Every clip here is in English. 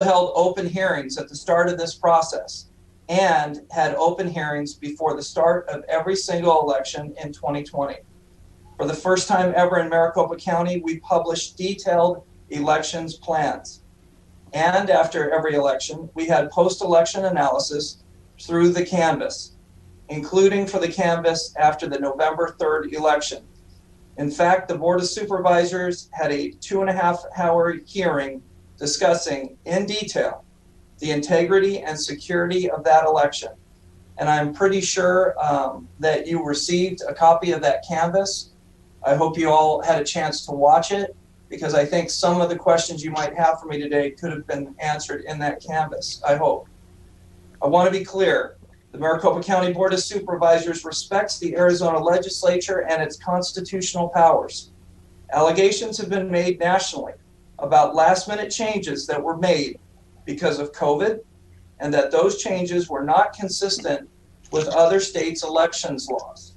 held open hearings at the start of this process and had open hearings before the start of every single election in 2020. For the first time ever in Maricopa County, we published detailed elections plans. And after every election, we had post-election analysis through the canvass, including for the canvass after the November 3rd election. In fact, the Board of Supervisors had a 2.5-hour hearing discussing in detail the integrity and security of that election. And I'm pretty sure that you received a copy of that canvass. I hope you all had a chance to watch it, because I think some of the questions you might have for me today could have been answered in that canvass, I hope. I want to be clear. The Maricopa County Board of Supervisors respects the Arizona legislature and its constitutional powers. Allegations have been made nationally about last-minute changes that were made because of COVID, and that those changes were not consistent with other states' elections laws.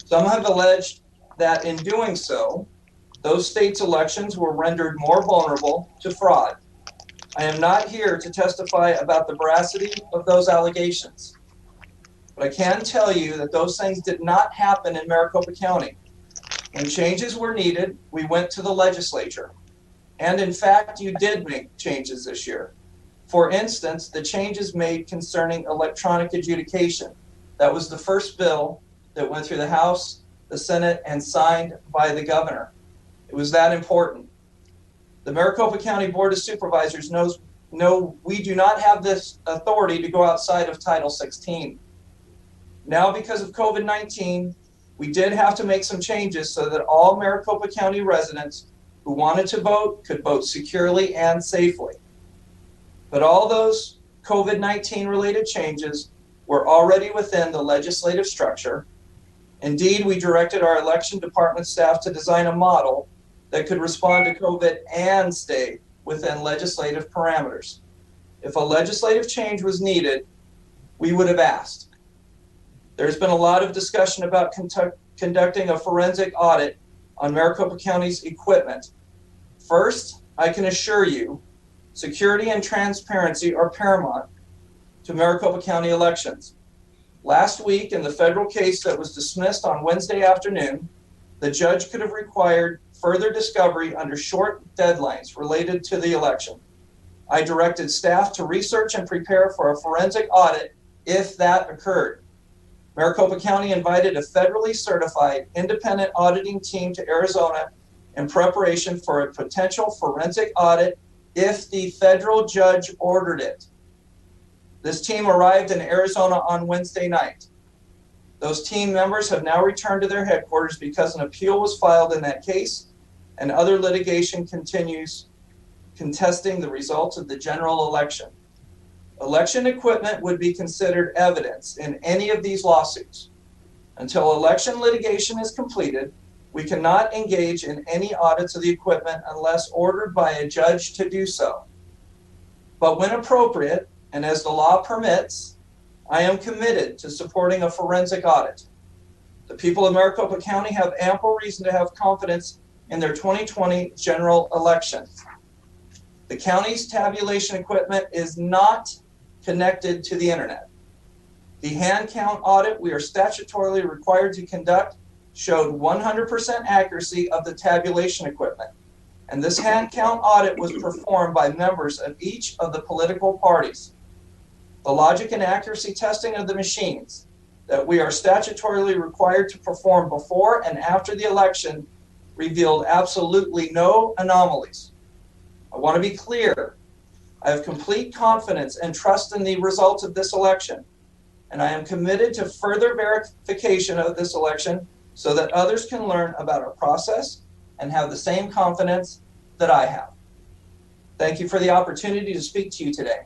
Some have alleged that in doing so, those states' elections were rendered more vulnerable to fraud. I am not here to testify about the veracity of those allegations, but I can tell you that those things did not happen in Maricopa County. When changes were needed, we went to the legislature. And in fact, you did make changes this year. For instance, the changes made concerning electronic adjudication. That was the first bill that went through the House, the Senate, and signed by the governor. It was that important. The Maricopa County Board of Supervisors knows we do not have this authority to go outside of Title 16. Now, because of COVID-19, we did have to make some changes so that all Maricopa County residents who wanted to vote could vote securely and safely. But all those COVID-19 related changes were already within the legislative structure. Indeed, we directed our election department staff to design a model that could respond to COVID and stay within legislative parameters. If a legislative change was needed, we would have asked. There's been a lot of discussion about conducting a forensic audit on Maricopa County's equipment. First, I can assure you, security and transparency are paramount to Maricopa County elections. Last week, in the federal case that was dismissed on Wednesday afternoon, the judge could have required further discovery under short deadlines related to the election. I directed staff to research and prepare for a forensic audit if that occurred. Maricopa County invited a federally certified independent auditing team to Arizona in preparation for a potential forensic audit if the federal judge ordered it. This team arrived in Arizona on Wednesday night. Those team members have now returned to their headquarters because an appeal was filed in that case, and other litigation continues contesting the results of the general election. Election equipment would be considered evidence in any of these lawsuits. Until election litigation is completed, we cannot engage in any audits of the equipment unless ordered by a judge to do so. But when appropriate, and as the law permits, I am committed to supporting a forensic audit. The people of Maricopa County have ample reason to have confidence in their 2020 general election. The county's tabulation equipment is not connected to the internet. The hand count audit we are statutorily required to conduct showed 100% accuracy of the tabulation equipment. And this hand count audit was performed by members of each of the political parties. The logic and accuracy testing of the machines that we are statutorily required to perform before and after the election revealed absolutely no anomalies. I want to be clear. I have complete confidence and trust in the results of this election, and I am committed to further verification of this election so that others can learn about our process and have the same confidence that I have. Thank you for the opportunity to speak to you today.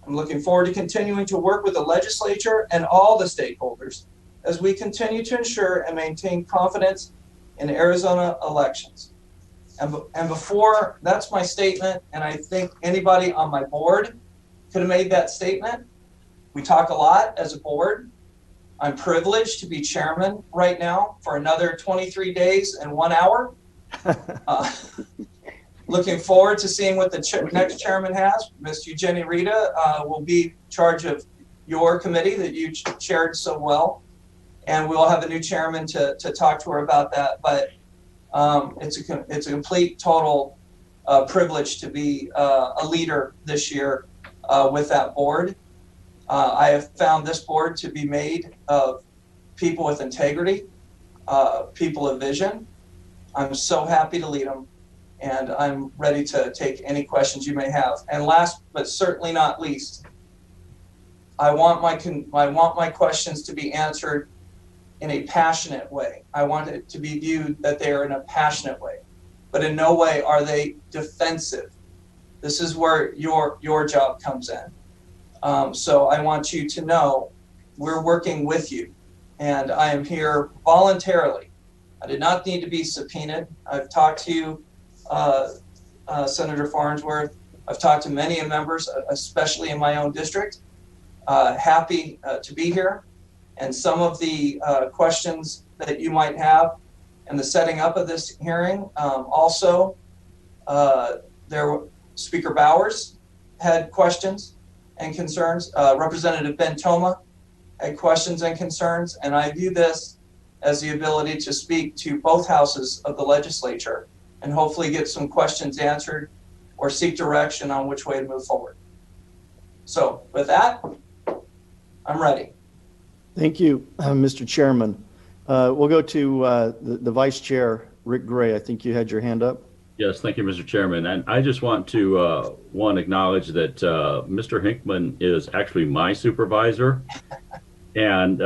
I'm looking forward to continuing to work with the legislature and all the stakeholders as we continue to ensure and maintain confidence in Arizona elections. And before, that's my statement, and I think anybody on my board could have made that statement. We talk a lot as a board. I'm privileged to be chairman right now for another 23 days and 1 hour. looking forward to seeing what the next chairman has. Ms. Eugenia Rita will be in charge of your committee that you chaired so well. And we'll have a new chairman to talk to her about that. But it's a complete, total privilege to be a leader this year with that board. I have found this board to be made of people with integrity, people of vision. I'm so happy to lead them, and I'm ready to take any questions you may have. And last but certainly not least, I want my questions to be answered in a passionate way. I want it to be viewed that they are in a passionate way, but in no way are they defensive. This is where your job comes in. So I want you to know we're working with you, and I am here voluntarily. I did not need to be subpoenaed. I've talked to you, Senator Farnsworth. I've talked to many members, especially in my own district. Happy to be here. And some of the questions that you might have in the setting up of this hearing, Speaker Bowers had questions and concerns. Representative Ben Toma had questions and concerns, and I view this as the ability to speak to both houses of the legislature and hopefully get some questions answered or seek direction on which way to move forward. So with that, I'm ready. Thank you, Mr. Chairman. We'll go to the Vice Chair, Rick Gray. I think you had your hand up. Yes, thank you, Mr. Chairman. And I just want to acknowledge that Mr. Hinkman is actually my supervisor, and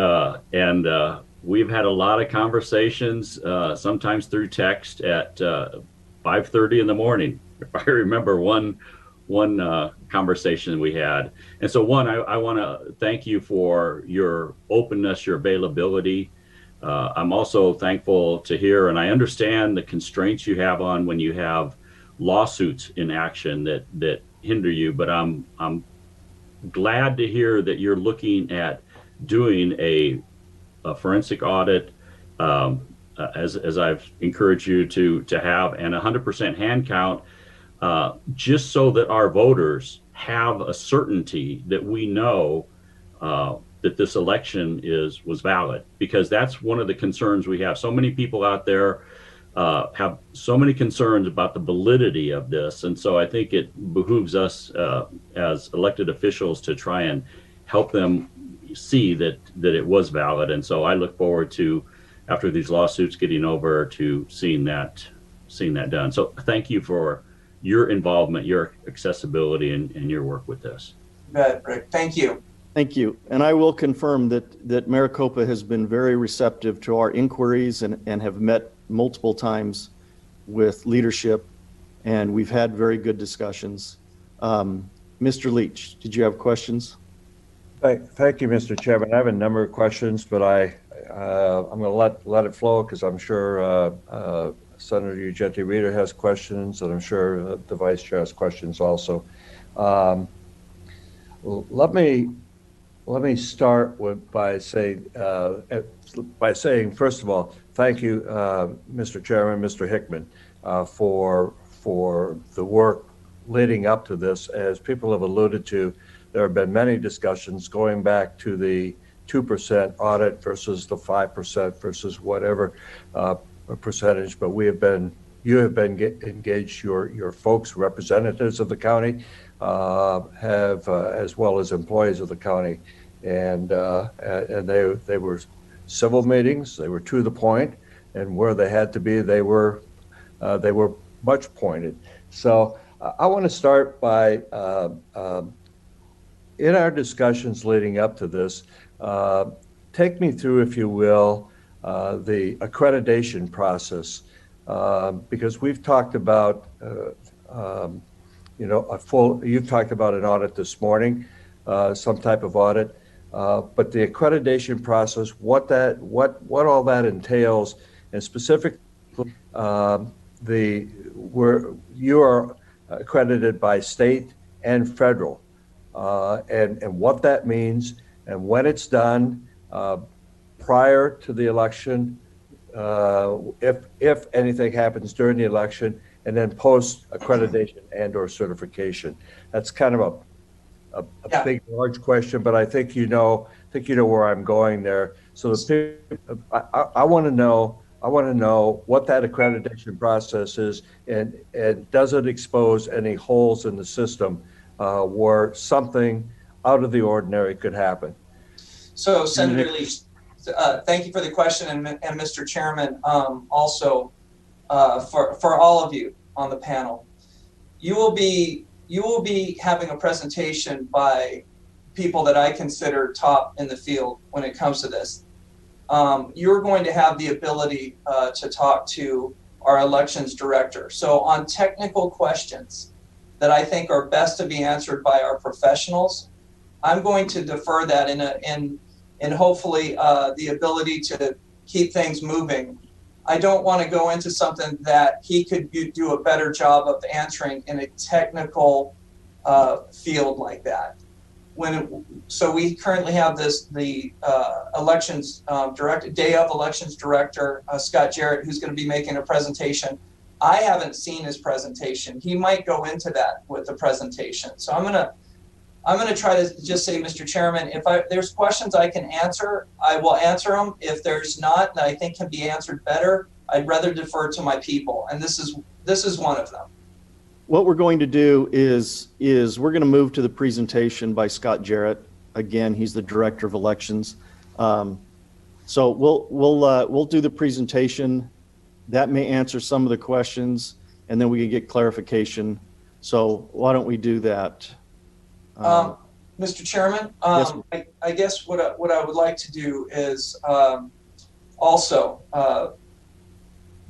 we've had a lot of conversations, sometimes through text at 5:30 in the morning. If I remember one conversation we had. And so I want to thank you for your openness, your availability. I'm also thankful to hear, and I understand the constraints you have on when you have lawsuits in action that hinder you, but I'm glad to hear that you're looking at doing a forensic audit, as I've encouraged you to have, and 100% hand count, just so that our voters have a certainty that we know that this election was valid, because that's one of the concerns we have. So many people out there have so many concerns about the validity of this, and so I think it behooves us as elected officials to try and help them see that it was valid. And so I look forward to, after these lawsuits getting over, to seeing that done. So thank you for your involvement, your accessibility, and your work with this. Good, Rick. Thank you. Thank you. And I will confirm that Maricopa has been very receptive to our inquiries and have met multiple times with leadership, and we've had very good discussions. Mr. Leach, did you have questions? Thank you, Mr. Chairman. I have a number of questions, but I'm going to let it flow, because I'm sure Senator Eugenia Rita has questions, and I'm sure the Vice Chair has questions also. Let me start by saying, first of all, thank you, Mr. Chairman, Mr. Hickman, for the work leading up to this. As people have alluded to, there have been many discussions going back to the 2% audit versus the 5% versus whatever percentage, but you have been engaged, your folks, representatives of the county, have as well as employees of the county, and they were civil meetings. They were to the point, and where they had to be, they were much pointed. So I want to start by in our discussions leading up to this, take me through, if you will, the accreditation process, because we've talked about you've talked about an audit this morning, some type of audit, but the accreditation process, what all that entails, and specifically, you are accredited by state and federal, and what that means, and when it's done, prior to the election, if anything happens during the election, and then post accreditation and or certification? That's kind of a Yeah. big, large question, but I think you know where I'm going there. So I want to know what that accreditation process is, and does it expose any holes in the system where something out of the ordinary could happen? So, Senator Lee, thank you for the question, and Mr. Chairman, also for all of you on the panel, you will be having a presentation by people that I consider top in the field when it comes to this. You're going to have the ability to talk to our elections director. So on technical questions that I think are best to be answered by our professionals, I'm going to defer that in hopefully the ability to keep things moving. I don't want to go into something that he could do a better job of answering in a technical field like that. So we currently have the elections day of elections director, Scott Jarrett, who's going to be making a presentation. I haven't seen his presentation. He might go into that with the presentation. So I'm gonna try to just say, Mr. Chairman, if there's questions I can answer, I will answer them. If there's not that I think can be answered better, I'd rather defer to my people, and this is one of them. What we're going to do is we're going to move to the presentation by Scott Jarrett. Again, he's the Director of Elections. So we'll do the presentation. That may answer some of the questions, and then we can get clarification. So why don't we do that? Mr. Chairman, Yes. I guess what I would like to do is also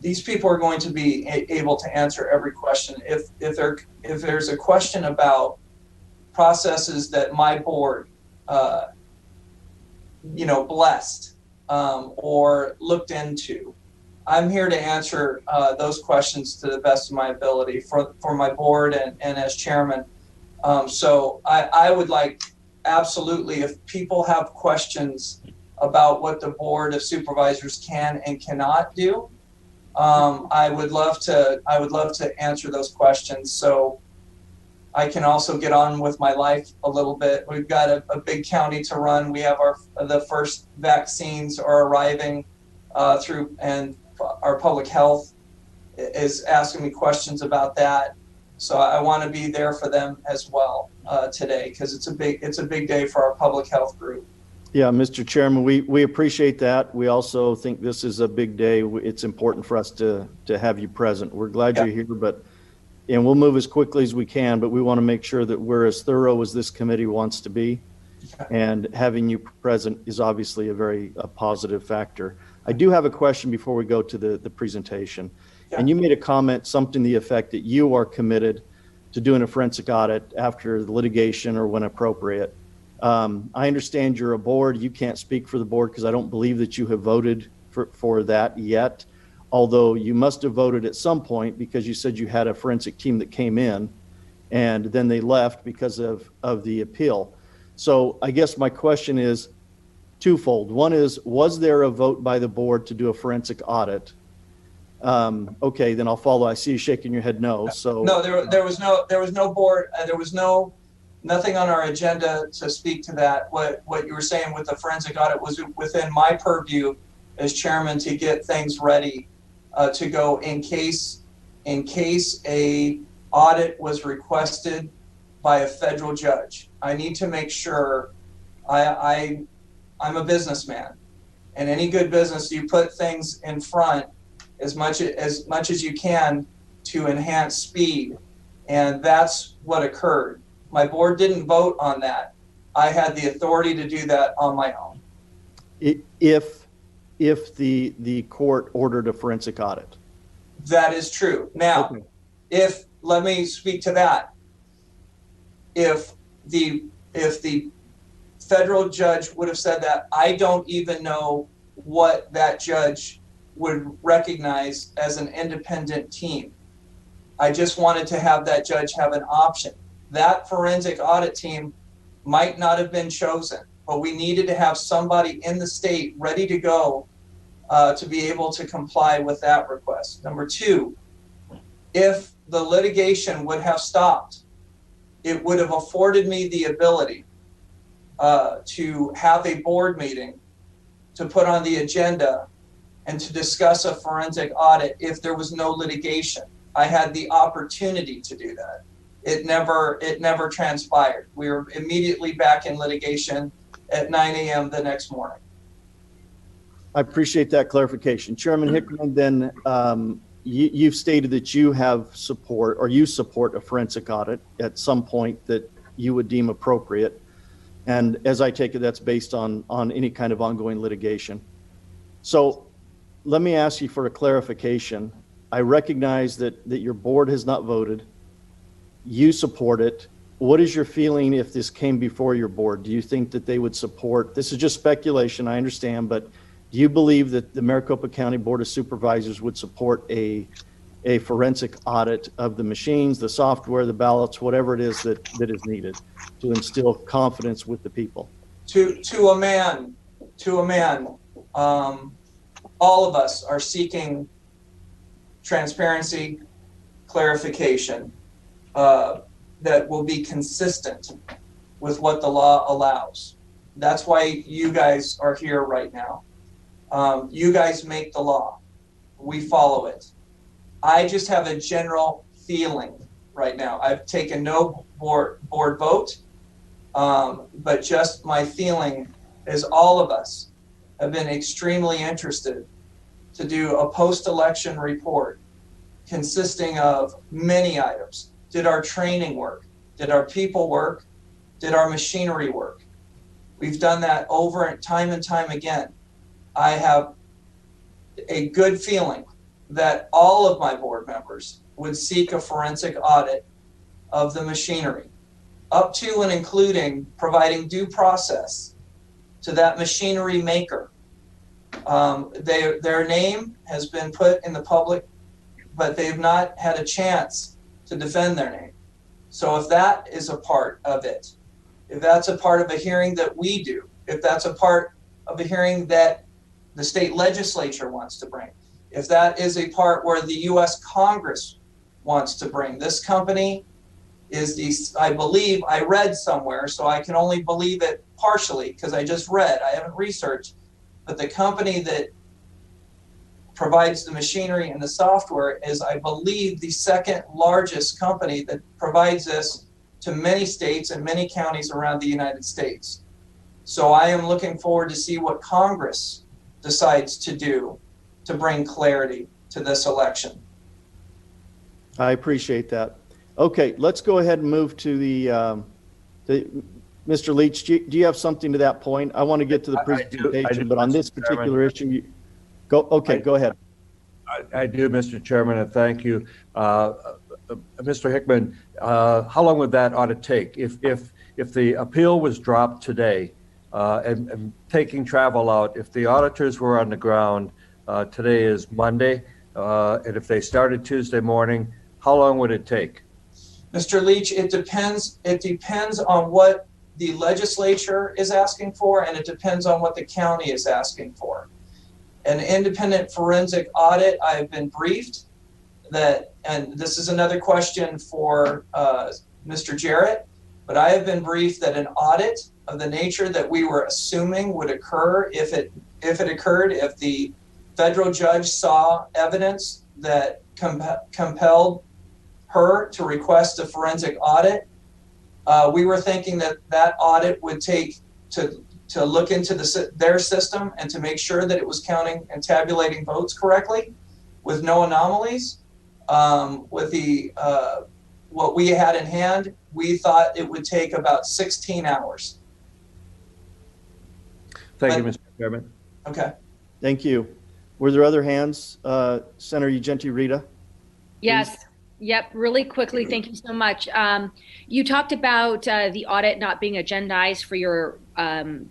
these people are going to be able to answer every question. If there's a question about processes that my board, blessed or looked into, I'm here to answer those questions to the best of my ability for my board and as chairman. So I would like, absolutely, if people have questions about what the Board of Supervisors can and cannot do, I would love to answer those questions. So I can also get on with my life a little bit. We've got a big county to run. We have the first vaccines are arriving through, and our public health is asking me questions about that. So I want to be there for them as well today, because it's a big day for our public health group. Yeah, Mr. Chairman, we appreciate that. We also think this is a big day. It's important for us to have you present. We're glad you're here, and we'll move as quickly as we can, but we want to make sure that we're as thorough as this committee wants to be. And having you present is obviously a positive factor. I do have a question before we go to the presentation. And you made a comment, something to the effect that you are committed to doing a forensic audit after the litigation or when appropriate. I understand you're a board. You can't speak for the board because I don't believe that you have voted for that yet, although you must have voted at some point because you said you had a forensic team that came in and then they left because of the appeal. So I guess my question is twofold. One is, was there a vote by the board to do a forensic audit? Okay, then I'll follow. I see you shaking your head no. So no, there was no board. There was nothing on our agenda to speak to that. What you were saying with the forensic audit was within my purview as chairman to get things ready to go in case a audit was requested by a federal judge. I need to make sure I'm a businessman, and any good business, you put things in front as much as you can to enhance speed, and that's what occurred. My board didn't vote on that. I had the authority to do that on my own. If the court ordered a forensic audit. That is true. Now, let me speak to that. If the federal judge would have said that, I don't even know what that judge would recognize as an independent team. I just wanted to have that judge have an option. That forensic audit team might not have been chosen, but we needed to have somebody in the state ready to go to be able to comply with that request. Number two, if the litigation would have stopped, it would have afforded me the ability to have a board meeting, to put on the agenda, and to discuss a forensic audit if there was no litigation. I had the opportunity to do that. It never transpired. We were immediately back in litigation at 9 a.m. the next morning. I appreciate that clarification. Chairman Hickman, then you've stated that you have support, or you support a forensic audit at some point that you would deem appropriate. And as I take it, that's based on any kind of ongoing litigation. So let me ask you for a clarification. I recognize that your board has not voted. You support it. What is your feeling if this came before your board? Do you think that they would support, this is just speculation, I understand, but do you believe that the Maricopa County Board of Supervisors would support a forensic audit of the machines, the software, the ballots, whatever it is that is needed to instill confidence with the people? To a man, all of us are seeking transparency, clarification, that will be consistent with what the law allows. That's why you guys are here right now. You guys make the law. We follow it. I just have a general feeling right now. I've taken no board vote, but just my feeling is all of us have been extremely interested to do a post-election report consisting of many items. Did our training work? Did our people work? Did our machinery work? We've done that over time and time again. I have a good feeling that all of my board members would seek a forensic audit of the machinery, up to and including providing due process to that machinery maker. Their name has been put in the public, but they've not had a chance to defend their name. So if that is a part of it, if that's a part of a hearing that we do, if that's a part of a hearing that the state legislature wants to bring, if that is a part where the U.S. Congress wants to bring, this company is the, I believe, I read somewhere, so I can only believe it partially because I just read, I haven't researched, but the company that provides the machinery and the software is, I believe, the second largest company that provides this to many states and many counties around the United States. So I am looking forward to see what Congress decides to do to bring clarity to this election. I appreciate that. Okay, let's go ahead and move to the Mr. Leach, do you have something to that point? I want to get to the presentation, I do, but on this particular issue, go ahead. I do, Mr. Chairman, and thank you. Mr. Hickman, how long would that ought to take? If the appeal was dropped today, and taking travel out, if the auditors were on the ground, today is Monday, and if they started Tuesday morning, how long would it take? Mr. Leach, it depends on what the legislature is asking for, and it depends on what the county is asking for. An independent forensic audit, I have been briefed that, and this is another question for Mr. Jarrett, but I have been briefed that an audit of the nature that we were assuming would occur if it occurred, if the federal judge saw evidence that compelled her to request a forensic audit, we were thinking that audit would take to look into their system and to make sure that it was counting and tabulating votes correctly with no anomalies. With the what we had in hand, we thought it would take about 16 hours. Thank you, Mr. Chairman. Okay. Thank you. Were there other hands? Senator Ugenti Rita? Yes. Please. Yep. Really quickly. Thank you so much. You talked about the audit not being agendized for your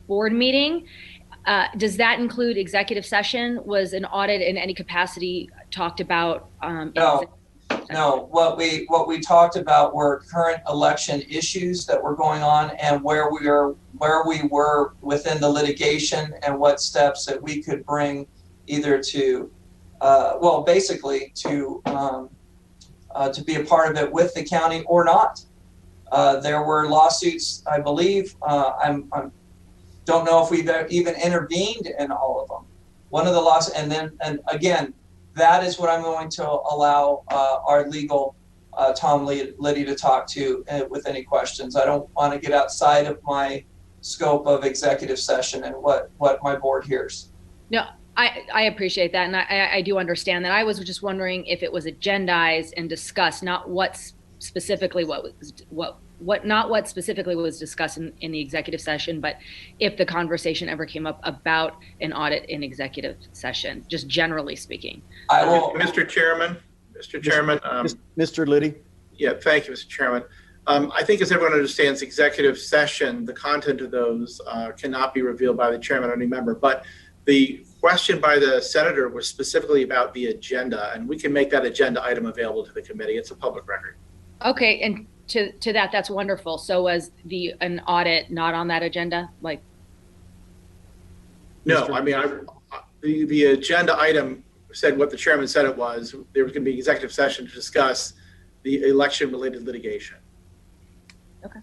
board meeting. Does that include executive session? Was an audit in any capacity talked about? No. What we talked about were current election issues that were going on and where we were within the litigation and what steps that we could bring either to, basically to to be a part of it with the county or not. There were lawsuits, I believe. I don't know if we've even intervened in all of them. One of the lawsuits, and again, that is what I'm going to allow our legal Tom Liddy to talk to with any questions. I don't want to get outside of my scope of executive session and what my board hears. No, I appreciate that, and I do understand that. I was just wondering if it was agendized and discussed, not what specifically was discussed in the executive session, but if the conversation ever came up about an audit in executive session, just generally speaking. I will, Mr. Chairman. Mr. Liddy? Yeah, thank you, Mr. Chairman. I think as everyone understands, executive session, the content of those cannot be revealed by the chairman or any member, but the question by the senator was specifically about the agenda, and we can make that agenda item available to the committee. It's a public record. Okay, and to that's wonderful. So was an audit not on that agenda? Like, no, I mean, the agenda item said what the chairman said it was. There was going to be executive session to discuss the election-related litigation. Okay.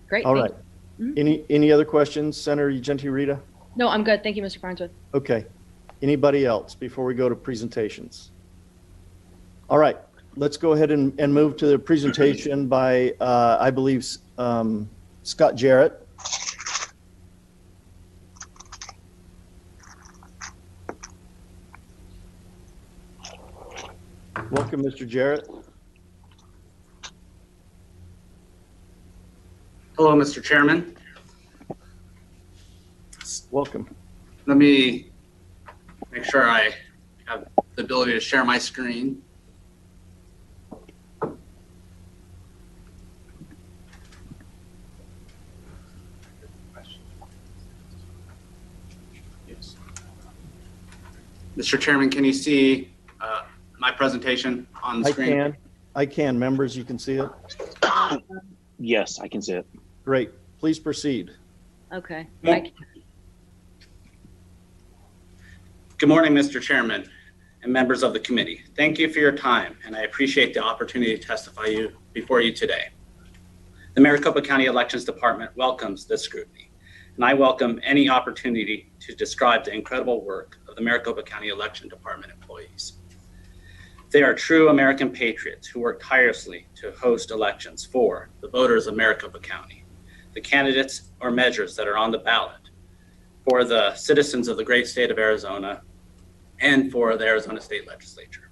Great. All right. Any other questions, Senator Genti-Rita? No, I'm good. Thank you, Mr. Farnsworth. Okay. Anybody else before we go to presentations? All right. Let's go ahead and move to the presentation by, I believe, Scott Jarrett. Welcome, Mr. Jarrett. Hello, Mr. Chairman. Welcome. Let me make sure I have the ability to share my screen. Mr. Chairman, can you see my presentation on the screen? I can. Members, you can see it? Yes, I can see it. Great. Please proceed. Okay. Good morning, Mr. Chairman and members of the committee. Thank you for your time, and I appreciate the opportunity to testify before you today. The Maricopa County Elections Department welcomes this scrutiny, and I welcome any opportunity to describe the incredible work of the Maricopa County Election Department employees. They are true American patriots who work tirelessly to host elections for the voters of Maricopa County, the candidates or measures that are on the ballot, for the citizens of the great state of Arizona, and for the Arizona State Legislature.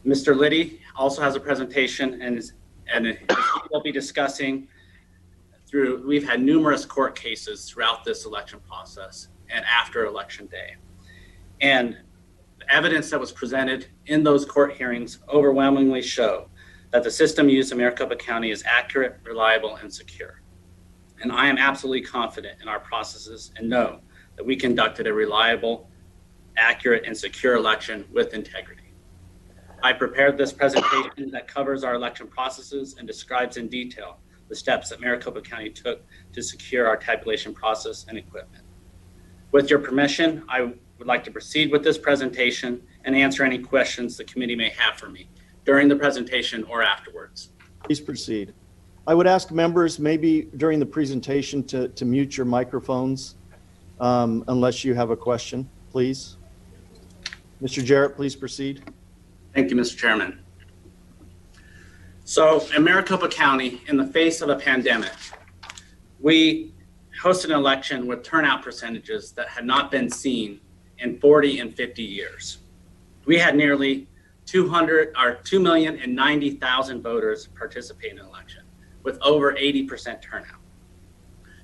Mr. Liddy also has a presentation, and he'll be discussing we've had numerous court cases throughout this election process and after Election Day. And the evidence that was presented in those court hearings overwhelmingly show that the system used in Maricopa County is accurate, reliable, and secure. And I am absolutely confident in our processes and know that we conducted a reliable, accurate, and secure election with integrity. I prepared this presentation that covers our election processes and describes in detail the steps that Maricopa County took to secure our tabulation process and equipment. With your permission, I would like to proceed with this presentation and answer any questions the committee may have for me during the presentation or afterwards. Please proceed. I would ask members maybe during the presentation to mute your microphones unless you have a question, please. Mr. Jarrett, please proceed. Thank you, Mr. Chairman. So in Maricopa County, in the face of a pandemic, we hosted an election with turnout percentages that had not been seen in 40 and 50 years. We had nearly 2,090,000 voters participate in the election with over 80% turnout.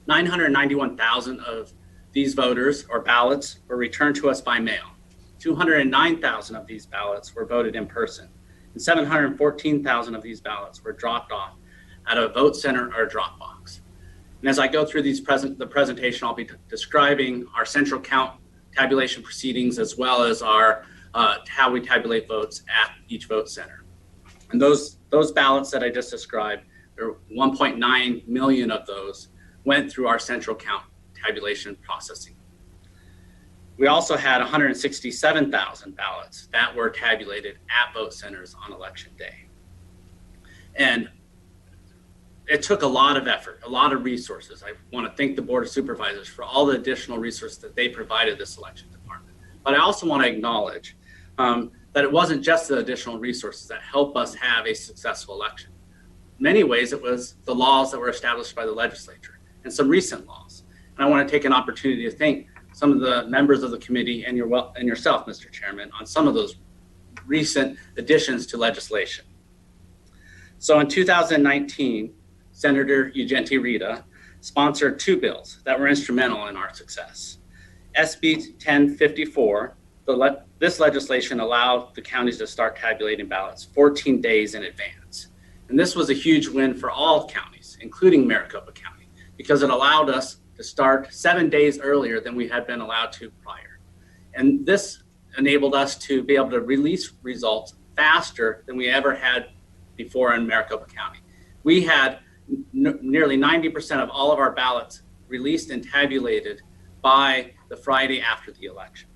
991,000 of these voters or ballots were returned to us by mail. 209,000 of these ballots were voted in person, and 714,000 of these ballots were dropped off at a vote center or a drop box. And as I go through the presentation, I'll be describing our central count tabulation proceedings as well as our how we tabulate votes at each vote center. And those ballots that I just described, there were 1.9 million of those went through our central count tabulation processing. We also had 167,000 ballots that were tabulated at vote centers on election day. And it took a lot of effort, a lot of resources. I want to thank the Board of Supervisors for all the additional resources that they provided this election department. But I also want to acknowledge that it wasn't just the additional resources that help us have a successful election. In many ways, it was the laws that were established by the legislature and some recent laws. And I want to take an opportunity to thank some of the members of the committee and yourself, Mr. Chairman, on some of those recent additions to legislation. So in 2019, Senator Ugenti Rita sponsored 2 bills that were instrumental in our success. SB 1054, this legislation allowed the counties to start tabulating ballots 14 days in advance. And this was a huge win for all counties, including Maricopa County, because it allowed us to start 7 days earlier than we had been allowed to prior. And this enabled us to be able to release results faster than we ever had before in Maricopa County. We had nearly 90% of all of our ballots released and tabulated by the Friday after the election.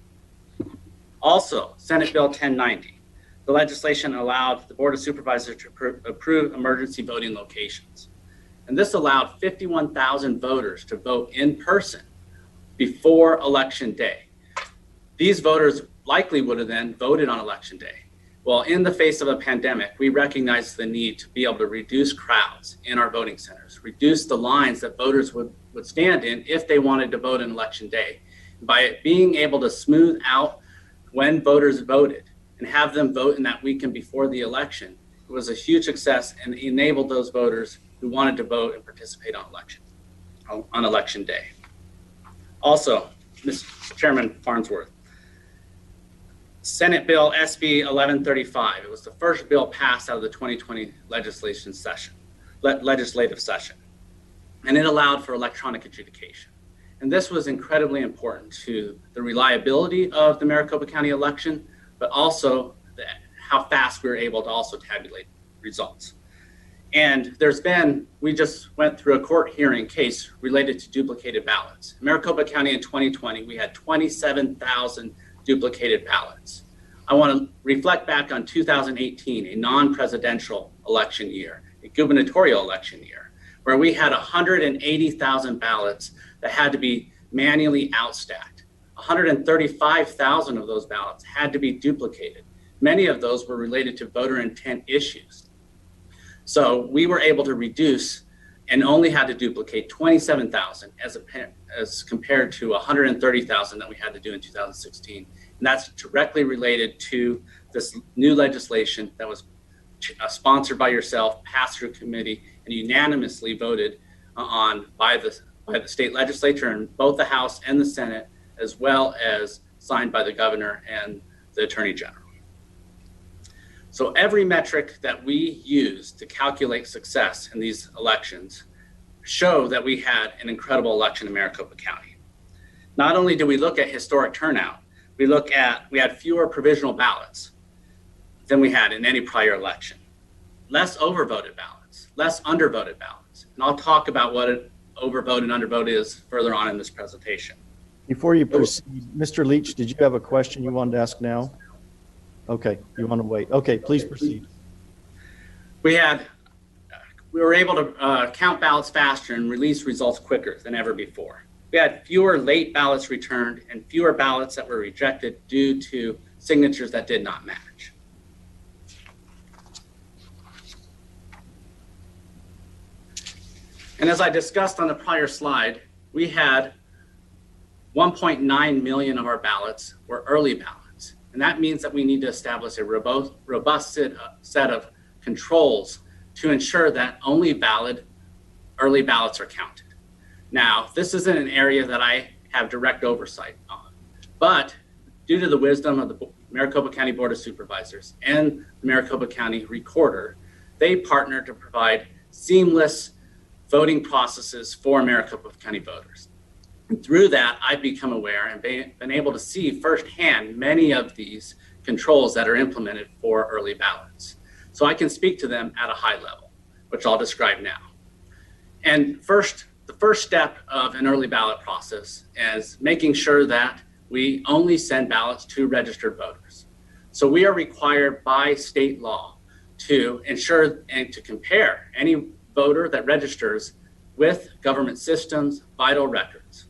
Also, Senate Bill 1090, the legislation allowed the Board of Supervisors to approve emergency voting locations. And this allowed 51,000 voters to vote in person before Election Day. These voters likely would have then voted on Election Day. Well, in the face of a pandemic, we recognized the need to be able to reduce crowds in our voting centers, reduce the lines that voters would stand in if they wanted to vote on Election Day. By being able to smooth out when voters voted and have them vote in that weekend before the election, it was a huge success and enabled those voters who wanted to vote and participate on election day. Also, Mr. Chairman Farnsworth, Senate Bill SB 1135, it was the first bill passed out of the 2020 legislative session. And it allowed for electronic adjudication. And this was incredibly important to the reliability of the Maricopa County election, but also how fast we were able to also tabulate results. And we just went through a court hearing case related to duplicated ballots. In Maricopa County in 2020, we had 27,000 duplicated ballots. I want to reflect back on 2018, a non-presidential election year, a gubernatorial election year, where we had 180,000 ballots that had to be manually outstacked. 135,000 of those ballots had to be duplicated. Many of those were related to voter intent issues. So we were able to reduce and only had to duplicate 27,000 as compared to 130,000 that we had to do in 2016. And that's directly related to this new legislation that was sponsored by yourself, passed through committee, and unanimously voted on by the state legislature in both the House and the Senate, as well as signed by the governor and the attorney general. So every metric that we use to calculate success in these elections show that we had an incredible election in Maricopa County. Not only do we look at historic turnout, we had fewer provisional ballots than we had in any prior election, less overvoted ballots, less undervoted ballots. And I'll talk about what an overvote and undervote is further on in this presentation. Before you proceed, Mr. Leach, did you have a question you wanted to ask now? Okay, you want to wait. Okay, please proceed. We were able to count ballots faster and release results quicker than ever before. We had fewer late ballots returned and fewer ballots that were rejected due to signatures that did not match. And as I discussed on the prior slide, we had 1.9 million of our ballots were early ballots. And that means that we need to establish a robust set of controls to ensure that only valid early ballots are counted. Now, this isn't an area that I have direct oversight on, but due to the wisdom of the Maricopa County Board of Supervisors and the Maricopa County Recorder, they partner to provide seamless voting processes for Maricopa County voters. And through that, I've become aware and been able to see firsthand many of these controls that are implemented for early ballots. So I can speak to them at a high level, which I'll describe now. And the first step of an early ballot process is making sure that we only send ballots to registered voters. So we are required by state law to ensure and to compare any voter that registers with government systems, vital records.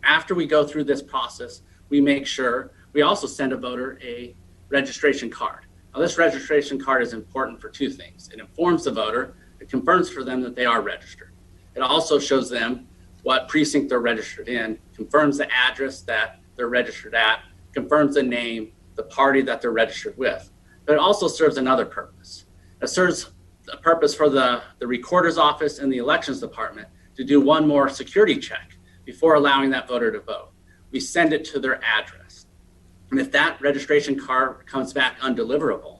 After we go through this process, we make sure we also send a voter a registration card. Now, this registration card is important for two things. It informs the voter, it confirms for them that they are registered. It also shows them what precinct they're registered in, confirms the address that they're registered at, confirms the name, the party that they're registered with. But it also serves another purpose. It serves a purpose for the recorder's office and the elections department to do one more security check before allowing that voter to vote. We send it to their address. And if that registration card comes back undeliverable,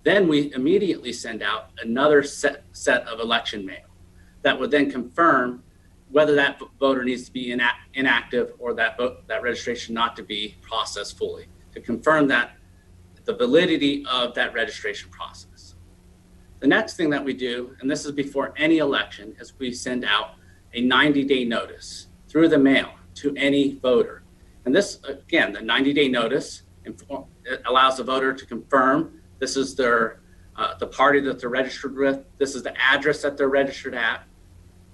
then we immediately send out another set of election mail that would then confirm whether that voter needs to be inactive or that registration not to be processed fully, to confirm that the validity of that registration process. The next thing that we do, and this is before any election, is we send out a 90-day notice through the mail to any voter. And this, again, the 90-day notice it allows the voter to confirm this is their the party that they're registered with, this is the address that they're registered at,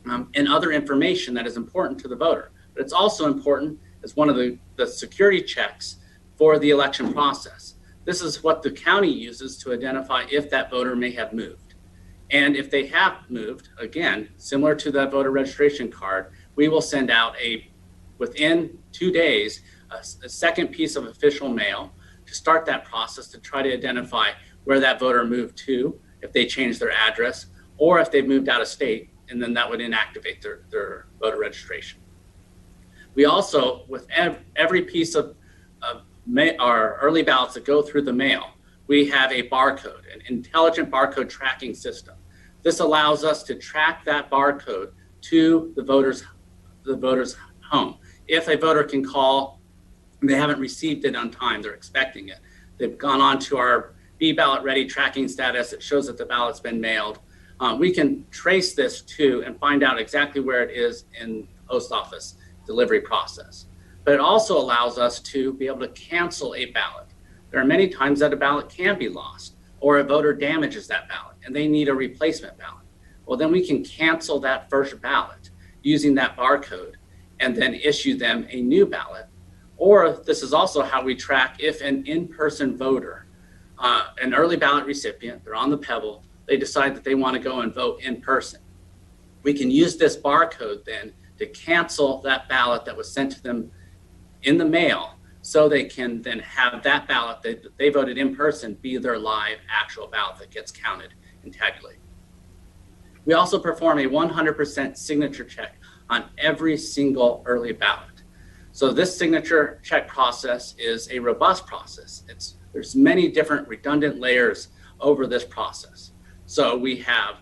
and other information that is important to the voter. But it's also important as one of the security checks for the election process. This is what the county uses to identify if that voter may have moved. And if they have moved, again, similar to that voter registration card, we will send out within 2 days, a second piece of official mail to start that process to try to identify where that voter moved to, if they changed their address, or if they've moved out of state, and then that would inactivate their voter registration. We also, with every piece of our early ballots that go through the mail, we have a barcode, an intelligent barcode tracking system. This allows us to track that barcode to the voter's home. If a voter can call and they haven't received it on time, they're expecting it, they've gone on to our Be Ballot Ready tracking status, it shows that the ballot's been mailed. We can trace this to and find out exactly where it is in the post office delivery process. But it also allows us to be able to cancel a ballot. There are many times that a ballot can be lost or a voter damages that ballot and they need a replacement ballot. Well, then we can cancel that first ballot using that barcode and then issue them a new ballot. Or this is also how we track if an in-person voter, an early ballot recipient, they're on the Pebble, they decide that they want to go and vote in person. We can use this barcode then to cancel that ballot that was sent to them in the mail so they can then have that ballot that they voted in person be their live actual ballot that gets counted and tabulated. We also perform a 100% signature check on every single early ballot. So this signature check process is a robust process. There's many different redundant layers over this process. So we have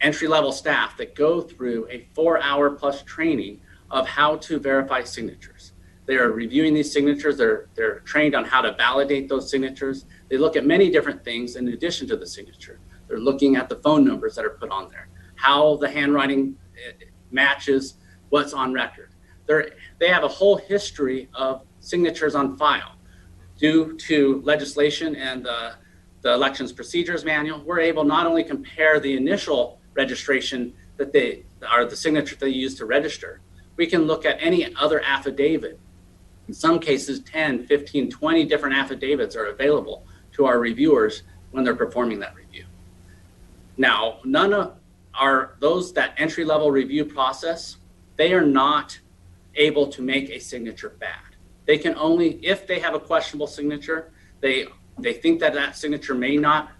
entry-level staff that go through a 4-hour plus training of how to verify signatures. They are reviewing these signatures. They're trained on how to validate those signatures. They look at many different things in addition to the signature. They're looking at the phone numbers that are put on there, how the handwriting matches what's on record. They have a whole history of signatures on file. Due to legislation and the Elections Procedures Manual, we're able not only compare the initial registration that the signature they use to register, we can look at any other affidavit. In some cases, 10, 15, 20 different affidavits are available to our reviewers when they're performing that review. Now, none of that entry-level review process, they are not able to make a signature bad. They can only, if they have a questionable signature, they think that signature may not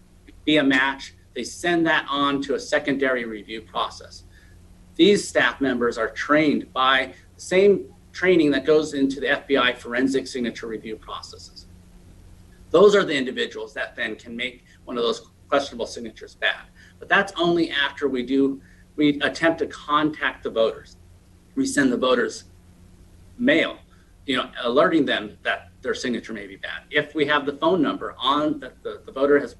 be a match, they send that on to a secondary review process. These staff members are trained by the same training that goes into the FBI forensic signature review processes. Those are the individuals that then can make one of those questionable signatures bad. But that's only after we attempt to contact the voters. We send the voters mail, alerting them that their signature may be bad. If we have the phone number on that the voter has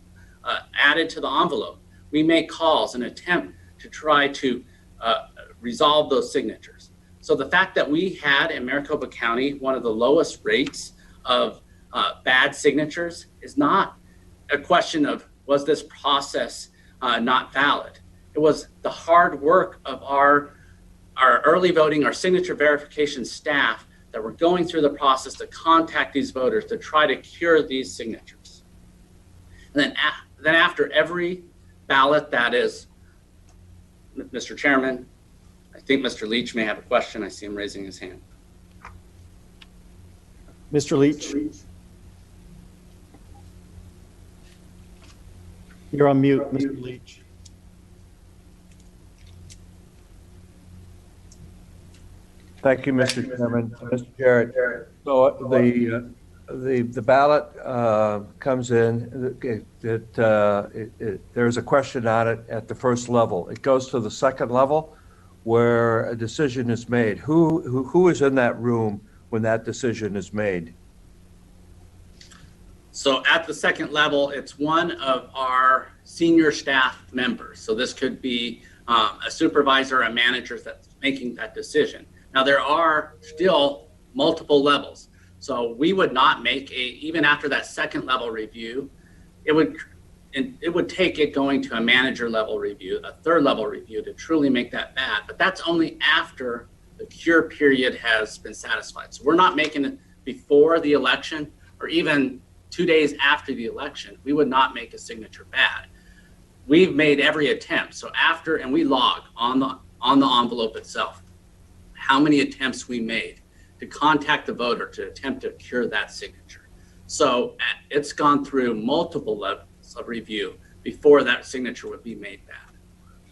added to the envelope, we make calls and attempt to try to resolve those signatures. So the fact that we had in Maricopa County one of the lowest rates of bad signatures is not a question of was this process not valid. It was the hard work of our early voting, our signature verification staff that were going through the process to contact these voters to try to cure these signatures. And then after every ballot that is, Mr. Chairman, I think Mr. Leach may have a question. I see him raising his hand. Mr. Leach? You're on mute, Mr. Leach. Thank you, Mr. Chairman. Mr. Jarrett, so the ballot comes in, there's a question on it at the first level. It goes to the second level where a decision is made. Who is in that room when that decision is made? So at the second level, it's one of our senior staff members. So this could be a supervisor, a manager that's making that decision. Now there are still multiple levels. So we would not make even after that second level review, it would take it going to a manager level review, a third level review to truly make that bad. But that's only after the cure period has been satisfied. So we're not making it before the election or even 2 days after the election. We would not make a signature bad. We've made every attempt. So after, and we log on the envelope itself, how many attempts we made to contact the voter to attempt to cure that signature. So it's gone through multiple levels of review before that signature would be made bad.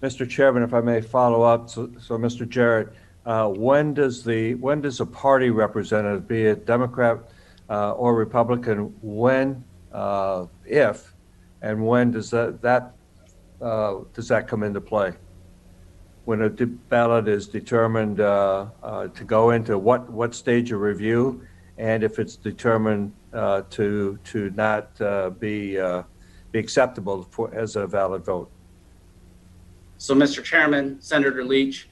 Mr. Chairman, if I may follow up, so Mr. Jarrett, when does a party representative, be it Democrat or Republican, when, if, and when does that come into play? When a ballot is determined to go into what stage of review, and if it's determined to not be acceptable as a valid vote. So, Mr. Chairman, Senator Leach,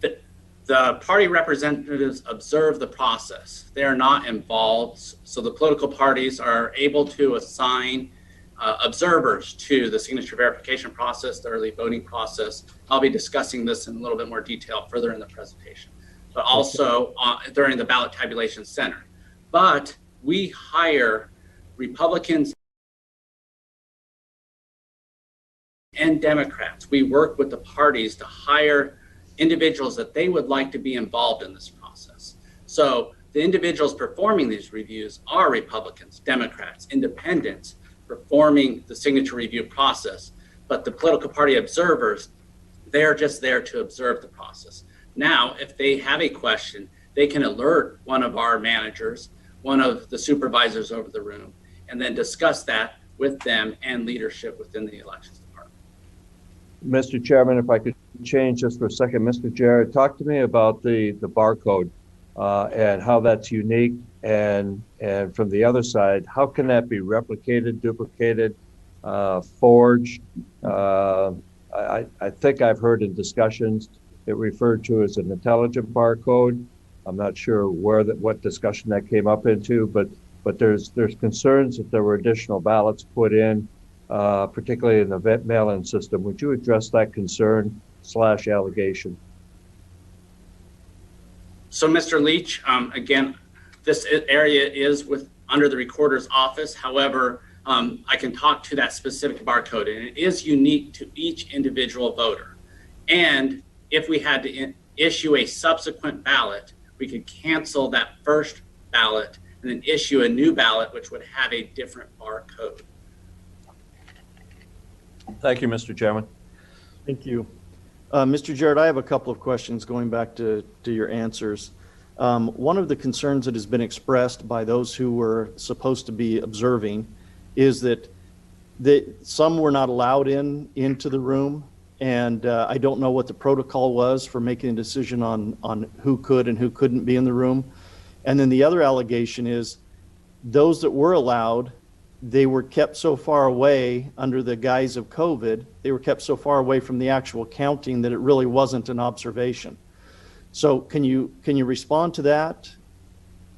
the party representatives observe the process. They are not involved. So the political parties are able to assign observers to the signature verification process, the early voting process. I'll be discussing this in a little bit more detail further in the presentation, but also during the ballot tabulation center. But we hire Republicans and Democrats. We work with the parties to hire individuals that they would like to be involved in this process. So the individuals performing these reviews are Republicans, Democrats, independents, performing the signature review process, but the political party observers, they're just there to observe the process. Now, if they have a question, they can alert one of our managers, one of the supervisors over the room, and then discuss that with them and leadership within the elections department. Mr. Chairman, if I could change just for a second, Mr. Jarrett, talk to me about the barcode and how that's unique. And from the other side, how can that be replicated, duplicated, forged? I think I've heard in discussions it referred to as an intelligent barcode. I'm not sure what discussion that came up into, but there's concerns that there were additional ballots put in, particularly in the mail-in system. Would you address that concern / allegation? So, Mr. Leach, again, this area is under the recorder's office. However, I can talk to that specific barcode, and it is unique to each individual voter. And if we had to issue a subsequent ballot, we could cancel that first ballot and then issue a new ballot, which would have a different barcode. Thank you, Mr. Chairman. Thank you. Mr. Jarrett, I have a couple of questions going back to your answers. One of the concerns that has been expressed by those who were supposed to be observing is that some were not allowed into the room, and I don't know what the protocol was for making a decision on who could and who couldn't be in the room. And then the other allegation is those that were allowed, they were kept so far away under the guise of COVID, they were kept so far away from the actual counting that it really wasn't an observation. So can you respond to that?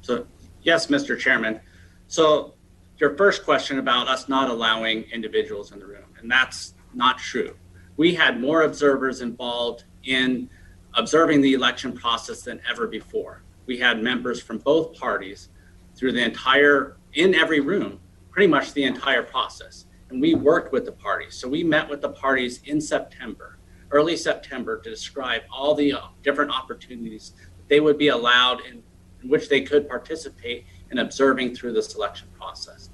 So, yes, Mr. Chairman. So your first question about us not allowing individuals in the room, and that's not true. We had more observers involved in observing the election process than ever before. We had members from both parties through in every room, pretty much the entire process. And we worked with the parties. So we met with the parties in September, early September, to describe all the different opportunities that they would be allowed in which they could participate in observing through the selection process.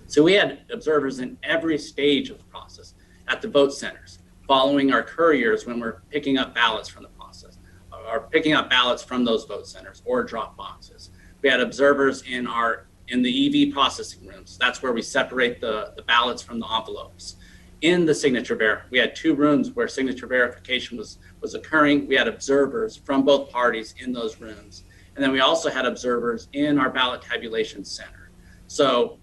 So we had observers in every stage of the process at the vote centers, following our couriers when we're picking up ballots from the process, or picking up ballots from those vote centers or drop boxes. We had observers in the EV processing rooms. That's where we separate the ballots from the envelopes. In the we had 2 rooms where signature verification was occurring. We had observers from both parties in those rooms. And then we also had observers in our ballot tabulation center. So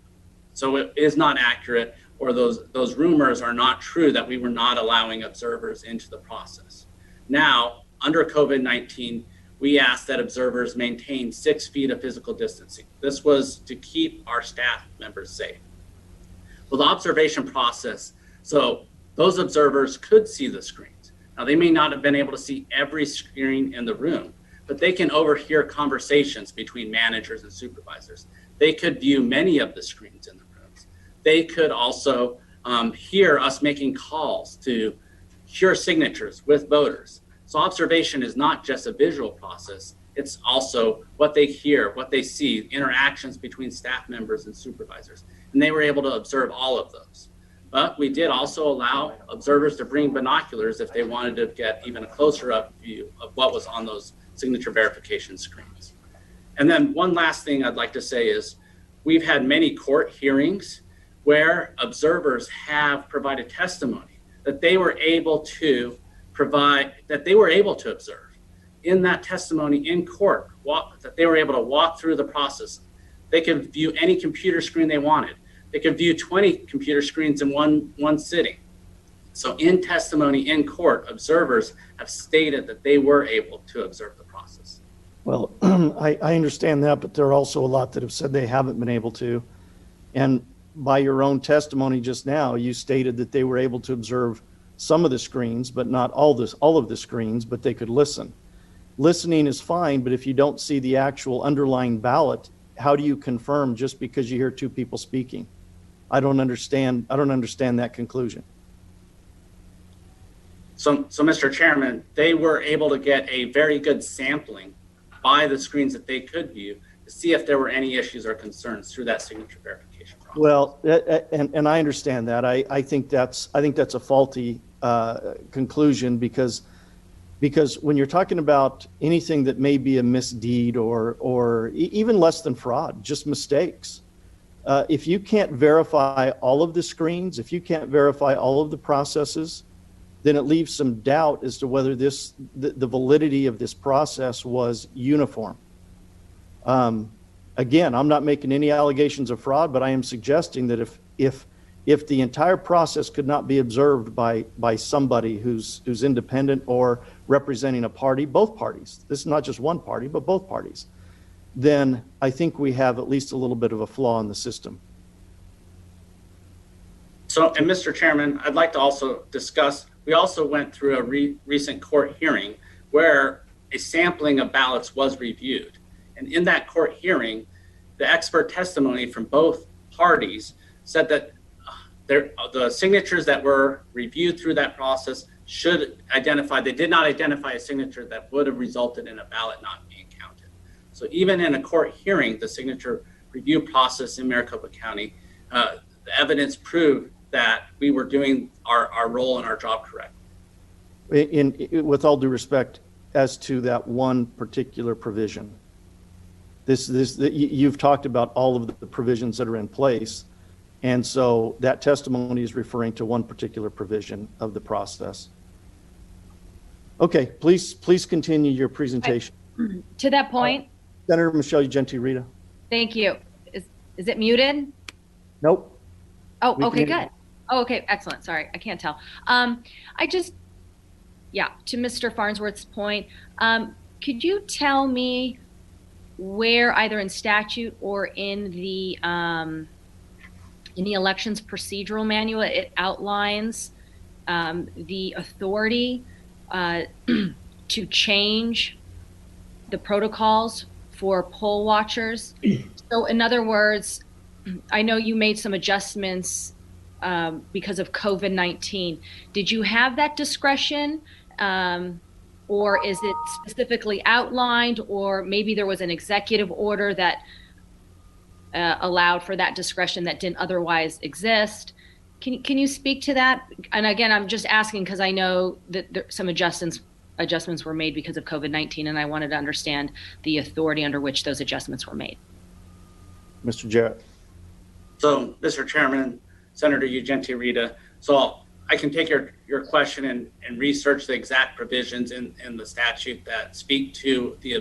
it is not accurate, or those rumors are not true that we were not allowing observers into the process. Now, under COVID-19, we asked that observers maintain 6 feet of physical distancing. This was to keep our staff members safe. Well, the observation process, so those observers could see the screens. Now, they may not have been able to see every screen in the room, but they can overhear conversations between managers and supervisors. They could view many of the screens in the rooms. They could also hear us making calls to hear signatures with voters. So observation is not just a visual process, it's also what they hear, what they see, interactions between staff members and supervisors. And they were able to observe all of those. But we did also allow observers to bring binoculars if they wanted to get even a closer up view of what was on those signature verification screens. And then one last thing I'd like to say is we've had many court hearings where observers have provided testimony that they were able to observe. In that testimony in court, that they were able to walk through the process. They could view any computer screen they wanted. They could view 20 computer screens in one sitting. So in testimony in court, observers have stated that they were able to observe the process. Well, I understand that, but there are also a lot that have said they haven't been able to. And by your own testimony just now, you stated that they were able to observe some of the screens, but not all of the screens, but they could listen. Listening is fine, but if you don't see the actual underlying ballot, how do you confirm just because you hear 2 people speaking? I don't understand that conclusion. So Mr. Chairman, they were able to get a very good sampling by the screens that they could view to see if there were any issues or concerns through that signature verification process. Well, and I understand that. I think that's a faulty conclusion because when you're talking about anything that may be a misdeed or even less than fraud, just mistakes, if you can't verify all of the screens, if you can't verify all of the processes, then it leaves some doubt as to whether the validity of this process was uniform. Again, I'm not making any allegations of fraud, but I am suggesting that if the entire process could not be observed by somebody who's independent or representing a party, both parties, this is not just one party, but both parties, then I think we have at least a little bit of a flaw in the system. So, and Mr. Chairman, I'd like to also discuss, we also went through a recent court hearing where a sampling of ballots was reviewed. And in that court hearing, the expert testimony from both parties said that the signatures that were reviewed through that process they did not identify a signature that would have resulted in a ballot not being counted. So even in a court hearing, the signature review process in Maricopa County, the evidence proved that we were doing our role and our job correctly. With all due respect, as to that one particular provision, you've talked about all of the provisions that are in place, and so that testimony is referring to one particular provision of the process. Okay, please continue your presentation. To that point, Senator Michelle Ugenti-Rita. thank you. Is it muted? Nope. Oh, We okay, can- good. Oh, okay, excellent. Sorry, I can't tell. To Mr. Farnsworth's point, Could you tell me where, either in statute or in the elections procedural manual, it outlines the authority to change the protocols for poll watchers? So in other words, I know you made some adjustments because of COVID-19. Did you have that discretion? Or is it specifically outlined, or maybe there was an executive order that allowed for that discretion that didn't otherwise exist? Can you speak to that? And again, I'm just asking because I know that some adjustments were made because of COVID-19, and I wanted to understand the authority under which those adjustments were made. Mr. Jarrett. So, Mr. Chairman, Senator Ugenti Rita, so I can take your question and research the exact provisions in the statute that speak to the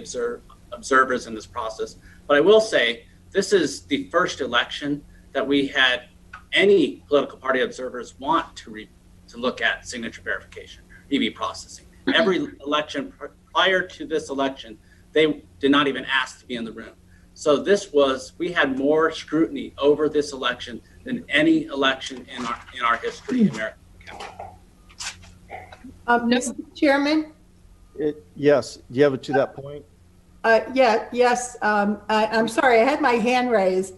observers in this process. But I will say, this is the first election that we had any political party observers want to look at signature verification, EV processing. Every election prior to this election, they did not even ask to be in the room. So we had more scrutiny over this election than any election in our history in Maricopa County. Mr. Chairman? Yes, do you have it to that point? Yes. I'm sorry, I had my hand raised.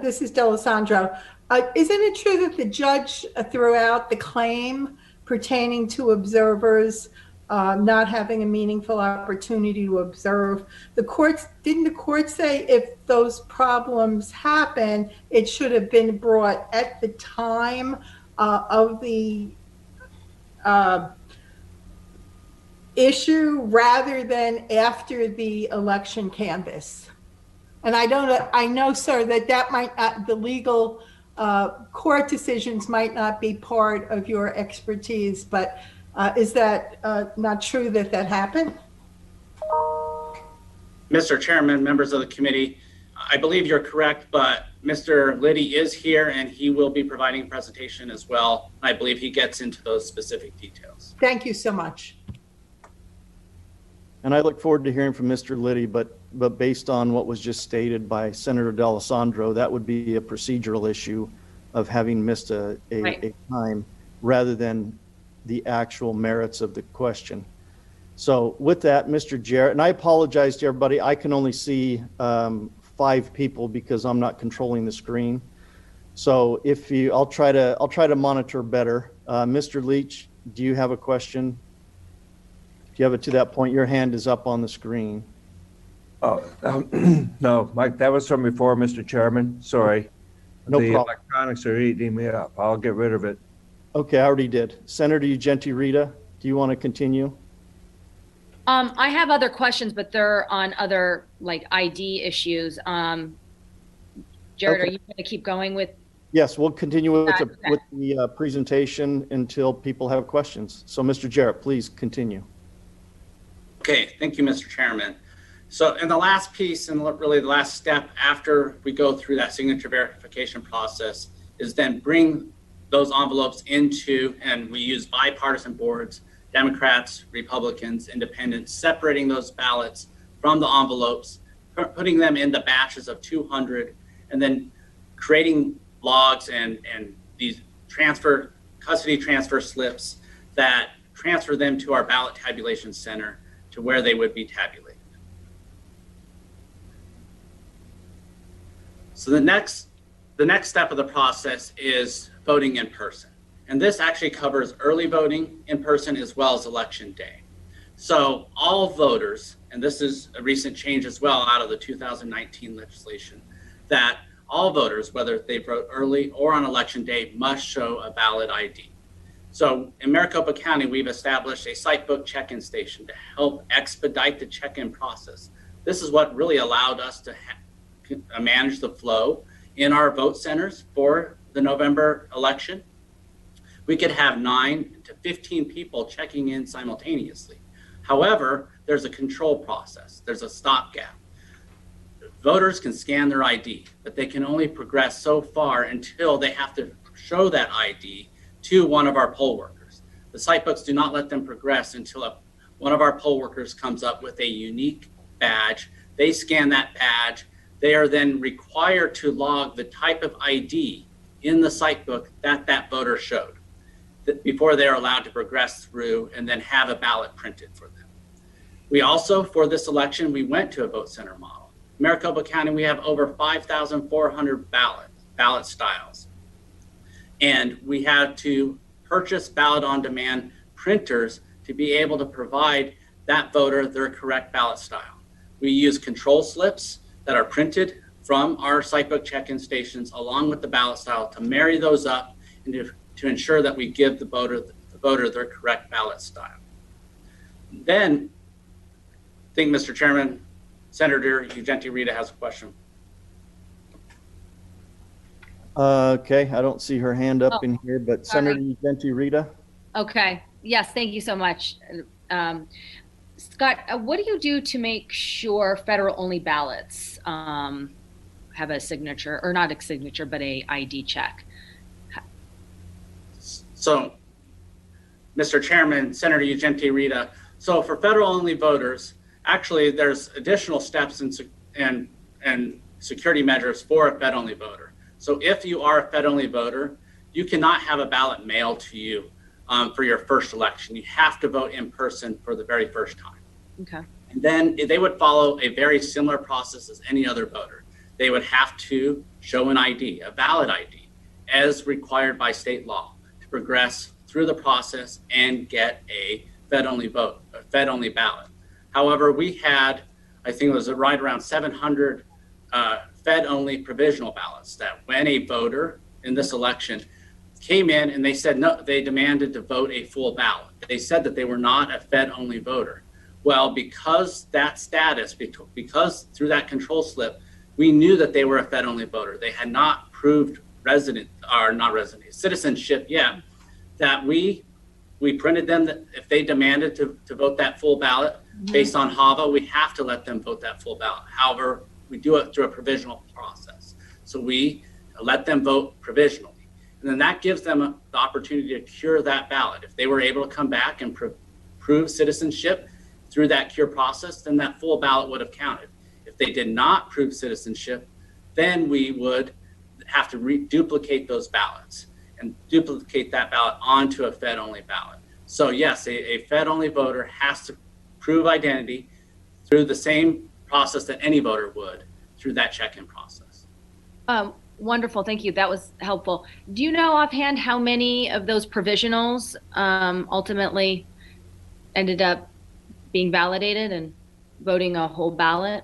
This is D'Alessandro. Isn't it true that the judge threw out the claim pertaining to observers not having a meaningful opportunity to observe? Didn't the court say if those problems happen, it should have been brought at the time of the issue rather than after the election canvass? And I know, sir, that might not, the legal court decisions might not be part of your expertise, but is that not true that happened? Mr. Chairman, members of the committee, I believe you're correct, but Mr. Liddy is here and he will be providing a presentation as well. I believe he gets into those specific details. Thank you so much. And I look forward to hearing from Mr. Liddy, but based on what was just stated by Senator D'Alessandro, that would be a procedural issue of having missed a time rather than the actual merits of the question. So with that, Mr. Jarrett, and I apologize to everybody, I can only see 5 people because I'm not controlling the screen. So I'll try to monitor better. Mr. Leach, do you have a question? Do you have it to that point? Your hand is up on the screen. Oh, no, Mike, that was from before, Mr. Chairman. Sorry. No the problem. Electronics are eating me up. I'll get rid of it. Okay, I already did. Senator Ugenti Rita, do you want to continue? I have other questions, but they're on other ID issues. Jared, Okay. Are you going to keep going with? Yes, we'll continue with the presentation until people have questions. So Mr. Jarrett, please continue. Okay, thank you, Mr. Chairman. So in the last piece and really the last step after we go through that signature verification process is then bring those envelopes into, and we use bipartisan boards, Democrats, Republicans, Independents, separating those ballots from the envelopes, putting them in the batches of 200, and then creating logs and these custody transfer slips that transfer them to our ballot tabulation center to where they would be tabulated. So the next step of the process is voting in person. And this actually covers early voting in person as well as election day. So all voters, and this is a recent change as well out of the 2019 legislation, that all voters, whether they vote early or on election day, must show a valid ID. So in Maricopa County, we've established a site book check-in station to help expedite the check-in process. This is what really allowed us to manage the flow in our vote centers for the November election. We could have 9 to 15 people checking in simultaneously. However, there's a control process. There's a stopgap. Voters can scan their ID, but they can only progress so far until they have to show that ID to one of our poll workers. The site books do not let them progress until a one of our poll workers comes up with a unique badge. They scan that badge. They are then required to log the type of ID in the site book that that voter showed before they're allowed to progress through and then have a ballot printed for them. We also, for this election, we went to a vote center model. Maricopa County, we have over 5,400 ballot styles. And we had to purchase ballot on demand printers to be able to provide that voter their correct ballot style. We use control slips that are printed from our sitebook check-in stations along with the ballot style to marry those up and to ensure that we give the voter their correct ballot style. Then, I think, Mr. Chairman, Senator Ugenti Rita has a question. Okay, I don't see her hand up in here, but sorry. Senator Ugenti Rita? Okay. Yes, thank you so much. Scott, what do you do to make sure federal-only ballots have a signature, or not a signature, but a ID check? So, Mr. Chairman, Senator Ugenti Rita, so for federal-only voters, actually there's additional steps and security measures for a Fed-only voter. So if you are a Fed-only voter, you cannot have a ballot mailed to you for your first election. You have to vote in person for the very first time. Okay. And then they would follow a very similar process as any other voter. They would have to show an ID, a valid ID, as required by state law to progress through the process and get a Fed-only vote, a Fed-only ballot. However, we had, I think it was right around 700 Fed-only provisional ballots that when a voter in this election came in and they said no, they demanded to vote a full ballot. They said that they were not a Fed-only voter. Well, because that status, because through that control slip, we knew that they were a Fed-only voter. They had not proved citizenship yet, that we printed them that if they demanded to vote that full ballot based on HAVA, we have to let them vote that full ballot. However, we do it through a provisional process. So we let them vote provisionally. And then that gives them the opportunity to cure that ballot. If they were able to come back and prove citizenship through that cure process, then that full ballot would have counted. If they did not prove citizenship, then we would have to duplicate those ballots and duplicate that ballot onto a Fed-only ballot. So yes, a Fed-only voter has to prove identity through the same process that any voter would through that check-in process. Wonderful, thank you. That was helpful. Do you know offhand how many of those provisionals ultimately ended up being validated and voting a whole ballot?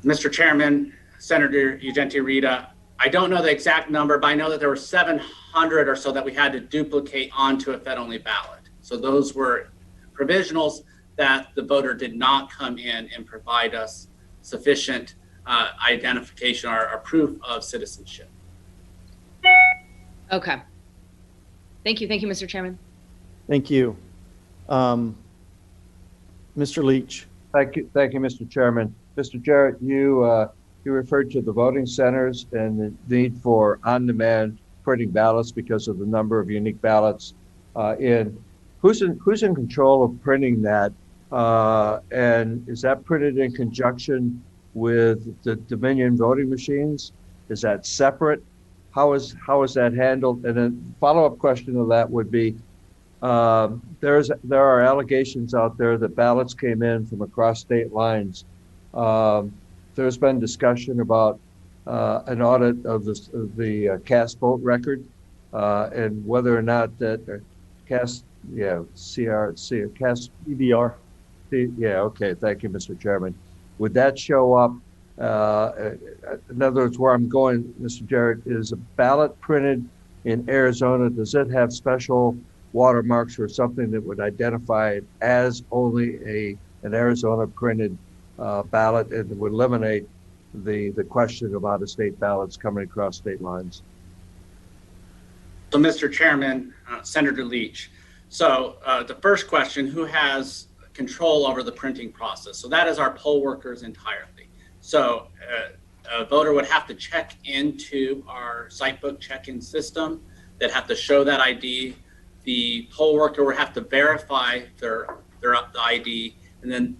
Mr. Chairman, Senator Ugenti Rita, I don't know the exact number, but I know that there were 700 or so that we had to duplicate onto a Fed-only ballot. So those were provisionals that the voter did not come in and provide us sufficient identification or proof of citizenship. Okay. Thank you, Mr. Chairman. Thank you. Mr. Leach. Thank you, Mr. Chairman. Mr. Jarrett, you referred to the voting centers and the need for on-demand printing ballots because of the number of unique ballots. Who's in control of printing that? And is that printed in conjunction with the Dominion voting machines? Is that separate? How is that handled? And then follow-up question to that would be, there are allegations out there that ballots came in from across state lines. There's been discussion about an audit of the cast vote record and whether or not that cast, cast EVR. Yeah, okay, thank you, Mr. Chairman. Would that show up? In other words, where I'm going, Mr. Jarrett, is a ballot printed in Arizona, does it have special watermarks or something that would identify it as only an Arizona printed ballot and would eliminate the question of out-of-state ballots coming across state lines? So, Mr. Chairman, Senator Leach, so the first question, who has control over the printing process? So that is our poll workers entirely. So a voter would have to check into our sitebook check-in system that have to show that ID the poll worker would have to verify their ID, and then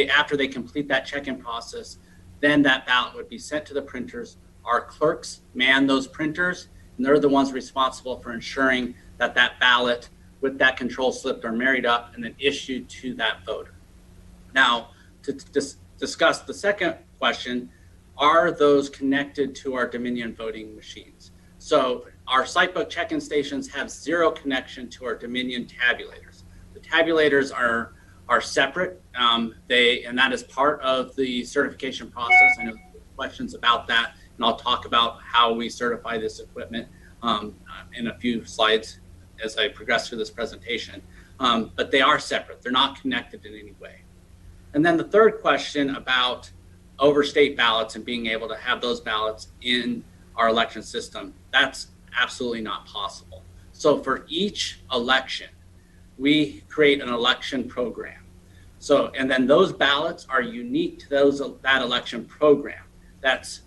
after they complete that check-in process, then that ballot would be sent to the printers. Our clerks man those printers, and they're the ones responsible for ensuring that that ballot with that control slip are married up and then issued to that voter. Now, to discuss the second question, are those connected to our Dominion voting machines? So our Sitebook check-in stations have zero connection to our Dominion tabulators. The tabulators are separate, and that is part of the certification process. I know questions about that, and I'll talk about how we certify this equipment in a few slides as I progress through this presentation. But they are separate. They're not connected in any way. And then the third question about overstate ballots and being able to have those ballots in our election system, that's absolutely not possible. So for each election, we create an election program. So, and then those ballots are unique to that election program. That's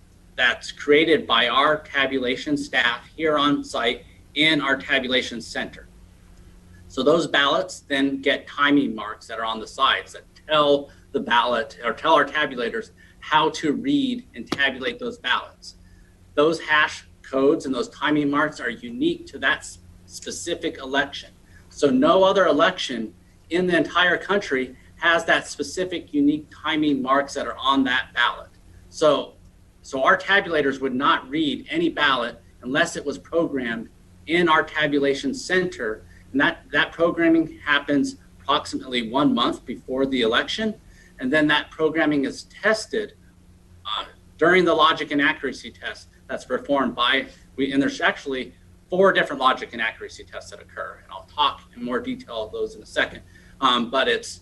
created by our tabulation staff here on site in our tabulation center. So those ballots then get timing marks that are on the sides that tell the ballot or tell our tabulators how to read and tabulate those ballots. Those hash codes and those timing marks are unique to that specific election. So no other election in the entire country has that specific unique timing marks that are on that ballot. So our tabulators would not read any ballot unless it was programmed in our tabulation center. And that programming happens approximately 1 month before the election. And then that programming is tested during the logic and accuracy test that's performed and there's actually 4 different logic and accuracy tests that occur. And I'll talk in more detail of those in a second. But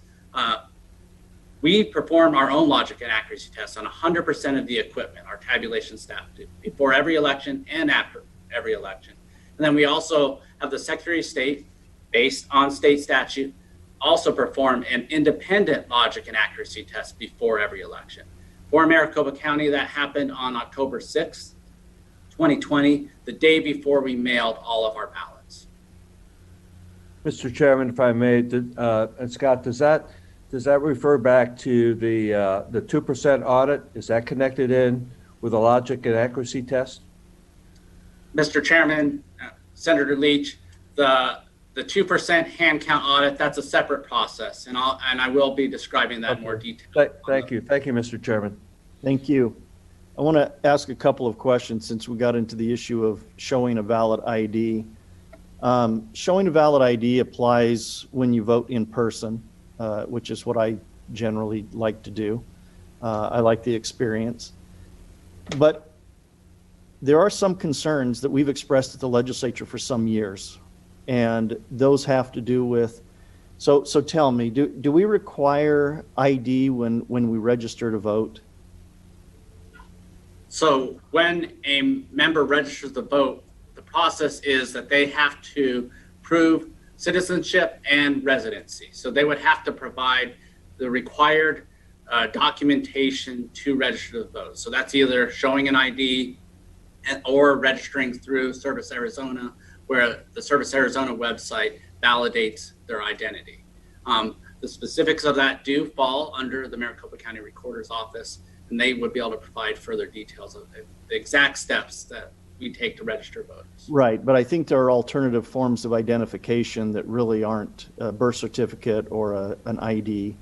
we perform our own logic and accuracy tests on 100% of the equipment, our tabulation staff do, before every election and after every election. And then we also have the Secretary of State, based on state statute, also perform an independent logic and accuracy test before every election. For Maricopa County, that happened on October 6th, 2020, the day before we mailed all of our ballots. Mr. Chairman, if I may, and Scott, does that refer back to the 2% audit? Is that connected in with a logic and accuracy test? Mr. Chairman, Senator Leach, the 2% hand count audit, that's a separate process, and I will be describing that in more detail. Thank you, Mr. Chairman. Thank you. I want to ask a couple of questions since we got into the issue of showing a valid ID. Showing a valid ID applies when you vote in person, which is what I generally like to do. I like the experience. But there are some concerns that we've expressed at the legislature for some years, and those have to do with, so tell me, do we require ID when we register to vote? So when a member registers to vote, the process is that they have to prove citizenship and residency. So they would have to provide the required documentation to register to vote. So that's either showing an ID or registering through Service Arizona, where the Service Arizona website validates their identity. The specifics of that do fall under the Maricopa County Recorder's Office, and they would be able to provide further details of the exact steps that we take to register voters. Right, but I think there are alternative forms of identification that really aren't a birth certificate or an ID,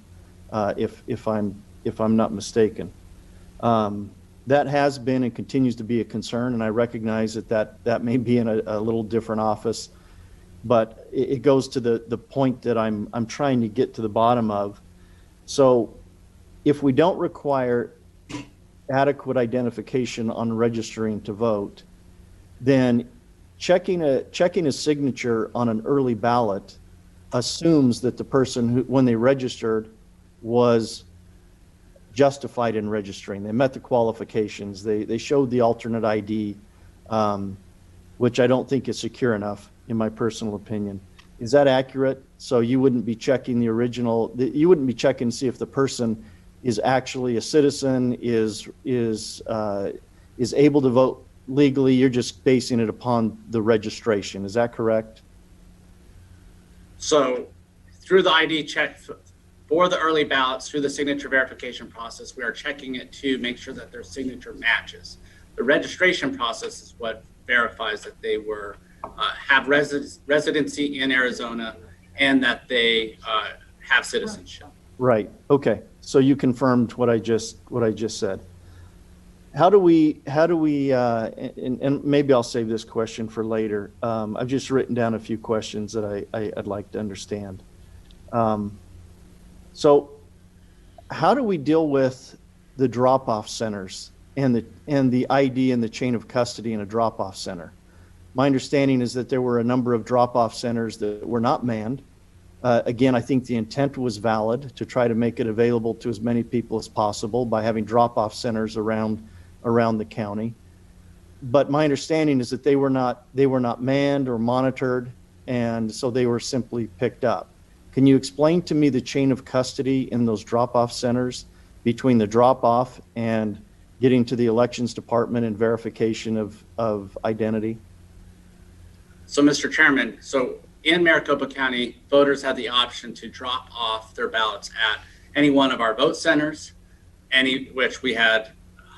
if I'm not mistaken. That has been and continues to be a concern, and I recognize that may be in a little different office, but it goes to the point that I'm trying to get to the bottom of. So if we don't require adequate identification on registering to vote, then checking a signature on an early ballot assumes that the person who, when they registered, was justified in registering. They met the qualifications. They showed the alternate ID, which I don't think is secure enough, in my personal opinion. Is that accurate? So you wouldn't be checking the original. You wouldn't be checking to see if the person is actually a citizen, is able to vote legally. You're just basing it upon the registration. Is that correct? So through the ID check for the early ballots, through the signature verification process, we are checking it to make sure that their signature matches. The registration process is what verifies that they were have residency in Arizona and that they have citizenship. Right. Okay. So you confirmed what I just said. How do we, and maybe I'll save this question for later. I've just written down a few questions that I'd like to understand. So how do we deal with the drop-off centers and the ID and the chain of custody in a drop-off center? My understanding is that there were a number of drop-off centers that were not manned. Again, I think the intent was valid to try to make it available to as many people as possible by having drop-off centers around the county. But my understanding is that they were not manned or monitored, and so they were simply picked up. Can you explain to me the chain of custody in those drop-off centers between the drop-off and getting to the elections department and verification of identity? So, Mr. Chairman, so in Maricopa County, voters had the option to drop off their ballots at any one of our vote centers, which we had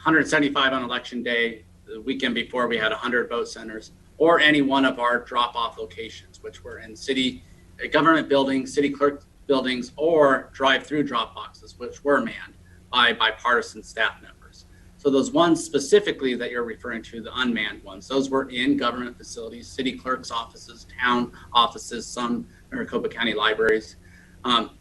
175 on election day. The weekend before, we had 100 vote centers, or any one of our drop-off locations, which were in city government buildings, city clerk buildings, or drive-through drop boxes, which were manned by bipartisan staff members. So those ones specifically that you're referring to, the unmanned ones, those were in government facilities, city clerks' offices, town offices, some Maricopa County libraries.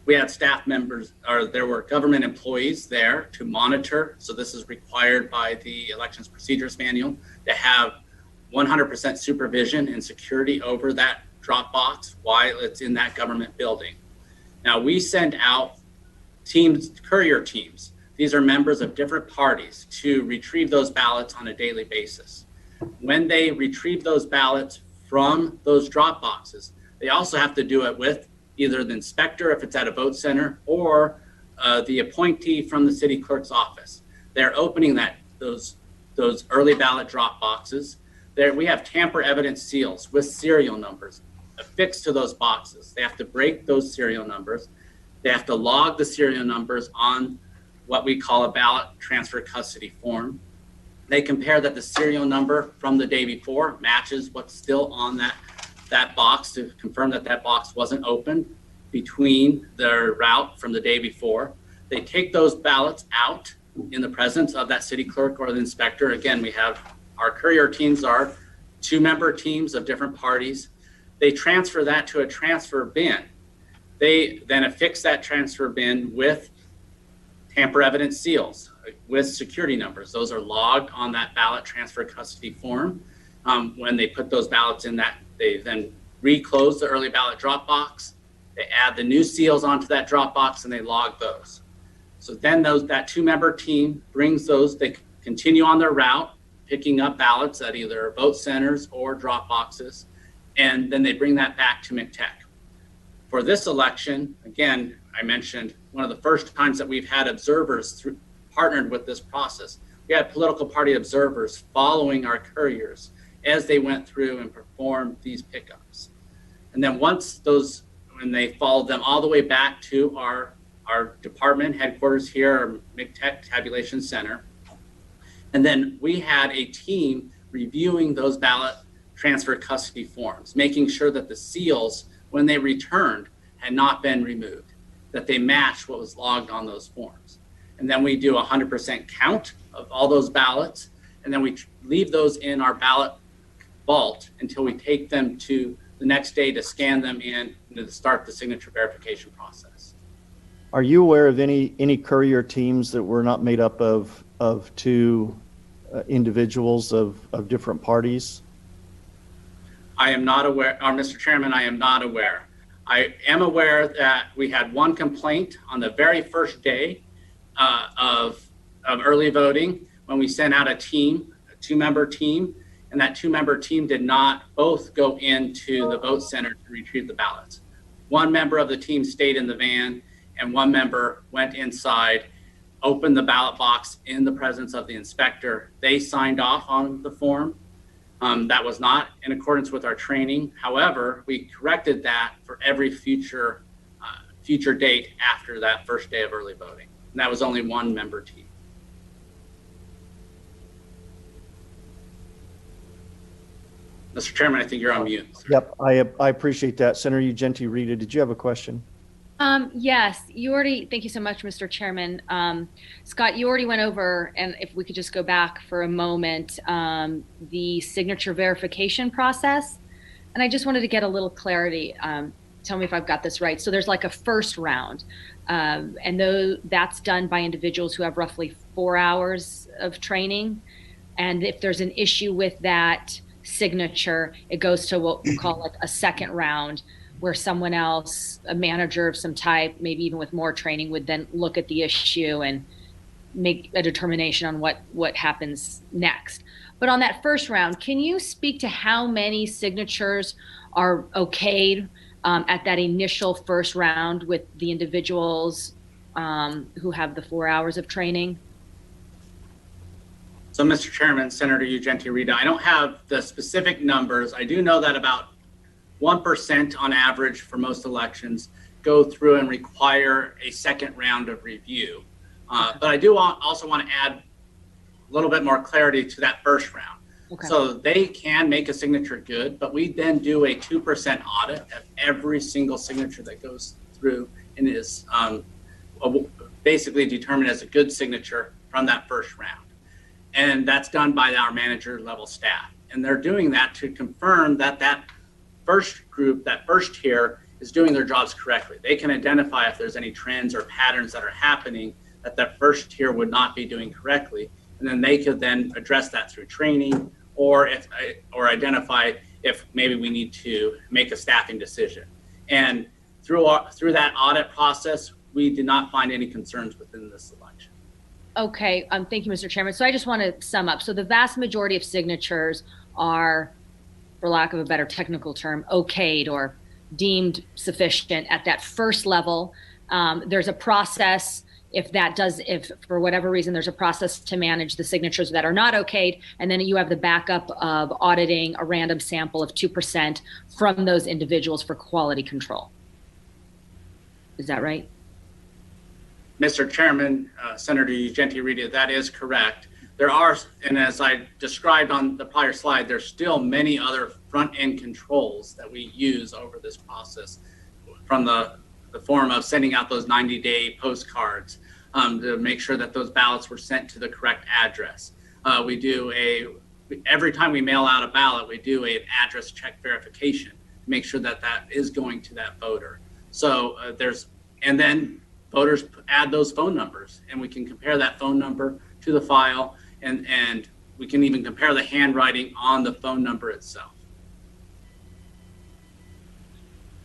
We had staff members, or there were government employees there to monitor. So this is required by the Elections Procedures Manual to have 100% supervision and security over that drop box while it's in that government building. Now we send out teams, courier teams. These are members of different parties to retrieve those ballots on a daily basis. When they retrieve those ballots from those drop boxes, they also have to do it with either the inspector if it's at a vote center or the appointee from the city clerk's office. They're opening those early ballot drop boxes. There we have tamper evidence seals with serial numbers affixed to those boxes. They have to break those serial numbers. They have to log the serial numbers on what we call a ballot transfer custody form. They compare that the serial number from the day before matches what's still on that box to confirm that that box wasn't opened between the route from the day before. They take those ballots out in the presence of that city clerk or the inspector. Again, we have our courier teams are 2-member teams of different parties. They transfer that to a transfer bin. They then affix that transfer bin with tamper evidence seals with security numbers. Those are logged on that ballot transfer custody form. When they put those ballots in that, they then reclose the early ballot drop box. They add the new seals onto that drop box and they log those. So then that 2-member team brings those, they continue on their route, picking up ballots at either vote centers or drop boxes. And then they bring that back to McTech. For this election, again, I mentioned one of the first times that we've had observers partnered with this process. We had political party observers following our couriers as they went through and performed these pickups. And then when they followed them all the way back to our department headquarters here, our McTech Tabulation Center. And then we had a team reviewing those ballot transfer custody forms, making sure that the seals, when they returned, had not been removed, that they matched what was logged on those forms. And then we do 100% count of all those ballots, and then we leave those in our ballot vault until we take them to the next day to scan them in and to start the signature verification process. Are you aware of any courier teams that were not made up of 2 individuals of different parties? I am not aware, Mr. Chairman, I am not aware. I am aware that we had one complaint on the very first day of early voting when we sent out a 2-member team, and that 2-member team did not both go into the vote center to retrieve the ballots. One member of the team stayed in the van, and one member went inside, opened the ballot box in the presence of the inspector. They signed off on the form. That was not in accordance with our training. However, we corrected that for every future date after that first day of early voting. And that was only one member team. Mr. Chairman, I think you're on mute. Yep, I appreciate that. Senator Ugenti Rita, did you have a question? Yes, thank you so much, Mr. Chairman. Scott, you already went over, and if we could just go back for a moment, the signature verification process. And I just wanted to get a little clarity. Tell me if I've got this right. So there's like a first round, and that's done by individuals who have roughly 4 hours of training. And if there's an issue with that signature, it goes to what we call like a second round, where someone else, a manager of some type, maybe even with more training, would then look at the issue and make a determination on what happens next. But on that first round, can you speak to how many signatures are okayed at that initial first round with the individuals who have the 4 hours of training? So, Mr. Chairman, Senator Ugenti Rita, I don't have the specific numbers. I do know that about 1% on average for most elections go through and require a second round of review. But I do also want to add a little bit more clarity to that first round. Okay. So they can make a signature good, but we then do a 2% audit of every single signature that goes through and is basically determined as a good signature from that first round. And that's done by our manager level staff. And they're doing that to confirm that that first group, that first tier, is doing their jobs correctly. They can identify if there's any trends or patterns that are happening that that first tier would not be doing correctly. And then they could then address that through training or identify if maybe we need to make a staffing decision. And through that audit process, we did not find any concerns within this election. Okay, thank you, Mr. Chairman. So I just want to sum up. So the vast majority of signatures are, for lack of a better technical term, okayed or deemed sufficient at that first level. There's a process if for whatever reason there's a process to manage the signatures that are not okayed, and then you have the backup of auditing a random sample of 2% from those individuals for quality control. Is that right? Mr. Chairman, Senator Ugenti Rita, that is correct. There are, and as I described on the prior slide, there's still many other front-end controls that we use over this process, from the form of sending out those 90-day postcards to make sure that those ballots were sent to the correct address. Every time we mail out a ballot, we do an address check verification to make sure that that is going to that voter. So and then voters add those phone numbers, and we can compare that phone number to the file, and we can even compare the handwriting on the phone number itself.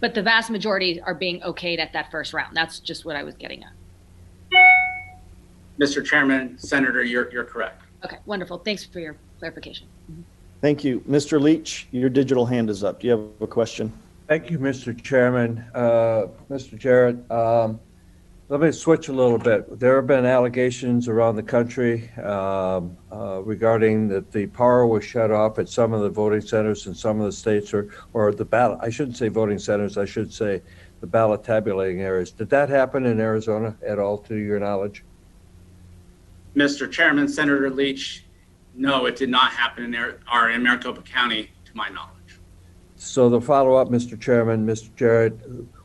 But the vast majority are being okayed at that first round. That's just what I was getting at. Mr. Chairman, Senator, you're correct. Okay, wonderful. Thanks for your clarification. Mm-hmm. Thank you. Mr. Leach, your digital hand is up. Do you have a question? Thank you, Mr. Chairman. Mr. Jarrett, let me switch a little bit. There have been allegations around the country regarding that the power was shut off at some of the voting centers in some of the states, or the ballot. I shouldn't say voting centers. I should say the ballot tabulating areas. Did that happen in Arizona at all, to your knowledge? Mr. Chairman, Senator Leach, no, it did not happen in Maricopa County, to my knowledge. So the follow-up, Mr. Chairman, Mr. Jarrett,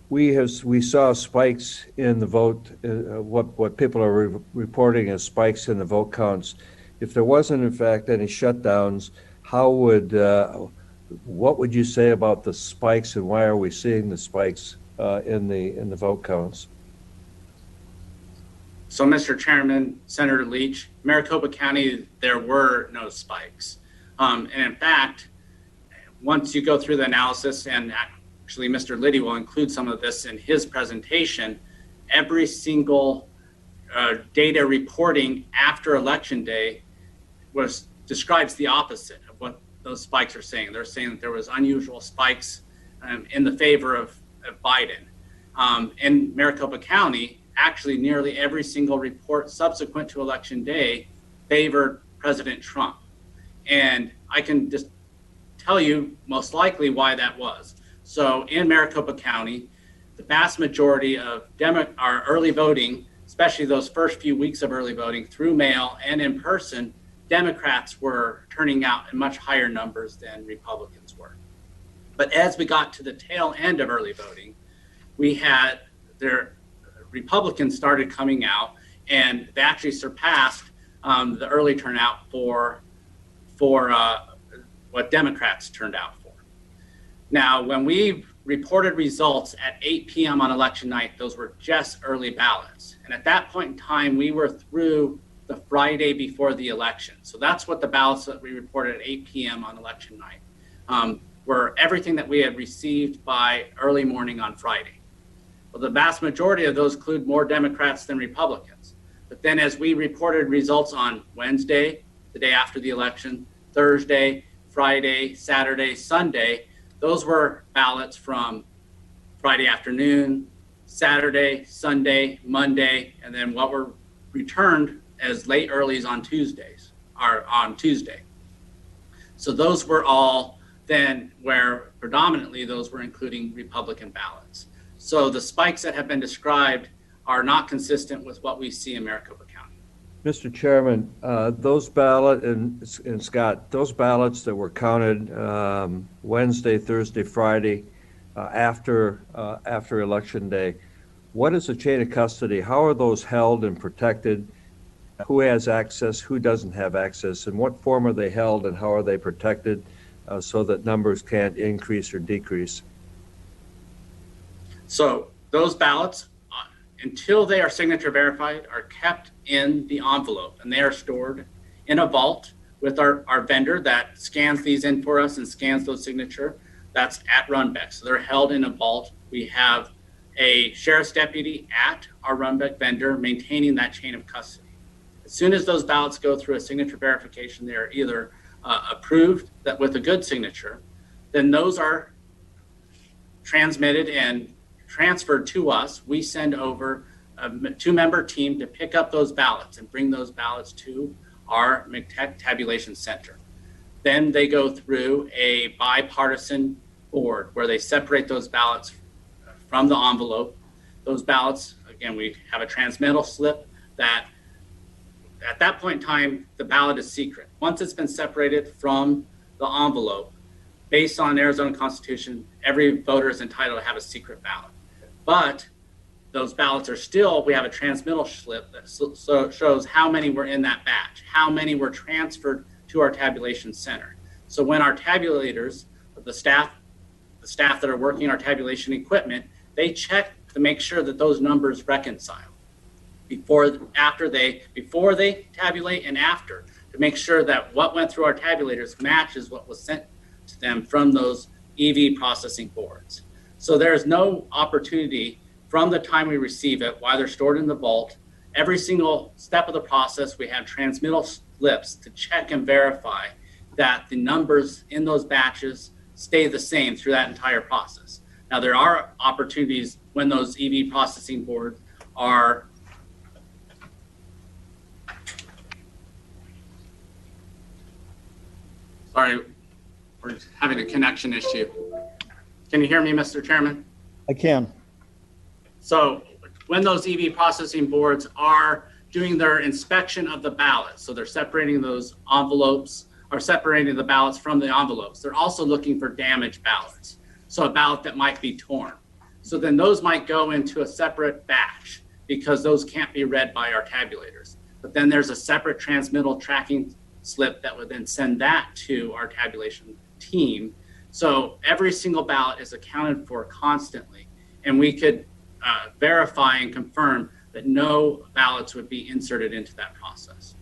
we saw spikes in the vote, what people are reporting as spikes in the vote counts. If there wasn't, in fact, any shutdowns, what would you say about the spikes, and why are we seeing the spikes in the vote counts? So, Mr. Chairman, Senator Leach, Maricopa County, there were no spikes. And in fact, once you go through the analysis, and actually Mr. Liddy will include some of this in his presentation, every single data reporting after Election Day describes the opposite of what those spikes are saying. They're saying that there was unusual spikes in the favor of Biden. In Maricopa County, actually nearly every single report subsequent to Election Day favored President Trump. And I can just tell you most likely why that was. So in Maricopa County, the vast majority of our early voting, especially those first few weeks of early voting through mail and in person, Democrats were turning out in much higher numbers than Republicans were. But as we got to the tail end of early voting, we had Republicans started coming out, and they actually surpassed the early turnout for what Democrats turned out for. Now, when we reported results at 8 p.m. on election night, those were just early ballots. And at that point in time, we were through the Friday before the election. So that's what the ballots that we reported at 8 p.m. on election night were everything that we had received by early morning on Friday. Well, the vast majority of those include more Democrats than Republicans. But then as we reported results on Wednesday, the day after the election, Thursday, Friday, Saturday, Sunday, those were ballots from Friday afternoon, Saturday, Sunday, Monday, and then what were returned as late earlies on Tuesdays, or on Tuesday. So those were all then where predominantly those were including Republican ballots. So the spikes that have been described are not consistent with what we see in Maricopa County. Mr. Chairman, those and Scott, those ballots that were counted Wednesday, Thursday, Friday, after Election Day, what is the chain of custody? How are those held and protected? Who has access? Who doesn't have access? In what form are they held, and how are they protected so that numbers can't increase or decrease? So those ballots, until they are signature verified, are kept in the envelope, and they are stored in a vault with our vendor that scans these in for us and scans those signature. That's at Runbeck. So they're held in a vault. We have a sheriff's deputy at our Runbeck vendor maintaining that chain of custody. As soon as those ballots go through a signature verification, they are either approved that with a good signature, then those are transmitted and transferred to us. We send over a 2-member team to pick up those ballots and bring those ballots to our McTech tabulation center. Then they go through a bipartisan board where they separate those ballots from the envelope. Those ballots, again, we have a transmittal slip that at that point in time, the ballot is secret. Once it's been separated from the envelope, based on Arizona Constitution, every voter is entitled to have a secret ballot. But those ballots are still, we have a transmittal slip that shows how many were in that batch, how many were transferred to our tabulation center. So when our tabulators, the staff that are working our tabulation equipment, they check to make sure that those numbers reconcile before they tabulate and after, to make sure that what went through our tabulators matches what was sent to them from those EV processing boards. So there's no opportunity from the time we receive it, while they're stored in the vault. Every single step of the process, we have transmittal slips to check and verify that the numbers in those batches stay the same through that entire process. Now, there are opportunities when those EV processing boards are sorry, we're having a connection issue. Can you hear me, Mr. Chairman? I can. So when those EV processing boards are doing their inspection of the ballots, so they're separating those envelopes or separating the ballots from the envelopes, they're also looking for damaged ballots. So a ballot that might be torn. So then those might go into a separate batch because those can't be read by our tabulators. But then there's a separate transmittal tracking slip that would then send that to our tabulation team. So every single ballot is accounted for constantly, and we could verify and confirm that no ballots would be inserted into that process.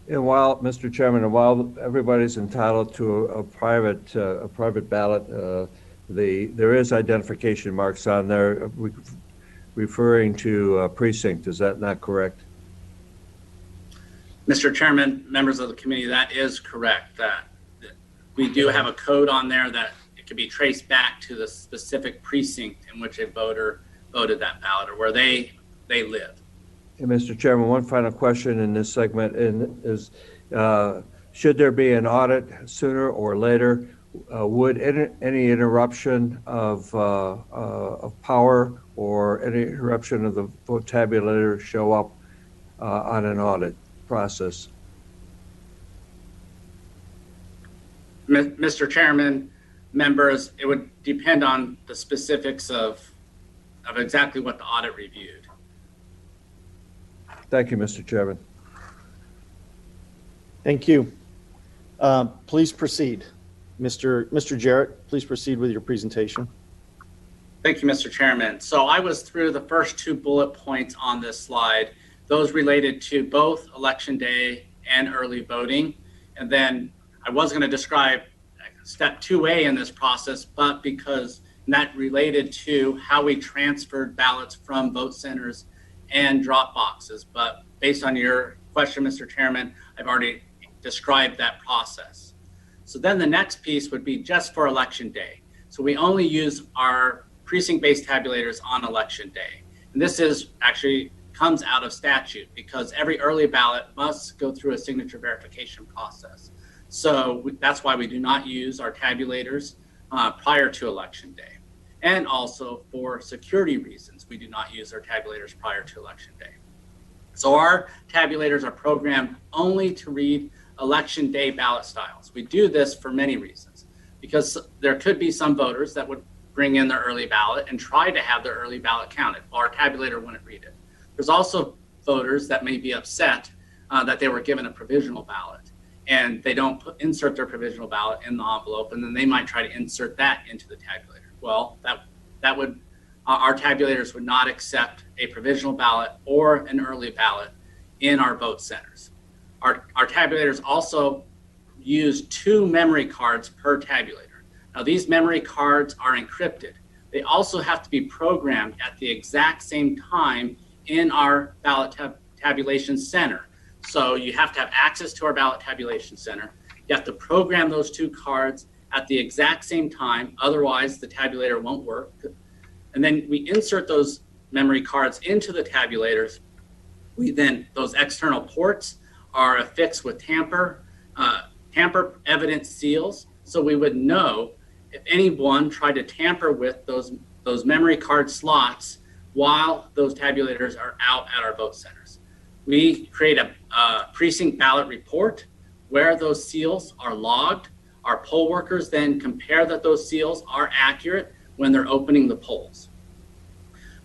And while, Mr. Chairman, and while everybody's entitled to a private ballot, there is identification marks on there referring to precinct. Is that not correct? Mr. Chairman, members of the committee, that is correct. That we do have a code on there that it can be traced back to the specific precinct in which a voter voted that ballot or where they live. And Mr. Chairman, one final question in this segment is, should there be an audit sooner or later, would any interruption of power or any interruption of the vote tabulator show up on an audit process? Mr. Chairman, members, it would depend on the specifics of exactly what the audit reviewed. Thank you, Mr. Chairman. Thank you. Please proceed. Mr. Jarrett, please proceed with your presentation. Thank you, Mr. Chairman. So I was through the first 2 bullet points on this slide, those related to both Election Day and early voting. And then I was going to describe step 2A in this process, but because that related to how we transferred ballots from vote centers and drop boxes. But based on your question, Mr. Chairman, I've already described that process. So then the next piece would be just for Election Day. So we only use our precinct-based tabulators on Election Day. And this is actually comes out of statute because every early ballot must go through a signature verification process. So that's why we do not use our tabulators prior to Election Day. And also for security reasons, we do not use our tabulators prior to Election Day. So our tabulators are programmed only to read Election Day ballot styles. We do this for many reasons, because there could be some voters that would bring in their early ballot and try to have their early ballot counted. Our tabulator wouldn't read it. There's also voters that may be upset that they were given a provisional ballot and they don't insert their provisional ballot in the envelope, and then they might try to insert that into the tabulator. Well, that would our tabulators would not accept a provisional ballot or an early ballot in our vote centers. Our tabulators also use 2 memory cards per tabulator. Now these memory cards are encrypted. They also have to be programmed at the exact same time in our ballot tabulation center. So you have to have access to our ballot tabulation center. You have to program those 2 cards at the exact same time, otherwise the tabulator won't work. And then we insert those memory cards into the tabulators. Those external ports are affixed with tamper evidence seals, so we would know if anyone tried to tamper with those memory card slots while those tabulators are out at our vote centers. We create a precinct ballot report where those seals are logged. Our poll workers then compare that those seals are accurate when they're opening the polls.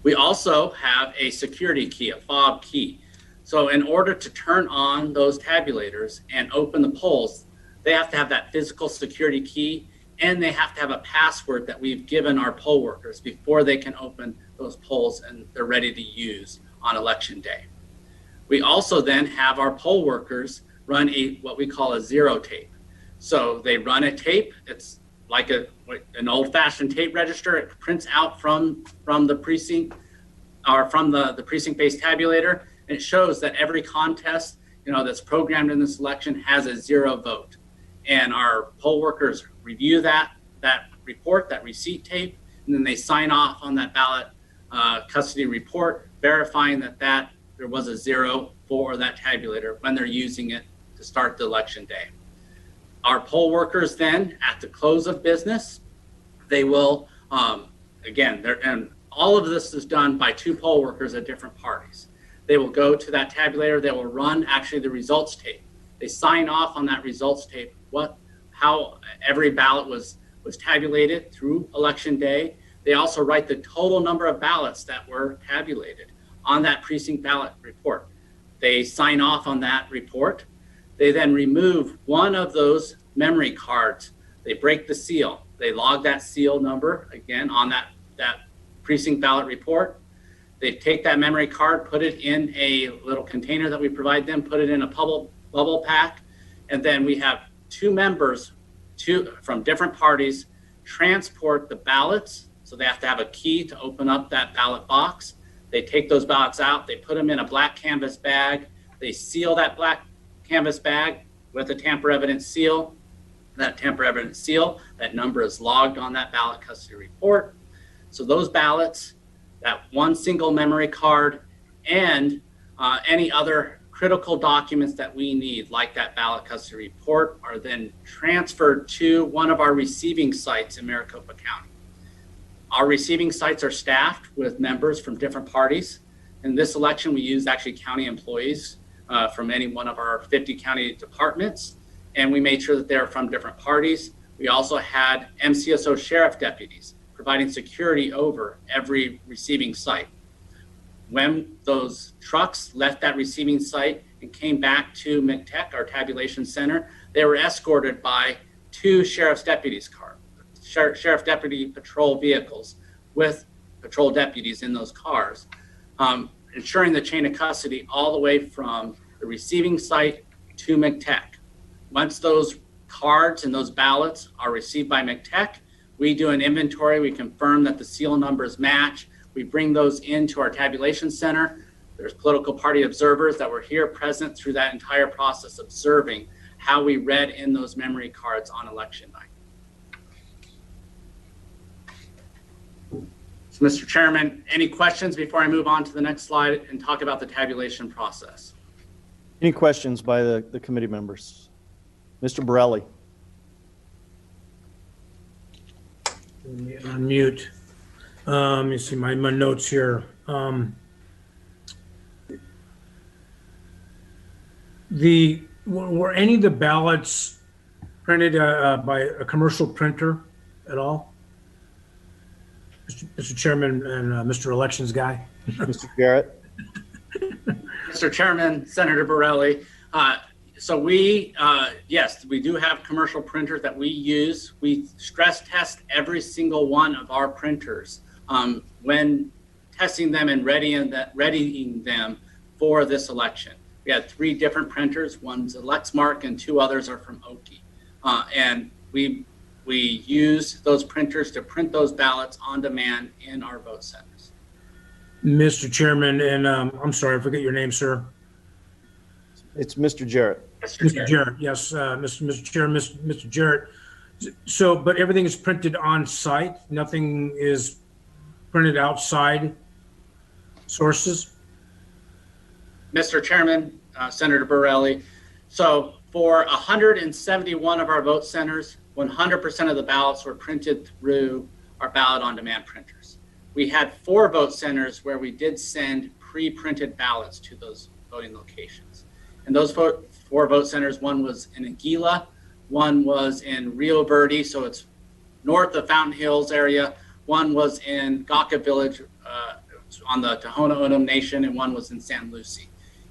We also have a security key, a fob key. So in order to turn on those tabulators and open the polls, they have to have that physical security key, and they have to have a password that we've given our poll workers before they can open those polls and they're ready to use on Election Day. We also then have our poll workers run what we call a 0 tape. So they run a tape. It's like an old-fashioned tape register. It prints out from the precinct or from the precinct-based tabulator, and it shows that every contest that's programmed in this election has a 0 vote. And our poll workers review that report, that receipt tape, and then they sign off on that ballot custody report, verifying that there was a 0 for that tabulator when they're using it to start the Election Day. Our poll workers then, at the close of business, they will, and all of this is done by 2 poll workers at different parties. They will go to that tabulator, they will run actually the results tape. They sign off on that results tape, how every ballot was tabulated through Election Day. They also write the total number of ballots that were tabulated on that precinct ballot report. They sign off on that report. They then remove one of those memory cards. They break the seal. They log that seal number again on that precinct ballot report. They take that memory card, put it in a little container that we provide them, put it in a bubble pack, and then we have 2 members from different parties transport the ballots. So they have to have a key to open up that ballot box. They take those ballots out, they put them in a black canvas bag, they seal that black canvas bag with a tamper evidence seal. That tamper evidence seal, that number is logged on that ballot custody report. So those ballots, that one single memory card, and any other critical documents that we need, like that ballot custody report, are then transferred to one of our receiving sites in Maricopa County. Our receiving sites are staffed with members from different parties. In this election, we used actually county employees from any one of our 50 county departments, and we made sure that they're from different parties. We also had MCSO sheriff deputies providing security over every receiving site. When those trucks left that receiving site and came back to McTech, our tabulation center, they were escorted by 2 sheriff's deputies' cars, sheriff deputy patrol vehicles with patrol deputies in those cars, ensuring the chain of custody all the way from the receiving site to McTech. Once those cards and those ballots are received by McTech, we do an inventory, we confirm that the seal numbers match, we bring those into our tabulation center. There's political party observers that were here present through that entire process, observing how we read in those memory cards on election night. So, Mr. Chairman, any questions before I move on to the next slide and talk about the tabulation process? Any questions by the committee members? Mr. Borelli. Unmute. Let me see my notes here. Were any of the ballots printed by a commercial printer at all? Mr. Chairman and Mr. Elections guy. Mr. Garrett. Mr. Chairman, Senator Borelli. So we, yes, we do have commercial printers that we use. We stress test every single one of our printers when testing them and readying them for this election. We had 3 different printers. One's a Lexmark and 2 others are from Oki. And we use those printers to print those ballots on demand in our vote centers. Mr. Chairman, and I'm sorry, I forget your name, sir. It's Mr. Jarrett. Mr. Jarrett, yes, Mr. Chairman, Mr. Jarrett. So, but everything is printed on site? Nothing is printed outside sources? Mr. Chairman, Senator Borelli. So for 171 of our vote centers, 100% of the ballots were printed through our ballot on demand printers. We had 4 vote centers where we did send pre-printed ballots to those voting locations. And those 4 vote centers, one was in Aguila, one was in Rio Verde, so it's north of Fountain Hills area, one was in Gaka Village on the Tohono O'odham Nation, and one was in San Lucie.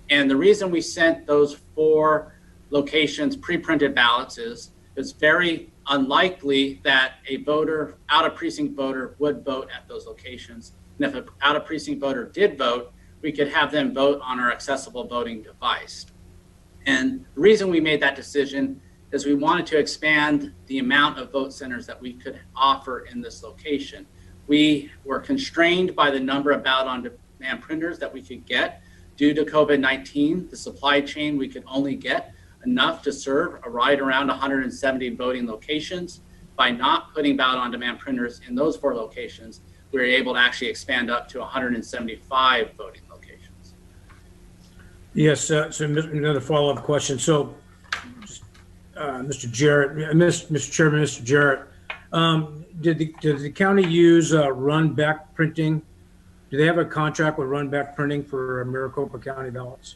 And the reason we sent those 4 locations pre-printed ballots is it's very unlikely that a voter, out-of-precinct voter, would vote at those locations. And if an out-of-precinct voter did vote, we could have them vote on our accessible voting device. And the reason we made that decision is we wanted to expand the amount of vote centers that we could offer in this location. We were constrained by the number of ballot on demand printers that we could get due to COVID-19. The supply chain, we could only get enough to serve right around 170 voting locations. By not putting ballot on demand printers in those 4 locations, we were able to actually expand up to 175 voting locations. Yes, so another follow-up question. So, Mr. Jarrett, Mr. Chairman, Mr. Jarrett, did the county use run-back printing? Do they have a contract with run-back printing for Maricopa County ballots?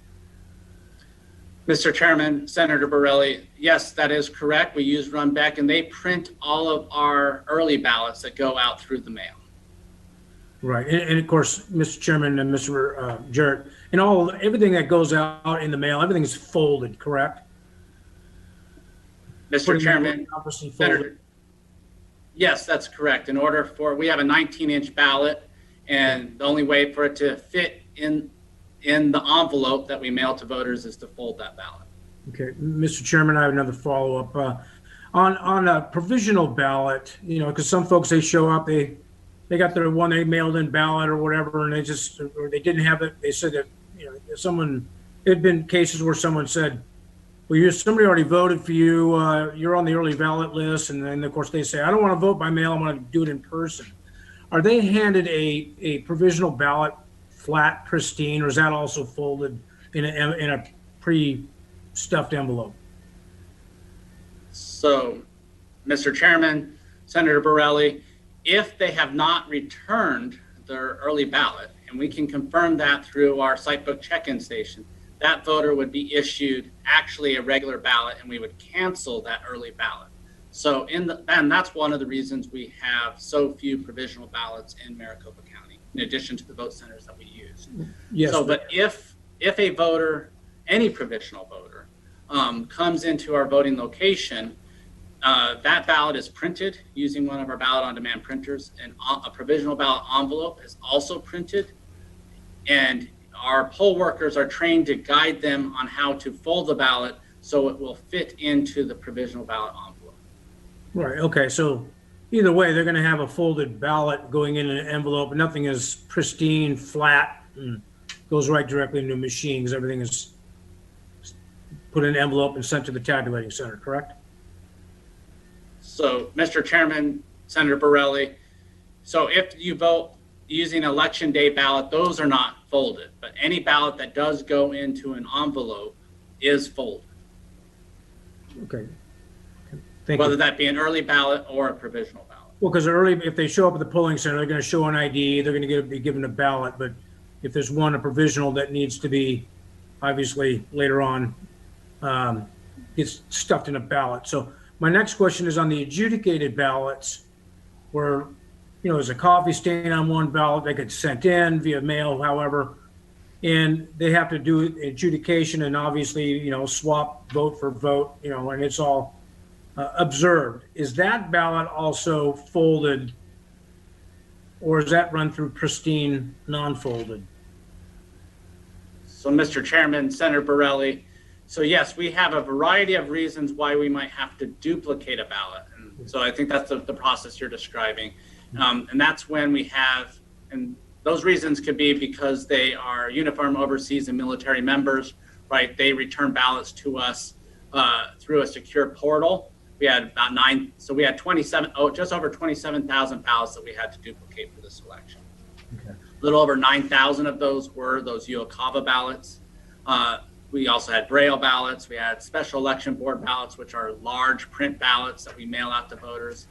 Mr. Chairman, Senator Borelli, yes, that is correct. We use run-back, and they print all of our early ballots that go out through the mail. Right, and of course, Mr. Chairman and Mr. Jarrett, and everything that goes out in the mail, everything is folded, correct? Mr. Chairman, Senator, yes, that's correct. In order for, we have a 19-inch ballot, and the only way for it to fit in the envelope that we mail to voters is to fold that ballot. Okay, Mr. Chairman, I have another follow-up. On a provisional ballot, because some folks, they show up, they got their one they mailed in ballot or whatever, and or they didn't have it. They said that, there had been cases where someone said, well, somebody already voted for you, you're on the early ballot list, and then of course they say, I don't want to vote by mail, I want to do it in person. Are they handed a provisional ballot flat, pristine, or is that also folded in a pre-stuffed envelope? So, Mr. Chairman, Senator Borelli, if they have not returned their early ballot, and we can confirm that through our sitebook check-in station, that voter would be issued actually a regular ballot, and we would cancel that early ballot. So and that's one of the reasons we have so few provisional ballots in Maricopa County, in addition to the vote centers that we use. Yes. So, but if a voter, any provisional voter, comes into our voting location, that ballot is printed using one of our ballot on demand printers, and a provisional ballot envelope is also printed. And our poll workers are trained to guide them on how to fold the ballot so it will fit into the provisional ballot envelope. Right, okay, so either way, they're gonna have a folded ballot going in an envelope. Nothing is pristine, flat, and goes right directly into a machine, because everything is put in an envelope and sent to the tabulating center, correct? So, Mr. Chairman, Senator Borelli, so if you vote using election day ballot, those are not folded, but any ballot that does go into an envelope is folded, Okay. Thank whether you. that be an early ballot or a provisional ballot. Well, because if they show up at the polling center, they're gonna show an ID, they're gonna be given a ballot, but if there's one, a provisional that needs to be, obviously, later on, gets stuffed in a ballot. So my next question is on the adjudicated ballots, where, there's a coffee stain on one ballot that gets sent in via mail, however, and they have to do adjudication and obviously, swap vote for vote, and it's all observed. Is that ballot also folded, or is that run through pristine, non-folded? So, Mr. Chairman, Senator Borelli, so yes, we have a variety of reasons why we might have to duplicate a ballot. And so I think that's the process you're describing. And that's when we have, and those reasons could be because they are uniform overseas and military members, right? They return ballots to us through a secure portal. We had about we had just over 27,000 ballots that we had to duplicate for this election. Okay. A little over 9,000 of those were those UOCAVA ballots. We also had Braille ballots. We had special election board ballots, which are large print ballots that we mail out to voters.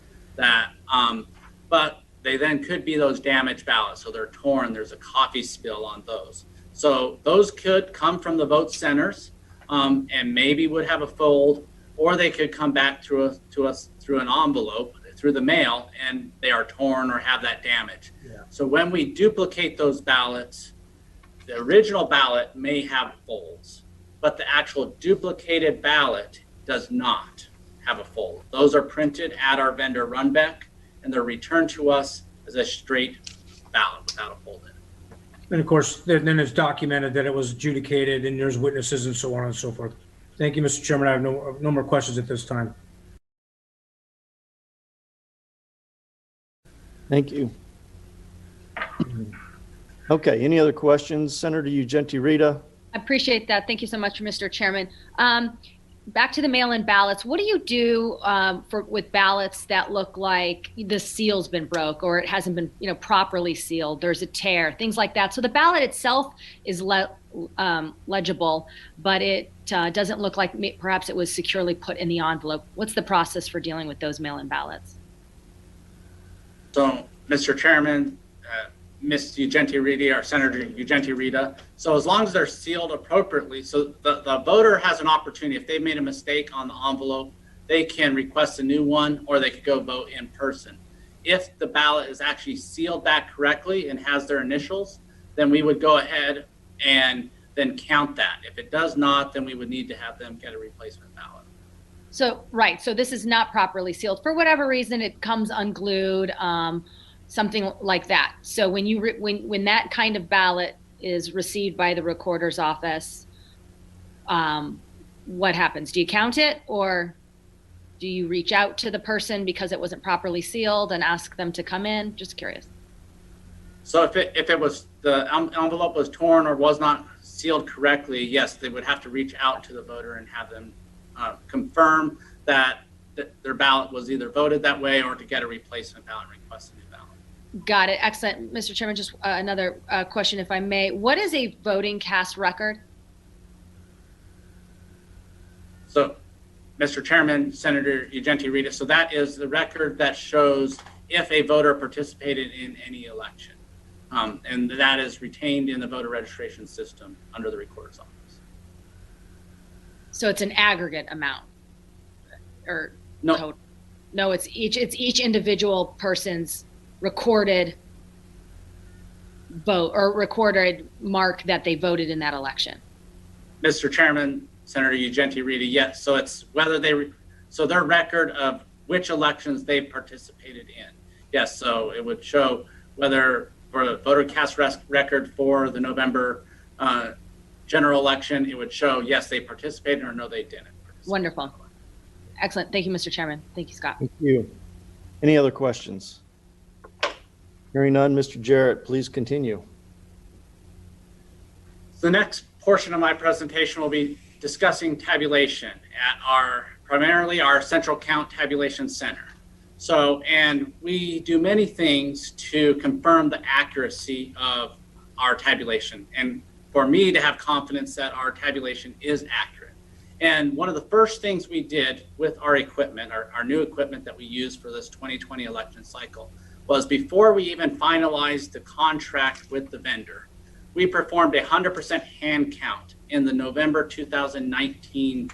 But they then could be those damaged ballots. So they're torn. There's a coffee spill on those. So those could come from the vote centers and maybe would have a fold, or they could come back to us through an envelope, through the mail, and they are torn or have that damage. Yeah. So when we duplicate those ballots, the original ballot may have folds, but the actual duplicated ballot does not have a fold. Those are printed at our vendor runback, and they're returned to us as a straight ballot without a fold in it. And of course, then it's documented that it was adjudicated and there's witnesses and so on and so forth. Thank you, Mr. Chairman. I have no more questions at this time. Thank you. Okay, any other questions? Senator Ugenti Rita? I appreciate that. Thank you so much, Mr. Chairman. Back to the mail-in ballots. What do you do with ballots that look like the seal's been broke or it hasn't been, properly sealed? There's a tear, things like that. So the ballot itself is legible, but it doesn't look like perhaps it was securely put in the envelope. What's the process for dealing with those mail-in ballots? So, Mr. Chairman, Ms. Ugenti Rita, or Senator Ugenti Rita. So as long as they're sealed appropriately, so the voter has an opportunity. If they made a mistake on the envelope, they can request a new one, or they could go vote in person. If the ballot is actually sealed back correctly and has their initials, then we would go ahead and then count that. If it does not, then we would need to have them get a replacement ballot. So, right. So this is not properly sealed. For whatever reason, it comes unglued. Something like that. So when when that kind of ballot is received by the recorder's office, what happens? Do you count it, or do you reach out to the person because it wasn't properly sealed and ask them to come in? Just curious. So if it was, the envelope was torn or was not sealed correctly, yes, they would have to reach out to the voter and have them confirm that their ballot was either voted that way, or to get a replacement ballot and request a new ballot. Got it. Excellent. Mr. Chairman, just another question, if I may. What is a voting cast record? So, Mr. Chairman, Senator Ugenti Rita, so that is the record that shows if a voter participated in any election. And that is retained in the voter registration system under the recorder's office. So it's an aggregate amount, or No. total? No, it's each individual person's recorded vote or recorded mark that they voted in that election. Mr. Chairman, Senator Ugenti Rita, yes. So it's whether so their record of which elections they participated in. Yes, so it would show whether for the voter cast record for the November general election, it would show, yes, they participated or no, they didn't. Wonderful. Excellent. Thank you, Mr. Chairman. Thank you, Scott. Thank you. Any other questions? Hearing none, Mr. Jarrett, please continue. The next portion of my presentation will be discussing tabulation at primarily our central count tabulation center. So, and we do many things to confirm the accuracy of our tabulation and for me to have confidence that our tabulation is accurate. And one of the first things we did with our equipment, our new equipment that we use for this 2020 election cycle, was before we even finalized the contract with the vendor, we performed 100% hand count in the November 2019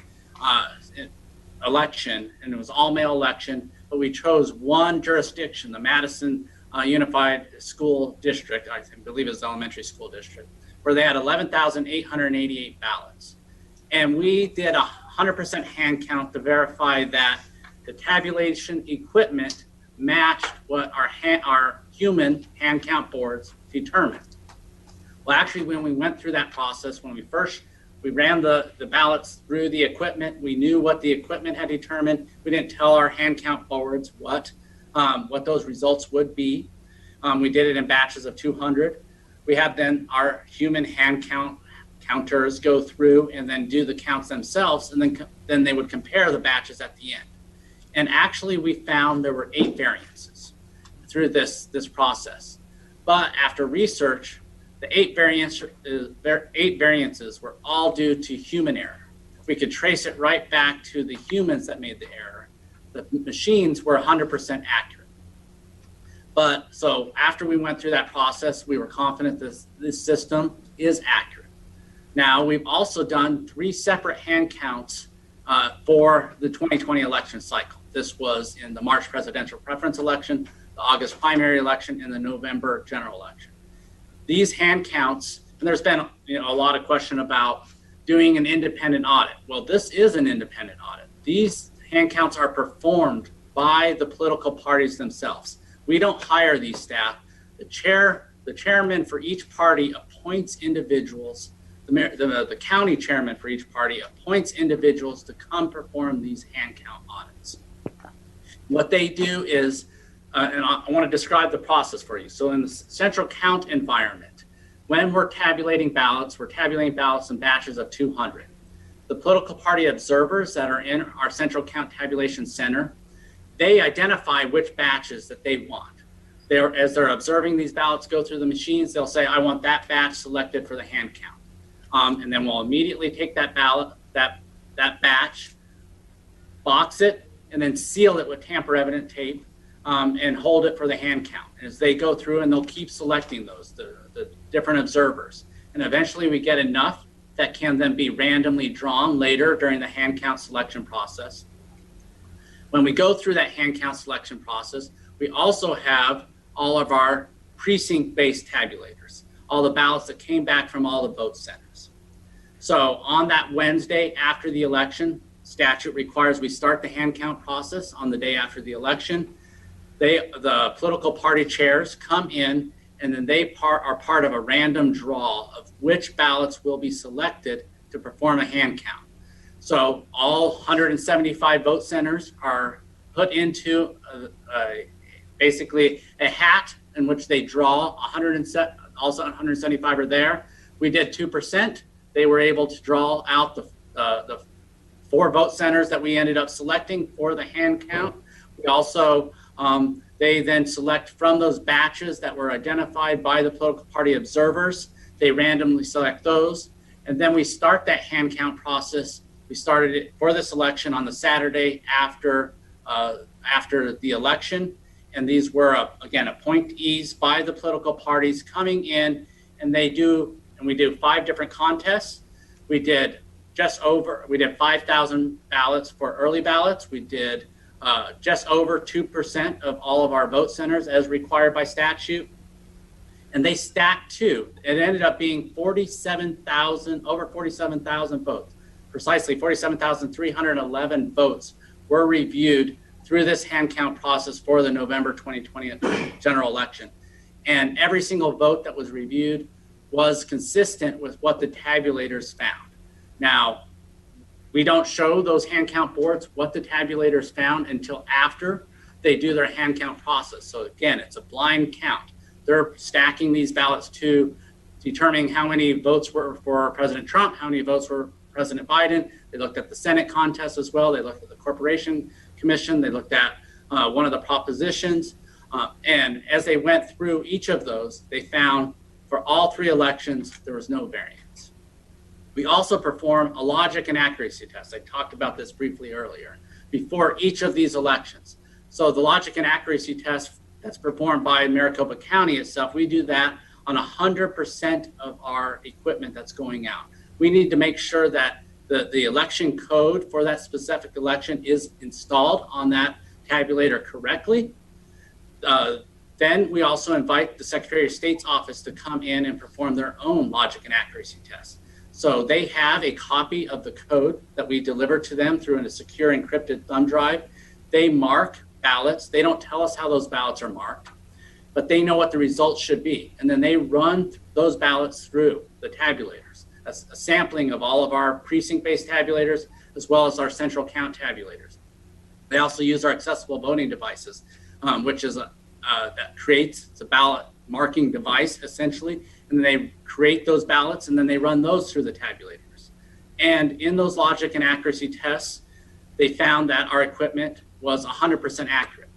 election, and it was all mail election, but we chose one jurisdiction, the Madison Unified School District, I believe it's the elementary school district, where they had 11,888 ballots. And we did 100% hand count to verify that the tabulation equipment matched what our human hand count boards determined. Well, actually, when we went through that process, when we ran the ballots through the equipment, we knew what the equipment had determined. We didn't tell our hand count boards what those results would be. We did it in batches of 200. We had then our human hand counters go through and then do the counts themselves, and then they would compare the batches at the end. And actually, we found there were 8 variances through this process. But after research, the 8 variances were all due to human error. We could trace it right back to the humans that made the error. The machines were 100% accurate. But so after we went through that process, we were confident this system is accurate. Now, we've also done 3 separate hand counts for the 2020 election cycle. This was in the March presidential preference election, the August primary election, and the November general election. These hand counts, and there's been a lot of question about doing an independent audit. Well, this is an independent audit. These hand counts are performed by the political parties themselves. We don't hire these staff. The chairman for each party appoints individuals. The county chairman for each party appoints individuals to come perform these hand count audits. What they do is, and I want to describe the process for you. So in the central count environment, when we're tabulating ballots in batches of 200. The political party observers that are in our central count tabulation center, they identify which batches that they want. As they're observing these ballots go through the machines, they'll say, I want that batch selected for the hand count. And then we'll immediately take that ballot, that batch, box it, and then seal it with tamper-evident tape and hold it for the hand count. As they go through, and they'll keep selecting those, the different observers. And eventually we get enough that can then be randomly drawn later during the hand count selection process. When we go through that hand count selection process, we also have all of our precinct-based tabulators, all the ballots that came back from all the vote centers. So on that Wednesday after the election, statute requires we start the hand count process on the day after the election. The political party chairs come in, and then they are part of a random draw of which ballots will be selected to perform a hand count. So all 175 vote centers are put into basically a hat in which they draw 175 are there. We did 2%. They were able to draw out the 4 vote centers that we ended up selecting for the hand count. We also, they then select from those batches that were identified by the political party observers. They randomly select those. And then we start that hand count process We started it for this election on the Saturday after the election. And these were, again, appointees by the political parties coming in, and we do 5 different contests. We did 5,000 ballots for early ballots. We did just over 2% of all of our vote centers as required by statute. And they stacked too. It ended up being over 47,000 votes. Precisely 47,311 votes were reviewed through this hand count process for the November 2020 general election. And every single vote that was reviewed was consistent with what the tabulators found. Now, we don't show those hand count boards what the tabulators found until after they do their hand count process. So again, it's a blind count. They're stacking these ballots to determining how many votes were for President Trump, how many votes were President Biden. They looked at the Senate contest as well. They looked at the Corporation Commission. They looked at one of the propositions. And as they went through each of those, they found for all 3 elections, there was no variance. We also perform a logic and accuracy test. I talked about this briefly earlier, before each of these elections. So the logic and accuracy test that's performed by Maricopa County itself, we do that on 100% of our equipment that's going out. We need to make sure that the election code for that specific election is installed on that tabulator correctly. Then we also invite the Secretary of State's office to come in and perform their own logic and accuracy test. So they have a copy of the code that we deliver to them through a secure encrypted thumb drive. They mark ballots. They don't tell us how those ballots are marked, but they know what the results should be. And then they run those ballots through the tabulators. That's a sampling of all of our precinct-based tabulators, as well as our central count tabulators. They also use our accessible voting devices, which is that creates, it's a ballot marking device essentially, and then they create those ballots and then they run those through the tabulators. And in those logic and accuracy tests, they found that our equipment was 100% accurate.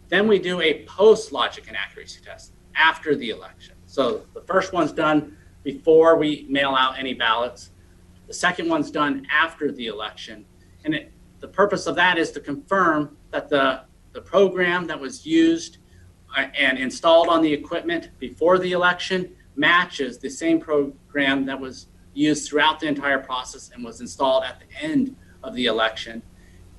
Then we do a post logic and accuracy test after the election. So the first one's done before we mail out any ballots. The second one's done after the election. And the purpose of that is to confirm that the program that was used and installed on the equipment before the election matches the same program that was used throughout the entire process and was installed at the end of the election.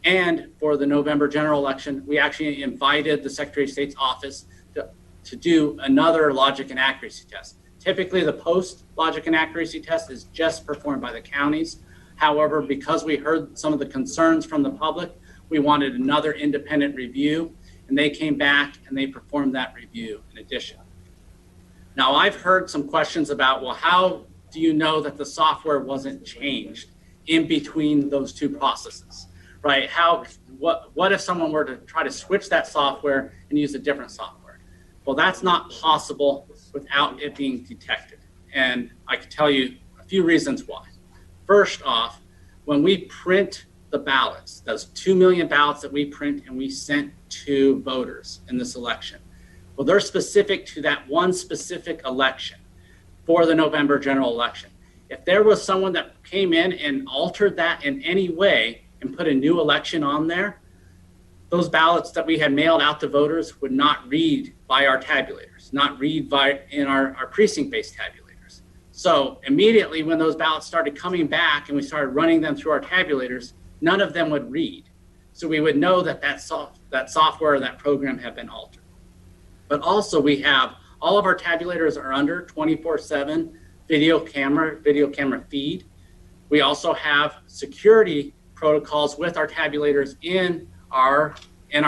And for the November general election, we actually invited the Secretary of State's office to do another logic and accuracy test. Typically, the post logic and accuracy test is just performed by the counties. However, because we heard some of the concerns from the public, we wanted another independent review, and they came back and they performed that review in addition. Now, I've heard some questions about, well, how do you know that the software wasn't changed in between those two processes, right? What if someone were to try to switch that software and use a different software? Well, that's not possible without it being detected. And I can tell you a few reasons why. First off, when we print the ballots, those 2 million ballots that we print and we sent to voters in this election, well, they're specific to that one specific election for the November general election. If there was someone that came in and altered that in any way and put a new election on there, those ballots that we had mailed out to voters would not read by our tabulators, not read in our precinct-based tabulators. So immediately when those ballots started coming back and we started running them through our tabulators, none of them would read. So we would know that that software or that program had been altered. But also we have, all of our tabulators are under 24/7 video camera feed. We also have security protocols with our tabulators in our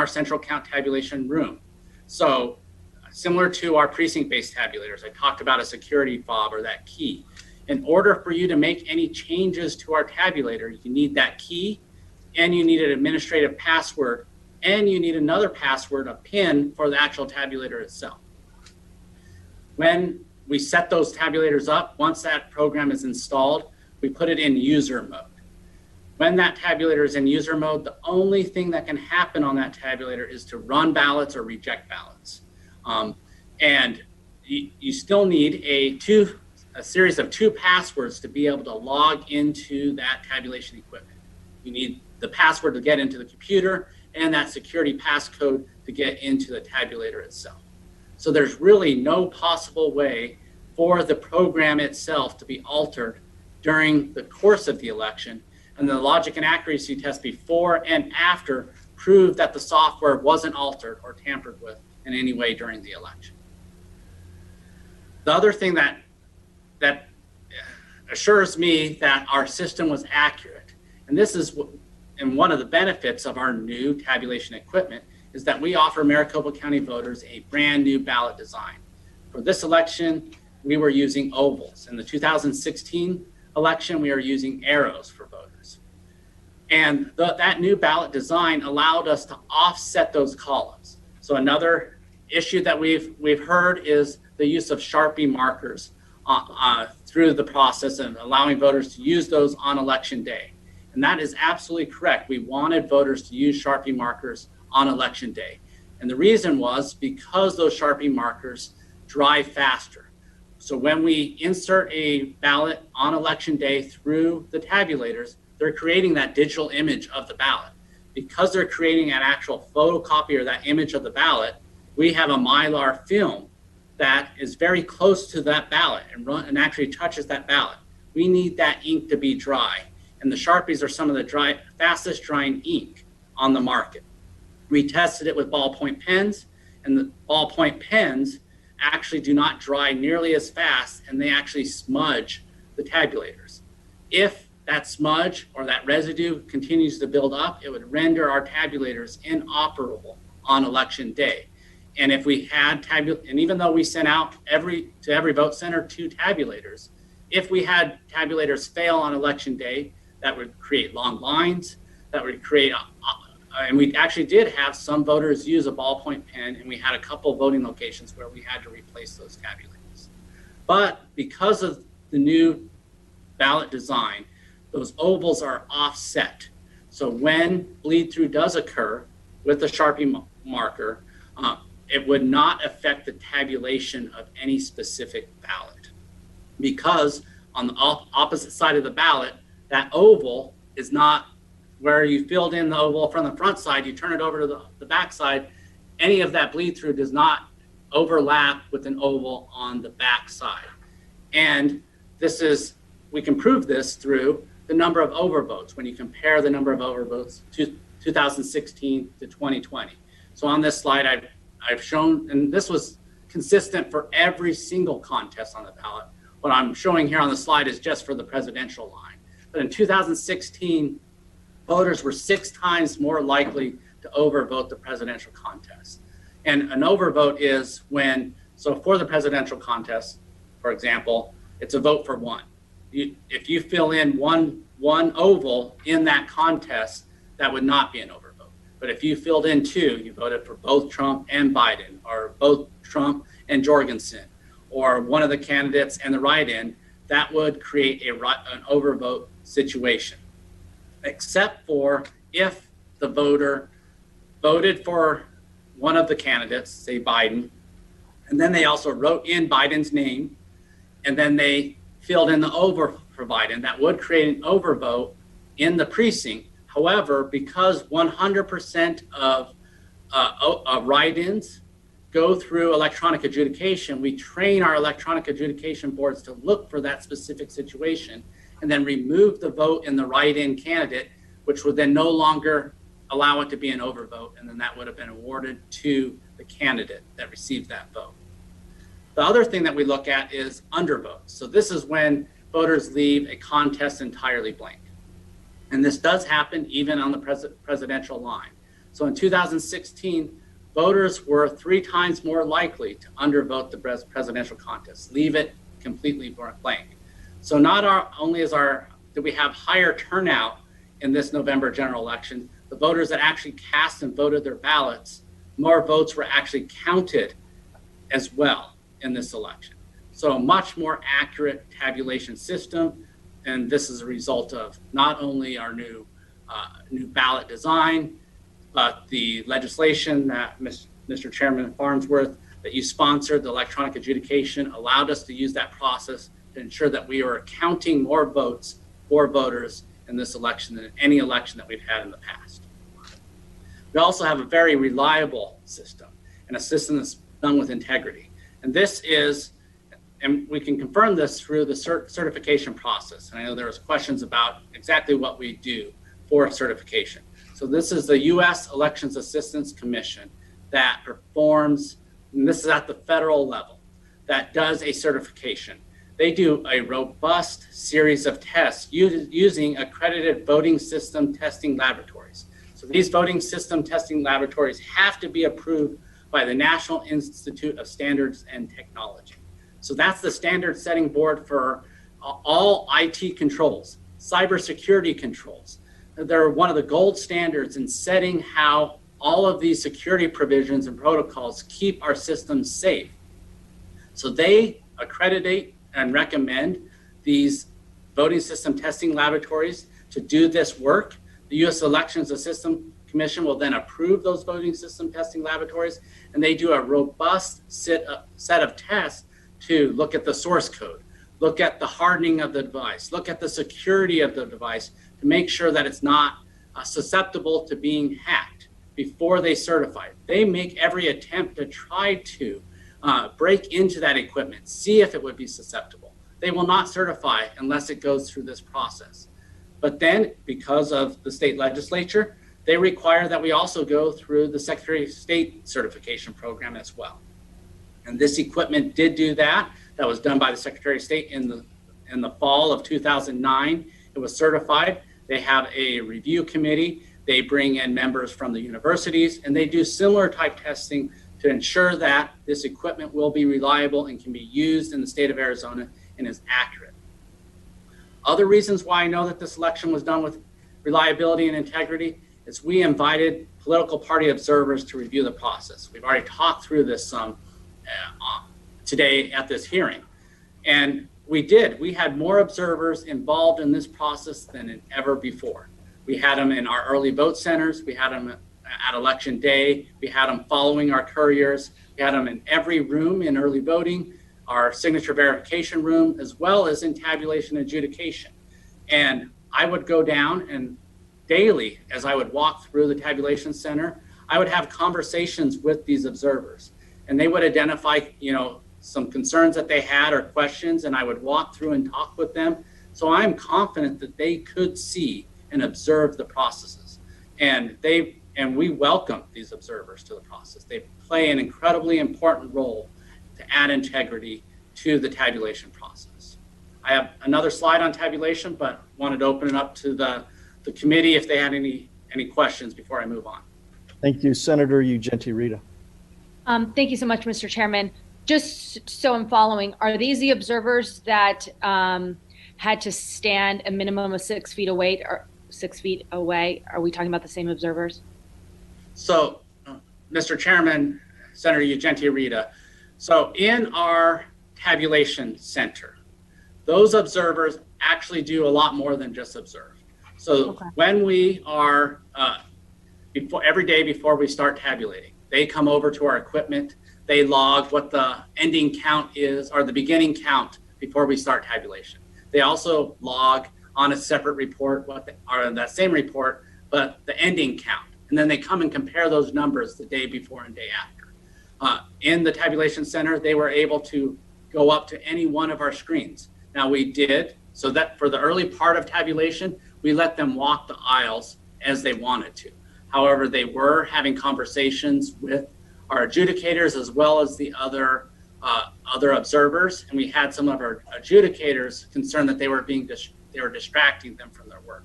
central count tabulation room. So similar to our precinct-based tabulators, I talked about a security fob or that key. In order for you to make any changes to our tabulator, you need that key and you need an administrative password and you need another password, a PIN for the actual tabulator itself. When we set those tabulators up, once that program is installed, we put it in user mode. When that tabulator is in user mode, the only thing that can happen on that tabulator is to run ballots or reject ballots. And you still need a series of 2 passwords to be able to log into that tabulation equipment. You need the password to get into the computer and that security passcode to get into the tabulator itself. So there's really no possible way for the program itself to be altered during the course of the election. And the logic and accuracy test before and after proved that the software wasn't altered or tampered with in any way during the election. The other thing that assures me that our system was accurate, and this is one of the benefits of our new tabulation equipment, is that we offer Maricopa County voters a brand new ballot design. For this election, we were using ovals. In the 2016 election, we are using arrows for voters. And that new ballot design allowed us to offset those columns. So another issue that we've heard is the use of Sharpie markers through the process and allowing voters to use those on election day. And that is absolutely correct. We wanted voters to use Sharpie markers on election day. And the reason was because those Sharpie markers dry faster. So when we insert a ballot on election day through the tabulators, they're creating that digital image of the ballot. Because they're creating an actual photocopy or that image of the ballot, we have a Mylar film that is very close to that ballot and actually touches that ballot. We need that ink to be dry. And the Sharpies are some of the fastest drying ink on the market. We tested it with ballpoint pens, and the ballpoint pens actually do not dry nearly as fast, and they actually smudge the tabulators. If that smudge or that residue continues to build up, it would render our tabulators inoperable on election day. And if we had and even though we sent out to every vote center 2 tabulators, if we had tabulators fail on election day, that would create long lines, that would create, and we actually did have some voters use a ballpoint pen, and we had a couple voting locations where we had to replace those tabulators. But because of the new ballot design, those ovals are offset. So when bleed through does occur with the Sharpie marker, it would not affect the tabulation of any specific ballot, because on the opposite side of the ballot, that oval is not where you filled in the oval from the front side, you turn it over to the back side, any of that bleed through does not overlap with an oval on the back side. And we can prove this through the number of overvotes when you compare the number of overvotes to 2016 to 2020. So on this slide, I've shown, and this was consistent for every single contest on the ballot. What I'm showing here on the slide is just for the presidential line. But in 2016, voters were 6 times more likely to overvote the presidential contest. And an overvote is so for the presidential contest, for example, it's a vote for 1. If you fill in one oval in that contest, that would not be an overvote. But if you filled in 2, you voted for both Trump and Biden, or both Trump and Jorgensen, or one of the candidates and the write-in, that would create an overvote situation. Except for if the voter voted for one of the candidates, say Biden, and then they also wrote in Biden's name, and then they filled in the over for Biden, that would create an overvote in the precinct. However, because 100% of write-ins go through electronic adjudication, we train our electronic adjudication boards to look for that specific situation and then remove the vote in the write-in candidate, which would then no longer allow it to be an overvote, and then that would have been awarded to the candidate that received that vote. The other thing that we look at is undervotes. So this is when voters leave a contest entirely blank. And this does happen even on the presidential line. So in 2016, voters were 3 times more likely to undervote the presidential contest, leave it completely blank. So not only did we have higher turnout in this November general election, the voters that actually cast and voted their ballots, more votes were actually counted as well in this election. So a much more accurate tabulation system. And this is a result of not only our new ballot design, but the legislation that Mr. Chairman Farnsworth, that you sponsored, the electronic adjudication, allowed us to use that process to ensure that we are counting more votes for voters in this election than any election that we've had in the past. We also have a very reliable system and a system that's done with integrity. And this is, and we can confirm this through the certification process. And I know there was questions about exactly what we do for certification. So this is the U.S. Elections Assistance Commission that performs, and this is at the federal level, that does a certification. They do a robust series of tests using accredited voting system testing laboratories. So these voting system testing laboratories have to be approved by the National Institute of Standards and Technology. So that's the standard setting board for all IT controls, cybersecurity controls. They're one of the gold standards in setting how all of these security provisions and protocols keep our systems safe. So they accreditate and recommend these voting system testing laboratories to do this work. The U.S. Elections Assistance Commission will then approve those voting system testing laboratories, and they do a robust set of tests to look at the source code, look at the hardening of the device, look at the security of the device to make sure that it's not susceptible to being hacked before they certify it. They make every attempt to try to break into that equipment, see if it would be susceptible. They will not certify unless it goes through this process. But then, because of the state legislature, they require that we also go through the Secretary of State certification program as well. And this equipment did do that. That was done by the Secretary of State in the fall of 2009. It was certified. They have a review committee. They bring in members from the universities, and they do similar type testing to ensure that this equipment will be reliable and can be used in the state of Arizona and is accurate. Other reasons why I know that this election was done with reliability and integrity is we invited political party observers to review the process. We've already talked through this today at this hearing. And we did. We had more observers involved in this process than ever before. We had them in our early vote centers. We had them at election day. We had them following our couriers. We had them in every room in early voting, our signature verification room, as well as in tabulation adjudication. And I would go down and daily, as I would walk through the tabulation center, I would have conversations with these observers. And they would identify, some concerns that they had or questions, and I would walk through and talk with them. So I'm confident that they could see and observe the processes. And we welcome these observers to the process. They play an incredibly important role to add integrity to the tabulation process. I have another slide on tabulation, but wanted to open it up to the committee if they had any questions before I move on. Thank you, Senator Ugenti-Rita. Thank you so much, Mr. Chairman. Just so I'm following, are these the observers that had to stand a minimum of 6 feet away or 6 feet away? Are we talking about the same observers? So, Mr. Chairman, Senator Ugenti-Rita, so in our tabulation center, those observers actually do a lot more than just observe. So when we are, every day before we start tabulating, they come over to our equipment, they log what the ending count is or the beginning count before we start tabulation. They also log on a separate report, that same report, but the ending count. And then they come and compare those numbers the day before and day after. In the tabulation center, they were able to go up to any one of our screens. Now we did, so that for the early part of tabulation, we let them walk the aisles as they wanted to. However, they were having conversations with our adjudicators as well as the other observers, and we had some of our adjudicators concerned that they were distracting them from their work.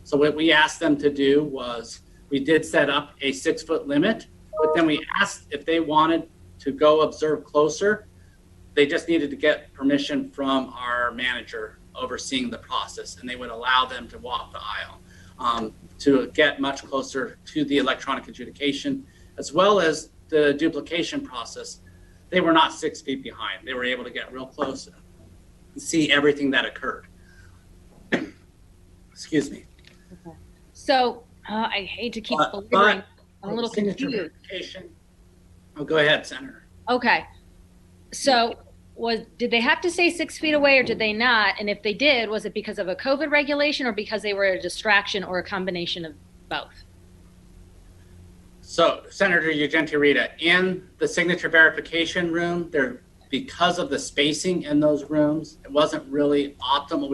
So what we asked them to do was we did set up a 6-foot limit, but then we asked if they wanted to go observe closer. They just needed to get permission from our manager overseeing the process, and they would allow them to walk the aisle to get much closer to the electronic adjudication, as well as the duplication process. They were not 6 feet behind. They were able to get real close and see everything that occurred. Excuse me. Okay. So I hate to keep belaboring. I'm a little confused. Oh, go ahead, Senator. Okay. So did they have to stay 6 feet away or did they not? And if they did, was it because of a COVID regulation or because they were a distraction or a combination of both? So, Senator Ugenti-Rita, in the signature verification room, because of the spacing in those rooms, it wasn't really optimal.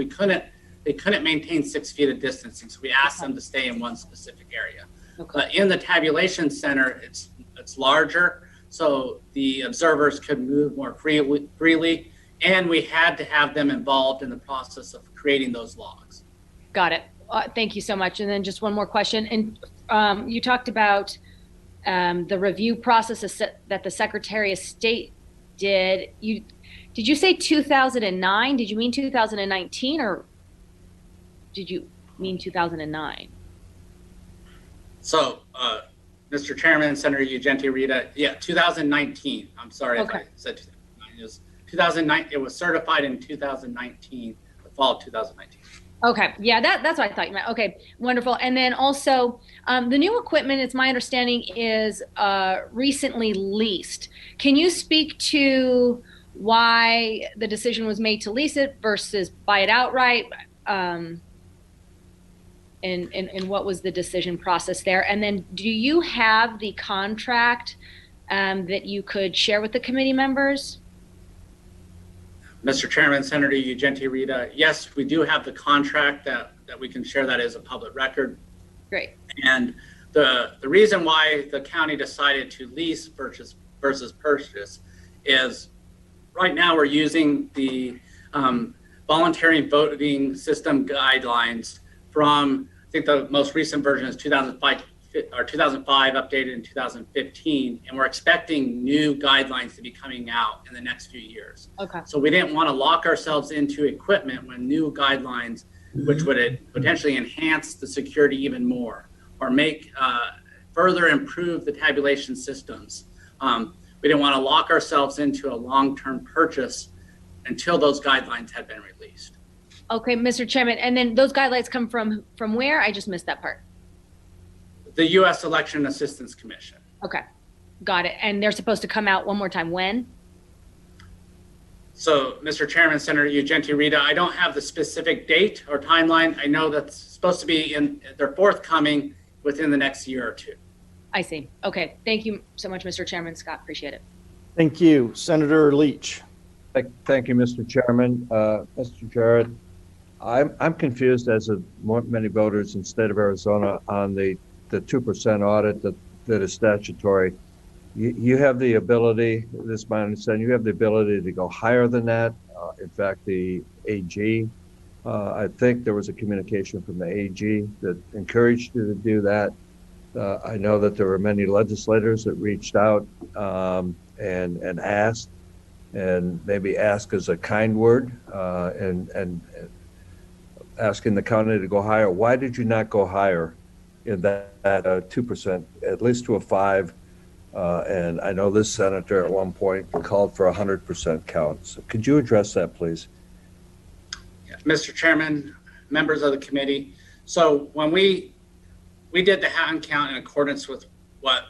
They couldn't maintain 6 feet of distancing, so we asked them to stay in one specific area. Okay. But in the tabulation center, it's larger, so the observers could move more freely, and we had to have them involved in the process of creating those logs. Got it. Thank you so much. And then just one more question. And you talked about the review process that the Secretary of State did. Did you say 2009? Did you mean 2019 or did you mean 2009? So, Mr. Chairman, Senator Ugenti-Rita, yeah, 2019. I'm sorry if I said 2009. It was 2009. It was certified in 2019, the fall of 2019. Okay, yeah, that's what I thought you meant. Okay, wonderful. And then also, the new equipment, it's my understanding, is recently leased. Can you speak to why the decision was made to lease it versus buy it outright? And what was the decision process there? And then do you have the contract that you could share with the committee members? Mr. Chairman, Senator Ugenti-Rita, yes, we do have the contract that we can share that as a public record. Great. And the reason why the county decided to lease versus purchase is right now we're using the voluntary voting system guidelines from, I think the most recent version is 2005 updated in 2015, and we're expecting new guidelines to be coming out in the next few years. Okay. So we didn't want to lock ourselves into equipment when new guidelines, which would potentially enhance the security even more or make further improve the tabulation systems. We didn't want to lock ourselves into a long-term purchase until those guidelines had been released. Okay, Mr. Chairman, and then those guidelines come from where? I just missed that part. The U.S. Election Assistance Commission. Okay, got it. And they're supposed to come out one more time. When? So, Mr. Chairman, Senator Ugenti-Rita, I don't have the specific date or timeline. I know that's supposed to be they're forthcoming within the next year or two. I see. Okay, thank you so much, Mr. Chairman. Scott, appreciate it. Thank you. Senator Leach. Thank you, Mr. Chairman. Mr. Jarrett, I'm confused, as of many voters in the state of Arizona, on the 2% audit that is statutory. You have the ability, this is my understanding, you have the ability to go higher than that. In fact, the AG, I think there was a communication from the AG that encouraged you to do that. I know that there were many legislators that reached out and asked, and maybe ask is a kind word, and asking the county to go higher. Why did you not go higher in that 2%, at least to a 5%? And I know this senator at one point called for 100% count. So could you address that, please? Yeah, Mr. Chairman, members of the committee. So when we did the hand count in accordance with what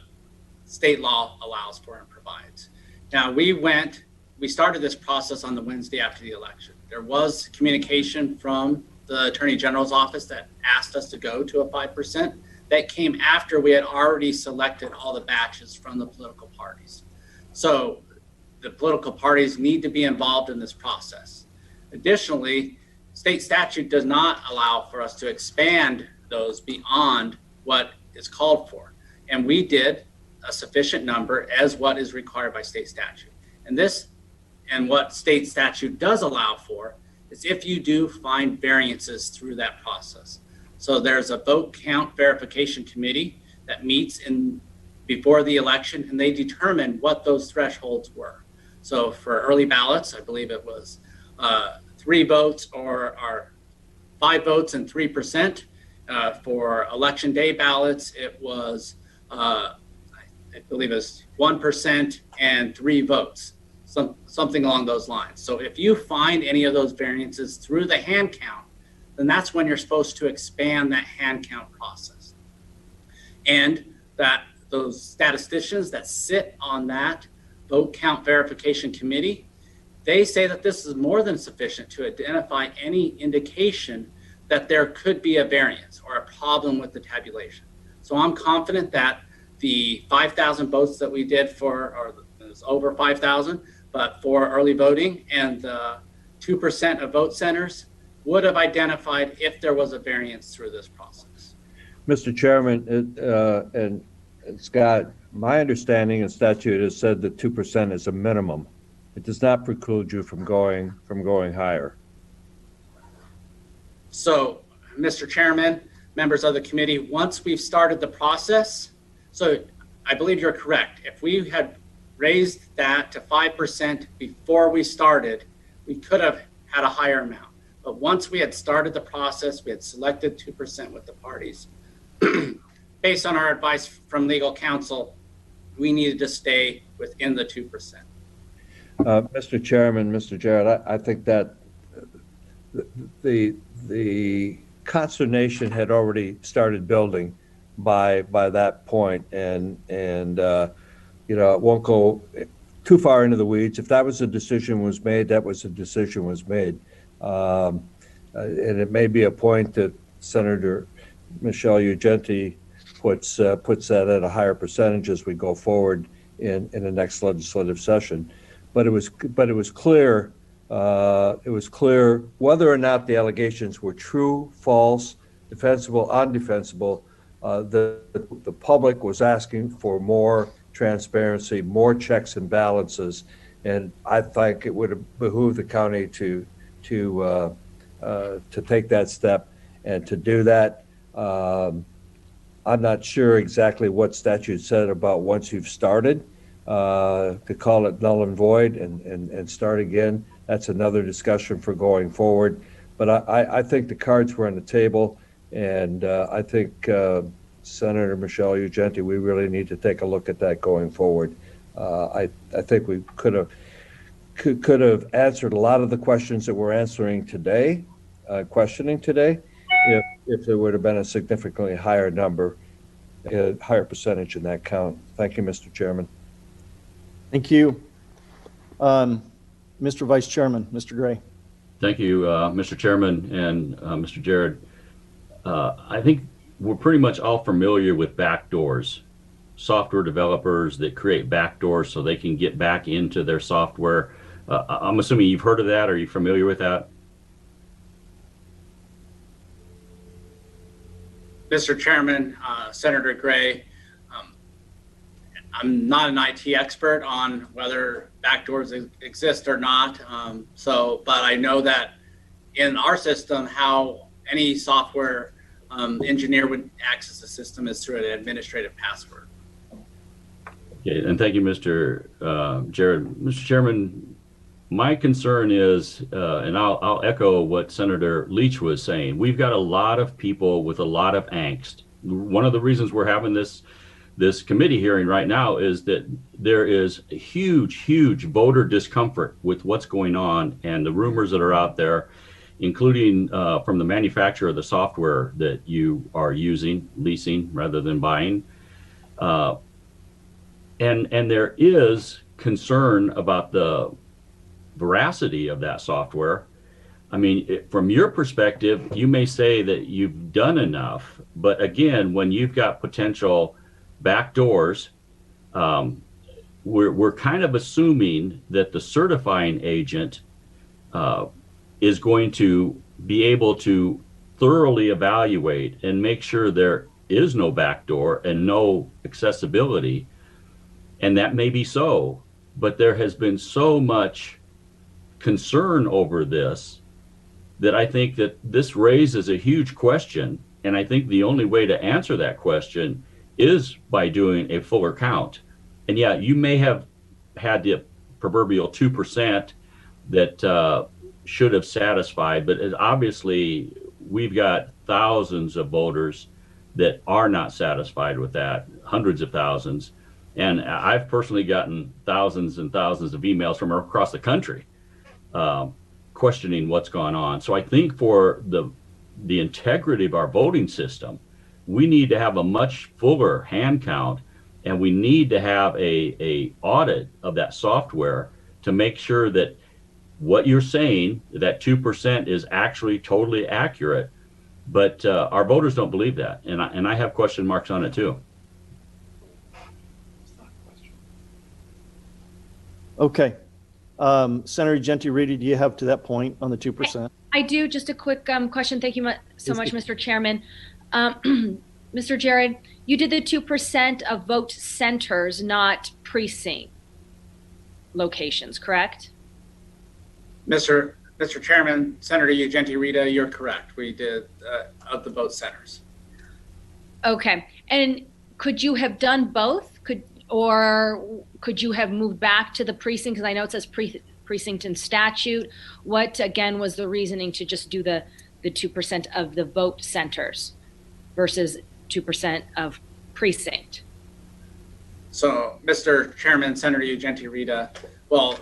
state law allows for and provides. Now we started this process on the Wednesday after the election. There was communication from the Attorney General's office that asked us to go to a 5%. That came after we had already selected all the batches from the political parties. So the political parties need to be involved in this process. Additionally, state statute does not allow for us to expand those beyond what is called for. And we did a sufficient number as what is required by state statute. And what state statute does allow for is if you do find variances through that process. So there's a vote count verification committee that meets before the election, and they determine what those thresholds were. So for early ballots, I believe it was 3 votes or 5 votes and 3%. For election day ballots, it was, I believe it was 1% and 3 votes, something along those lines. So if you find any of those variances through the hand count, then that's when you're supposed to expand that hand count process. And that those statisticians that sit on that vote count verification committee They say that this is more than sufficient to identify any indication that there could be a variance or a problem with the tabulation. So I'm confident that the 5,000 votes that we did or it was over 5,000, but for early voting, and the 2% of vote centers would have identified if there was a variance through this process. Mr. Chairman, and Scott, my understanding of statute has said that 2% is a minimum. It does not preclude you from going higher. So, Mr. Chairman, members of the committee, once we've started the process, so I believe you're correct. If we had raised that to 5% before we started, we could have had a higher amount. But once we had started the process, we had selected 2% with the parties. Based on our advice from legal counsel, we needed to stay within the 2%. Mr. Chairman, Mr. Jarrett, I think that the consternation had already started building by that point, and you know, it won't go too far into the weeds. If that was a decision was made, that was a decision was made, and it may be a point that Senator Michelle Ugenti puts that at a higher percentage as we go forward in the next legislative session. But it was clear whether or not the allegations were true, false, defensible, undefensible. The public was asking for more transparency, more checks and balances, and I think it would have behooved the county to take that step and to do that. I'm not sure exactly what statute said about once you've started, to call it null and void and start again. That's another discussion for going forward. But I think the cards were on the table, and I think Senator Michelle Ugenti, we really need to take a look at that going forward. I think we could have answered a lot of the questions that we're answering today, questioning today, if there would have been a significantly higher number, a higher percentage in that count. Thank you, Mr. Chairman. Thank you. Mr. Vice Chairman, Mr. Gray. Thank you, Mr. Chairman and Mr. Jared. I think we're pretty much all familiar with backdoors, software developers that create backdoors so they can get back into their software. I'm assuming you've heard of that. Are you familiar with that? Mr. Chairman, Senator Gray, I'm not an IT expert on whether backdoors exist or not. But I know that in our system, how any software engineer would access the system is through an administrative password. Okay, and thank you, Mr. Jared. Mr. Chairman, my concern is, and I'll echo what Senator Leach was saying, we've got a lot of people with a lot of angst. One of the reasons we're having this committee hearing right now is that there is huge voter discomfort with what's going on and the rumors that are out there, including from the manufacturer of the software that you are using, leasing rather than buying. And there is concern about the veracity of that software. I mean, from your perspective, you may say that you've done enough, but again, when you've got potential backdoors, we're kind of assuming that the certifying agent is going to be able to thoroughly evaluate and make sure there is no backdoor and no accessibility. And that may be so, but there has been so much concern over this that I think that this raises a huge question. And I think the only way to answer that question is by doing a fuller count. And yeah, you may have had the proverbial 2% that should have satisfied, but obviously we've got thousands of voters that are not satisfied with that, hundreds of thousands. And I've personally gotten thousands and thousands of emails from across the country questioning what's gone on. So I think for the integrity of our voting system, we need to have a much fuller hand count, and we need to have a audit of that software to make sure that what you're saying, that 2% is actually totally accurate, but our voters don't believe that, and I have question marks on it too. Okay. Senator Genti-Reedy, do you have to that point on the 2%? I do. Just a quick question. Thank you so much, Mr. Chairman. Mr. Jared, you did the 2% of vote centers, not precinct locations, correct? Mr. Chairman, Senator Ugenti-Rita, you're correct. We did of the vote centers. Okay. And could you have done both? Could you have moved back to the precinct? Because I know it says precinct in statute. What, again, was the reasoning to just do the 2% of the vote centers versus 2% of precinct? So, Mr. Chairman, Senator Ugenti-Rita, well,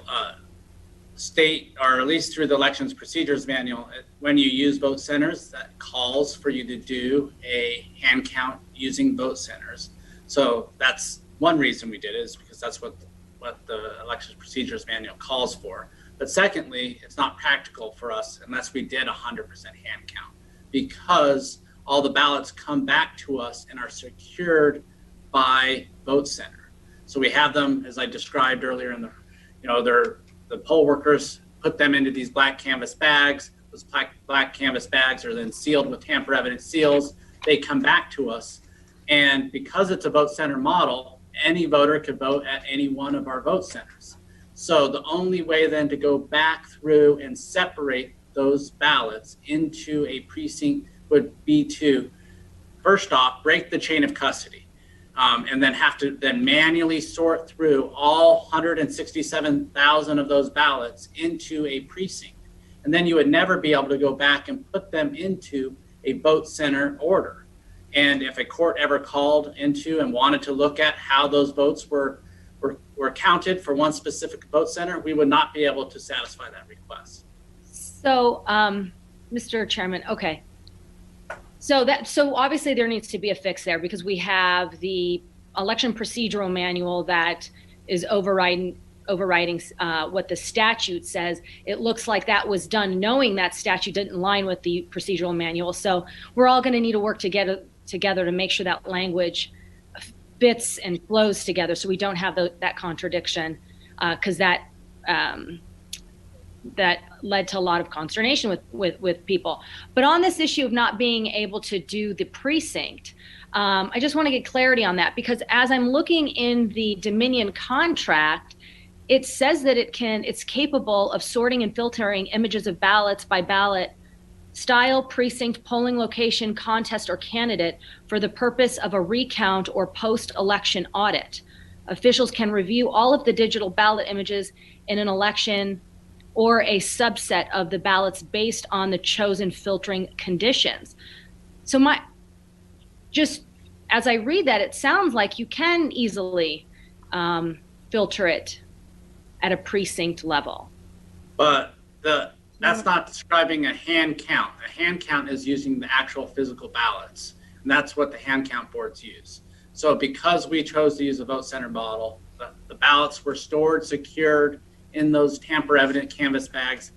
state, or at least through the Elections Procedures Manual, when you use vote centers, that calls for you to do a hand count using vote centers. So that's one reason we did it, is because that's what the Elections Procedures Manual calls for. But secondly, it's not practical for us unless we did 100% hand count, because all the ballots come back to us and are secured by vote center. So we have them, as I described earlier, in the poll workers put them into these black canvas bags. Those black canvas bags are then sealed with tamper evident seals. They come back to us. And because it's a vote center model, any voter could vote at any one of our vote centers. So the only way then to go back through and separate those ballots into a precinct would be to, first off, break the chain of custody. And then have to then manually sort through all 167,000 of those ballots into a precinct. And then you would never be able to go back and put them into a vote center order. And if a court ever called into and wanted to look at how those votes were counted for one specific vote center, we would not be able to satisfy that request. So, Mr. Chairman, okay. So obviously there needs to be a fix there, because we have the election procedural manual that is overriding what the statute says. It looks like that was done knowing that statute didn't align with the procedural manual. So we're all going to need to work together to make sure that language fits and flows together, so we don't have that contradiction, because that led to a lot of consternation with people. But on this issue of not being able to do the precinct, I just want to get clarity on that, because as I'm looking in the Dominion contract, it says that it's capable of sorting and filtering images of ballots by ballot style, precinct, polling location, contest, or candidate for the purpose of a recount or post-election audit. Officials can review all of the digital ballot images in an election or a subset of the ballots based on the chosen filtering conditions. So just as I read that, it sounds like you can easily filter it at a precinct level. But that's not describing a hand count. A hand count is using the actual physical ballots, and that's what the hand count boards use. So because we chose to use a vote center model, the ballots were stored, secured in those tamper evident canvas bags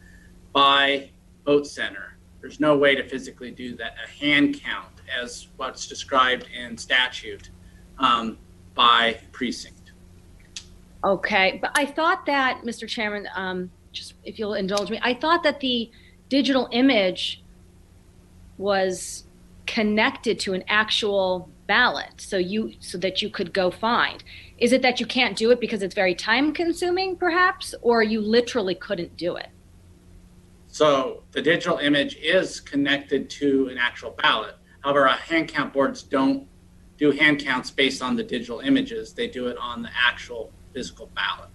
by vote center. There's no way to physically do that, a hand count as what's described in statute by precinct. Okay, but I thought that, Mr. Chairman, just if you'll indulge me, I thought that the digital image was connected to an actual ballot so that you could go find. Is it that you can't do it because it's very time consuming perhaps, or you literally couldn't do it? So the digital image is connected to an actual ballot. However, hand count boards don't do hand counts based on the digital images. They do it on the actual physical ballot.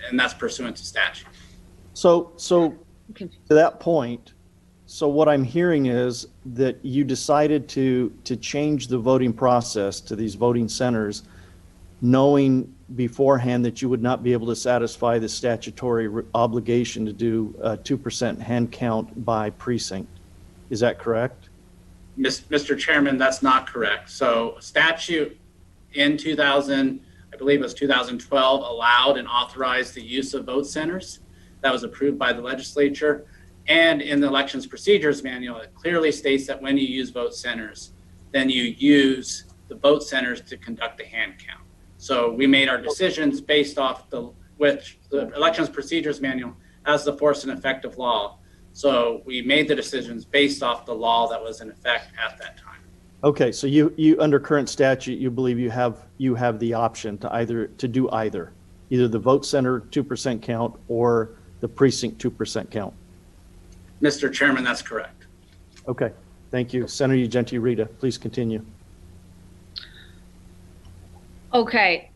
And that's pursuant to statute. So to that point, so what I'm hearing is that you decided to change the voting process to these voting centers, knowing beforehand that you would not be able to satisfy the statutory obligation to do a 2% hand count by precinct. Is that correct? Mr. Chairman, that's not correct. So statute in 2000, I believe it was 2012, allowed and authorized the use of vote centers. that was approved by the legislature. And in the elections procedures manual, it clearly states that when you use vote centers, then you use the vote centers to conduct the hand count. So we made our decisions based off the elections procedures manual as the force and effect of law. So we made the decisions based off the law that was in effect at that time. Okay, so you under current statute, you believe you have the option to do either the vote center 2% count or the precinct 2% count. Mr. Chairman, that's correct. Okay, thank you. Senator Ugenti Rita, please continue. Okay,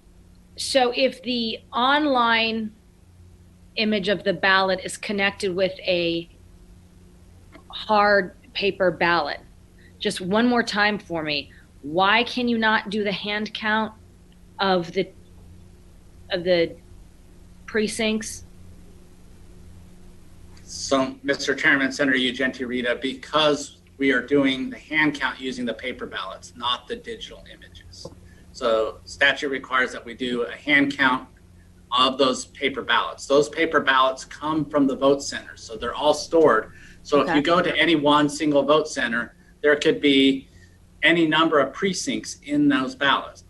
so if the online image of the ballot is connected with a hard paper ballot, just one more time for me, why can you not do the hand count of the precincts? So, Mr. Chairman, Senator Ugenti Rita, because we are doing the hand count using the paper ballots, not the digital images. So statute requires that we do a hand count of those paper ballots. Those paper ballots come from the vote centers, so they're all stored. So if you go to any one single vote center, there could be any number of precincts in those ballots.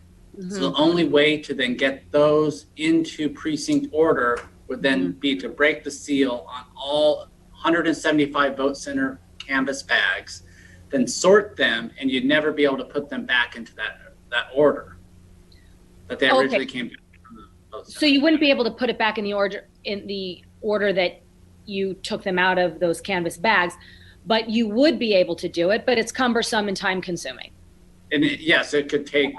So the only way to then get those into precinct order would then be to break the seal on all 175 vote center canvas bags, then sort them, and you'd never be able to put them back into that order that they originally came from the vote center. So you wouldn't be able to put it back in the order that you took them out of those canvas bags, but you would be able to do it, but it's cumbersome and time consuming. And yes, it could take,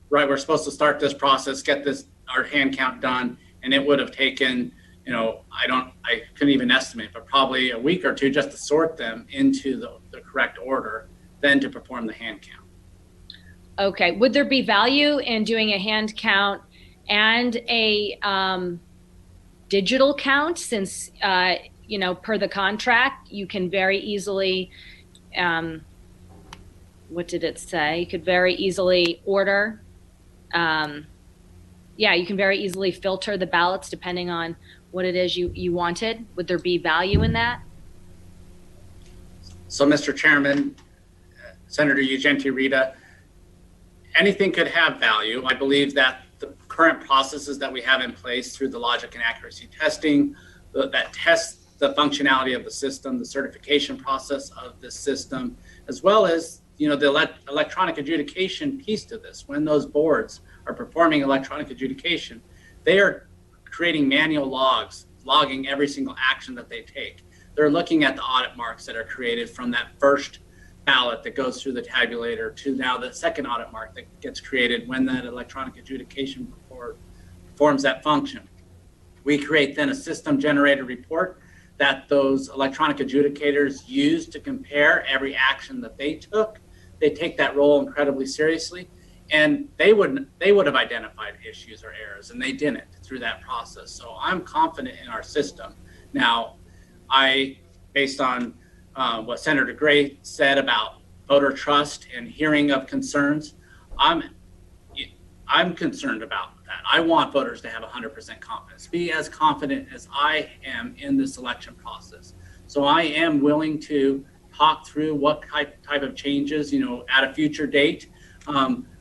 right, we're supposed to start this process, get our hand count done, and it would have taken, I couldn't even estimate, but probably a week or two just to sort them into the correct order, then to perform the hand count. Okay, would there be value in doing a hand count and a digital count since, per the contract, you can very easily, what did it say? You could very easily order. You can very easily filter the ballots depending on what it is you wanted. Would there be value in that? So, Mr. Chairman, Senator Ugenti Rita, anything could have value. I believe that the current processes that we have in place through the logic and accuracy testing, that tests the functionality of the system, the certification process of the system, as well as the electronic adjudication piece to this. When those boards are performing electronic adjudication, they are creating manual logs, logging every single action that they take. They're looking at the audit marks that are created from that first ballot that goes through the tabulator to now the second audit mark that gets created when that electronic adjudication performs that function. We create then a system generated report that those electronic adjudicators use to compare every action that they took. They take that role incredibly seriously, and they would have identified issues or errors, and they didn't through that process. So I'm confident in our system. Now, based on what Senator Gray said about voter trust and hearing of concerns, I'm concerned about that. I want voters to have 100% confidence, be as confident as I am in this election process. So I am willing to talk through what type of changes, at a future date,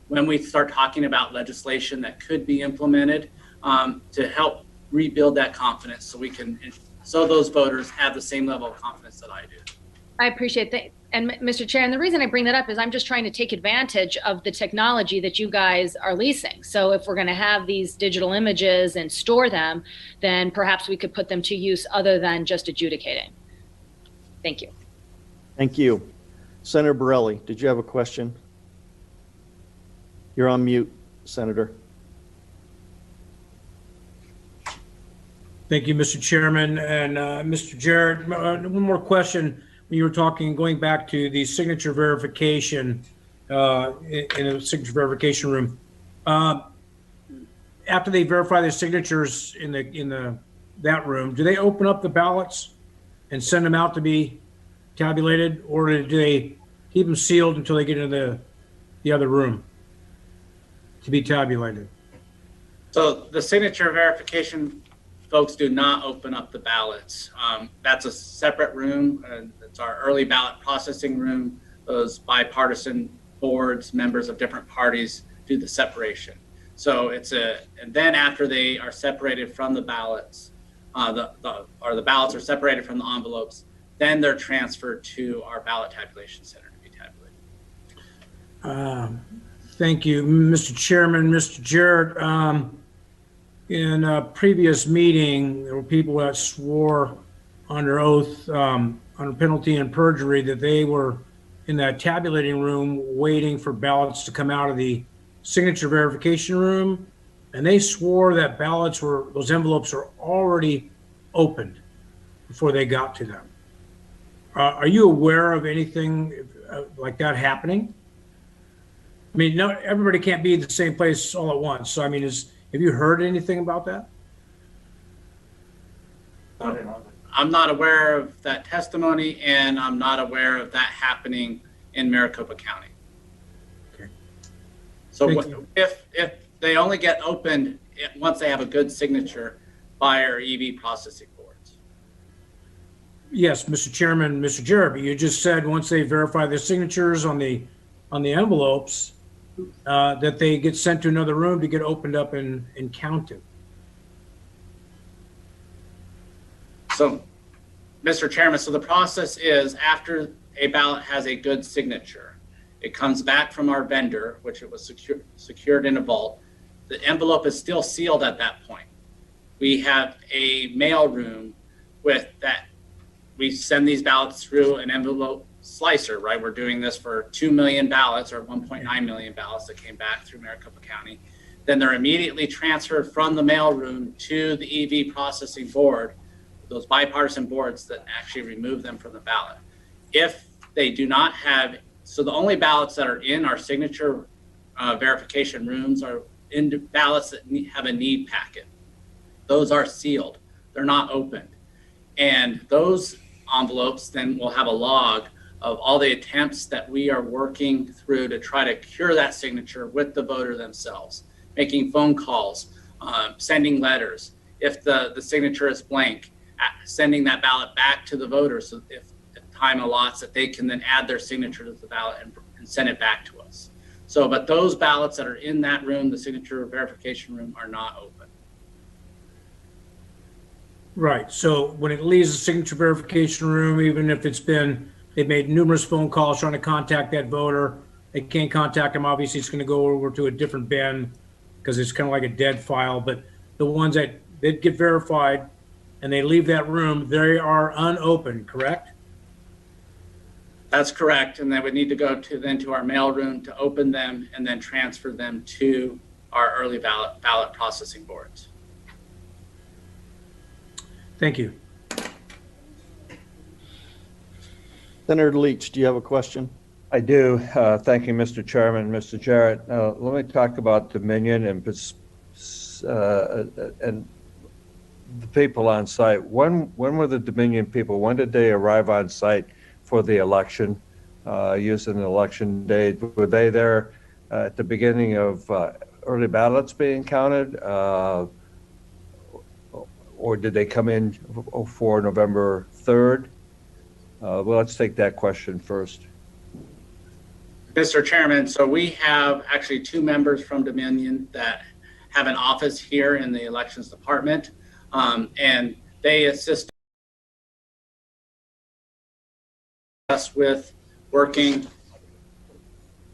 when we start talking about legislation that could be implemented to help rebuild that confidence so those voters have the same level of confidence that I do. I appreciate that. And Mr. Chair, and the reason I bring that up is I'm just trying to take advantage of the technology that you guys are leasing. So if we're going to have these digital images and store them, then perhaps we could put them to use other than just adjudicating. Thank you. Thank you. Senator Borelli, did you have a question? You're on mute, Senator. Thank you, Mr. Chairman. And Mr. Jarrett, one more question. When you were going back to the signature verification in the signature verification room, after they verify the signatures in that room, do they open up the ballots and send them out to be tabulated, or do they keep them sealed until they get into the other room to be tabulated? So the signature verification folks do not open up the ballots. That's a separate room. It's our early ballot processing room. Those bipartisan boards, members of different parties do the separation. So and then after they are separated from the ballots, the ballots are separated from the envelopes, then they're transferred to our ballot tabulation center to be tabulated. Thank you, Mr. Chairman. Mr. Jarrett, in a previous meeting, there were people that swore under oath, under penalty and perjury, that they were in that tabulating room waiting for ballots to come out of the signature verification room. And they swore that those envelopes were already opened before they got to them. Are you aware of anything like that happening? I mean, no, everybody can't be in the same place all at once. So, I mean, have you heard anything about that? I'm not aware of that testimony, and I'm not aware of that happening in Maricopa County. Okay. So if they only get opened once they have a good signature by our EV processing boards. Yes, Mr. Chairman, Mr. Jarrett, but you just said once they verify the signatures on the envelopes, that they get sent to another room to get opened up and counted. So, Mr. Chairman, so the process is after a ballot has a good signature, it comes back from our vendor, which it was secured in a vault. The envelope is still sealed at that point. We have a mail room with that. We send these ballots through an envelope slicer, right? We're doing this for 2 million ballots or 1.9 million ballots that came back through Maricopa County. Then they're immediately transferred from the mail room to the EV processing board, those bipartisan boards that actually remove them from the ballot. If they do not have, so the only ballots that are in our signature verification rooms are in ballots that have a need packet. Those are sealed. They're not opened. And those envelopes then will have a log of all the attempts that we are working through to try to cure that signature with the voter themselves, making phone calls, sending letters. If the signature is blank, sending that ballot back to the voter so if time allots that they can then add their signature to the ballot and send it back to us. So, but those ballots that are in that room, the signature verification room, are not open. Right. So when it leaves the signature verification room, even if they've made numerous phone calls trying to contact that voter, they can't contact them. Obviously, it's going to go over to a different bin because it's kind of like a dead file. But the ones that did get verified and they leave that room, they are unopened, correct? That's correct. And they would need to go to our mail room to open them and then transfer them to our early ballot processing boards. Thank you. Senator Leach, do you have a question? I do. Thank you, Mr. Chairman. Mr. Jarrett, let me talk about Dominion and the people on site. When were the Dominion people, when did they arrive on site for the election, using the election day? Were they there at the beginning of early ballots being counted? Or did they come in for November 3rd? Well, let's take that question first. Mr. Chairman, so we have actually 2 members from Dominion that have an office here in the elections department, and they assist us with working,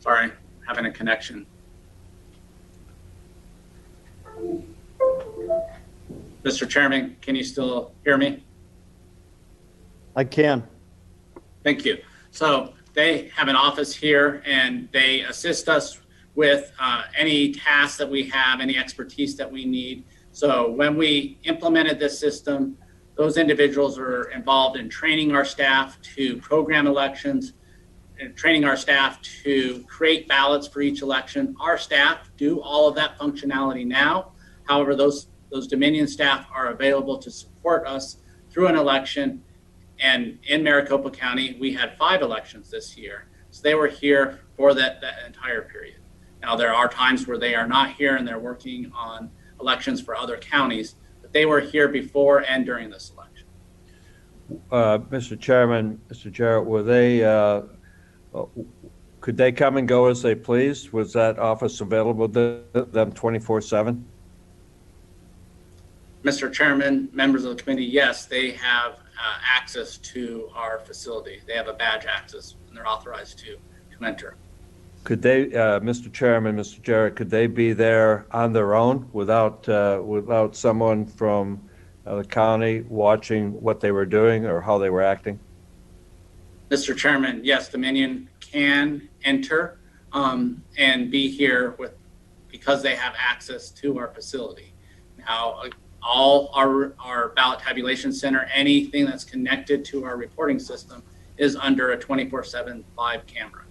sorry, having a connection. Mr. Chairman, can you still hear me? I can. Thank you. So they have an office here and they assist us with any tasks that we have, any expertise that we need. So when we implemented this system, those individuals are involved in training our staff to program elections and training our staff to create ballots for each election. Our staff do all of that functionality now. However, those Dominion staff are available to support us through an election. And in Maricopa County, we had 5 elections this year. So they were here for that entire period. Now, there are times where they are not here and they're working on elections for other counties, but they were here before and during this election. Mr. Chairman, Mr. Jarrett, were they, could they come and go as they pleased? Was that office available to them 24/7? Mr. Chairman, members of the committee, yes, they have access to our facility. They have a badge access and they're authorized to enter. Could they, Mr. Chairman, Mr. Jarrett, could they be there on their own without someone from the county watching what they were doing or how they were acting? Mr. Chairman, yes, Dominion can enter and be here because they have access to our facility. Now, all our ballot tabulation center, anything that's connected to our reporting system is under a 24/7 live camera.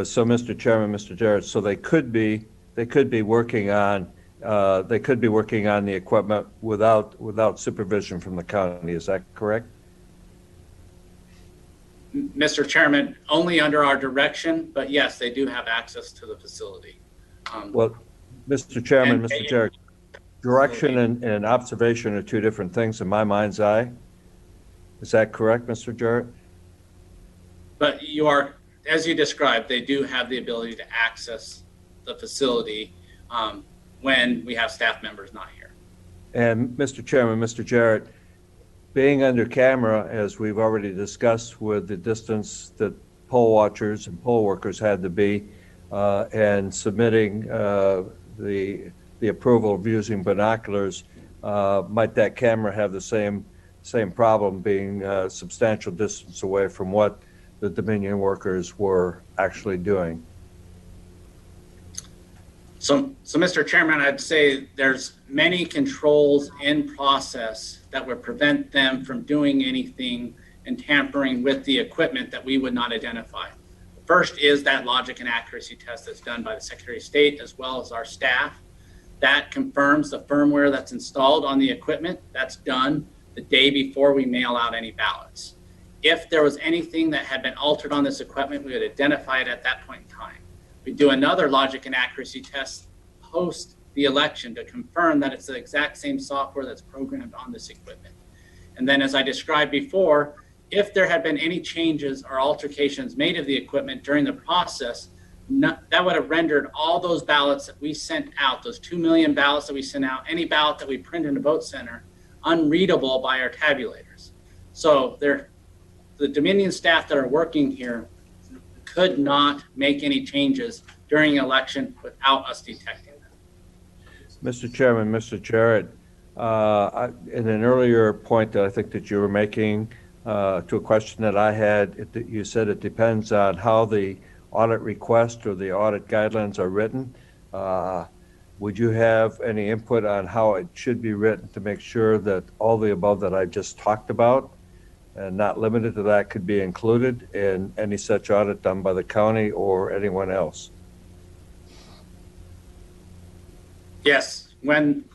So, Mr. Chairman, Mr. Jarrett, so they could be working on the equipment without supervision from the county. Is that correct? Mr. Chairman, only under our direction, but yes, they do have access to the facility. Well, Mr. Chairman, Mr. Jarrett, direction and observation are two different things in my mind's eye. Is that correct, Mr. Jarrett? But you are, as you described, they do have the ability to access the facility when we have staff members not here. And Mr. Chairman, Mr. Jarrett, being under camera, as we've already discussed with the distance that poll watchers and poll workers had to be, and submitting the approval of using binoculars, might that camera have the same problem, being a substantial distance away from what the Dominion workers were actually doing? So Mr. Chairman, I'd say there's many controls in process that would prevent them from doing anything and tampering with the equipment that we would not identify. First is that logic and accuracy test that's done by the Secretary of State as well as our staff. That confirms the firmware that's installed on the equipment. That's done the day before we mail out any ballots. If there was anything that had been altered on this equipment, we would identify it at that point in time. We do another logic and accuracy test post the election to confirm that it's the exact same software that's programmed on this equipment. And then, as I described before, if there had been any changes or altercations made of the equipment during the process, that would have rendered all those ballots that we sent out, those 2 million ballots that we sent out, any ballot that we print in the vote center, unreadable by our tabulators. So the Dominion staff that are working here could not make any changes during an election without us detecting them. Mr. Chairman, Mr. Jarrett, in an earlier point that I think that you were making to a question that I had, you said it depends on how the audit request or the audit guidelines are written. Would you have any input on how it should be written to make sure that all the above that I just talked about, and not limited to that, could be included in any such audit done by the county or anyone else? Yes, when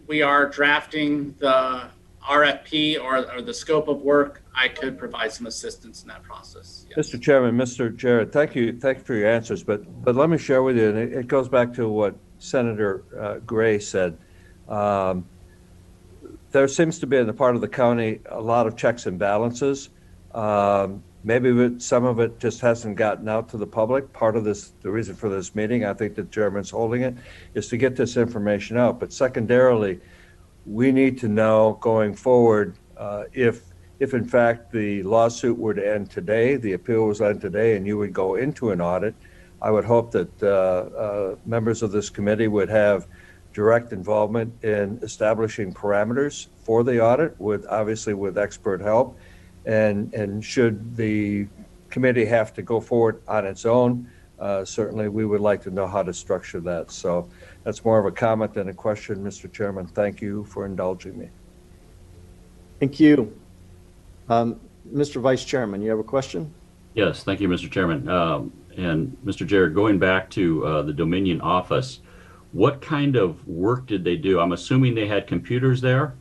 we are drafting the RFP or the scope of work, I could provide some assistance in that process. Yes. Mr. Chairman, Mr. Jarrett, thank you for your answers, but let me share with you, and it goes back to what Senator Gray said. There seems to be in the part of the county a lot of checks and balances. Maybe some of it just hasn't gotten out to the public. Part of this, the reason for this meeting, I think the chairman's holding it, is to get this information out. But secondarily, we need to know going forward if in fact the lawsuit were to end today, the appeal was end today, and you would go into an audit, I would hope that members of this committee would have direct involvement in establishing parameters for the audit, obviously with expert help. And should the committee have to go forward on its own, certainly we would like to know how to structure that. So that's more of a comment than a question, Mr. Chairman. Thank you for indulging me. Thank you. Mr. Vice Chairman, you have a question? Yes, thank you, Mr. Chairman. And Mr. Jarrett, going back to the Dominion office, what kind of work did they do? I'm assuming they had computers there.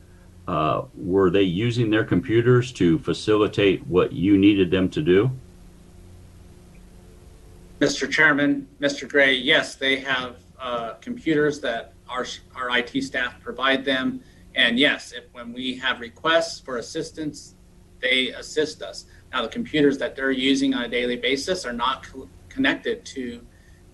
Were they using their computers to facilitate what you needed them to do? Mr. Chairman, Mr. Gray, yes, they have computers that our IT staff provide them. And yes, when we have requests for assistance, they assist us. Now, the computers that they're using on a daily basis are not connected to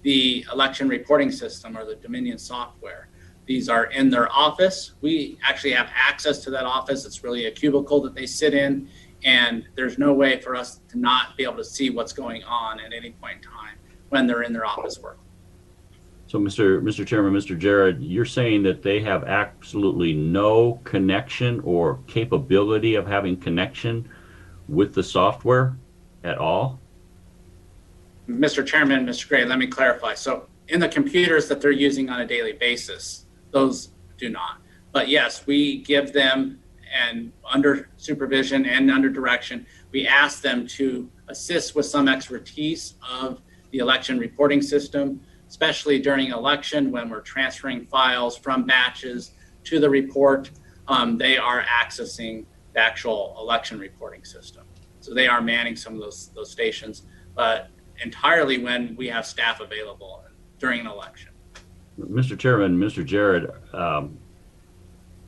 the election reporting system or the Dominion software. These are in their office. We actually have access to that office. It's really a cubicle that they sit in, and there's no way for us to not be able to see what's going on at any point in time when they're in their office work. So, Mr. Chairman, Mr. Jared, you're saying that they have absolutely no connection or capability of having connection with the software at all? Mr. Chairman, Mr. Gray, let me clarify. So in the computers that they're using on a daily basis, those do not. But yes, we give them, and under supervision and under direction, we ask them to assist with some expertise of the election reporting system, especially during election when we're transferring files from batches to the report. They are accessing the actual election reporting system. So they are manning some of those stations, but entirely when we have staff available during an election. Mr. Chairman, Mr. Jared,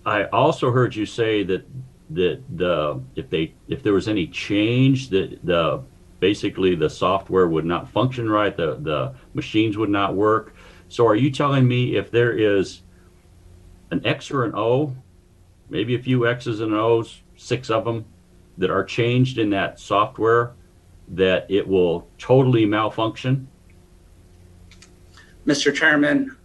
I also heard you say that if there was any change, that basically the software would not function right, the machines would not work. So are you telling me if there is an X or an O, maybe a few X's and O's, 6 of them, that are changed in that software, that it will totally malfunction? Mr. Chairman,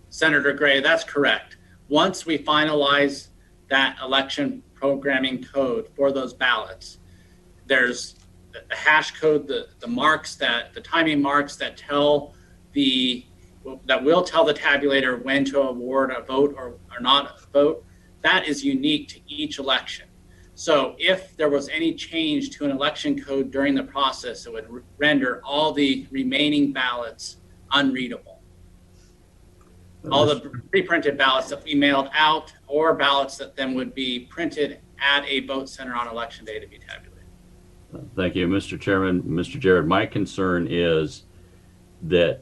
Senator Gray, that's correct. Once we finalize that election programming code for those ballots, there's the hash code, the marks, that the timing marks that will tell the tabulator when to award a vote or not a vote. That is unique to each election. So if there was any change to an election code during the process, it would render all the remaining ballots unreadable. All the pre-printed ballots that we mailed out, or ballots that then would be printed at a vote center on election day to be tabulated. Thank you, Mr. Chairman. Mr. Jared, my concern is that,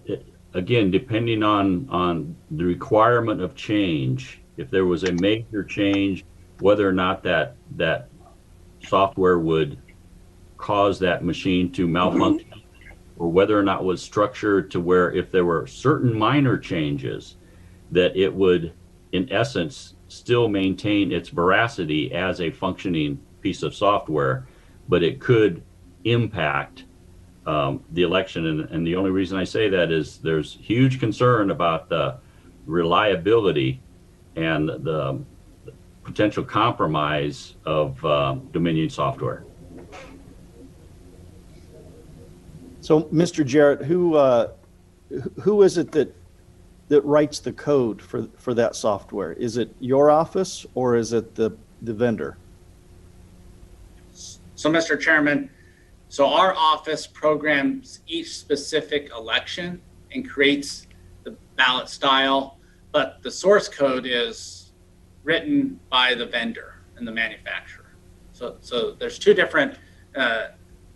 again, depending on the requirement of change, if there was a major change, whether or not that software would cause that machine to malfunction, or whether or not it was structured to where if there were certain minor changes, that it would, in essence, still maintain its veracity as a functioning piece of software, but it could impact the election. And the only reason I say that is there's huge concern about the reliability and the potential compromise of Dominion software. So, Mr. Jarrett, who is it that writes the code for that software? Is it your office or is it the vendor? So, Mr. Chairman, so our office programs each specific election and creates the ballot style, but the source code is written by the vendor and the manufacturer. So there's two different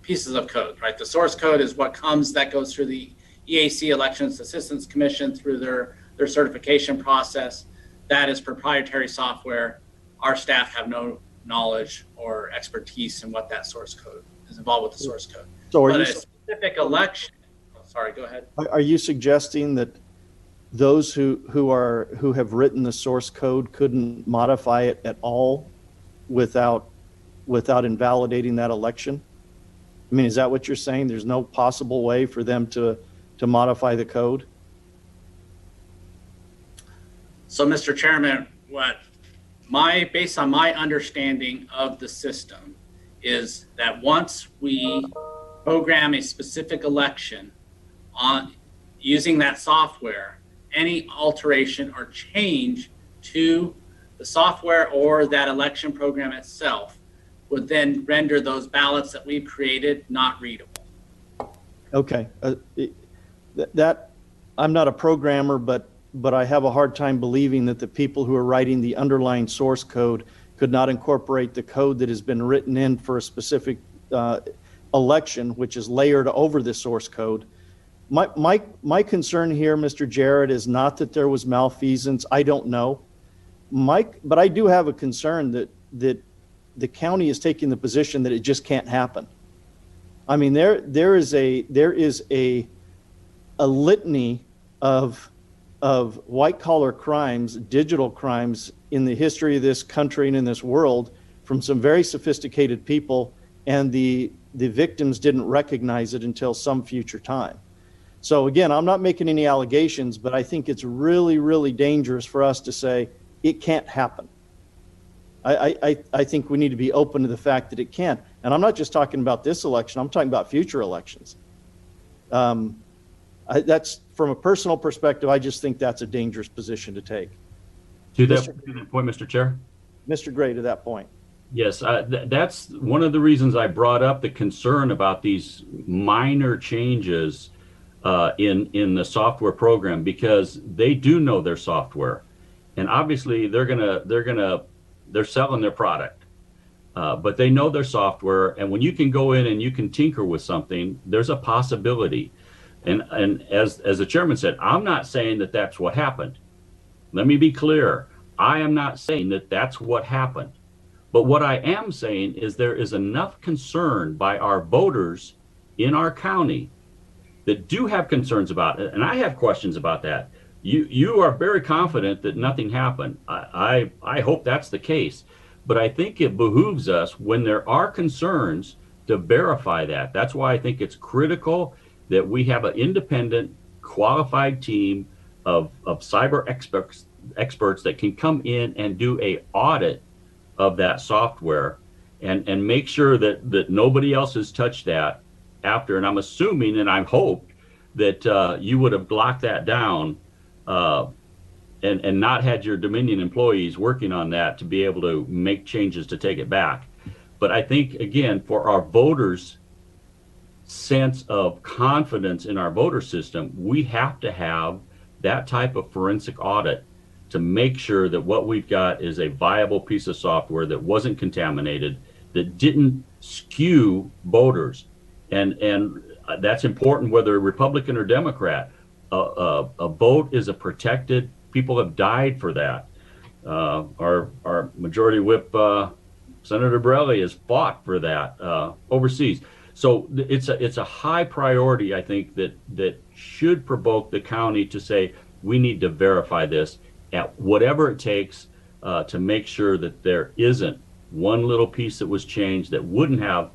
pieces of code, right? The source code is what goes through the EAC Elections Assistance Commission through their certification process. That is proprietary software. Our staff have no knowledge or expertise in what that source code is involved with the source code. So but a specific election, sorry, go ahead. Are you suggesting that those who have written the source code couldn't modify it at all without invalidating that election? I mean, is that what you're saying? There's no possible way for them to modify the code? So, Mr. Chairman, based on my understanding of the system is that once we program a specific election on using that software, any alteration or change to the software or that election program itself would then render those ballots that we've created not readable. Okay. I'm not a programmer, but I have a hard time believing that the people who are writing the underlying source code could not incorporate the code that has been written in for a specific election, which is layered over the source code, My concern here, Mr. Jarrett, is not that there was malfeasance. I don't know. But I do have a concern that the county is taking the position that it just can't happen. I mean, there is a litany of white collar crimes, digital crimes in the history of this country and in this world from some very sophisticated people, and the victims didn't recognize it until some future time. So again, I'm not making any allegations, but I think it's really, really dangerous for us to say it can't happen. I think we need to be open to the fact that it can. And I'm not just talking about this election, I'm talking about future elections. That's from a personal perspective, I just think that's a dangerous position to take. To that point, Mr. Chair? Mr. Gray, to that point. Yes, that's one of the reasons I brought up the concern about these minor changes in the software program, because they do know their software, and obviously they're selling their product, but they know their software, and when you can go in and you can tinker with something, there's a possibility. And as the chairman said, I'm not saying that that's what happened. Let me be clear. I am not saying that that's what happened. But what I am saying is there is enough concern by our voters in our county that do have concerns about it. And I have questions about that. You are very confident that nothing happened. I hope that's the case. But I think it behooves us, when there are concerns, to verify that. That's why I think it's critical that we have an independent, qualified team of cyber experts that can come in and do a audit of that software and make sure that nobody else has touched that after. And I'm assuming, and I hoped, that you would have locked that down and not had your Dominion employees working on that to be able to make changes to take it back. But I think, again, for our voters' sense of confidence in our voter system, we have to have that type of forensic audit to make sure that what we've got is a viable piece of software that wasn't contaminated, that didn't skew voters. And that's important whether Republican or Democrat. A vote is a protected, people have died for that. Our majority whip, Senator Borelli, has fought for that overseas. So it's a high priority, I think, that should provoke the county to say, we need to verify this at whatever it takes to make sure that there isn't one little piece that was changed that wouldn't have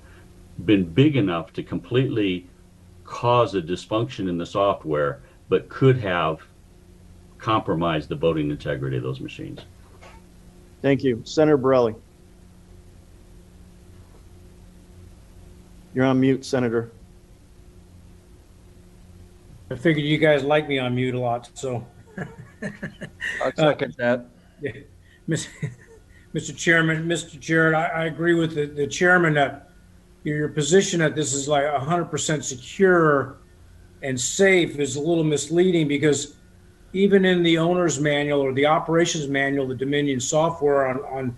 been big enough to completely cause a dysfunction in the software, but could have compromised the voting integrity of those machines. Thank you. Senator Borelli. You're on mute, Senator. I figured you guys like me on mute a lot, so. I'll second that. Yeah. Mr. Chairman, Mr. Jarrett, I agree with the chairman that your position that this is like 100% secure and safe is a little misleading, because even in the owner's manual or the operations manual, the Dominion software on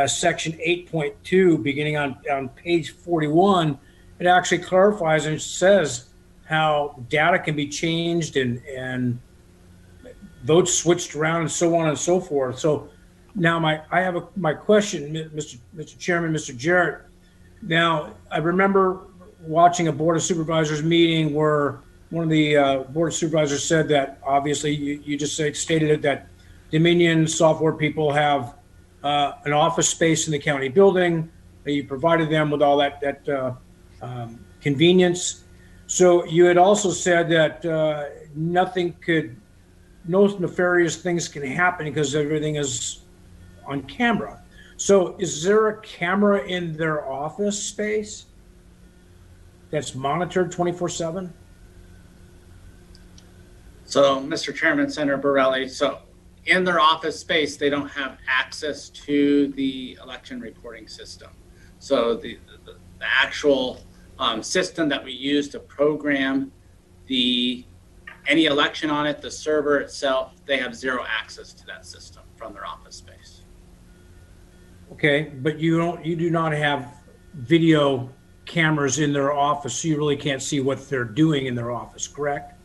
section 8.2, beginning on page 41, it actually clarifies and says how data can be changed and votes switched around and so on and so forth. So now my question, Mr. Chairman, Mr. Jarrett. Now, I remember watching a Board of Supervisors meeting where one of the Board of Supervisors said that, obviously, you just stated it, that Dominion software people have an office space in the county building. You provided them with all that convenience. So you had also said that no nefarious things can happen because everything is on camera. So is there a camera in their office space that's monitored 24/7? So, Mr. Chairman, Senator Borelli, so in their office space, they don't have access to the election reporting system. So the actual system that we use to program any election on it, the server itself, they have zero access to that system from their office space. Okay, but you do not have video cameras in their office, so you really can't see what they're doing in their office, correct?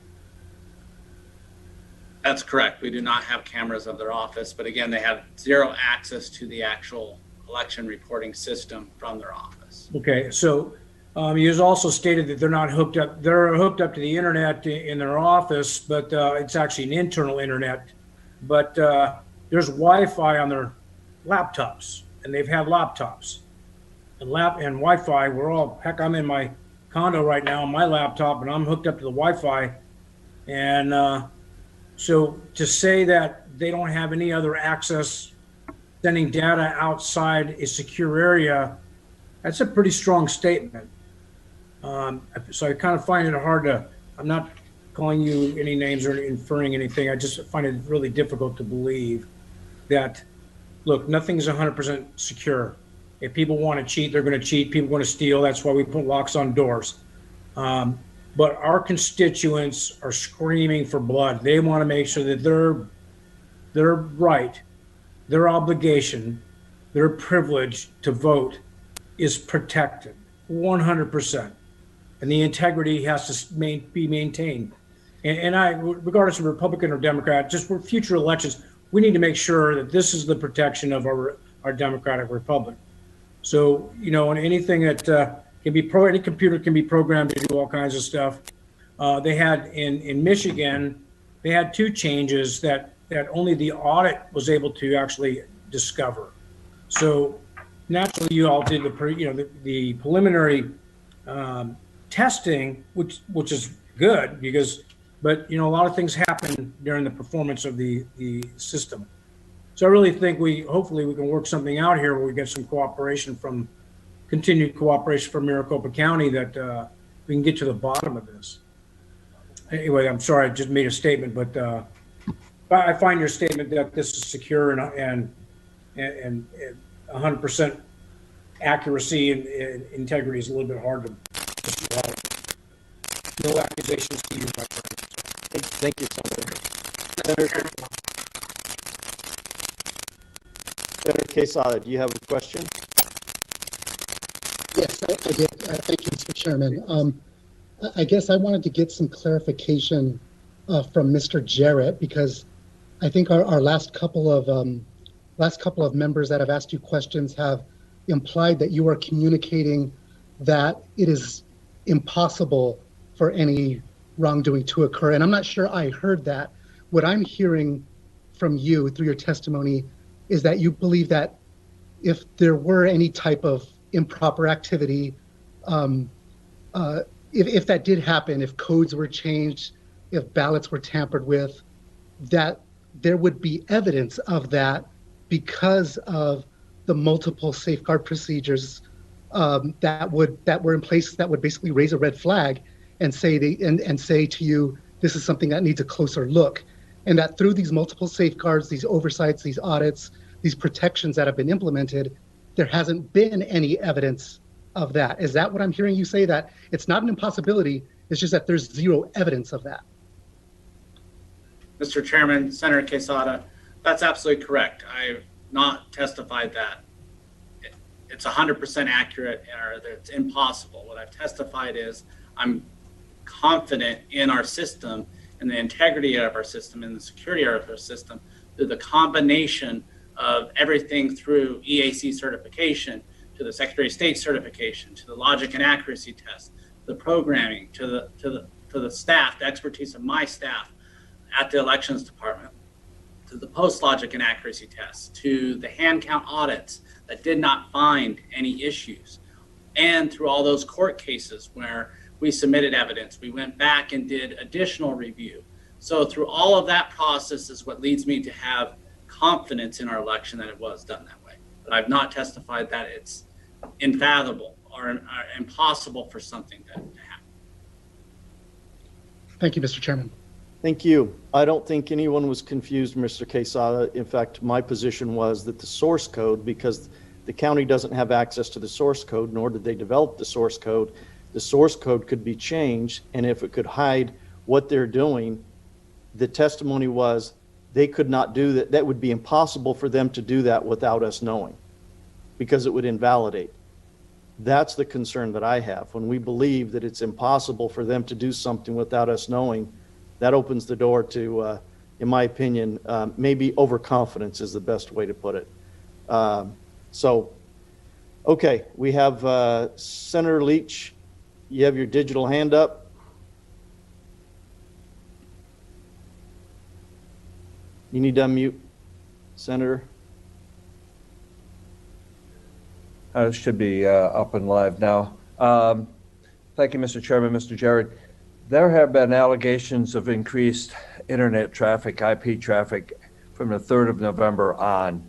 That's correct. We do not have cameras of their office, but again, they have zero access to the actual election reporting system from their office. Okay, so you also stated that they're not hooked up. They're hooked up to the internet in their office, but it's actually an internal internet. But there's Wi-Fi on their laptops, and they've had laptops and Wi-Fi. Heck, I'm in my condo right now on my laptop, and I'm hooked up to the Wi-Fi. And so to say that they don't have any other access, sending data outside a secure area, that's a pretty strong statement. So I kind of find it hard to, I'm not calling you any names or inferring anything. I just find it really difficult to believe that, look, nothing's 100% secure. If people want to cheat, they're going to cheat. People want to steal. That's why we put locks on doors. But our constituents are screaming for blood. They want to make sure that their right, their obligation, their privilege to vote is protected 100%. And the integrity has to be maintained. And regardless of Republican or Democrat, just for future elections, we need to make sure that this is the protection of our democratic republic. So, and anything that can be any computer can be programmed to do all kinds of stuff. They had in Michigan, they had 2 changes that only the audit was able to actually discover. So naturally, you all did the preliminary testing, which is good but a lot of things happen during the performance of the system. So I really think hopefully we can work something out here where we get some continued cooperation from Maricopa County that we can get to the bottom of this. Anyway, I'm sorry, I just made a statement, but I find your statement that this is secure and 100% accuracy and integrity is a little bit hard to swallow. No accusations to you, my friend. Thank you, Senator. Senator Quesada, do you have a question? Yes, I did. Thank you, Mr. Chairman. I guess I wanted to get some clarification from Mr. Jarrett, because I think our last couple of members that have asked you questions have implied that you are communicating that it is impossible for any wrongdoing to occur. And I'm not sure I heard that. What I'm hearing from you through your testimony is that you believe that if there were any type of improper activity, if that did happen, if codes were changed, if ballots were tampered with, that there would be evidence of that because of the multiple safeguard procedures that were in place that would basically raise a red flag and say to you, this is something that needs a closer look. And that through these multiple safeguards, these oversights, these audits, these protections that have been implemented, there hasn't been any evidence of that. Is that what I'm hearing you say, that it's not an impossibility, it's just that there's zero evidence of that? Mr. Chairman, Senator Quesada, that's absolutely correct. I've not testified that it's 100% accurate or that it's impossible. What I've testified is I'm confident in our system and the integrity of our system and the security of our system through the combination of everything through EAC certification to the Secretary of State certification, to the logic and accuracy test, the programming, to the staff, the expertise of my staff at the elections department, to the post logic and accuracy tests, to the hand count audits that did not find any issues, and through all those court cases where we submitted evidence, we went back and did additional review. So through all of that process is what leads me to have confidence in our election that it was done that way. But I've not testified that it's unfathomable or impossible for something to happen. Thank you, Mr. Chairman. Thank you. I don't think anyone was confused, Mr. Quesada. In fact, my position was that the source code, because the county doesn't have access to the source code, nor did they develop the source code could be changed, and if it could hide what they're doing, the testimony was they could not do that. That would be impossible for them to do that without us knowing, because it would invalidate. That's the concern that I have. When we believe that it's impossible for them to do something without us knowing, that opens the door to in my opinion, maybe overconfidence is the best way to put it. Okay, we have Senator Leach. You have your digital hand up. You need to unmute, Senator. It should be up and live now. Thank you, Mr. Chairman, Mr. Jared. There have been allegations of increased internet traffic, IP traffic, from the 3rd of November on.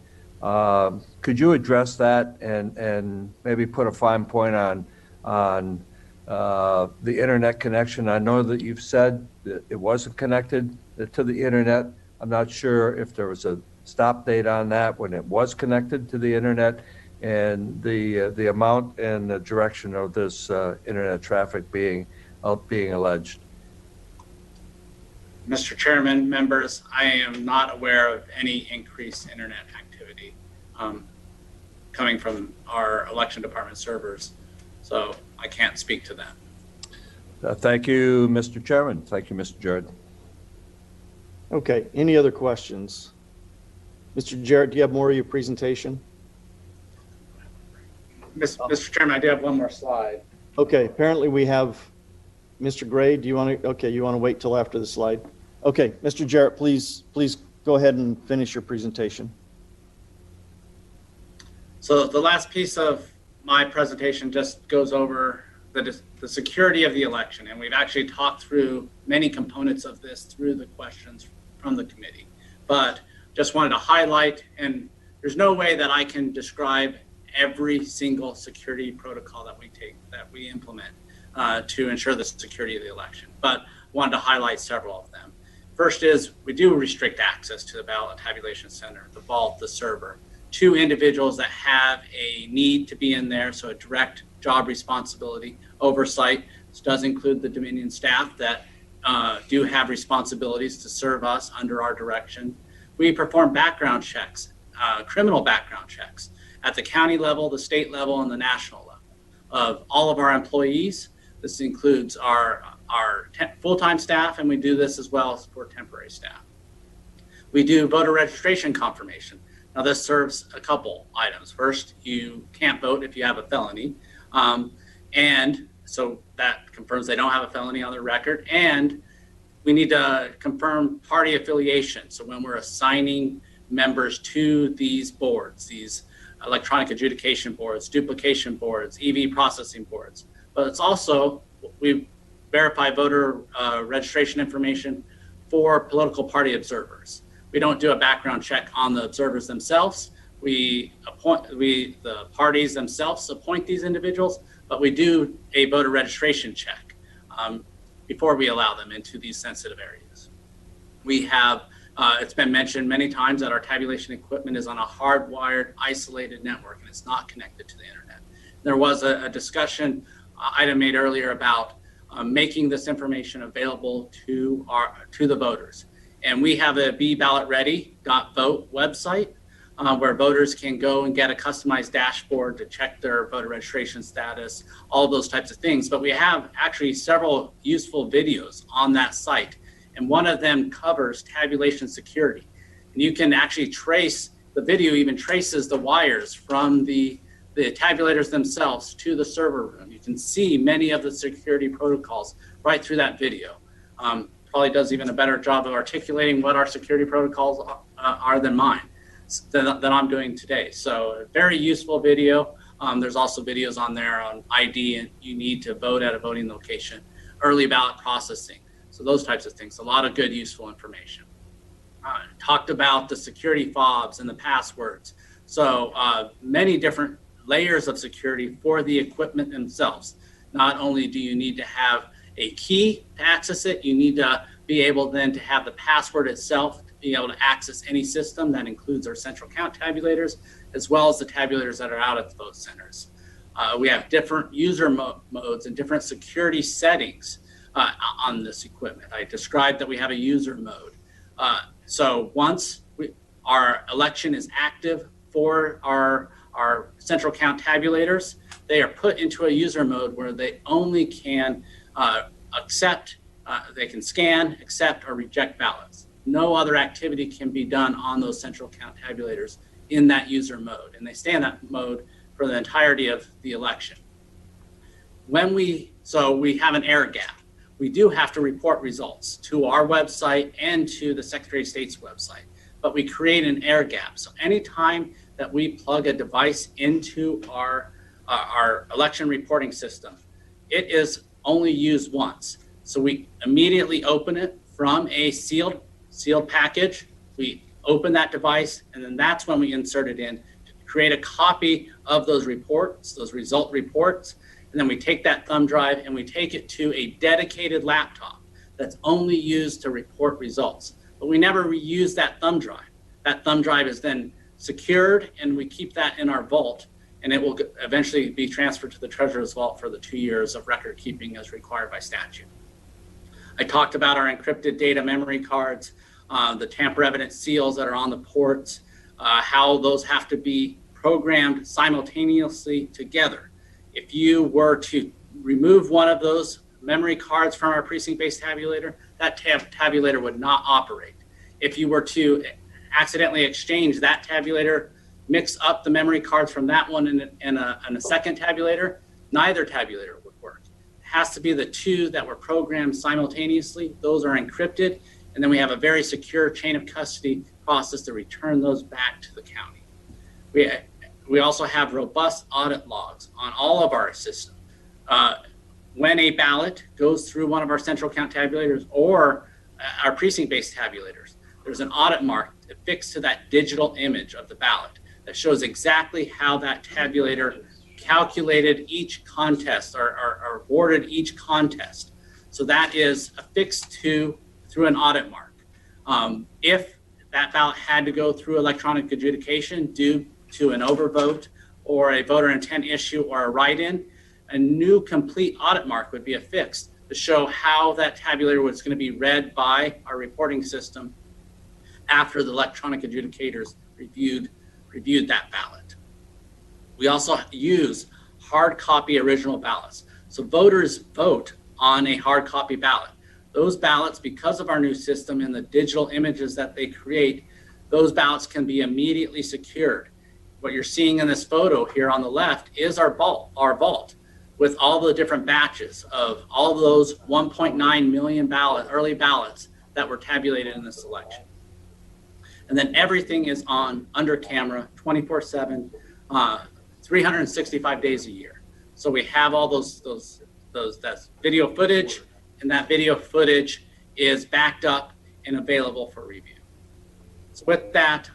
Could you address that and maybe put a fine point on the internet connection? I know that you've said that it wasn't connected to the internet. I'm not sure if there was a stop date on that when it was connected to the internet, and the amount and the direction of this internet traffic being alleged. Mr. Chairman, members, I am not aware of any increased internet activity coming from our election department servers, so I can't speak to that. Thank you, Mr. Chairman. Thank you, Mr. Jared. Okay, any other questions? Mr. Jarrett, do you have more of your presentation? Mr. Chairman, I do have one more slide. Okay, apparently we have Mr. Gray. Do you want to, okay, you want to wait till after the slide? Okay, Mr. Jarrett, please go ahead and finish your presentation. So the last piece of my presentation just goes over the security of the election, and we've actually talked through many components of this through the questions from the committee. But just wanted to highlight, and there's no way that I can describe every single security protocol that we implement to ensure the security of the election, but wanted to highlight several of them. First is we do restrict access to the ballot tabulation center, the vault, the server, to individuals that have a need to be in there, so a direct job responsibility, oversight. This does include the Dominion staff that do have responsibilities to serve us under our direction. We perform background checks, criminal background checks at the county level, the state level, and the national level of all of our employees. This includes our full-time staff, and we do this as well for temporary staff. We do voter registration confirmation. Now this serves a couple items. First, you can't vote if you have a felony. And so that confirms they don't have a felony on their record. And we need to confirm party affiliation. So when we're assigning members to these boards, these electronic adjudication boards, duplication boards, EV processing boards, but it's also, we verify voter registration information for political party observers. We don't do a background check on the observers themselves. The parties themselves appoint these individuals, but we do a voter registration check before we allow them into these sensitive areas. We have, it's been mentioned many times that our tabulation equipment is on a hardwired, isolated network, and it's not connected to the internet. There was a discussion item made earlier about making this information available to the voters. And we have a BeBallotReady.vote website where voters can go and get a customized dashboard to check their voter registration status, all those types of things. But we have actually several useful videos on that site. And one of them covers tabulation security. And you can actually trace, the video even traces the wires from the tabulators themselves to the server room. You can see many of the security protocols right through that video. Probably does even a better job of articulating what our security protocols are than mine, than I'm doing today. So a very useful video. There's also videos on there on ID, and you need to vote at a voting location, early ballot processing. So those types of things, a lot of good, useful information. Talked about the security fobs and the passwords. So many different layers of security for the equipment themselves. Not only do you need to have a key to access it, you need to be able then to have the password itself to be able to access any system. That includes our central count tabulators, as well as the tabulators that are out at the vote centers. We have different user modes and different security settings on this equipment. I described that we have a user mode. So once our election is active for our central count tabulators, they are put into a user mode where they only can accept, they can scan, accept, or reject ballots. no other activity can be done on those central count tabulators in that user mode. And they stay in that mode for the entirety of the election. So we have an error gap. We do have to report results to our website and to the Secretary of State's website, but we create an error gap. So anytime that we plug a device into our election reporting system, it is only used once. So we immediately open it from a sealed package. We open that device, and then that's when we insert it in to create a copy of those reports, those result reports. And then we take that thumb drive and we take it to a dedicated laptop that's only used to report results. But we never reuse that thumb drive. That thumb drive is then secured, and we keep that in our vault, and it will eventually be transferred to the Treasurer's Vault for the 2 years of record keeping as required by statute. I talked about our encrypted data memory cards, the tamper-evident seals that are on the ports, how those have to be programmed simultaneously together. If you were to remove one of those memory cards from our precinct-based tabulator, that tabulator would not operate. If you were to accidentally exchange that tabulator, mix up the memory cards from that one and a second tabulator, neither tabulator would work. It has to be the two that were programmed simultaneously. Those are encrypted, and then we have a very secure chain of custody process to return those back to the county. We also have robust audit logs on all of our systems. When a ballot goes through one of our central count tabulators or our precinct-based tabulators, there's an audit mark affixed to that digital image of the ballot that shows exactly how that tabulator calculated each contest or awarded each contest. So that is affixed through an audit mark. If that ballot had to go through electronic adjudication due to an overvote or a voter intent issue or a write-in, a new complete audit mark would be affixed to show how that tabulator was going to be read by our reporting system after the electronic adjudicators reviewed that ballot. We also use hard copy original ballots. So voters vote on a hard copy ballot. Those ballots, because of our new system and the digital images that they create, those ballots can be immediately secured. What you're seeing in this photo here on the left is our vault with all the different batches of all of those 1.9 million early ballots that were tabulated in this election. And then everything is on under camera 24/7, 365 days a year. So we have all that's video footage, and that video footage is backed up and available for review. So with that,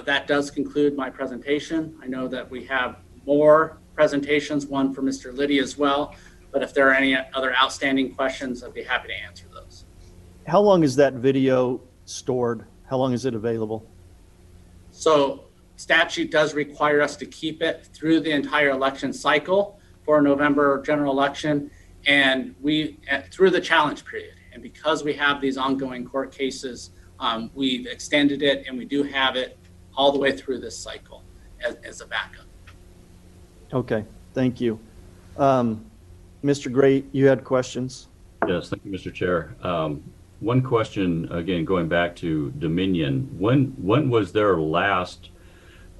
that does conclude my presentation. I know that we have more presentations, one for Mr. Liddy as well, but if there are any other outstanding questions, I'd be happy to answer those. How long is that video stored? How long is it available? So statute does require us to keep it through the entire election cycle for a November general election, and through the challenge period. And because we have these ongoing court cases, we've extended it, and we do have it all the way through this cycle as a backup. Okay, thank you. Mr. Gray, you had questions? Yes, thank you, Mr. Chair. One question, again, going back to Dominion, when was their last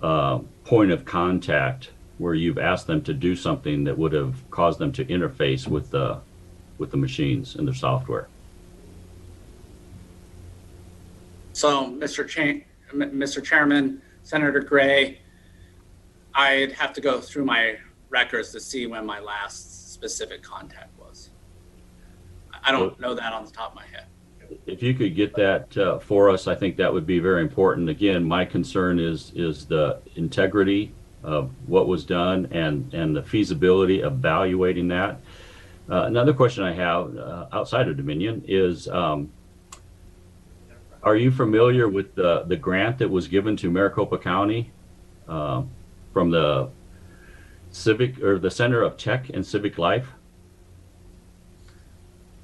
point of contact where you've asked them to do something that would have caused them to interface with the machines and their software? So, Mr. Chairman, Senator Gray, I'd have to go through my records to see when my last specific contact was. I don't know that on the top of my head. If you could get that for us, I think that would be very important. Again, my concern is the integrity of what was done and the feasibility of evaluating that. Another question I have outside of Dominion is, are you familiar with the grant that was given to Maricopa County from the the Center of Tech and Civic Life?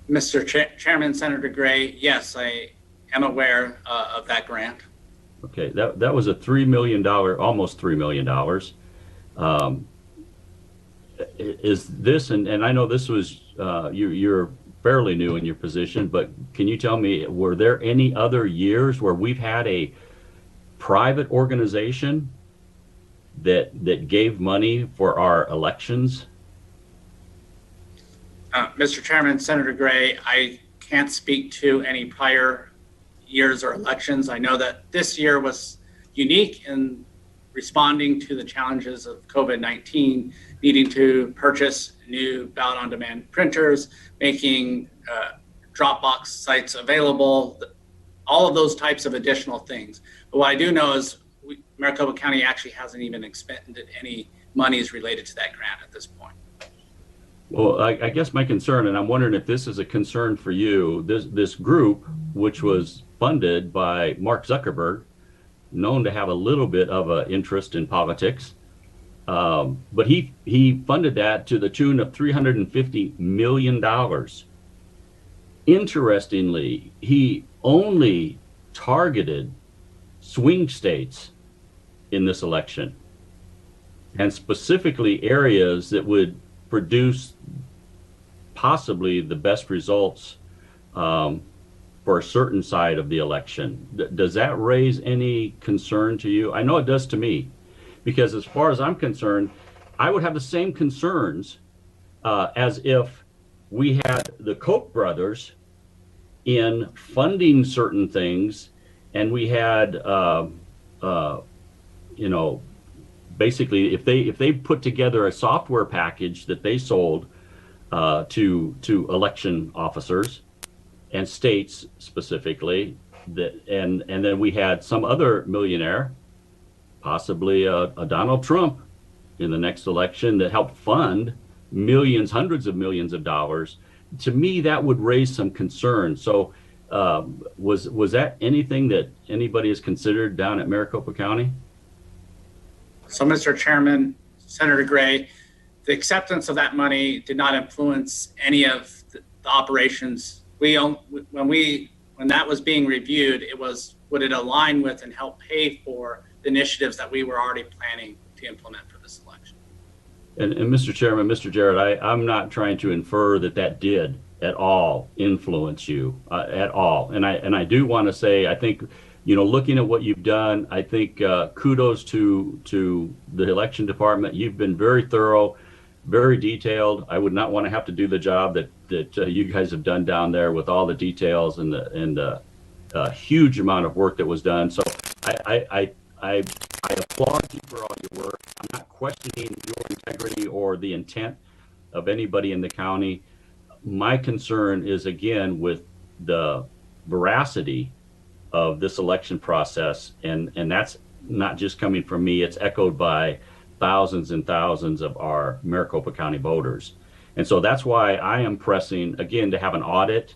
Mr. Chairman, Senator Gray, yes, I am aware of that grant. Okay, that was a $3 million, almost $3 million. Is this, and I know this was, you're fairly new in your position, but can you tell me, were there any other years where we've had a private organization that gave money for our elections? Mr. Chairman, Senator Gray, I can't speak to any prior years or elections. I know that this year was unique in responding to the challenges of COVID-19, needing to purchase new ballot on demand printers, making Dropbox sites available, all of those types of additional things. But what I do know is Maricopa County actually hasn't even expended any monies related to that grant at this point. Well, I guess my concern, and I'm wondering if this is a concern for you, this group, which was funded by Mark Zuckerberg, known to have a little bit of an interest in politics, but he funded that to the tune of $350 million. Interestingly, he only targeted swing states in this election, and specifically areas that would produce possibly the best results for a certain side of the election. Does that raise any concern to you? I know it does to me, because as far as I'm concerned, I would have the same concerns as if we had the Koch brothers in funding certain things, and we had, basically, if they put together a software package that they sold to election officers and states specifically, and then we had some other millionaire, possibly a Donald Trump, in the next election that helped fund millions, hundreds of millions of dollars. To me, that would raise some concern. So was that anything that anybody has considered down at Maricopa County? So, Mr. Chairman, Senator Gray, the acceptance of that money did not influence any of the operations. When that was being reviewed, it was, would it align with and help pay for the initiatives that we were already planning to implement for this election? And Mr. Chairman, Mr. Jarrett, I'm not trying to infer that did at all influence you at all. And I do want to say, I think, looking at what you've done, I think kudos to the election department. You've been very thorough, very detailed. I would not want to have to do the job that you guys have done down there with all the details and the huge amount of work that was done. So I applaud you for all your work. I'm not questioning your integrity or the intent of anybody in the county. My concern is, again, with the veracity of this election process, and that's not just coming from me, it's echoed by thousands and thousands of our Maricopa County voters. And so that's why I am pressing, again, to have an audit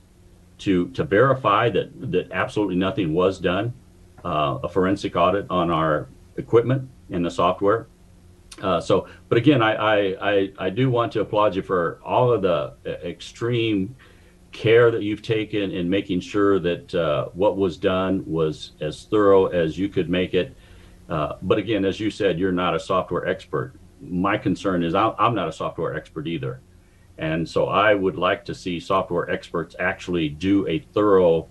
to verify that absolutely nothing was done, a forensic audit on our equipment and the software. But again, I do want to applaud you for all of the extreme care that you've taken in making sure that what was done was as thorough as you could make it. But again, as you said, you're not a software expert. My concern is I'm not a software expert either. And so I would like to see software experts actually do a thorough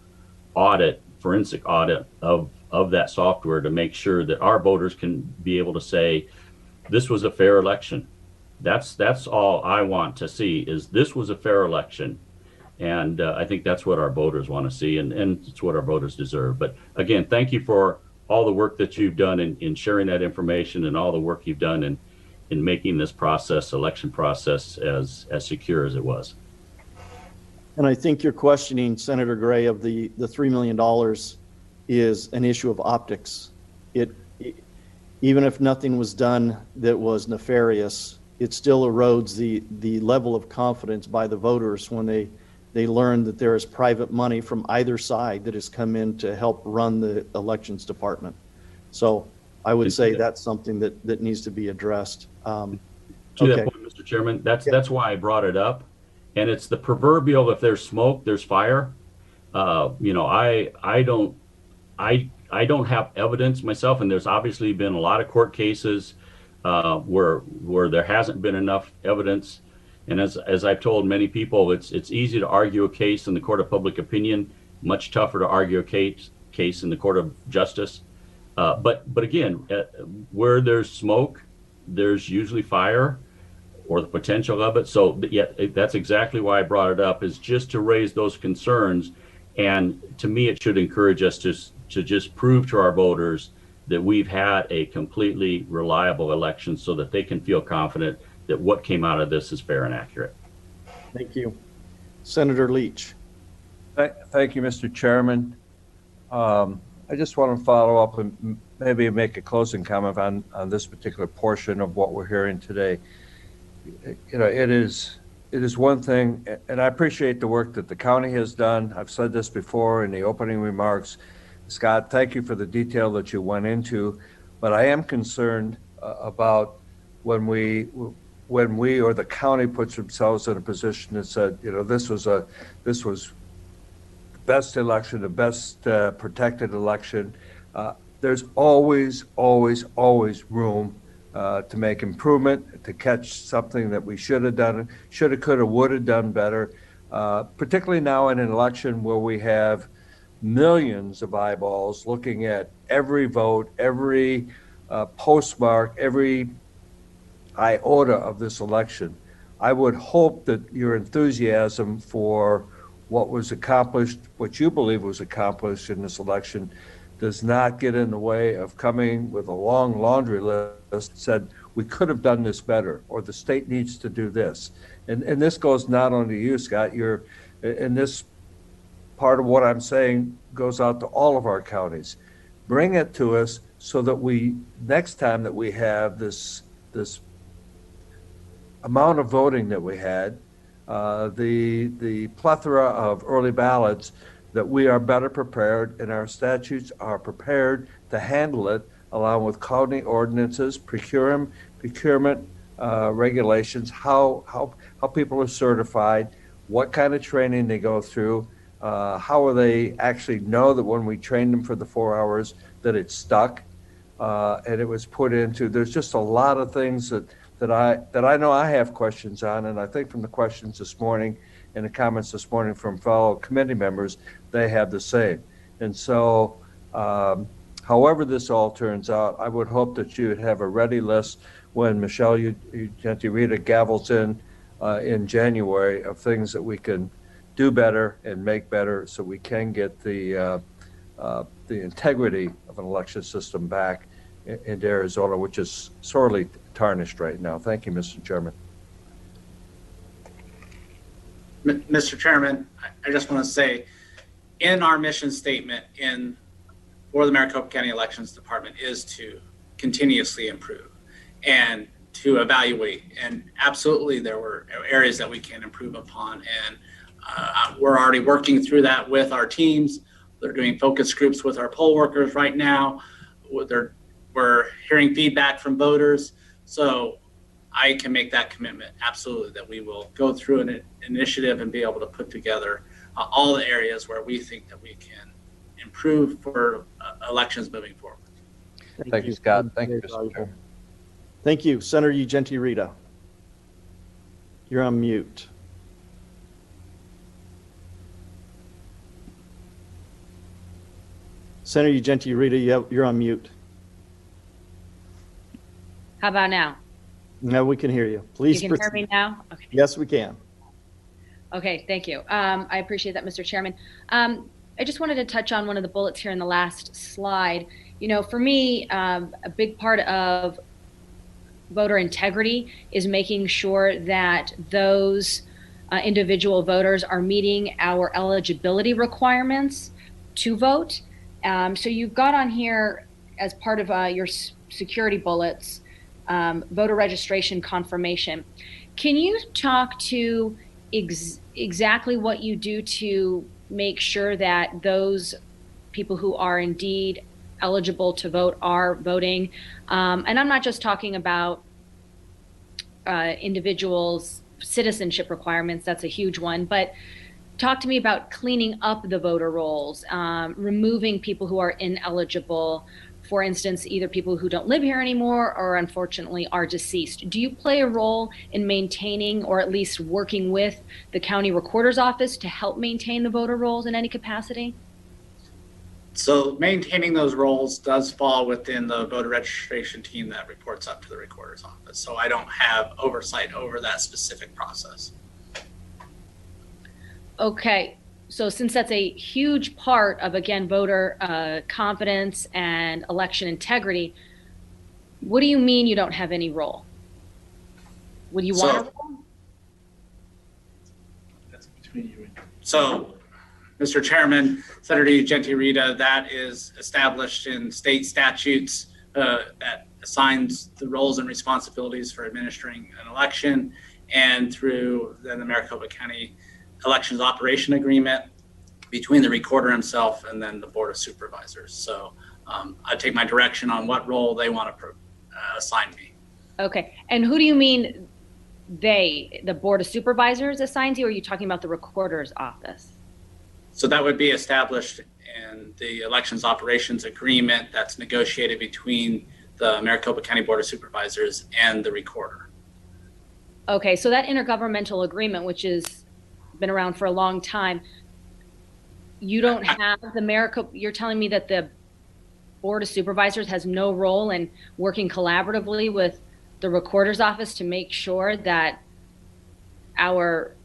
audit, forensic audit of that software to make sure that our voters can be able to say, this was a fair election. That's all I want to see, is this was a fair election. And I think that's what our voters want to see, and it's what our voters deserve. But again, thank you for all the work that you've done in sharing that information, and all the work you've done in making this election process as secure as it was. And I think you're questioning, Senator Gray, of the $3 million is an issue of optics. Even if nothing was done that was nefarious, it still erodes the level of confidence by the voters when they learn that there is private money from either side that has come in to help run the elections department. So I would say that's something that needs to be addressed. To that point, Mr. Chairman, that's why I brought it up. And it's the proverbial, if there's smoke, there's fire. I don't have evidence myself, and there's obviously been a lot of court cases where there hasn't been enough evidence. And as I've told many people, it's easy to argue a case in the court of public opinion, much tougher to argue a case in the court of justice. But again, where there's smoke, there's usually fire, or the potential of it. So yeah, that's exactly why I brought it up, is just to raise those concerns. And to me, it should encourage us to just prove to our voters that we've had a completely reliable election so that they can feel confident that what came out of this is fair and accurate. Thank you. Senator Leach. Thank you, Mr. Chairman. I just want to follow up and maybe make a closing comment on this particular portion of what we're hearing today. You know, it is one thing, and I appreciate the work that the county has done. I've said this before in the opening remarks. Scott, thank you for the detail that you went into, but I am concerned about when we or the county puts themselves in a position that said, you know, this was the best election, the best protected election. There's always room to make improvement, to catch something that we should have done, should have, could have, would have done better, particularly now in an election where we have millions of eyeballs looking at every vote, every postmark, every iota of this election. I would hope that your enthusiasm for what was accomplished, what you believe was accomplished in this election, does not get in the way of coming with a long laundry list said we could have done this better, or the state needs to do this. And this goes not only to you, Scott, and this part of what I'm saying goes out to all of our counties. Bring it to us so that we, next time that we have this amount of voting that we had, the plethora of early ballots, that we are better prepared and our statutes are prepared to handle it, along with county ordinances, procurement regulations, how people are certified, what kind of training they go through, how will they actually know that when we train them for the 4 hours that it's stuck, and it was put into. There's just a lot of things that I know I have questions on, and I think from the questions this morning and the comments this morning from fellow committee members, they have the same. And so, however this all turns out, I would hope that you would have a ready list when Michelle Ugenti-Rita gavels in January of things that we can do better and make better, so we can get the integrity of an election system back in Arizona, which is sorely tarnished right now. Thank you, Mr. Chairman. Mr. Chairman, I just want to say, in our mission statement for the Maricopa County Elections Department is to continuously improve and to evaluate. And absolutely, there were areas that we can improve upon. And we're already working through that with our teams. They're doing focus groups with our poll workers right now. We're hearing feedback from voters. So I can make that commitment, absolutely, that we will go through an initiative and be able to put together all the areas where we think that we can improve for elections moving forward. Thank you, Scott. Thank you, Mr. Chair. Thank you. Senator Ugenti-Rita. You're on mute. Senator Ugenti-Rita, you're on mute. How about now? Now we can hear you. Please You can hear me now? Okay. Yes, we can. Okay, thank you. I appreciate that, Mr. Chairman. I just wanted to touch on one of the bullets here in the last slide. You know, for me, a big part of voter integrity is making sure that those individual voters are meeting our eligibility requirements to vote. So you've got on here as part of your security bullets, voter registration confirmation. Can you talk to exactly what you do to make sure that those people who are indeed eligible to vote are voting? And I'm not just talking about individuals' citizenship requirements, that's a huge one, but talk to me about cleaning up the voter rolls, removing people who are ineligible for instance, either people who don't live here anymore or unfortunately are deceased. Do you play a role in maintaining or at least working with the county recorder's office to help maintain the voter rolls in any capacity? So maintaining those roles does fall within the voter registration team that reports up to the recorder's office. So I don't have oversight over that specific process. Okay, so since that's a huge part of, again, voter confidence and election integrity, what do you mean you don't have any role? Would you want a role? That's between you and. So, Mr. Chairman, Senator Genti Rita, that is established in state statutes that assigns the roles and responsibilities for administering an election, and through then the Maricopa County Elections Operation Agreement between the recorder himself and then the Board of Supervisors. So I take my direction on what role they want to assign me. Okay, and who do you mean they, the Board of Supervisors assigns you, or are you talking about the recorder's office? So that would be established in the Elections Operations Agreement that's negotiated between the Maricopa County Board of Supervisors and the recorder. Okay, so that intergovernmental agreement, which has been around for a long time, you don't have the Maricopa, you're telling me that the Board of Supervisors has no role in working collaboratively with the recorder's office to make sure that our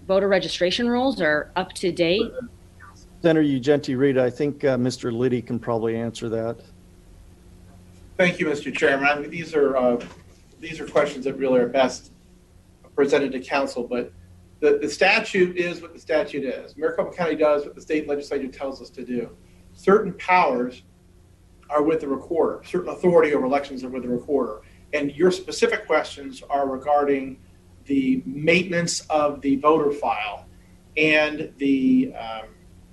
voter registration rules are up to date? Senator Genti Rita, I think Mr. Liddy can probably answer that. Thank you, Mr. Chairman. I mean, these are questions that really are best presented to council, but the statute is what the statute is. Maricopa County does what the state legislature tells us to do. Certain powers are with the recorder. Certain authority over elections are with the recorder. And your specific questions are regarding the maintenance of the voter file and the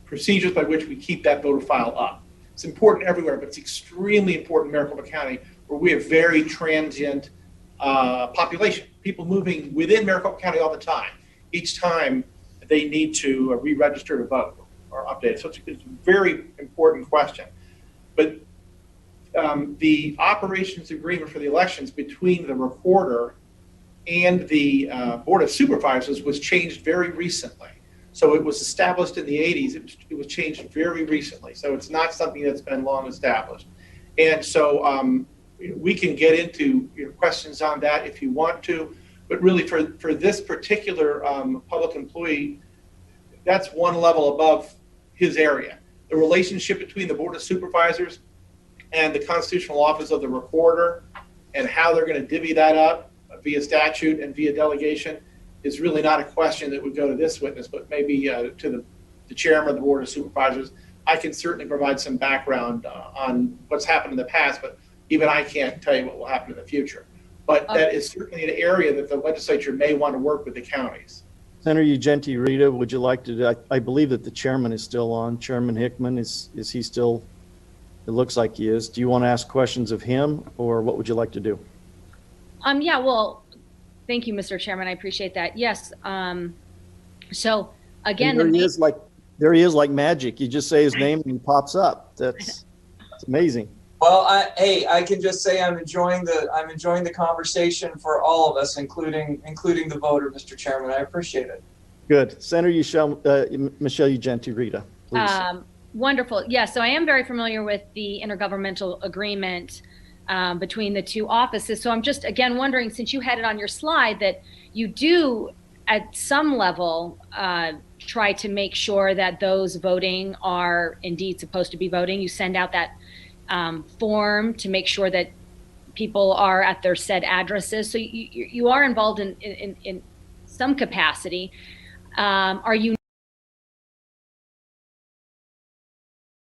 procedures by which we keep that voter file up. It's important everywhere, but it's extremely important in Maricopa County, where we have very transient population, people moving within Maricopa County all the time. Each time they need to re-register to vote or update. So it's a very important question. But the operations agreement for the elections between the recorder and the Board of Supervisors was changed very recently. So it was established in the 80s. It was changed very recently. So it's not something that's been long established. And so we can get into questions on that if you want to. But really, for this particular public employee, that's one level above his area. The relationship between the Board of Supervisors and the constitutional office of the recorder and how they're going to divvy that up via statute and via delegation is really not a question that would go to this witness, but maybe to the chairman of the Board of Supervisors. I can certainly provide some background on what's happened in the past, but even I can't tell you what will happen in the future. But that is certainly an area that the legislature may want to work with the counties. Senator Genti Rita, would you like to, I believe that the chairman is still on. Chairman Hickman, is he still, it looks like he is. Do you want to ask questions of him, or what would you like to do? Yeah, well, thank you, Mr. Chairman. I appreciate that. Yes. So again, there he is like magic. You just say his name and he pops up. That's amazing. Well, I can just say I'm enjoying the conversation for all of us, including the voter, Mr. Chairman. I appreciate it. Good. Senator Michelle Genti Rita, please. Wonderful. Yeah, so I am very familiar with the intergovernmental agreement between the two offices. So I'm just, again, wondering, since you had it on your slide, that you do, at some level, try to make sure that those voting are indeed supposed to be voting. You send out that form to make sure that people are at their said addresses. So you are involved in some capacity. Are you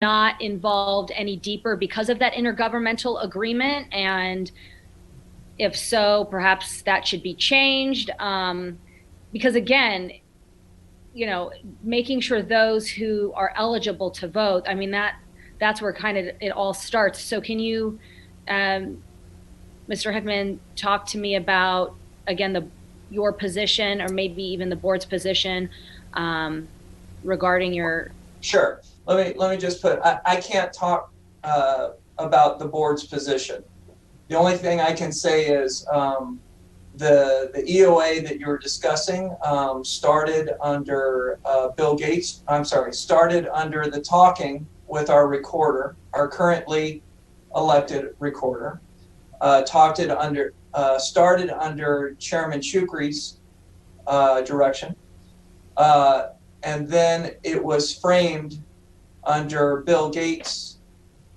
not involved any deeper because of that intergovernmental agreement? And if so, perhaps that should be changed. Because again, making sure those who are eligible to vote, I mean, that's where kind of it all starts. So can you, Mr. Hickman, talk to me about, again, your position, or maybe even the board's position regarding your... Sure. Let me just put, I can't talk about the board's position. The only thing I can say is the EOA that you were discussing started under Bill Gates. Started under the talking with our recorder, our currently elected recorder. Started under Chairman Shukri's direction, and then it was framed under Bill Gates'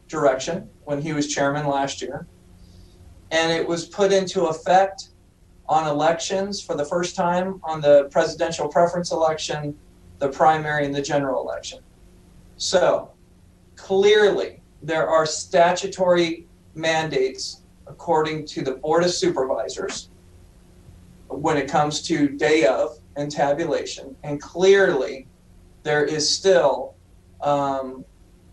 direction when he was chairman last year, and it was put into effect on elections for the first time on the presidential preference election, the primary, and the general election. So clearly there are statutory mandates according to the Board of Supervisors when it comes to day of and tabulation, and clearly there is still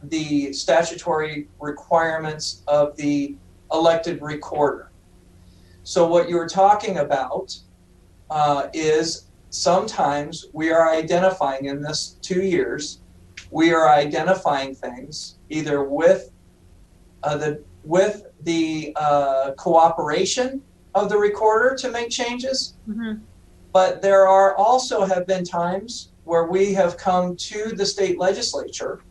the statutory requirements of the elected recorder. So what you're talking about is sometimes we are identifying in this 2 years, we are identifying things either with the cooperation of the recorder to make changes, but there are also have been times where we have come to the state legislature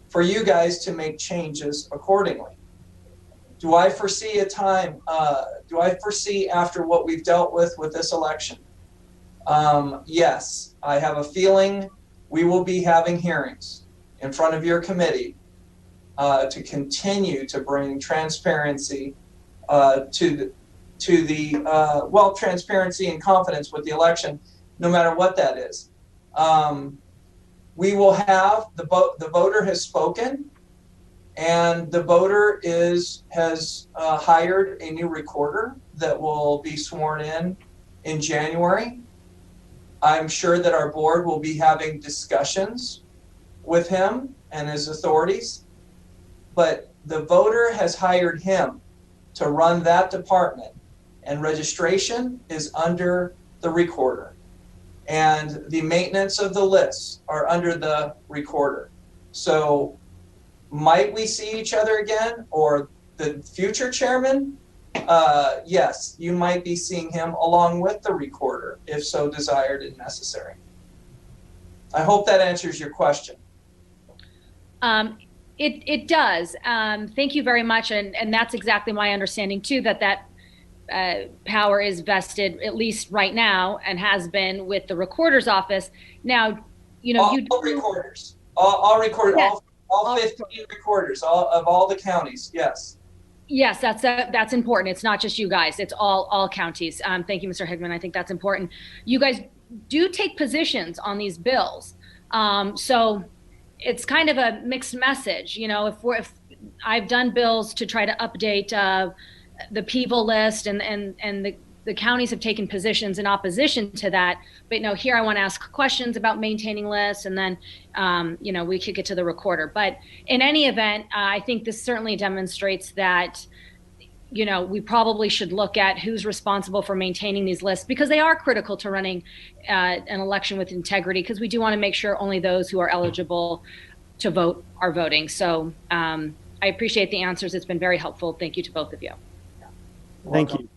for you guys to make changes accordingly. Do I foresee a time, do I foresee after what we've dealt with this election? Yes, I have a feeling we will be having hearings in front of your committee to continue to bring transparency to the transparency and confidence with the election, no matter what that is. We will have, the voter has spoken, and the voter has hired a new recorder that will be sworn in January. I'm sure that our board will be having discussions with him and his authorities, but the voter has hired him to run that department, and registration is under the recorder, and the maintenance of the lists are under the recorder. So might we see each other again, or the future chairman? Yes, you might be seeing him along with the recorder if so desired and necessary. I hope that answers your question. It does. Thank you very much. And that's exactly my understanding too, that power is vested, at least right now, and has been with the recorder's office. Now, all recorders, all recorders, yes. all 15 recorders, of all the counties, yes. Yes, that's important. It's not just you guys, it's all counties. Thank you, Mr. Hickman. I think that's important. You guys do take positions on these bills. So it's kind of a mixed message. If I've done bills to try to update the people list, and the counties have taken positions in opposition to that. But here I want to ask questions about maintaining lists, and then we could get to the recorder. But in any event, I think this certainly demonstrates that we probably should look at who's responsible for maintaining these lists, because they are critical to running an election with integrity, because we do want to make sure only those who are eligible to vote are voting. So I appreciate the answers. It's been very helpful. Thank you to both of you. Thank you.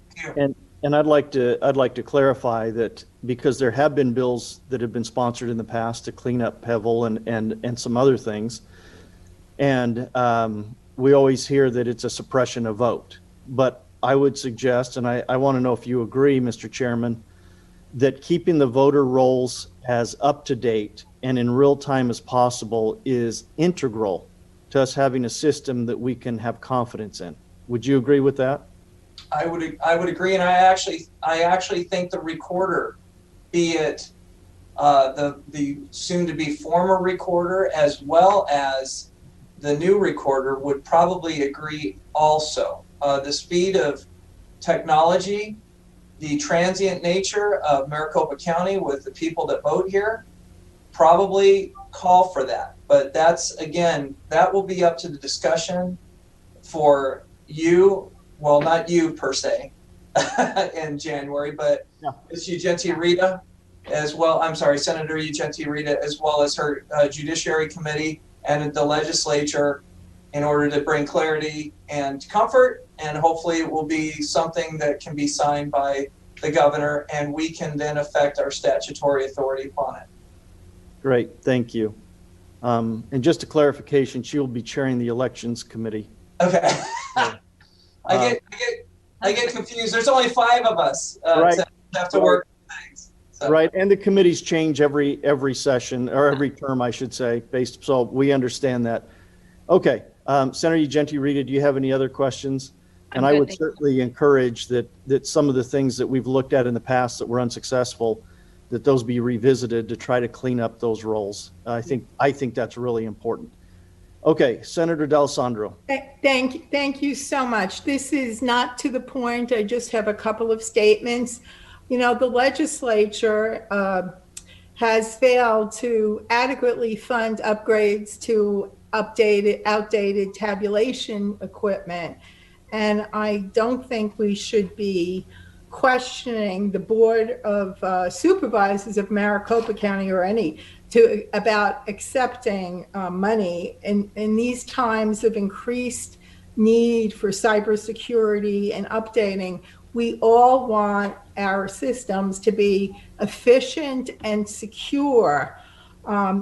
And I'd like to clarify that, because there have been bills that have been sponsored in the past to clean up Pebble and some other things, and we always hear that it's a suppression of vote. But I would suggest, and I want to know if you agree, Mr. Chairman, that keeping the voter rolls as up to date and in real time as possible is integral to us having a system that we can have confidence in. Would you agree with that? I would agree, and I actually think the recorder, be it the soon-to-be former recorder as well as the new recorder, would probably agree also. The speed of technology, the transient nature of Maricopa County with the people that vote here, probably call for that. But that's, again, that will be up to the discussion for you. Well, not you per se in January, but Ms. Ugenti Rita as well. I'm sorry, Senator Ugenti Rita, as well as her Judiciary Committee and the legislature in order to bring clarity and comfort, and hopefully it will be something that can be signed by the governor, and we can then affect our statutory authority upon it. Great, thank you. And just a clarification, she will be chairing the elections committee. Okay. I get confused. There's only 5 of us Right. to have to work things. So. Right, and the committees change every session, or every term, I should say, so we understand that. Okay, Senator Ugenti-Rita, do you have any other questions? And I would certainly encourage that some of the things that we've looked at in the past that were unsuccessful, that those be revisited to try to clean up those roles. I think that's really important. Okay, Senator D'Alessandro. Thank you so much. This is not to the point. I just have a couple of statements. You know, the legislature has failed to adequately fund upgrades to outdated tabulation equipment. And I don't think we should be questioning the Board of Supervisors of Maricopa County or any about accepting money in these times of increased need for cybersecurity and updating. We all want our systems to be efficient and secure.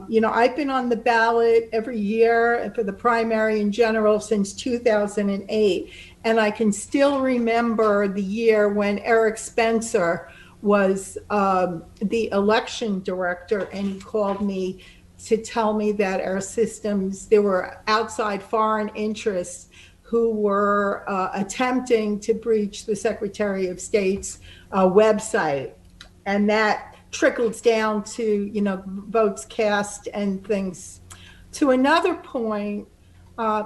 You know, I've been on the ballot every year for the primary in general since 2008, and I can still remember the year when Eric Spencer was the election director, and he called me to tell me that our systems, there were outside foreign interests who were attempting to breach the Secretary of State's website, and that trickles down to, you know, votes cast and things. To another point,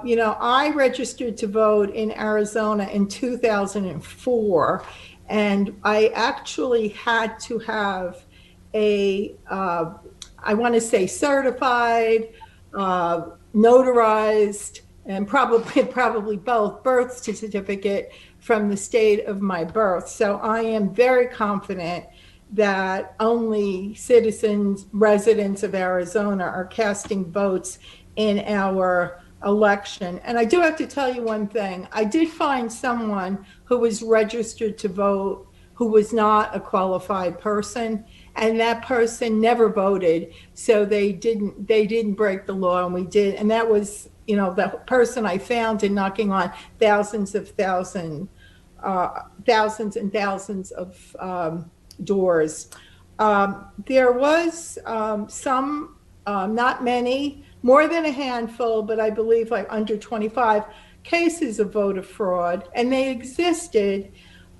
you know, I registered to vote in Arizona in 2004, and I actually had to have a, I want to say certified, notarized, and probably both birth certificate from the state of my birth. So I am very confident that only citizens, residents of Arizona are casting votes in our election. And I do have to tell you one thing. I did find someone who was registered to vote who was not a qualified person, and that person never voted. So they didn't break the law, and we did. And that was, you know, the person I found in knocking on thousands and thousands of doors. There was some, not many, more than a handful, but I believe like under 25 cases of voter fraud, and they existed.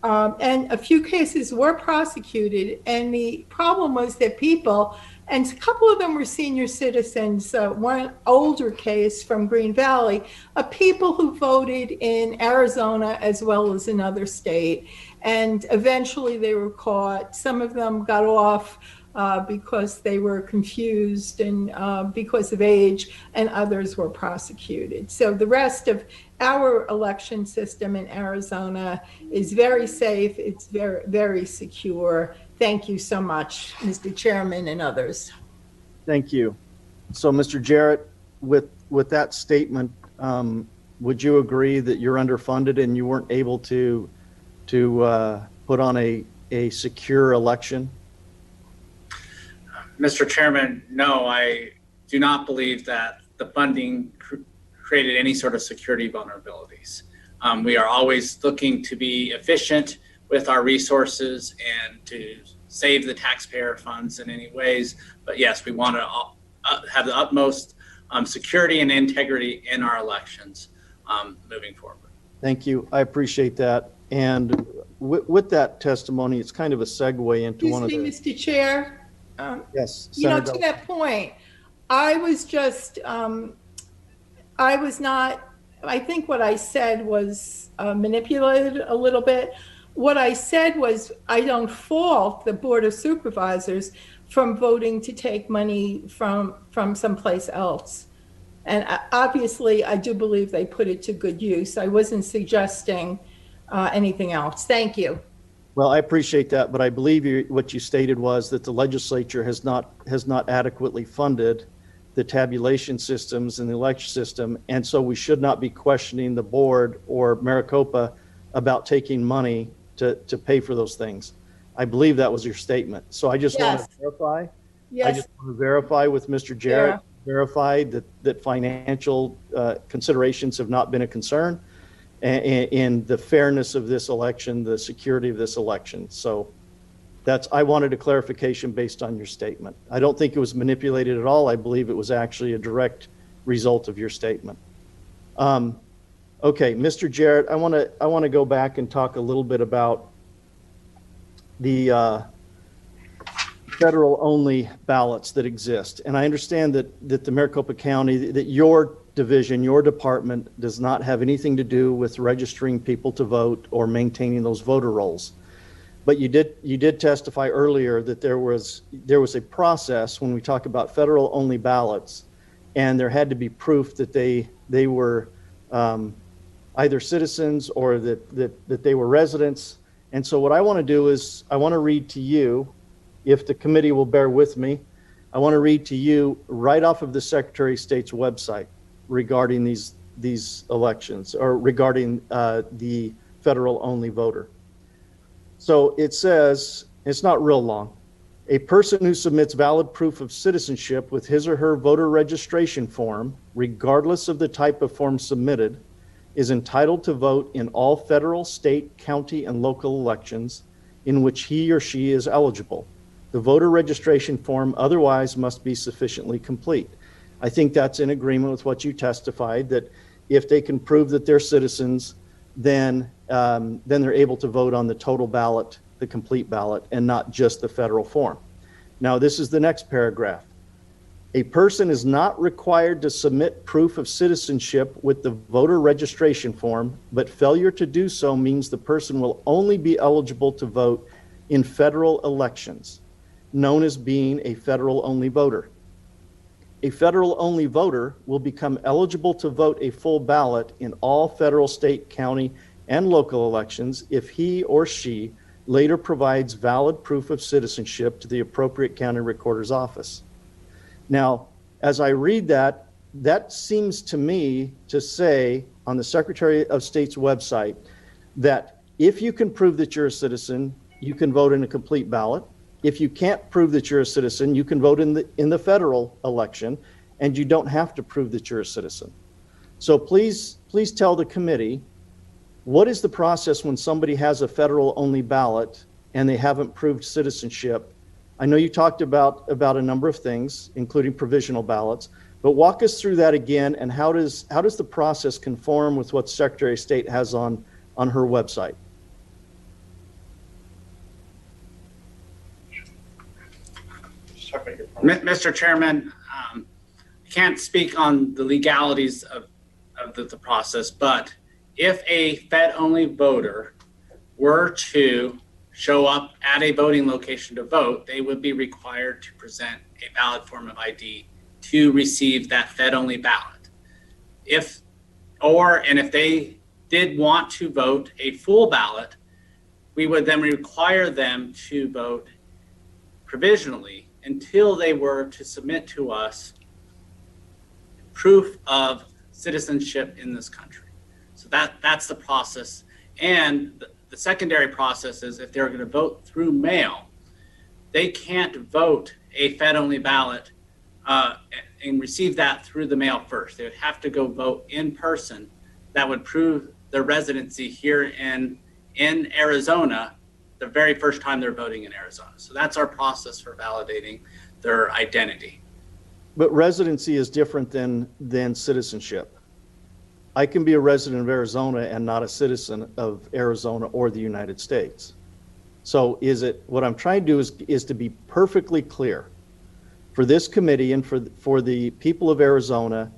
And a few cases were prosecuted, and the problem was that people, and a couple of them were senior citizens, one older case from Green Valley, people who voted in Arizona as well as another state. And eventually they were caught. Some of them got off because they were confused and because of age, and others were prosecuted. So the rest of our election system in Arizona is very safe. It's very, very secure. Thank you so much, Mr. Chairman and others. Thank you. So, Mr. Jarrett, with that statement, would you agree that you're underfunded and you weren't able to put on a secure election? Mr. Chairman, no, I do not believe that the funding created any sort of security vulnerabilities. We are always looking to be efficient with our resources and to save the taxpayer funds in any ways. But yes, we want to have the utmost security and integrity in our elections moving forward. Thank you. I appreciate that. And with that testimony, it's kind of a segue into one of the... Excuse me, Mr. Chair. Yes. You know, to that point, I was just, I was not, I think what I said was manipulated a little bit. What I said was I don't fault the Board of Supervisors from voting to take money from someplace else. And obviously, I do believe they put it to good use. I wasn't suggesting anything else. Thank you. Well, I appreciate that, but I believe what you stated was that the legislature has not adequately funded the tabulation systems and the election system, and so we should not be questioning the board or Maricopa about taking money to pay for those things. I believe that was your statement. So I just want Yes. to verify. I Yes, just want to verify with Mr. Jarrett, verify that financial considerations have not been a concern in the fairness of this election, the security of this election. So I wanted a clarification based on your statement. I don't think it was manipulated at all. I believe it was actually a direct result of your statement. Okay, Mr. Jarrett, I want to go back and talk a little bit about the federal-only ballots that exist. And I understand that the Maricopa County, that your division, your department does not have anything to do with registering people to vote or maintaining those voter rolls. But you did testify earlier that there was a process when we talk about federal-only ballots, and there had to be proof that they were either citizens or that they were residents. And so what I want to do is I want to read to you, if the committee will bear with me, I want to read to you right off of the Secretary of State's website regarding these elections, or regarding the federal-only voter. So it says, it's not real long, a person who submits valid proof of citizenship with his or her voter registration form, regardless of the type of form submitted, is entitled to vote in all federal, state, county, and local elections in which he or she is eligible. The voter registration form otherwise must be sufficiently complete. I think that's in agreement with what you testified, that if they can prove that they're citizens, then they're able to vote on the total ballot, the complete ballot, and not just the federal form. Now, this is the next paragraph. A person is not required to submit proof of citizenship with the voter registration form, but failure to do so means the person will only be eligible to vote in federal elections, known as being a federal-only voter. A federal-only voter will become eligible to vote a full ballot in all federal, state, county, and local elections if he or she later provides valid proof of citizenship to the appropriate county recorder's office. Now, as I read that, that seems to me to say on the Secretary of State's website that if you can prove that you're a citizen, you can vote in a complete ballot. If you can't prove that you're a citizen, you can vote in the federal election, and you don't have to prove that you're a citizen. So please tell the committee, what is the process when somebody has a federal-only ballot and they haven't proved citizenship? I know you talked about a number of things, including provisional ballots, but walk us through that again, and how does the process conform with what Secretary of State has on her website? Mr. Chairman, I can't speak on the legalities of the process, but if a Fed-only voter were to show up at a voting location to vote, they would be required to present a valid form of ID to receive that Fed-only ballot. If they did want to vote a full ballot, we would then require them to vote provisionally until they were to submit to us proof of citizenship in this country. So that's the process. And the secondary process is if they're going to vote through mail, they can't vote a Fed-only ballot and receive that through the mail first. They would have to go vote in person. That would prove their residency here in Arizona the very first time they're voting in Arizona. So that's our process for validating their identity. But residency is different than citizenship. I can be a resident of Arizona and not a citizen of Arizona or the United States. So what I'm trying to do is to be perfectly clear for this committee and for the people of Arizona.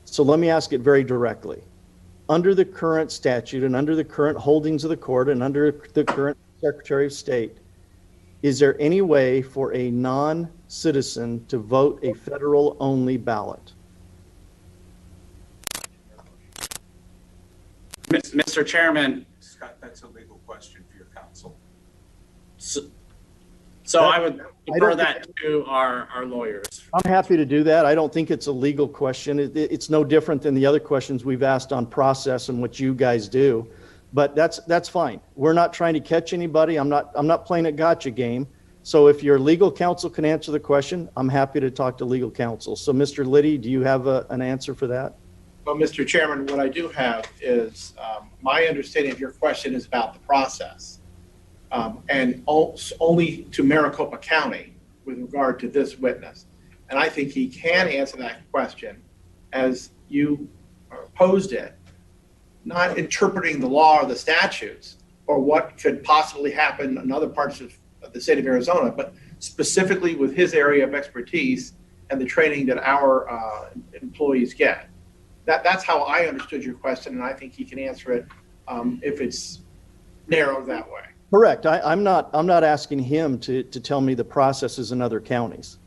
So let me ask it very directly. Under the current statute and under the current holdings of the court and under the current Secretary of State, is there any way for a non-citizen to vote a federal-only ballot? Mr. Chairman. Scott, that's a legal question for your counsel. So I would defer that to our lawyers I'm happy to do that. I don't think it's a legal question. It's no different than the other questions we've asked on process and what you guys do. But that's fine. We're not trying to catch anybody. I'm not playing a gotcha game. So if your legal counsel can answer the question, I'm happy to talk to legal counsel. So Mr. Liddy, do you have an answer for that? Well, Mr. Chairman, what I do have is my understanding of your question is about the process, and only to Maricopa County with regard to this witness. And I think he can answer that question as you posed it, not interpreting the law or the statutes or what could possibly happen in other parts of the state of Arizona, but specifically with his area of expertise and the training that our employees get. That's how I understood your question, and I think he can answer it if it's narrowed that way. Correct. I'm not asking him to tell me the processes in other counties.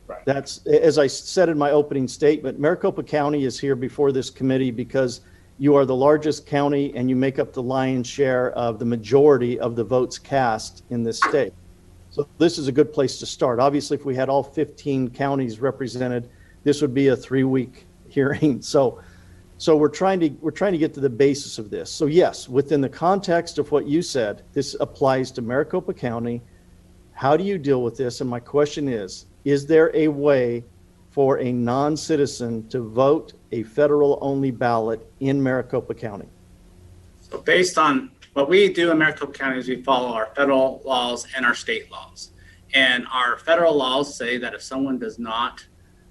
Right. That's, as I said in my opening statement, Maricopa County is here before this committee because you are the largest county and you make up the lion's share of the majority of the votes cast in this state. So this is a good place to start. Obviously, if we had all 15 counties represented, this would be a 3-week hearing. So we're trying to get to the basis of this. So yes, within the context of what you said, this applies to Maricopa County. How do you deal with this? And my question is there a way for a non-citizen to vote a federal-only ballot in Maricopa County? So based on what we do in Maricopa County is we follow our federal laws and our state laws. And our federal laws say that if someone does not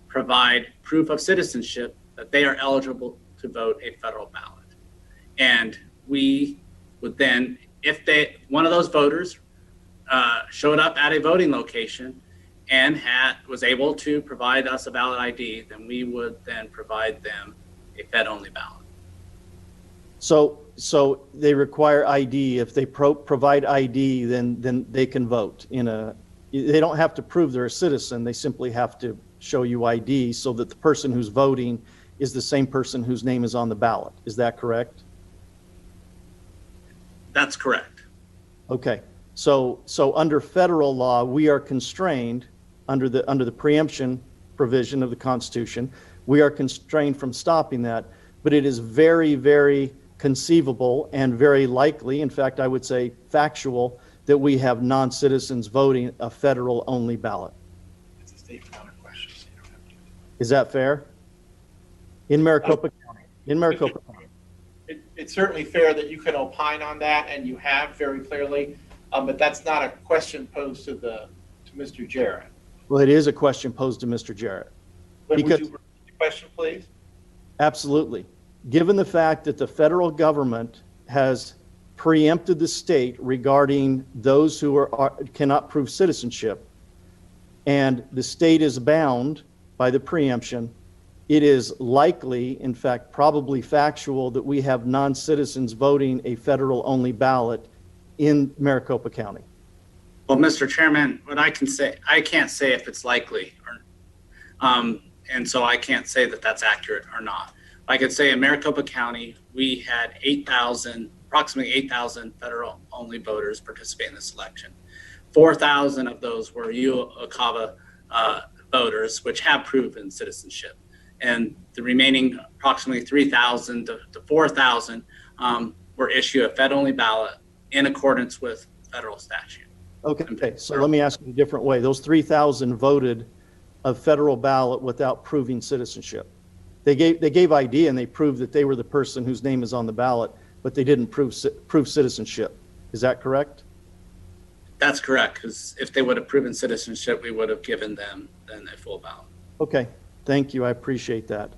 provide proof of citizenship, that they are eligible to vote a federal ballot. And we would then, if one of those voters showed up at a voting location and was able to provide us a valid ID, then we would then provide them a Fed-only ballot. So they require ID. If they provide ID, then they can vote. They don't have to prove they're a citizen. They simply have to show you ID so that the person who's voting is the same person whose name is on the ballot. Is that correct? That's correct. Okay. So under federal law, we are constrained under the preemption provision of the Constitution. We are constrained from stopping that, but it is very, very conceivable and very likely, in fact, I would say factual, that we have non-citizens voting a federal-only ballot. It's a state counter question. So you don't have to. Is that fair? In Maricopa County. In Maricopa County. It's certainly fair that you can opine on that, and you have very clearly, but that's not a question posed to Mr. Jarrett. Well, it is a question posed to Mr. Jarrett. Would you Because- repeat the question, please? Absolutely. Given the fact that the federal government has preempted the state regarding those who cannot prove citizenship, and the state is bound by the preemption, it is likely, in fact, probably factual, that we have non-citizens voting a federal-only ballot in Maricopa County. Well, Mr. Chairman, what I can say, I can't say if it's likely, and so I can't say that that's accurate or not. I could say in Maricopa County, we had approximately 8,000 federal-only voters participate in this election. 4,000 of those were UOCAVA voters, which have proven citizenship. And the remaining approximately 3,000 to 4,000 were issued a Fed-only ballot in accordance with federal statute. Okay, so let me ask you a different way. Those 3,000 voted a federal ballot without proving citizenship. They gave ID and they proved that they were the person whose name is on the ballot, but they didn't prove citizenship. Is that correct? That's correct, because if they would have proven citizenship, we would have given them then a full ballot. Okay, thank you. I appreciate that.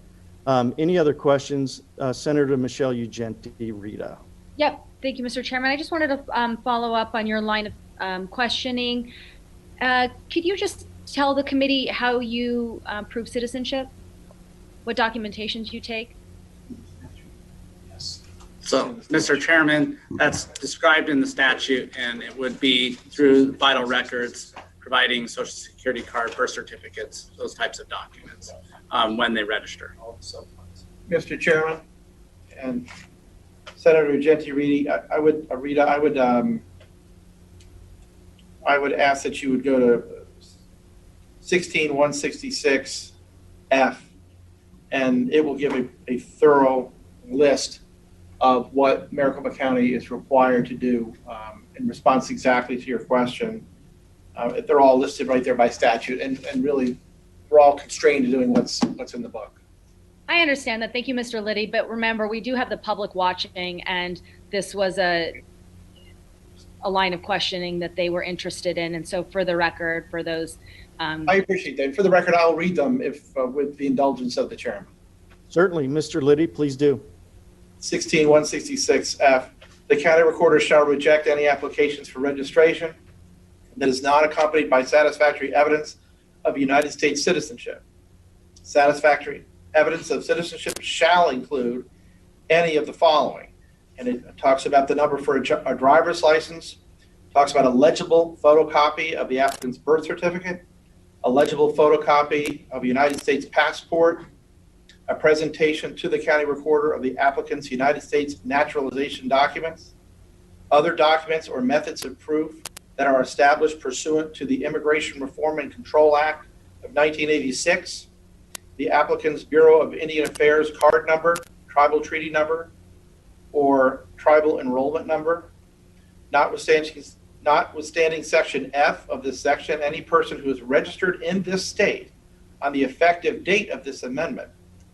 Any other questions? Senator Michelle Ugenti, Rita. Yep. Thank you, Mr. Chairman. I just wanted to follow up on your line of questioning. Could you just tell the committee how you prove citizenship? What documentations you take? Yes. So, Mr. Chairman, that's described in the statute, and it would be through vital records, providing Social Security card, birth certificates, those types of documents when they register. Mr. Chairman and Senator Genti, I would ask that you would go to 16166F, and it will give a thorough list of what Maricopa County is required to do in response exactly to your question. They're all listed right there by statute, and really we're all constrained to doing what's in the book. I understand that. Thank you, Mr. Liddy. But remember, we do have the public watching, and this was a line of questioning that they were interested in. And so for the record, for those. I appreciate that. For the record, I'll read them if with the indulgence of the chairman. Certainly, Mr. Liddy, please do. 16166F, the county recorder shall reject any applications for registration that is not accompanied by satisfactory evidence of United States citizenship. Satisfactory evidence of citizenship shall include any of the following. And it talks about the number for a driver's license, talks about a legible photocopy of the applicant's birth certificate, a legible photocopy of a United States passport, a presentation to the county recorder of the applicant's United States naturalization documents, other documents or methods of proof that are established pursuant to the Immigration Reform and Control Act of 1986, the applicant's Bureau of Indian Affairs card number, tribal treaty number, or tribal enrollment number. Notwithstanding Section F of this section, any person who is registered in this state on the effective date of this amendment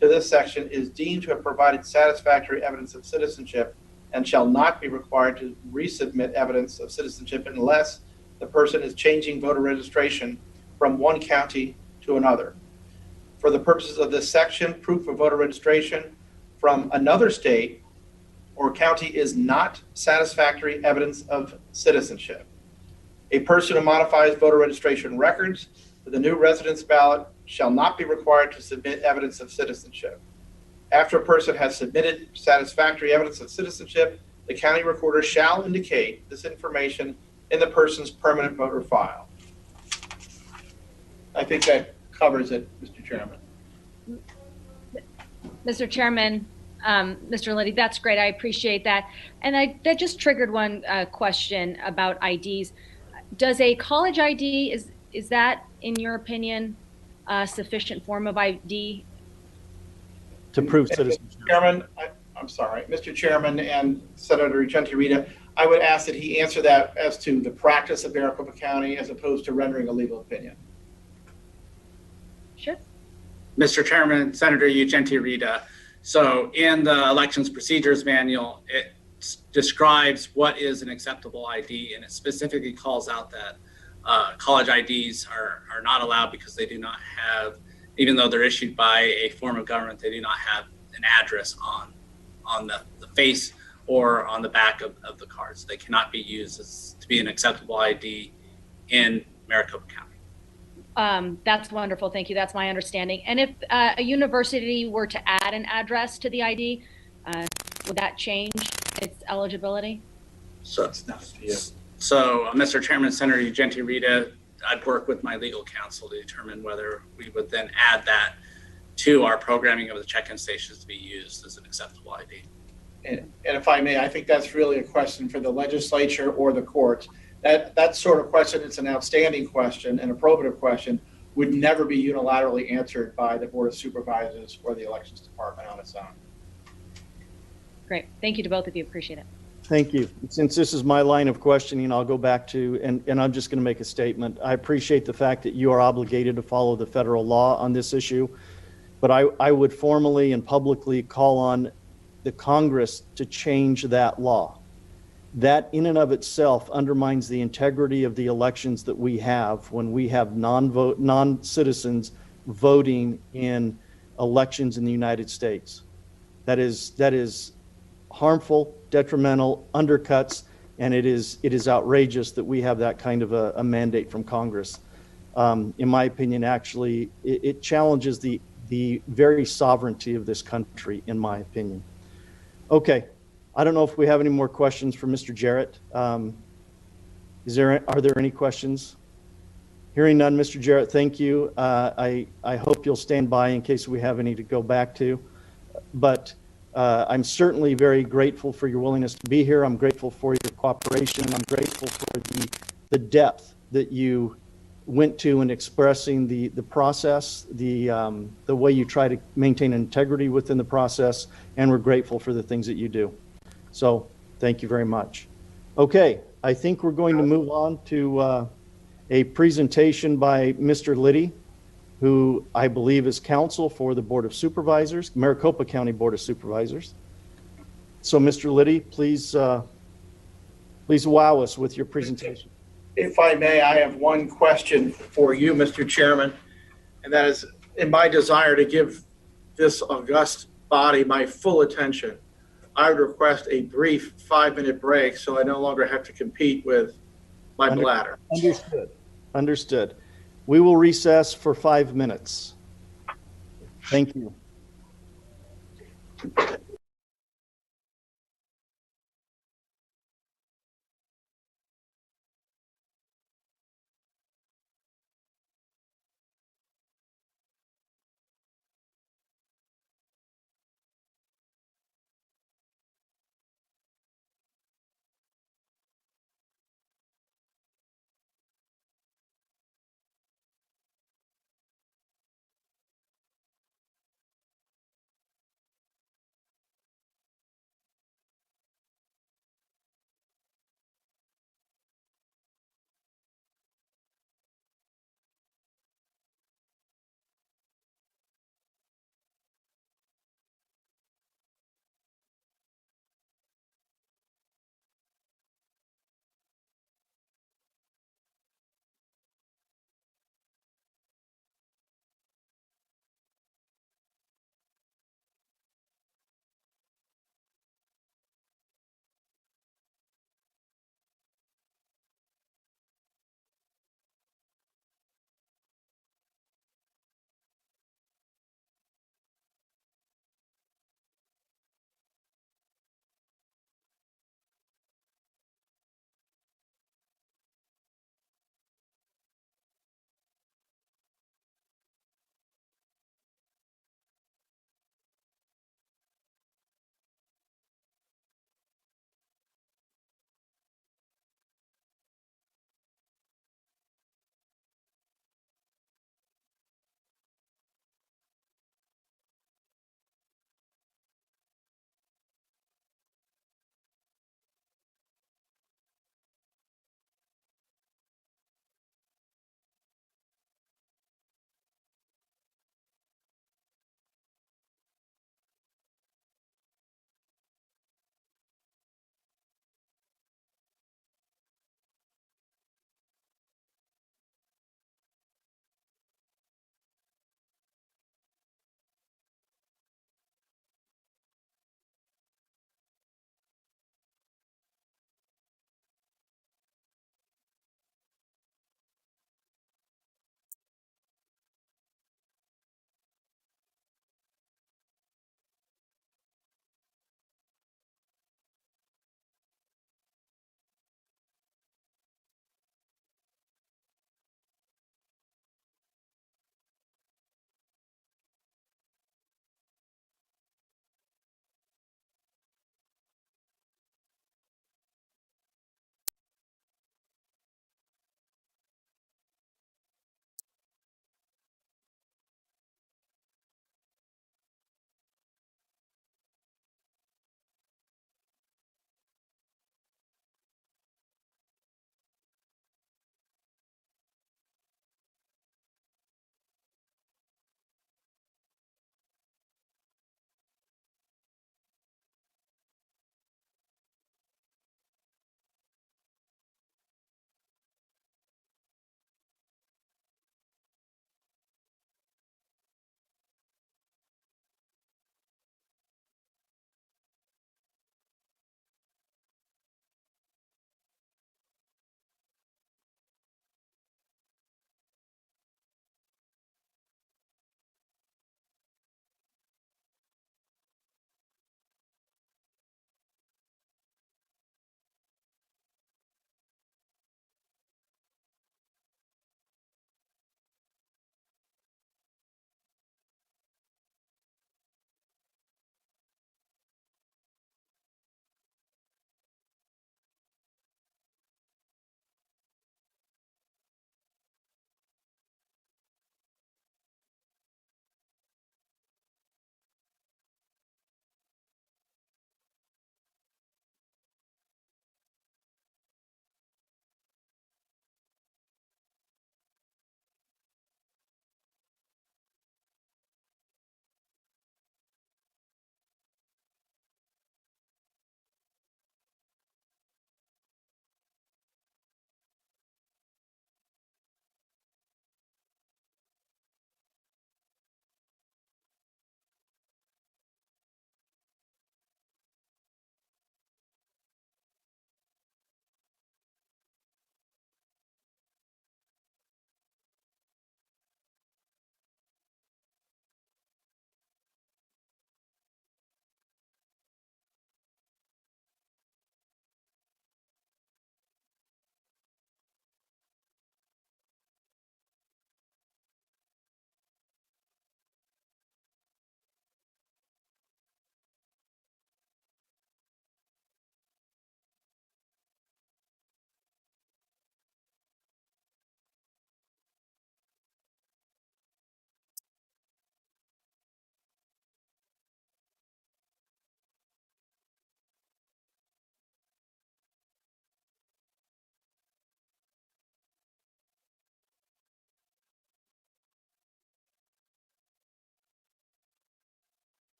to this section is deemed to have provided satisfactory evidence of citizenship and shall not be required to resubmit evidence of citizenship unless the person is changing voter registration from one county to another. For the purposes of this section, proof of voter registration from another state or county is not satisfactory evidence of citizenship. A person who modifies voter registration records for the new residence ballot shall not be required to submit evidence of citizenship. After a person has submitted satisfactory evidence of citizenship, the county recorder shall indicate this information in the person's permanent voter file. I think that covers it, Mr. Chairman. Mr. Chairman, Mr. Liddy, that's great. I appreciate that. And that just triggered one question about IDs. Does a college ID, is that, in your opinion, a sufficient form of ID? To prove citizenship. Chairman, I'm sorry, Mr. Chairman and Senator Genti-Rita, I would ask that he answer that as to the practice of Maricopa County as opposed to rendering a legal opinion. Sure. Mr. Chairman, Senator Genti-Rita, so in the Elections Procedures Manual, it describes what is an acceptable ID, and it specifically calls out that college IDs are not allowed because they do not have, even though they're issued by a form of government, they do not have an address on the face or on the back of the cards. They cannot be used to be an acceptable ID in Maricopa County. That's wonderful. Thank you. That's my understanding. And if a university were to add an address to the ID, would that change its eligibility? So, Mr. Chairman, Senator Genti-Rita, I'd work with my legal counsel to determine whether we would then add that to our programming of the check-in stations to be used as an acceptable ID. And if I may, I think that's really a question for the legislature or the courts. That sort of question, it's an outstanding question and a probative question, would never be unilaterally answered by the Board of Supervisors or the Elections Department on its own. Great. Thank you to both of you. Appreciate it. Thank you. Since this is my line of questioning, I'll go back to, and I'm just going to make a statement. I appreciate the fact that you are obligated to follow the federal law on this issue, but I would formally and publicly call on the Congress to change that law. That in and of itself undermines the integrity of the elections that we have when we have non-citizens voting in elections in the United States. That is harmful, detrimental, undercuts, and it is outrageous that we have that kind of a mandate from Congress. In my opinion, actually, it challenges the very sovereignty of this country, in my opinion. Okay, I don't know if we have any more questions for Mr. Jarrett. Are there any questions? Hearing none, Mr. Jarrett, thank you. I hope you'll stand by in case we have any to go back to. But I'm certainly very grateful for your willingness to be here. I'm grateful for your cooperation. I'm grateful for the depth that you went to in expressing the process, the way you try to maintain integrity within the process, and we're grateful for the things that you do. So thank you very much. Okay, I think we're going to move on to a presentation by Mr. Liddy, who I believe is counsel for the Board of Supervisors, Maricopa County Board of Supervisors. So Mr. Liddy, please wow us with your presentation. If I may, I have one question for you, Mr. Chairman, and that is in my desire to give this august body my full attention. I would request a brief 5-minute break so I no longer have to compete with my bladder. Understood. Understood. We will recess for 5 minutes. Thank you.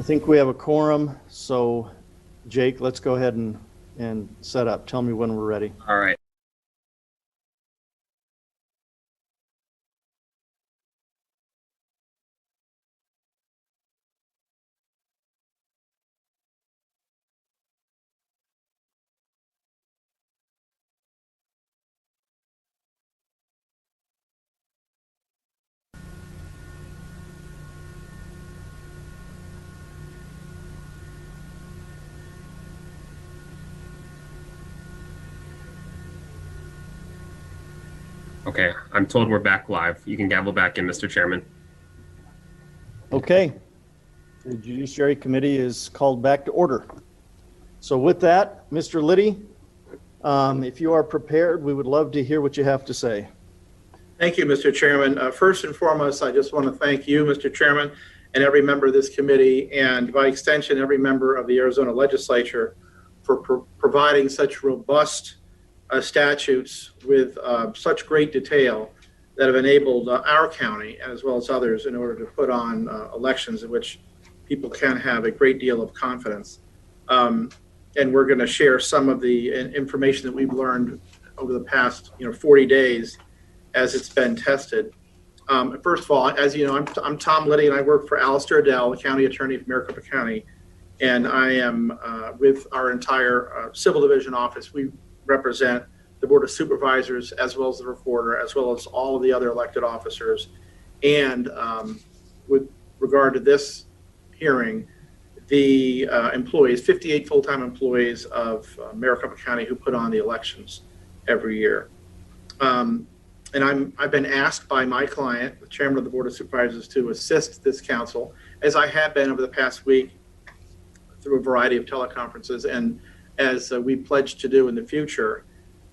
I think we have a quorum, so Jake, let's go ahead and set up. Tell me when we're ready. All right. Okay, I'm told we're back live. You can gavel back in, Mr. Chairman. Okay. The Judiciary Committee is called back to order. So with that, Mr. Liddy, if you are prepared, we would love to hear what you have to say. Thank you, Mr. Chairman. First and foremost, I just want to thank you, Mr. Chairman, and every member of this committee, and by extension, every member of the Arizona legislature for providing such robust statutes with such great detail that have enabled our county, as well as others, in order to put on elections in which people can have a great deal of confidence. And we're going to share some of the information that we've learned over the past 40 days as it's been tested. First of all, as you know, I'm Tom Liddy, and I work for Alistair Adele, the County Attorney of Maricopa County, and I am with our entire Civil Division office. We represent the Board of Supervisors, as well as the Recorder, as well as all of the other elected officers. And with regard to this hearing, the employees, 58 full-time employees of Maricopa County who put on the elections every year. And I've been asked by my client, the Chairman of the Board of Supervisors, to assist this council, as I have been over the past week through a variety of teleconferences, and as we pledge to do in the future,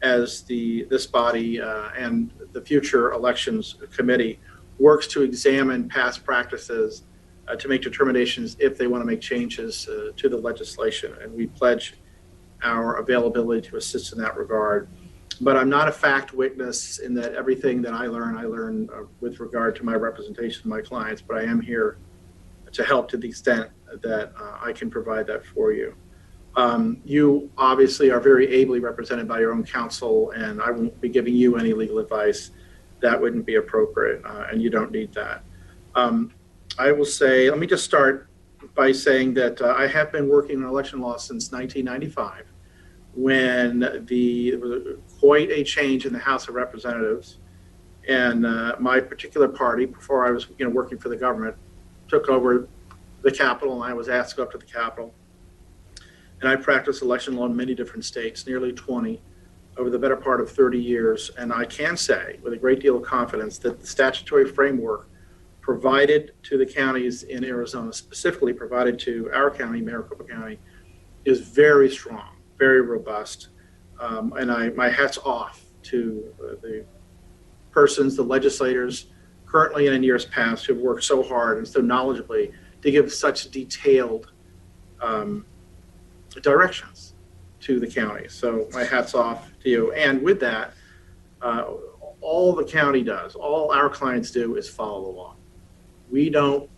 as this body and the future elections committee works to examine past practices to make determinations if they want to make changes to the legislation. And we pledge our availability to assist in that regard. But I'm not a fact witness in that everything that I learn with regard to my representation of my clients, but I am here to help to the extent that I can provide that for you. You obviously are very ably represented by your own counsel, and I won't be giving you any legal advice. That wouldn't be appropriate, and you don't need that. I will say, let me just start by saying that I have been working on election law since 1995, when there was quite a change in the House of Representatives, and my particular party, before I was working for the government, took over the Capitol, and I was asked to go up to the Capitol. And I practiced election law in many different states, nearly 20, over the better part of 30 years. And I can say with a great deal of confidence that the statutory framework provided to the counties in Arizona, specifically provided to our county, Maricopa County, is very strong, very robust. And my hat's off to the persons, the legislators, currently and in years past, who have worked so hard and so knowledgeably to give such detailed directions to the county. So my hat's off to you. And with that, all the county does, all our clients do, is follow the law. We don't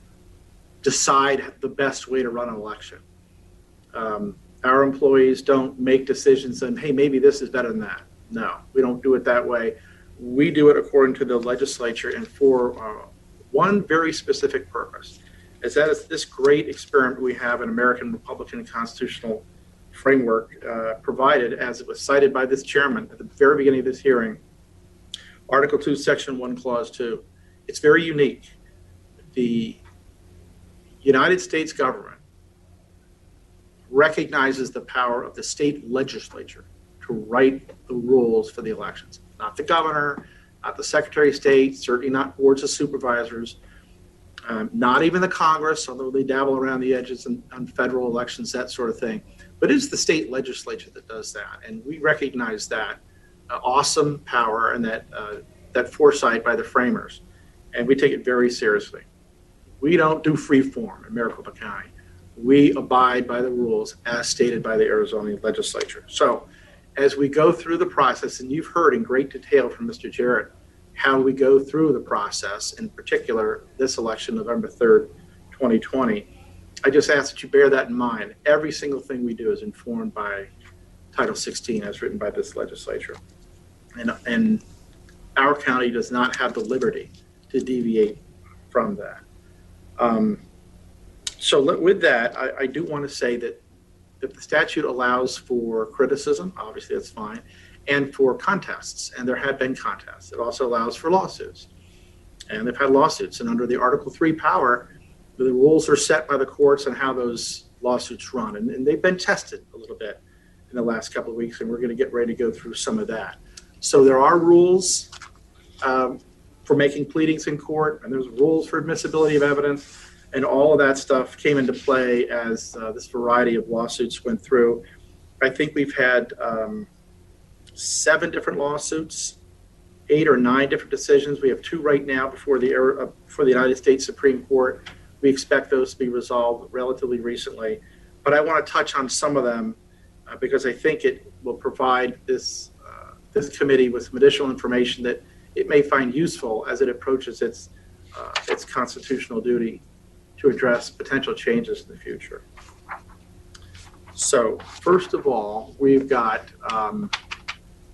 decide the best way to run an election. Our employees don't make decisions and, hey, maybe this is better than that. No, we don't do it that way. We do it according to the legislature and for one very specific purpose. Is that it's this great experiment we have in American Republican constitutional framework provided, as it was cited by this chairman at the very beginning of this hearing, Article 2, Section 1, Clause 2. It's very unique. The United States government recognizes the power of the state legislature to write the rules for the elections. Not the governor, not the Secretary of State, certainly not boards of supervisors, not even the Congress, although they dabble around the edges on federal elections, that sort of thing. But it's the state legislature that does that. And we recognize that awesome power and that foresight by the framers. And we take it very seriously. We don't do free form in Maricopa County. We abide by the rules as stated by the Arizona legislature. So as we go through the process, and you've heard in great detail from Mr. Jarrett how we go through the process, in particular this election, November 3rd, 2020, I just ask that you bear that in mind. Every single thing we do is informed by Title 16 as written by this legislature. And our county does not have the liberty to deviate from that. So with that, I do want to say that if the statute allows for criticism, obviously that's fine, and for contests, and there have been contests. It also allows for lawsuits, and they've had lawsuits. And under the Article 3 power, the rules are set by the courts on how those lawsuits run, and they've been tested a little bit in the last couple of weeks, and we're going to get ready to go through some of that. So there are rules for making pleadings in court, and there's rules for admissibility of evidence, and all of that stuff came into play as this variety of lawsuits went through. I think we've had 7 different lawsuits, 8 or 9 different decisions. We have 2 right now before the United States Supreme Court. We expect those to be resolved relatively recently. But I want to touch on some of them because I think it will provide this committee with some additional information that it may find useful as it approaches its constitutional duty to address potential changes in the future. So first of all, we've had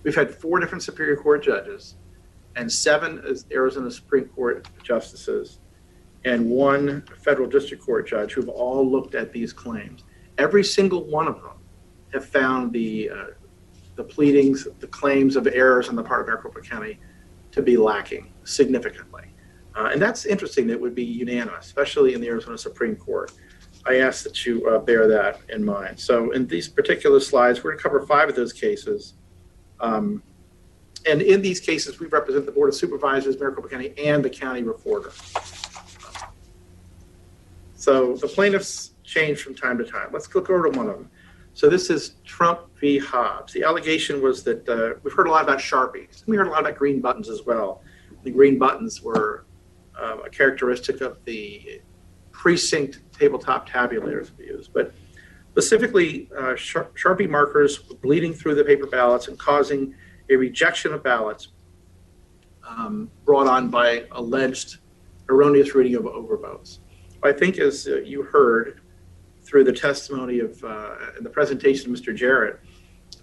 4 different Superior Court judges and 7 Arizona Supreme Court justices and 1 federal district court judge who've all looked at these claims. Every single one of them have found the pleadings, the claims of errors on the part of Maricopa County to be lacking significantly. And that's interesting that it would be unanimous, especially in the Arizona Supreme Court. I ask that you bear that in mind. So in these particular slides, we're going to cover 5 of those cases. And in these cases, we represent the Board of Supervisors, Maricopa County, and the county recorder. So the plaintiffs change from time to time. Let's look over to one of them. So this is Trump v. Hobbs. The allegation was that we've heard a lot about Sharpies. We heard a lot about green buttons as well. The green buttons were a characteristic of the precinct tabletop tabulators we use. But specifically, Sharpie markers were bleeding through the paper ballots and causing a rejection of ballots brought on by alleged erroneous reading of overvotes. I think as you heard through the testimony of in the presentation of Mr. Jarrett,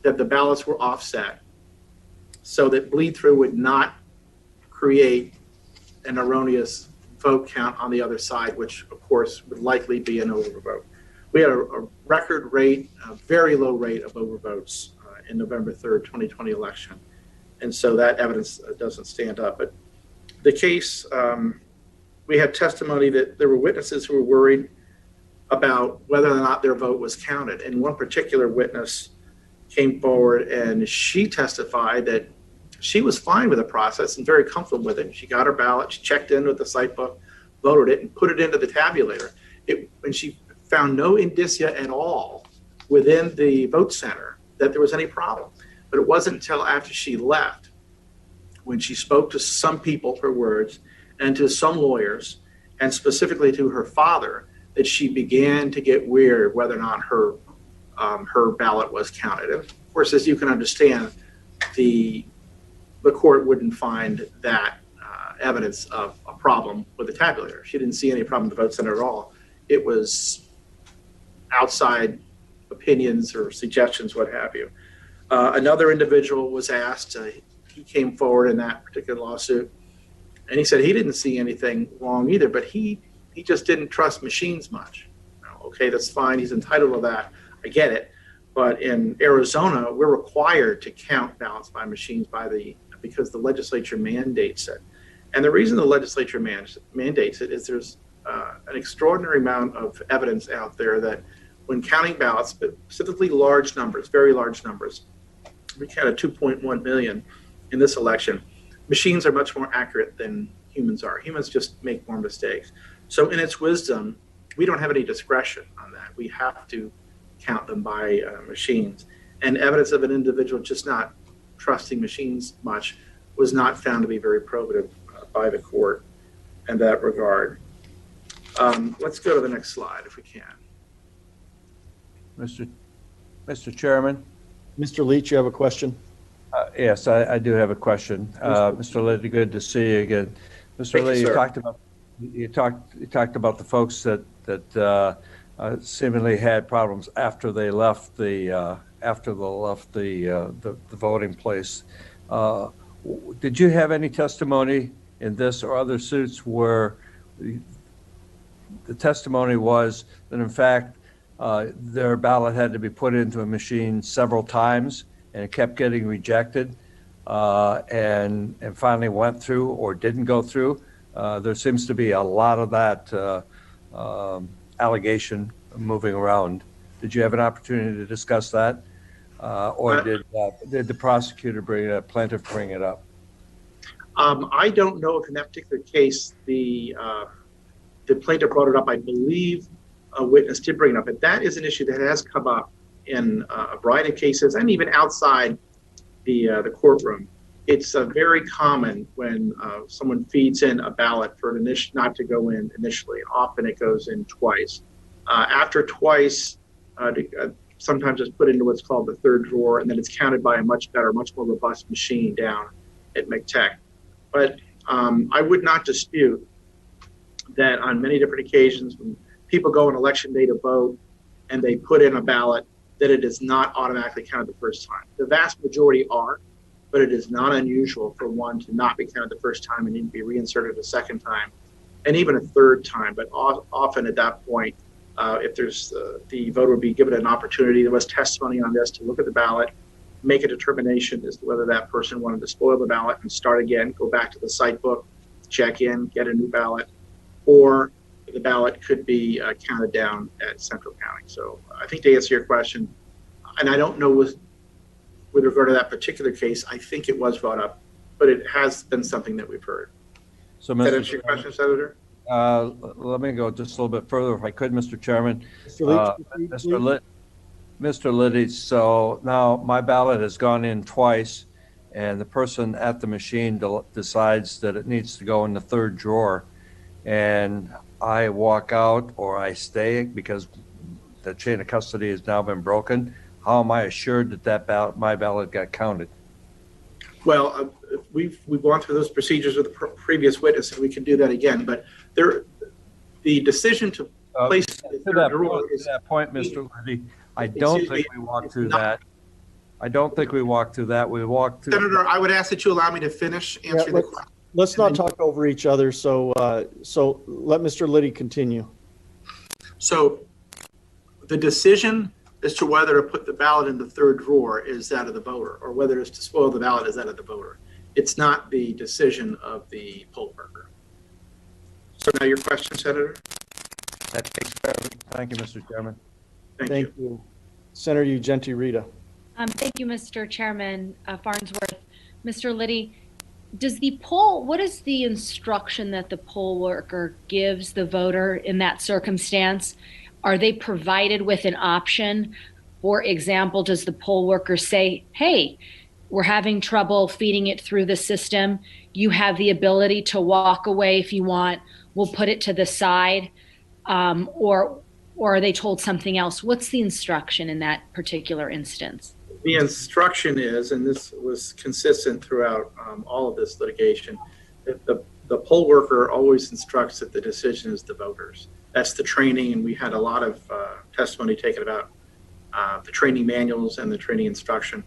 that the ballots were offset so that bleed through would not create an erroneous vote count on the other side, which of course would likely be an overvote. We had a record rate, a very low rate of overvotes in November 3rd, 2020 election. And so that evidence doesn't stand up. But the case, we had testimony that there were witnesses who were worried about whether or not their vote was counted. And one particular witness came forward and she testified that she was fine with the process and very comfortable with it. She got her ballot, she checked in with the site book, voted it, and put it into the tabulator. And she found no indicia at all within the vote center that there was any problem. But it wasn't until after she left, when she spoke to some people, her words, and to some lawyers, and specifically to her father, that she began to get weird whether or not her ballot was counted. And of course, as you can understand, the court wouldn't find that evidence of a problem with the tabulator. She didn't see any problem with the vote center at all. It was outside opinions or suggestions, what have you. Another individual was asked, he came forward in that particular lawsuit, and he said he didn't see anything wrong either, but he just didn't trust machines much. Okay, that's fine. He's entitled to that. I get it. But in Arizona, we're required to count ballots by machines because the legislature mandates it. And the reason the legislature mandates it is there's an extraordinary amount of evidence out there that when counting ballots, but specifically large numbers, very large numbers, we counted 2.1 million in this election, machines are much more accurate than humans are. Humans just make more mistakes. So in its wisdom, we don't have any discretion on that. We have to count them by machines. And evidence of an individual just not trusting machines much was not found to be very probative by the court in that regard. Let's go to the next slide if we can. Mr. Chairman? Mr. Leach, you have a question? Yes, I do have a question. Mr. Lee, good to see you again. Mr. Lee, you talked about the folks that seemingly had problems after they left the voting place. Did you have any testimony in this or other suits where the testimony was that in fact their ballot had to be put into a machine several times and it kept getting rejected and finally went through or didn't go through? There seems to be a lot of that allegation moving around. Did you have an opportunity to discuss that? Or did the prosecutor plaintiff bring it up? I don't know if in that particular case the plaintiff brought it up. I believe a witness did bring it up, but that is an issue that has come up in a variety of cases and even outside the courtroom. It's very common when someone feeds in a ballot for an not to go in initially. Often it goes in twice. After twice, sometimes it's put into what's called the third drawer, and then it's counted by a much better, much more robust machine down at McTech. But I would not dispute that on many different occasions when people go on election day to vote and they put in a ballot, that it is not automatically counted the first time. The vast majority are, but it is not unusual for one to not be counted the first time and need to be reinserted a second time and even a third time. But often at that point, if there's the voter would be given an opportunity, there was testimony on this, to look at the ballot, make a determination as to whether that person wanted to spoil the ballot and start again, go back to the site book, check in, get a new ballot, or the ballot could be counted down at central counting. So I think to answer your question, and I don't know with regard to that particular case, I think it was brought up, but it has been something that we've heard. So, Does that answer your question, Senator? Let me go just a little bit further, if I could, Mr. Chairman. Mr. Liddy, so now my ballot has gone in twice, and the person at the machine decides that it needs to go in the third drawer, and I walk out or I stay because the chain of custody has now been broken. How am I assured that my ballot got counted? Well, we've gone through those procedures with the previous witness, and we can do that again. But the decision to place to that point, Mr. Liddy, I don't think we walked through that. I don't think we walked through that. We walked through. Senator, I would ask that you allow me to finish answering the question. Let's not talk over each other. So let Mr. Liddy continue. So the decision as to whether to put the ballot in the third drawer is that of the voter, or whether it's to spoil the ballot is that of the voter. It's not the decision of the poll worker. So now your question, Senator? That takes care of it. Thank you, Mr. Chairman. Thank you. Senator Ugenti Rita. Thank you, Mr. Chairman Farnsworth. Mr. Liddy, what is the instruction that the poll worker gives the voter in that circumstance? Are they provided with an option? For example, does the poll worker say, hey, we're having trouble feeding it through the system. You have the ability to walk away if you want. We'll put it to the side. Or are they told something else? What's the instruction in that particular instance? The instruction is, and this was consistent throughout all of this litigation, that the poll worker always instructs that the decision is the voters. That's the training, and we had a lot of testimony taken about the training manuals and the training instruction.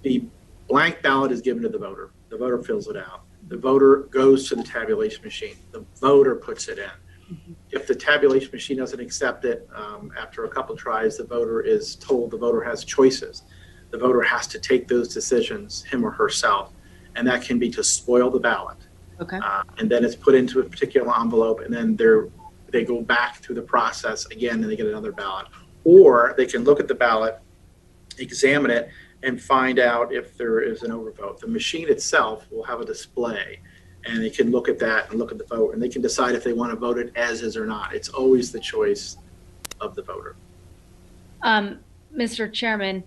The blank ballot is given to the voter. The voter fills it out. The voter goes to the tabulation machine. The voter puts it in. If the tabulation machine doesn't accept it, after a couple of tries, the voter is told the voter has choices. The voter has to take those decisions, him or herself, and that can be to spoil the ballot. Okay. And then it's put into a particular envelope, and then they go back through the process again, and they get another ballot. Or they can look at the ballot, examine it, and find out if there is an overvote. The machine itself will have a display, and they can look at that and look at the vote, and they can decide if they want to vote it as is or not. It's always the choice of the voter. Mr. Chairman,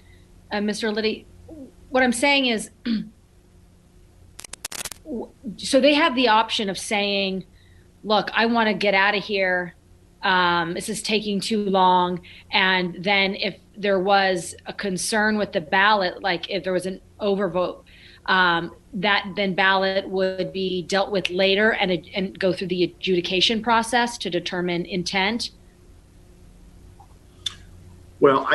Mr. Liddy, what I'm saying is, so they have the option of saying, look, I want to get out of here. This is taking too long. And then if there was a concern with the ballot, like if there was an overvote, that then ballot would be dealt with later and go through the adjudication process to determine intent. Well,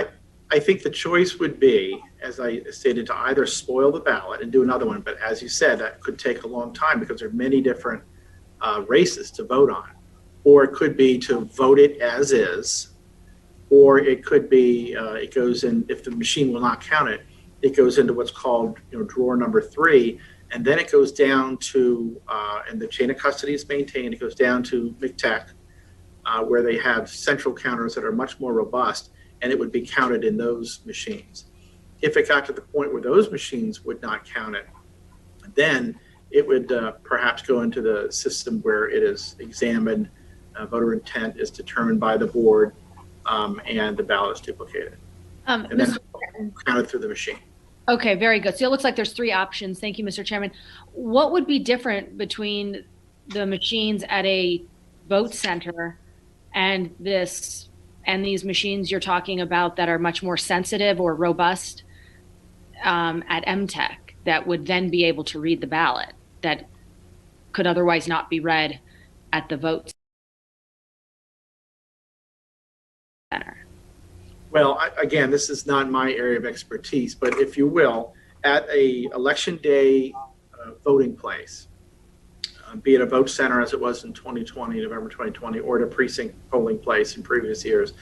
I think the choice would be, as I stated, to either spoil the ballot and do another one. But as you said, that could take a long time because there are many different races to vote on. Or it could be to vote it as is. Or it could be, it goes in, if the machine will not count it, it goes into what's called drawer number 3. And then it goes down to, and the chain of custody is maintained, it goes down to McTech, where they have central counters that are much more robust, and it would be counted in those machines. If it got to the point where those machines would not count it, then it would perhaps go into the system where it is examined, voter intent is determined by the board, and the ballot is duplicated. And then counted through the machine. Okay, very good. So it looks like there's 3 options. Thank you, Mr. Chairman. What would be different between the machines at a vote center and these machines you're talking about that are much more sensitive or robust at MTech that would then be able to read the ballot that could otherwise not be read at the vote center? Well, again, this is not my area of expertise, but if you will, at a election day voting place, be it a vote center as it was in 2020, November 2020, or at a precinct polling place in previous years,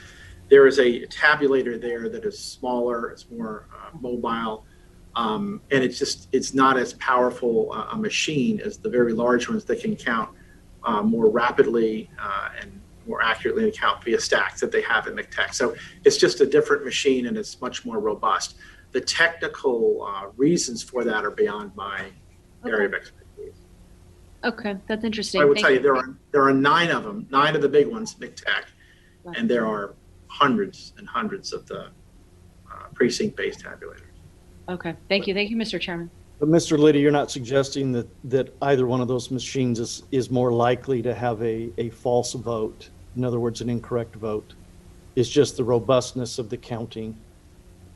there is a tabulator there that is smaller, it's more mobile, and it's not as powerful a machine as the very large ones that can count more rapidly and more accurately account via stacks that they have in McTech. So it's just a different machine and it's much more robust. The technical reasons for that are beyond my area of expertise. Okay, that's interesting. I would tell you there are 9 of them, 9 of the big ones, McTech, and there are hundreds and hundreds of the precinct-based tabulators. Okay, thank you. Thank you, Mr. Chairman. But Mr. Liddy, you're not suggesting that either one of those machines is more likely to have a false vote, in other words, an incorrect vote. It's just the robustness of the counting.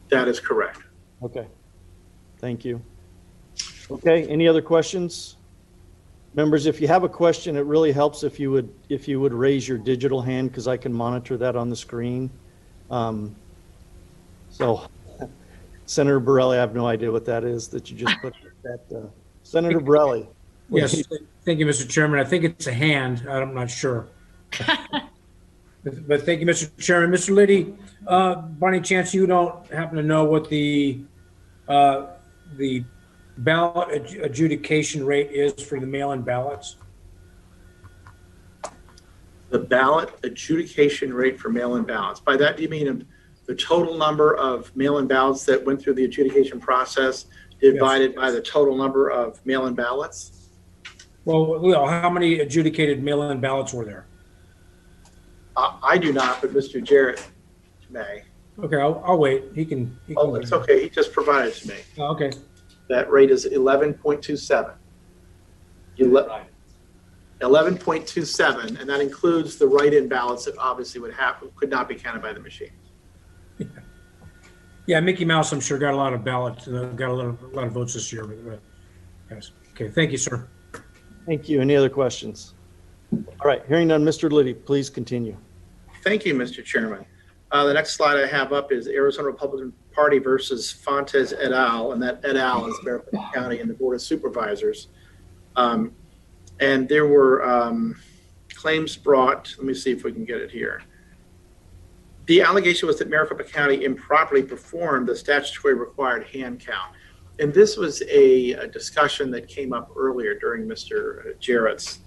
That is correct. Okay, thank you. Okay, any other questions? Members, if you have a question, it really helps if you would raise your digital hand because I can monitor that on the screen. So Senator Borelli, I have no idea what that is that you just put that. Senator Borelli. Yes, thank you, Mr. Chairman. I think it's a hand. I'm not sure. But thank you, Mr. Chairman. Mr. Liddy, by any chance you don't happen to know what the ballot adjudication rate is for the mail-in ballots? The ballot adjudication rate for mail-in ballots. By that, do you mean the total number of mail-in ballots that went through the adjudication process divided by the total number of mail-in ballots? Well, how many adjudicated mail-in ballots were there? I do not, but Mr. Jarrett may. Okay, I'll wait. He can. Oh, it's okay. He just provided it to me. Oh, okay. That rate is 11.27. 11.27, and that includes the write-in ballots that obviously could not be counted by the machines. Yeah, Mickey Mouse, I'm sure, got a lot of ballots, got a lot of votes this year. But yes. Okay, thank you, sir. Thank you. Any other questions? All right, hearing none, Mr. Liddy, please continue. Thank you, Mr. Chairman. The next slide I have up is Arizona Republican Party versus Fontes et al., and that et al. Is Maricopa County and the Board of Supervisors. And there were claims brought, let me see if we can get it here. The allegation was that Maricopa County improperly performed the statutory required hand count. And this was a discussion that came up earlier during Mr. Jarrett's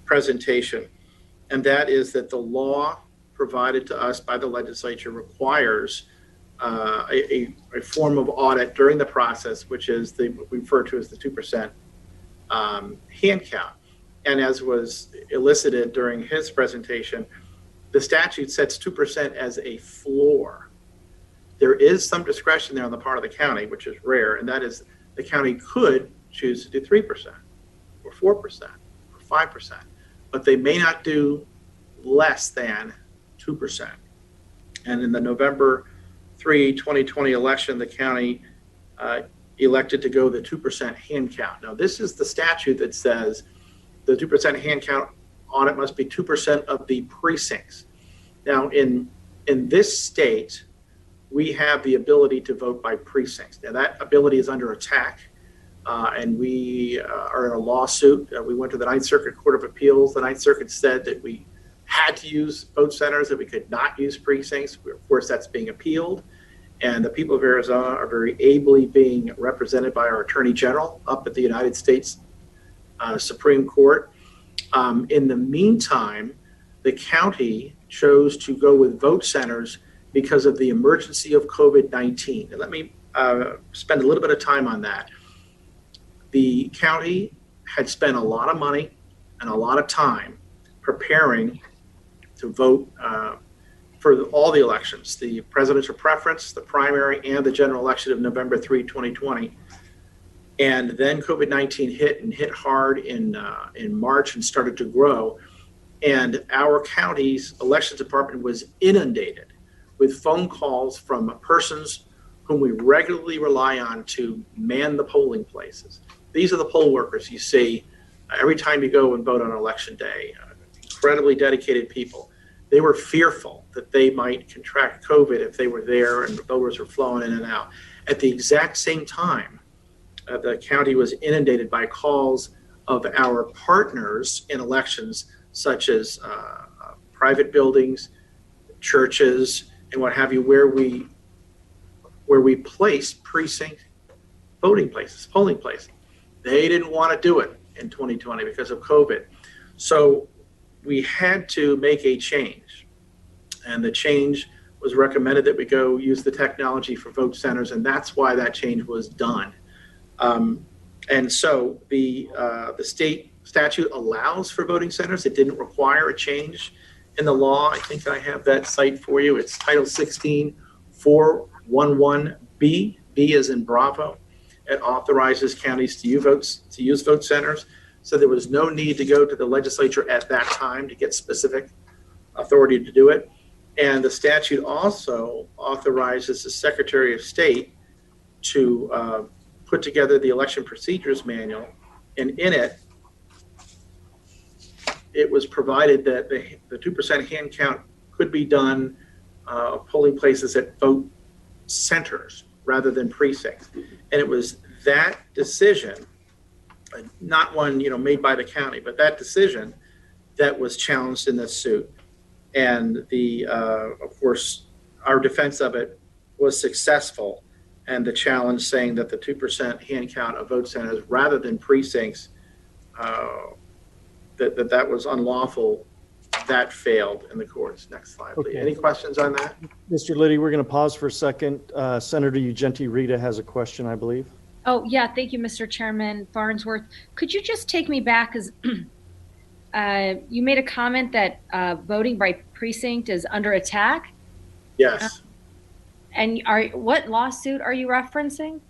presentation. And that is that the law provided to us by the legislature requires a form of audit during the process, which is what we refer to as the 2% hand count. And as was elicited during his presentation, the statute sets 2% as a floor. There is some discretion there on the part of the county, which is rare, and that is the county could choose to do 3% or 4% or 5%, but they may not do less than 2%. And in the November 3, 2020 election, the county elected to go the 2% hand count. Now, this is the statute that says the 2% hand count audit must be 2% of the precincts. Now, in In this state, we have the ability to vote by precincts. Now, that ability is under attack, and we are in a lawsuit. We went to the Ninth Circuit Court of Appeals. The Ninth Circuit said that we had to use vote centers, that we could not use precincts. Of course, that's being appealed. And the people of Arizona are very ably being represented by our Attorney General up at the United States Supreme Court. In the meantime, the county chose to go with vote centers because of the emergency of COVID-19. And let me spend a little bit of time on that. The county had spent a lot of money and a lot of time preparing to vote for all the elections, the presidential preference, the primary, and the general election of November 3, 2020. And then COVID-19 hit and hit hard in March and started to grow. And our county's elections department was inundated with phone calls from persons whom we regularly rely on to man the polling places. These are the poll workers you see every time you go and vote on election day. Incredibly dedicated people. They were fearful that they might contract COVID if they were there and the voters were flowing in and out. At the exact same time, the county was inundated by calls of our partners in elections, such as private buildings, churches, and what have you, where we place precinct voting places, polling places. They didn't want to do it in 2020 because of COVID. So we had to make a change. And the change was recommended that we go use the technology for vote centers, and that's why that change was done. And so the state statute allows for voting centers. It didn't require a change in the law. I think I have that cite for you. It's Title 16, 411B. B as in Bravo. It authorizes counties to use vote centers. So there was no need to go to the legislature at that time to get specific authority to do it. And the statute also authorizes the Secretary of State to put together the election procedures manual. And in it, it was provided that the 2% hand count could be done polling places at vote centers rather than precincts. And it was that decision, not one made by the county, but that decision that was challenged in this suit. And of course, our defense of it was successful. And the challenge saying that the 2% hand count of vote centers rather than precincts, that was unlawful, that failed in the courts. Next slide, please. Okay. Any questions on that? Mr. Liddy, we're going to pause for a second. Senator Ugenti Rita has a question, I believe. Oh, yeah. Thank you, Mr. Chairman Farnsworth. Could you just take me back? As you made a comment that voting by precinct is under attack. Yes. And what lawsuit are you referencing?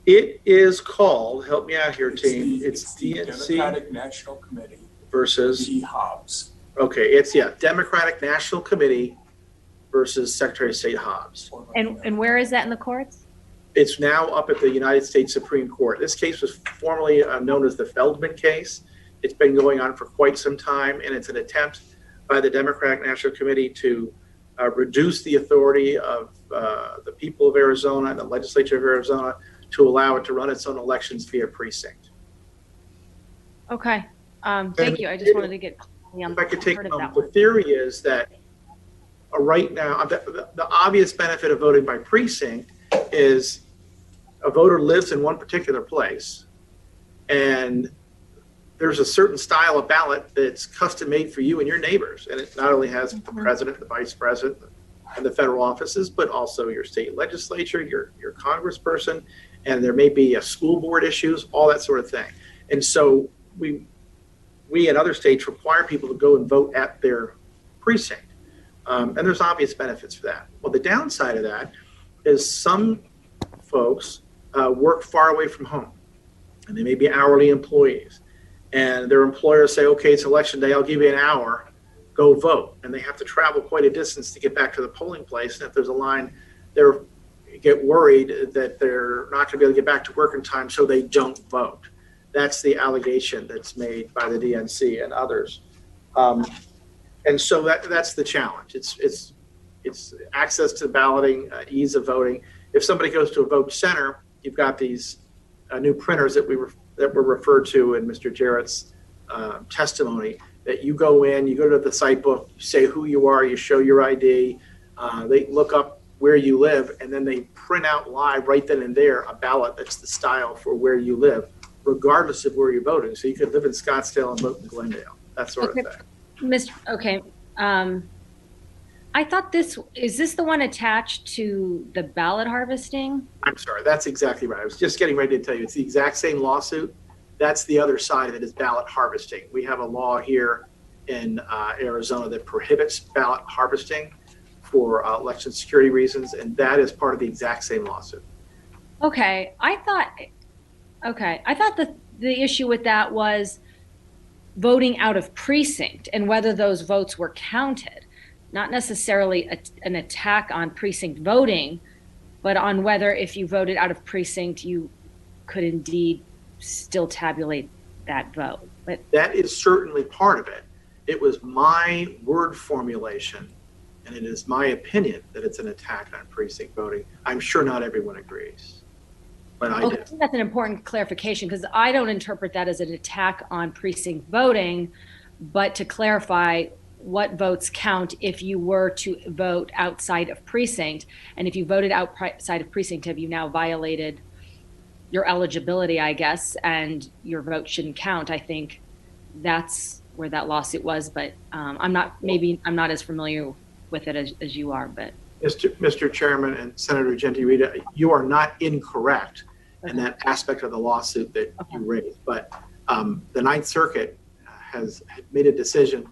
It is called, help me out here, team. It's DNC Democratic National Committee versus v. Hobbs. Okay, it's Democratic National Committee versus Secretary of State Hobbs. And where is that in the courts? It's now up at the United States Supreme Court. This case was formerly known as the Feldman case. It's been going on for quite some time, and it's an attempt by the Democratic National Committee to reduce the authority of the people of Arizona and the legislature of Arizona to allow it to run its own elections via precinct. Okay. Thank you. I just wanted to get clarity on if I could take that the one. theory is that right now, the obvious benefit of voting by precinct is a voter lives in one particular place, and there's a certain style of ballot that's custom made for you and your neighbors. And it not only has the president, the vice president, and the federal offices, but also your state legislature, your congressperson, and there may be a school board issues, all that sort of thing. And so we in other states require people to go and vote at their precinct. And there's obvious benefits for that. Well, the downside of that is some folks work far away from home, and they may be hourly employees. And their employers say, okay, it's election day, I'll give you an hour, go vote. And they have to travel quite a distance to get back to the polling place. And if there's a line, they get worried that they're not going to be able to get back to work in time, so they don't vote. That's the allegation that's made by the DNC and others. And so that's the challenge. It's It's access to balloting, ease of voting. If somebody goes to a vote center, you've got these new printers that were referred to in Mr. Jarrett's testimony, that you go in, you go to the site book, you say who you are, you show your ID, they look up where you live, and then they print out live right then and there a ballot that's the style for where you live, regardless of where you're voting. So you could live in Scottsdale and vote in Glendale, that sort of thing. Okay. I thought is this the one attached to the ballot harvesting? I'm sorry, that's exactly right. I was just getting ready to tell you, it's the exact same lawsuit. That's the other side of it, is ballot harvesting. We have a law here in Arizona that prohibits ballot harvesting for election security reasons, and that is part of the exact same lawsuit. Okay, I thought the issue with that was voting out of precinct and whether those votes were counted, not necessarily an attack on precinct voting, but on whether if you voted out of precinct, you could indeed still tabulate that vote. But that is certainly part of it. It was my word formulation, and it is my opinion that it's an attack on precinct voting. I'm sure not everyone agrees, but I do. I think that's an important clarification, because I don't interpret that as an attack on precinct voting, but to clarify what votes count if you were to vote outside of precinct. And if you voted outside of precinct, have you now violated your eligibility, I guess, and your vote shouldn't count? I think that's where that lawsuit was, but I'm not as familiar with it as you are. But Mr. Chairman and Senator Genti-Rita, you are not incorrect in that aspect of the lawsuit that you raised. But the Ninth Circuit has made a decision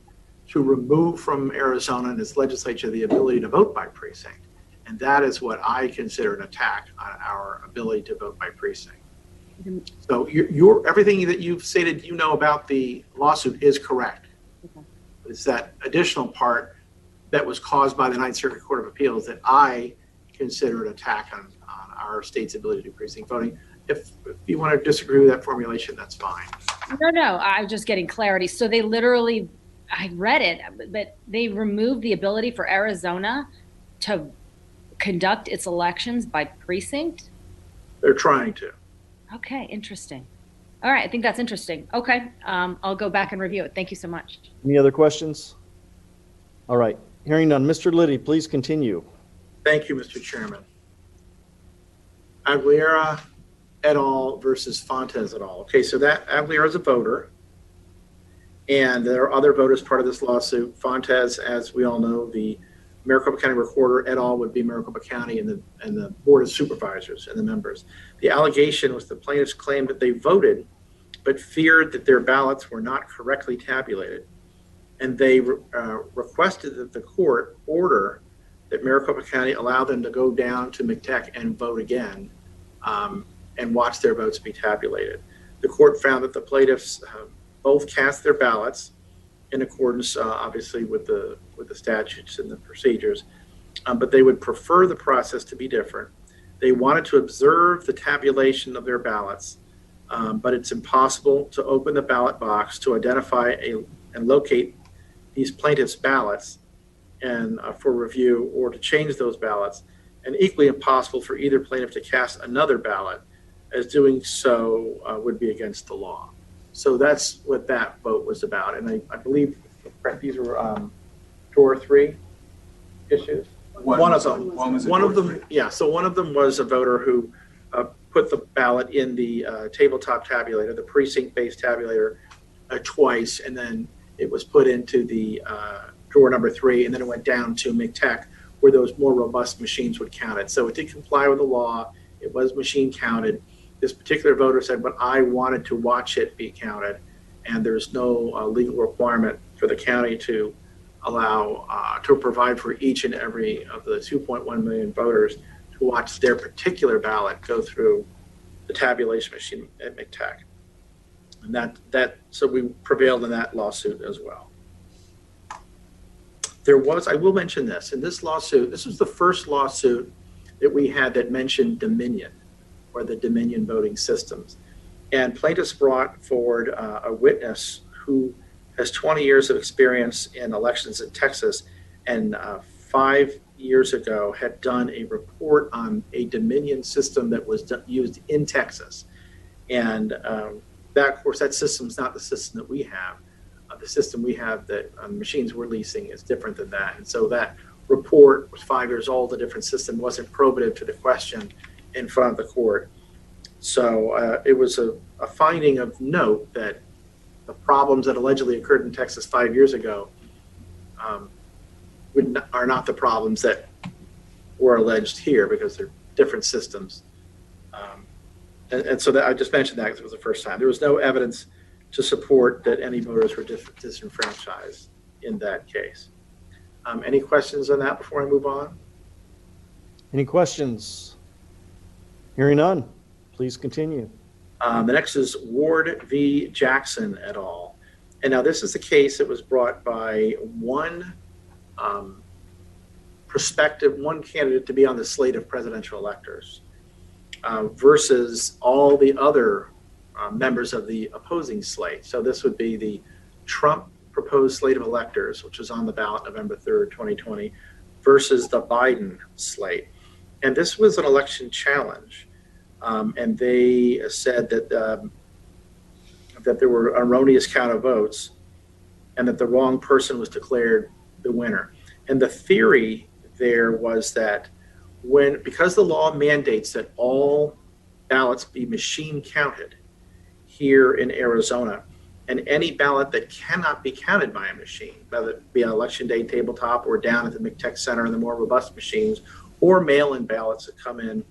to remove from Arizona and its legislature the ability to vote by precinct. And that is what I consider an attack on our ability to vote by precinct. So everything that you've stated about the lawsuit is correct. It's that additional part that was caused by the Ninth Circuit Court of Appeals that I consider an attack on our state's ability to do precinct voting. If you want to disagree with that formulation, that's fine. No, I'm just getting clarity. So they literally, I read it, but they removed the ability for Arizona to conduct its elections by precinct? They're trying to. Okay, interesting. All right, I think that's interesting. Okay, I'll go back and review it. Thank you so much. Any other questions? All right, hearing none. Mr. Liddy, please continue. Thank you, Mr. Chairman. Aguilera et al. Versus Fontes et al. Okay, so that Aguilera is a voter, and there are other voters part of this lawsuit. Fontes, as we all know, the Maricopa County Recorder et al. Would be Maricopa County and the Board of Supervisors and the members. The allegation was the plaintiffs claimed that they voted, but feared that their ballots were not correctly tabulated. And they requested that the court order that Maricopa County allow them to go down to McTech and vote again and watch their votes be tabulated. The court found that the plaintiffs both cast their ballots in accordance, obviously, with the statutes and the procedures, but they would prefer the process to be different. They wanted to observe the tabulation of their ballots, but it's impossible to open the ballot box to identify and locate these plaintiffs' ballots and for review, or to change those ballots, and equally impossible for either plaintiff to cast another ballot, as doing so would be against the law. So that's what that vote was about. And I believe these were two or three issues. One of them, yeah. So one of them was a voter who put the ballot in the tabletop tabulator, the precinct-based tabulator, twice, and then it was put into the drawer number 3, and then it went down to McTech, where those more robust machines would count it. So it did comply with the law. It was machine counted. This particular voter said, but I wanted to watch it be counted, and there's no legal requirement for the county to allow, to provide for each and every of the 2.1 million voters to watch their particular ballot go through the tabulation machine at McTech. And so we prevailed in that lawsuit as well. There was, I will mention this, in this lawsuit, this was the first lawsuit that we had that mentioned Dominion, or the Dominion voting systems. And plaintiffs brought forward a witness who has 20 years of experience in elections in Texas and 5 years ago had done a report on a Dominion system that was used in Texas. And that, of course, that system is not the system that we have. The system we have that machines we're leasing is different than that. And so that report was 5 years old. A different system wasn't probative to the question in front of the court. So it was a finding of note that the problems that allegedly occurred in Texas 5 years ago are not the problems that were alleged here, because they're different systems. And so that I just mentioned that because it was the first time. There was no evidence to support that any voters were disenfranchised in that case. Any questions on that before I move on? Any questions? Hearing none, please continue. The next is Ward v. Jackson et al. And now this is a case that was brought by one one candidate to be on the slate of presidential electors versus all the other members of the opposing slate. So this would be the Trump proposed slate of electors, which was on the ballot November 3rd, 2020, versus the Biden slate. And this was an election challenge. And they said that that there were erroneous count of votes and that the wrong person was declared the winner. And the theory there was that because the law mandates that all ballots be machine counted here in Arizona, and any ballot that cannot be counted by a machine, whether it be on election day tabletop or down at the McTech Center in the more robust machines, or mail-in ballots that come in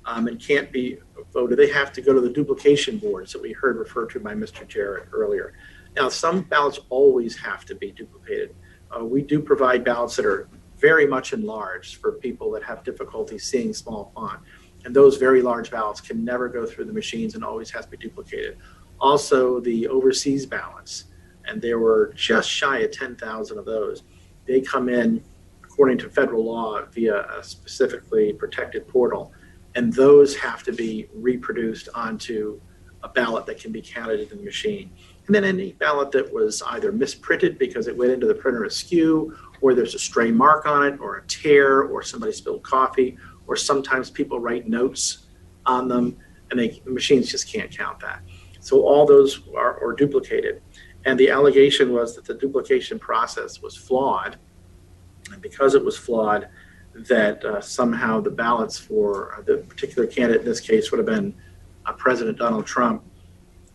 and can't be voted, they have to go to the duplication boards that we heard referred to by Mr. Jarrett earlier. Now, some ballots always have to be duplicated. We do provide ballots that are very much enlarged for people that have difficulty seeing small font. And those very large ballots can never go through the machines and always has to be duplicated. Also, the overseas ballots, and there were just shy of 10,000 of those. They come in, according to federal law, via a specifically protected portal. And those have to be reproduced onto a ballot that can be counted in the machine. And then any ballot that was either misprinted because it went into the printer askew, or there's a stray mark on it, or a tear, or somebody spilled coffee, or sometimes people write notes on them, and the machines just can't count that. So all those are duplicated. And the allegation was that the duplication process was flawed. And because it was flawed, that somehow the ballots for the particular candidate in this case would have been President Donald Trump,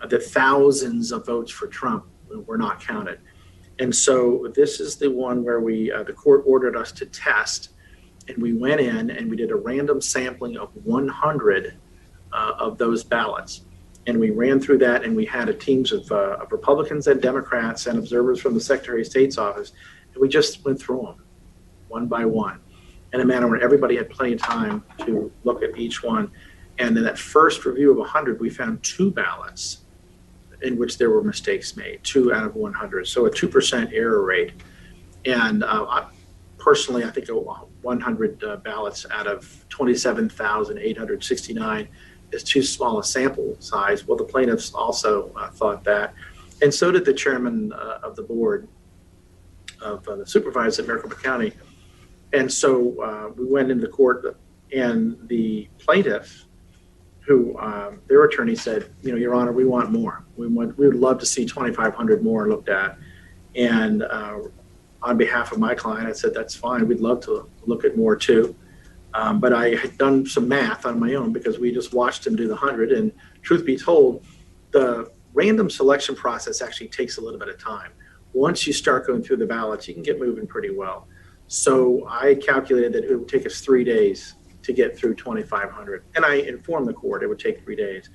that thousands of votes for Trump were not counted. And so this is the one where the court ordered us to test, and we went in and we did a random sampling of 100 of those ballots. And we ran through that, and we had teams of Republicans and Democrats and observers from the Secretary of State's office, and we just went through them one by one in a manner where everybody had plenty of time to look at each one. And in that first review of 100, we found 2 ballots in which there were mistakes made, 2 out of 100, so a 2% error rate. And personally, I think 100 ballots out of 27,869 is too small a sample size. Well, the plaintiffs also thought that, and so did the chairman of the board of the supervisors at Maricopa County. And so we went into court, and the plaintiff, who their attorney said, Your Honor, we want more. We would love to see 2,500 more looked at. And on behalf of my client, I said, that's fine. We'd love to look at more too. But I had done some math on my own because we just watched him do the 100. And truth be told, the random selection process actually takes a little bit of time. Once you start going through the ballots, you can get moving pretty well. So I calculated that it would take us 3 days to get through 2,500. And I informed the court it would take 3 days.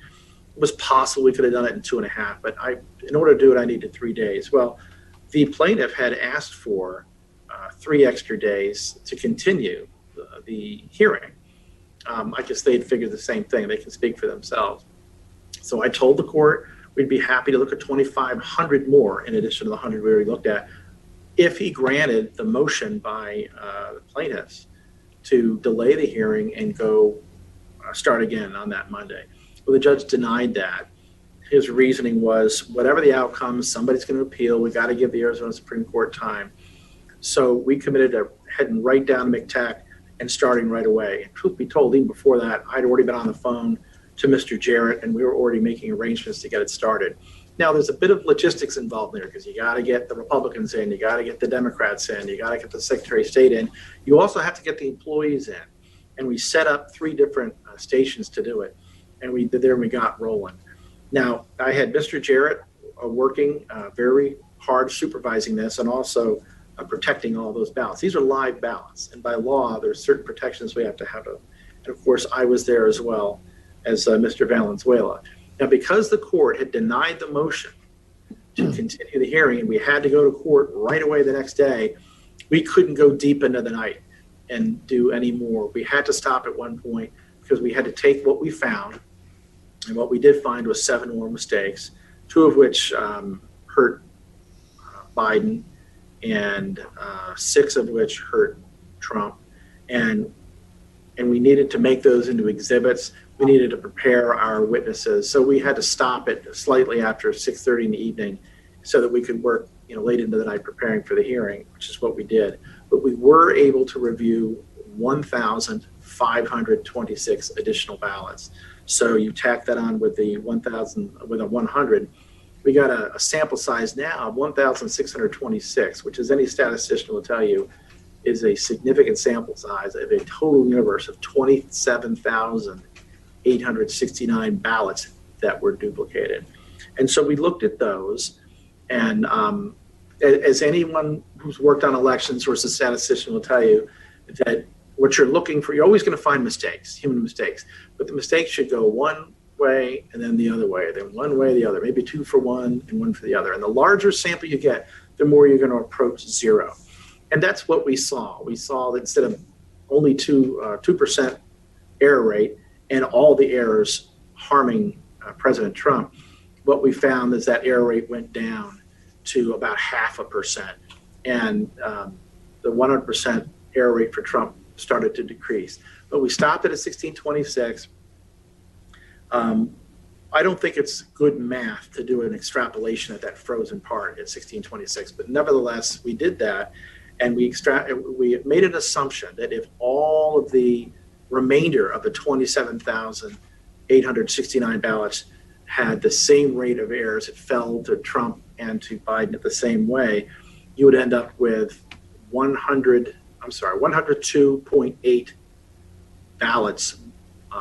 It was possible we could have done it in 2.5, but in order to do it, I needed 3 days. Well, the plaintiff had asked for 3 extra days to continue the hearing. I guess they'd figured the same thing. They can speak for themselves. So I told the court we'd be happy to look at 2,500 more in addition to the 100 we already looked at, if he granted the motion by the plaintiffs to delay the hearing and go start again on that Monday. Well, the judge denied that. His reasoning was, whatever the outcome, somebody's going to appeal. We got to give the Arizona Supreme Court time. So we committed a heading right down to McTech and starting right away. And truth be told, even before that, I'd already been on the phone to Mr. Jarrett, and we were already making arrangements to get it started. Now, there's a bit of logistics involved there because you got to get the Republicans in, you got to get the Democrats in, you got to get the Secretary of State in. You also have to get the employees in. And we set up 3 different stations to do it. And we did there and we got rolling. Now, I had Mr. Jarrett working very hard supervising this and also protecting all those ballots. These are live ballots. And by law, there's certain protections we have to have. And of course, I was there as well as Mr. Valenzuela. Now, because the court had denied the motion to continue the hearing and we had to go to court right away the next day, we couldn't go deep into the night and do any more. We had to stop at one point because we had to take what we found, and what we did find was 7 more mistakes, 2 of which hurt Biden, and 6 of which hurt Trump. And we needed to make those into exhibits. We needed to prepare our witnesses. So we had to stop it slightly after 6:30 in the evening so that we could work late into the night preparing for the hearing, which is what we did. But we were able to review 1,526 additional ballots. So you tack that on with the 100, we got a sample size now of 1,626, which, as any statistician will tell you, is a significant sample size of a total universe of 27,869 ballots that were duplicated. And so we looked at those, and as anyone who's worked on elections or as a statistician will tell you, that what you're looking for, you're always going to find mistakes, human mistakes, but the mistakes should go one way and then the other way, then one way, the other, maybe 2 for one and 1 for the other. And the larger sample you get, the more you're going to approach 0. And that's what we saw. We saw that instead of only 2% error rate and all the errors harming President Trump, what we found is that error rate went down to about 0.5%. And the 100% error rate for Trump started to decrease. But we stopped it at 1626. I don't think it's good math to do an extrapolation at that frozen part at 1626, but nevertheless, we did that, and we made an assumption that if all of the remainder of the 27,869 ballots had the same rate of errors, it fell to Trump and to Biden at the same way, you would end up with 102.8 ballots,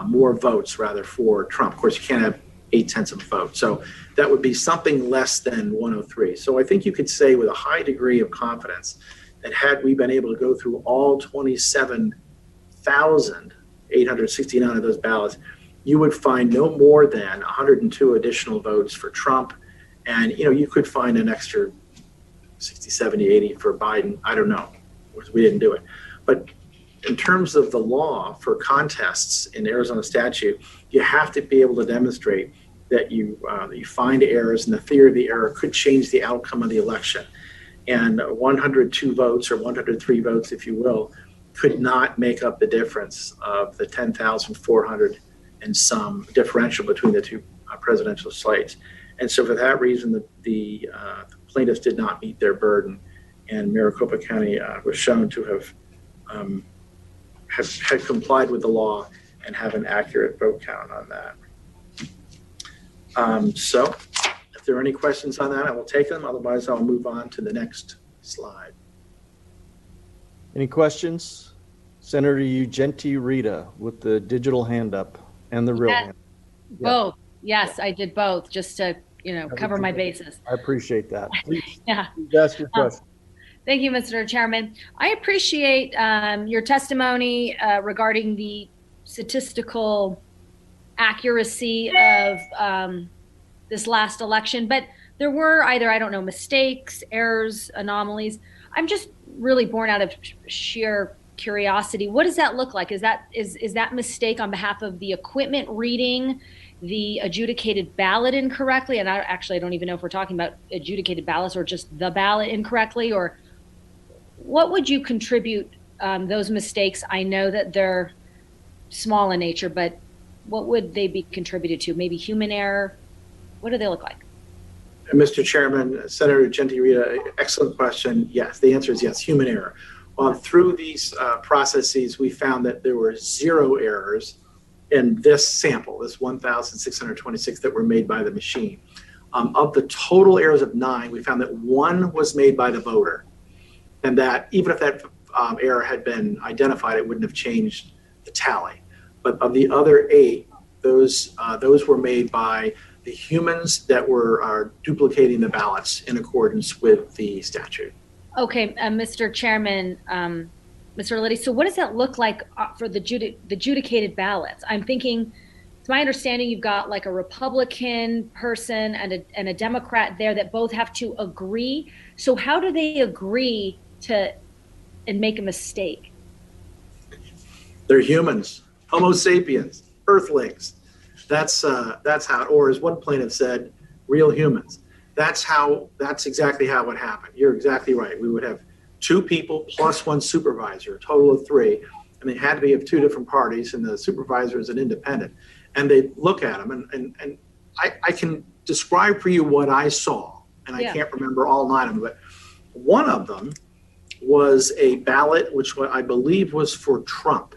more votes rather, for Trump. Of course, you can't have 0.8 of a vote. So that would be something less than 103. So I think you could say with a high degree of confidence that had we been able to go through all 27,869 of those ballots, you would find no more than 102 additional votes for Trump. And, you could find an extra 60, 70, 80 for Biden. I don't know, because we didn't do it. But in terms of the law for contests in Arizona statute, you have to be able to demonstrate that you find errors, and the theory of the error could change the outcome of the election. And 102 votes, or 103 votes, if you will, could not make up the difference of the 10,400 and some differential between the 2 presidential slates. And so for that reason, the plaintiffs did not meet their burden, and Maricopa County was shown to have complied with the law and have an accurate vote count on that. So if there are any questions on that, I will take them. Otherwise, I'll move on to the next slide. Any questions? Senator Ugenti Rita with the digital hand up and the real hand. Yeah. Both. Yes, I did both, just to cover my bases. I appreciate that. Please, yeah. please ask your question. Thank you, Mr. Chairman. I appreciate your testimony regarding the statistical accuracy of this last election, but there were either, mistakes, errors, anomalies. I'm just really born out of sheer curiosity. What does that look like? Is that mistake on behalf of the equipment reading the adjudicated ballot incorrectly? And I don't even know if we're talking about adjudicated ballots or just the ballot incorrectly, or what would you contribute those mistakes? I know that they're small in nature, but what would they be contributed to? Maybe human error? What do they look like? Mr. Chairman, Senator Ugenti Rita, excellent question. Yes, the answer is yes, human error. Well, through these processes, we found that there were 0 errors in this sample, this 1,626 that were made by the machine. Of the total errors of 9, we found that 1 was made by the voter, and that even if that error had been identified, it wouldn't have changed the tally. But of the other 8, those were made by the humans that were duplicating the ballots in accordance with the statute. Okay, Mr. Chairman, Mr. Liddy, so what does that look like for the adjudicated ballots? I'm thinking, it's my understanding you've got like a Republican person and a Democrat there that both have to agree. So how do they agree to and make a mistake? They're humans, Homo sapiens, Earthlings. That's how, or as one plaintiff said, real humans. That's exactly how it would happen. You're exactly right. We would have 2 people plus 1 supervisor, a total of 3, and they had to be of 2 different parties, and the supervisor is an independent. And they look at them, and I can describe for you what I saw, and I can't remember all 9 of them, but one of them was a ballot which I believe was for Trump.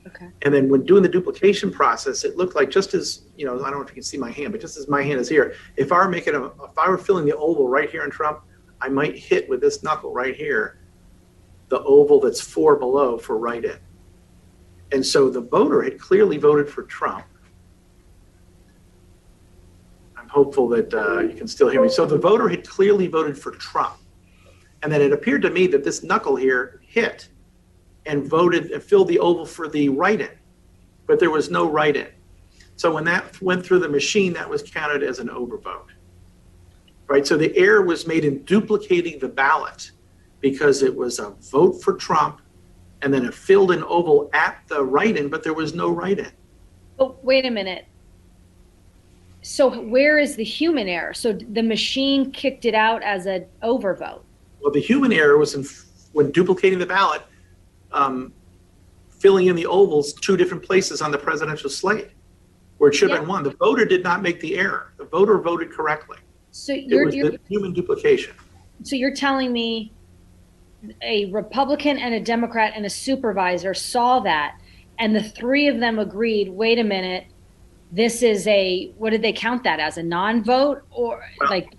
Okay. And then when doing the duplication process, it looked like just as, I don't know if you can see my hand, but just as my hand is here, if I were filling the oval right here in Trump, I might hit with this knuckle right here, the oval that's 4 below for write-in. And so the voter had clearly voted for Trump. I'm hopeful that you can still hear me. So the voter had clearly voted for Trump. And then it appeared to me that this knuckle here hit and voted and filled the oval for the write-in, but there was no write-in. So when that went through the machine, that was counted as an overvote, right? So the error was made in duplicating the ballot because it was a vote for Trump and then a filled in oval at the write-in, but there was no write-in. Oh, wait a minute. So where is the human error? So the machine kicked it out as an overvote. Well, the human error was when duplicating the ballot, filling in the ovals 2 different places on the presidential slate, where it should have been 1. The voter did not make the error. The voter voted correctly. So it was the human duplication. So you're telling me a Republican and a Democrat and a supervisor saw that, and the 3 of them agreed, wait a minute, this is what did they count that as, a non-vote, or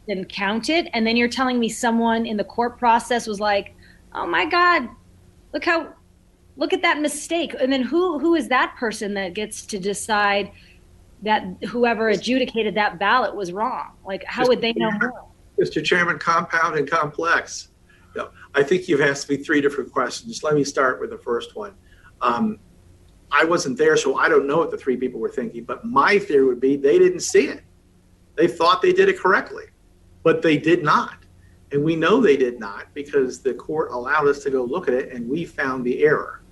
didn't count it? And then you're telling me someone in the court process was like, oh my God, look at that mistake. And then who is that person that gets to decide that whoever adjudicated that ballot was wrong? Like, how would they know more? Mr. Chairman, compound and complex. I think you've asked me 3 different questions. Let me start with the first one. I wasn't there, so I don't know what the 3 people were thinking, but my theory would be they didn't see it. They thought they did it correctly, but they did not. And we know they did not because the court allowed us to go look at it and we found the error,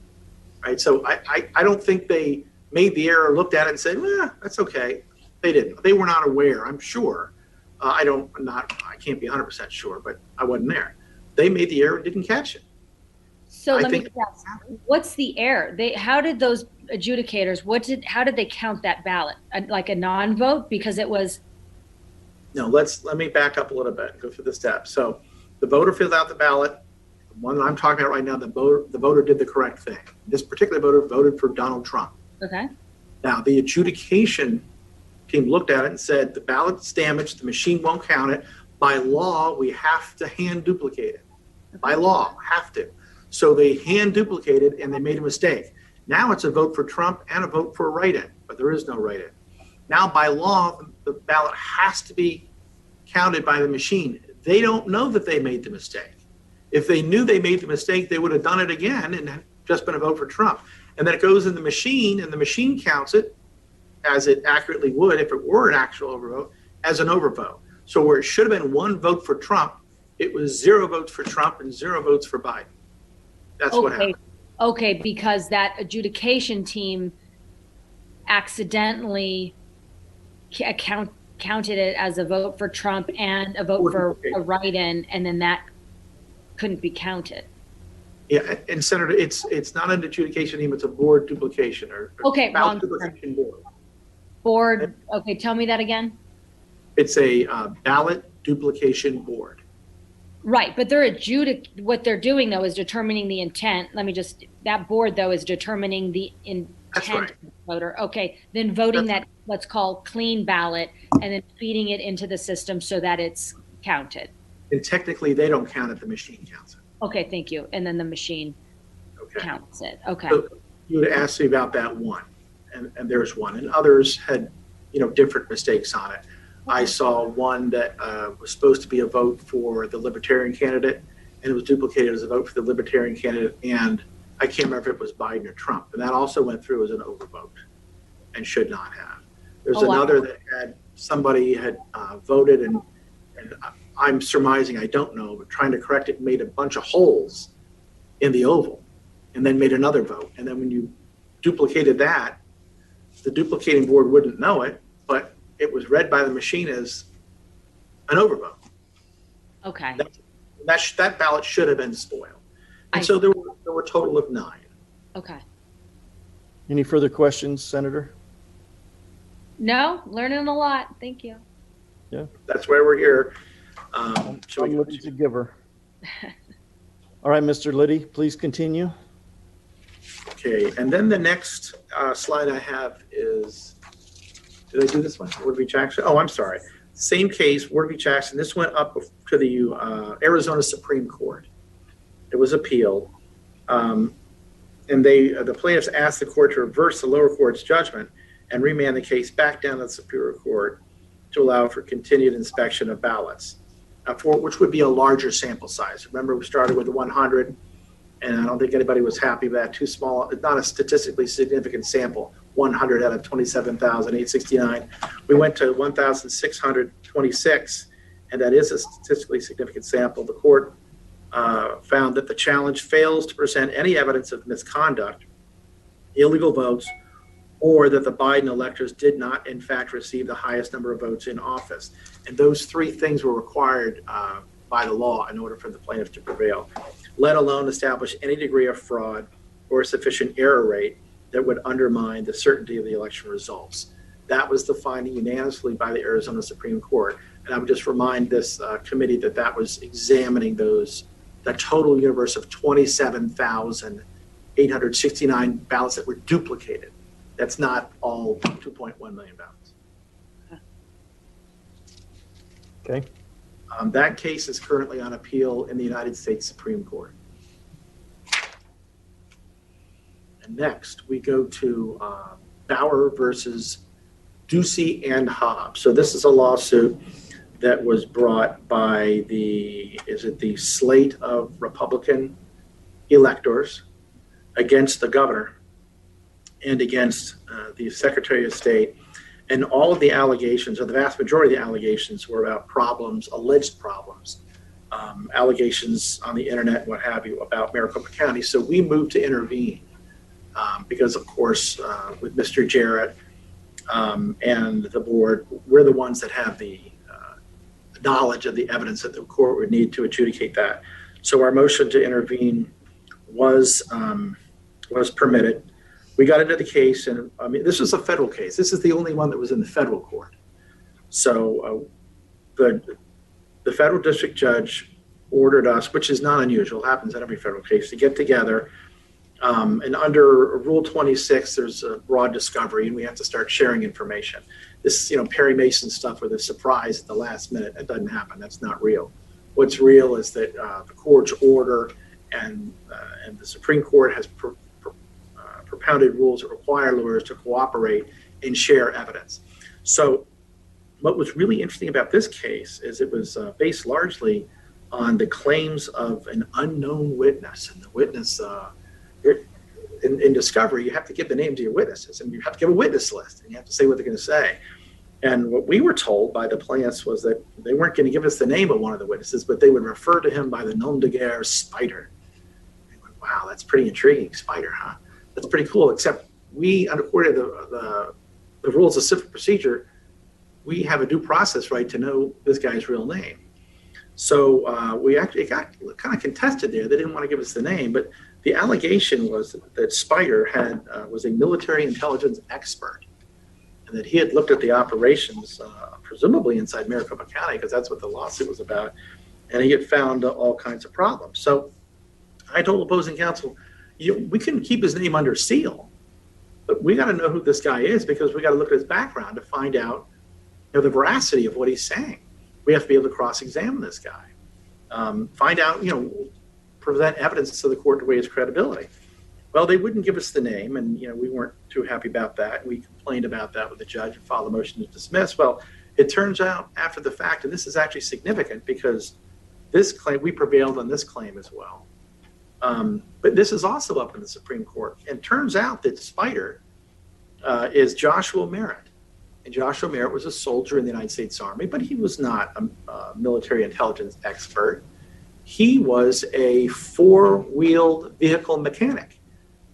right? So I don't think they made the error, looked at it and said, that's okay. They didn't. They were not aware, I'm sure. I can't be 100% sure, but I wasn't there. They made the error and didn't catch it. So let me ask, what's the error? How did those adjudicators, how did they count that ballot? Like a non-vote because it was? No, let me back up a little bit and go through the steps. So the voter filled out the ballot. The one that I'm talking about right now, the voter did the correct thing. This particular voter voted for Donald Trump. Okay. Now the adjudication team looked at it and said, the ballot's damaged, the machine won't count it. By law, we have to hand duplicate it. By law, have to. So they hand duplicated and they made a mistake. Now it's a vote for Trump and a vote for a write-in, but there is no write-in. Now by law, the ballot has to be counted by the machine. They don't know that they made the mistake. If they knew they made the mistake, they would have done it again and just been a vote for Trump. And then it goes in the machine and the machine counts it as it accurately would if it were an actual overvote as an overvote. So where it should have been 1 vote for Trump, it was 0 votes for Trump and 0 votes for Biden. That's what happened. Okay, because that adjudication team accidentally counted it as a vote for Trump and a vote for a write-in, and then that couldn't be counted. Yeah, and Senator, it's not an adjudication team; it's a board duplication or ballot duplication board. Board. Okay, tell me that again. It's a ballot duplication board. Right, but they're what they're doing though is determining the intent. That board though is determining the That's intent right. of the voter. Okay, then voting that, let's call clean ballot, and then feeding it into the system so that it's counted. And technically, they don't count it, the machine counts it. Okay, thank you. And then the machine Okay. counts it. Okay. So you had asked me about that one, and there's one, and others had, different mistakes on it. I saw one that was supposed to be a vote for the Libertarian candidate, and it was duplicated as a vote for the Libertarian candidate, and I can't remember if it was Biden or Trump, and that also went through as an overvote and should not have. There's Oh, wow. another that had somebody had voted, and I'm surmising, I don't know, but trying to correct it, made a bunch of holes in the oval, and then made another vote. And then when you duplicated that, the duplicating board wouldn't know it, but it was read by the machine as an overvote. Okay. That ballot should have been spoiled. And so there were a total of 9. Okay. Any further questions, Senator? No, learning a lot. Thank you. That's why we're here. Liddy's a giver. All right, Mr. Liddy, please continue. Okay, and then the next slide I have is, did I do this one? Ward v. Jackson? Oh, I'm sorry. Same case, Ward v. Jackson. This went up to the Arizona Supreme Court. It was appealed. And the plaintiffs asked the court to reverse the lower court's judgment and remand the case back down to the Superior Court to allow for continued inspection of ballots, which would be a larger sample size. Remember, we started with 100, and I don't think anybody was happy with that. Too small. It's not a statistically significant sample. 100 out of 27,869. We went to 1,626, and that is a statistically significant sample. The court found that the challenge fails to present any evidence of misconduct, illegal votes, or that the Biden electors did not, in fact, receive the highest number of votes in office. And those 3 things were required by the law in order for the plaintiff to prevail, let alone establish any degree of fraud or a sufficient error rate that would undermine the certainty of the election results. That was the finding unanimously by the Arizona Supreme Court. And I would just remind this committee that was examining the total universe of 27,869 ballots that were duplicated. That's not all 2.1 million ballots. Okay. That case is currently on appeal in the United States Supreme Court. And next, we go to Bauer versus Ducey and Hobbs. So this is a lawsuit that was brought by the slate of Republican electors against the governor and against the Secretary of State. And all of the allegations, or the vast majority of the allegations, were about alleged problems, allegations on the internet, what have you, about Maricopa County. So we moved to intervene because, of course, with Mr. Jarrett and the board, we're the ones that have the knowledge of the evidence that the court would need to adjudicate that. So our motion to intervene was permitted. We got into the case, and I mean, this was a federal case. This is the only one that was in the federal court. So the federal district judge ordered us, which is not unusual, happens in every federal case, to get together. And under Rule 26, there's a broad discovery, and we have to start sharing information. This, Perry Mason stuff with a surprise at the last minute, that doesn't happen. That's not real. What's real is that the court's order and the Supreme Court has propounded rules that require lawyers to cooperate and share evidence. So what was really interesting about this case is it was based largely on the claims of an unknown witness. And the witness, in discovery, you have to give the names of your witnesses, and you have to give a witness list, and you have to say what they're going to say. And what we were told by the plaintiffs was that they weren't going to give us the name of one of the witnesses, but they would refer to him by the nom de guerre Spider. And went, wow, that's pretty intriguing, Spider, huh? That's pretty cool, except we, according to the rules of civil procedure, we have a due process right to know this guy's real name. So we actually got kind of contested there. They didn't want to give us the name, but the allegation was that Spider was a military intelligence expert, and that he had looked at the operations, presumably inside Maricopa County, because that's what the lawsuit was about, and he had found all kinds of problems. So I told opposing counsel, we can keep his name under seal, but we got to know who this guy is, because we got to look at his background to find out the veracity of what he's saying. We have to be able to cross-examine this guy, find out, present evidence to the court to weigh his credibility. Well, they wouldn't give us the name, and we weren't too happy about that. We complained about that with the judge and filed a motion to dismiss. Well, it turns out after the fact, and this is actually significant because this claim, we prevailed on this claim as well. But this is also up in the Supreme Court. And turns out that Spider is Joshua Merritt. And Joshua Merritt was a soldier in the United States Army, but he was not a military intelligence expert. He was a four-wheeled vehicle mechanic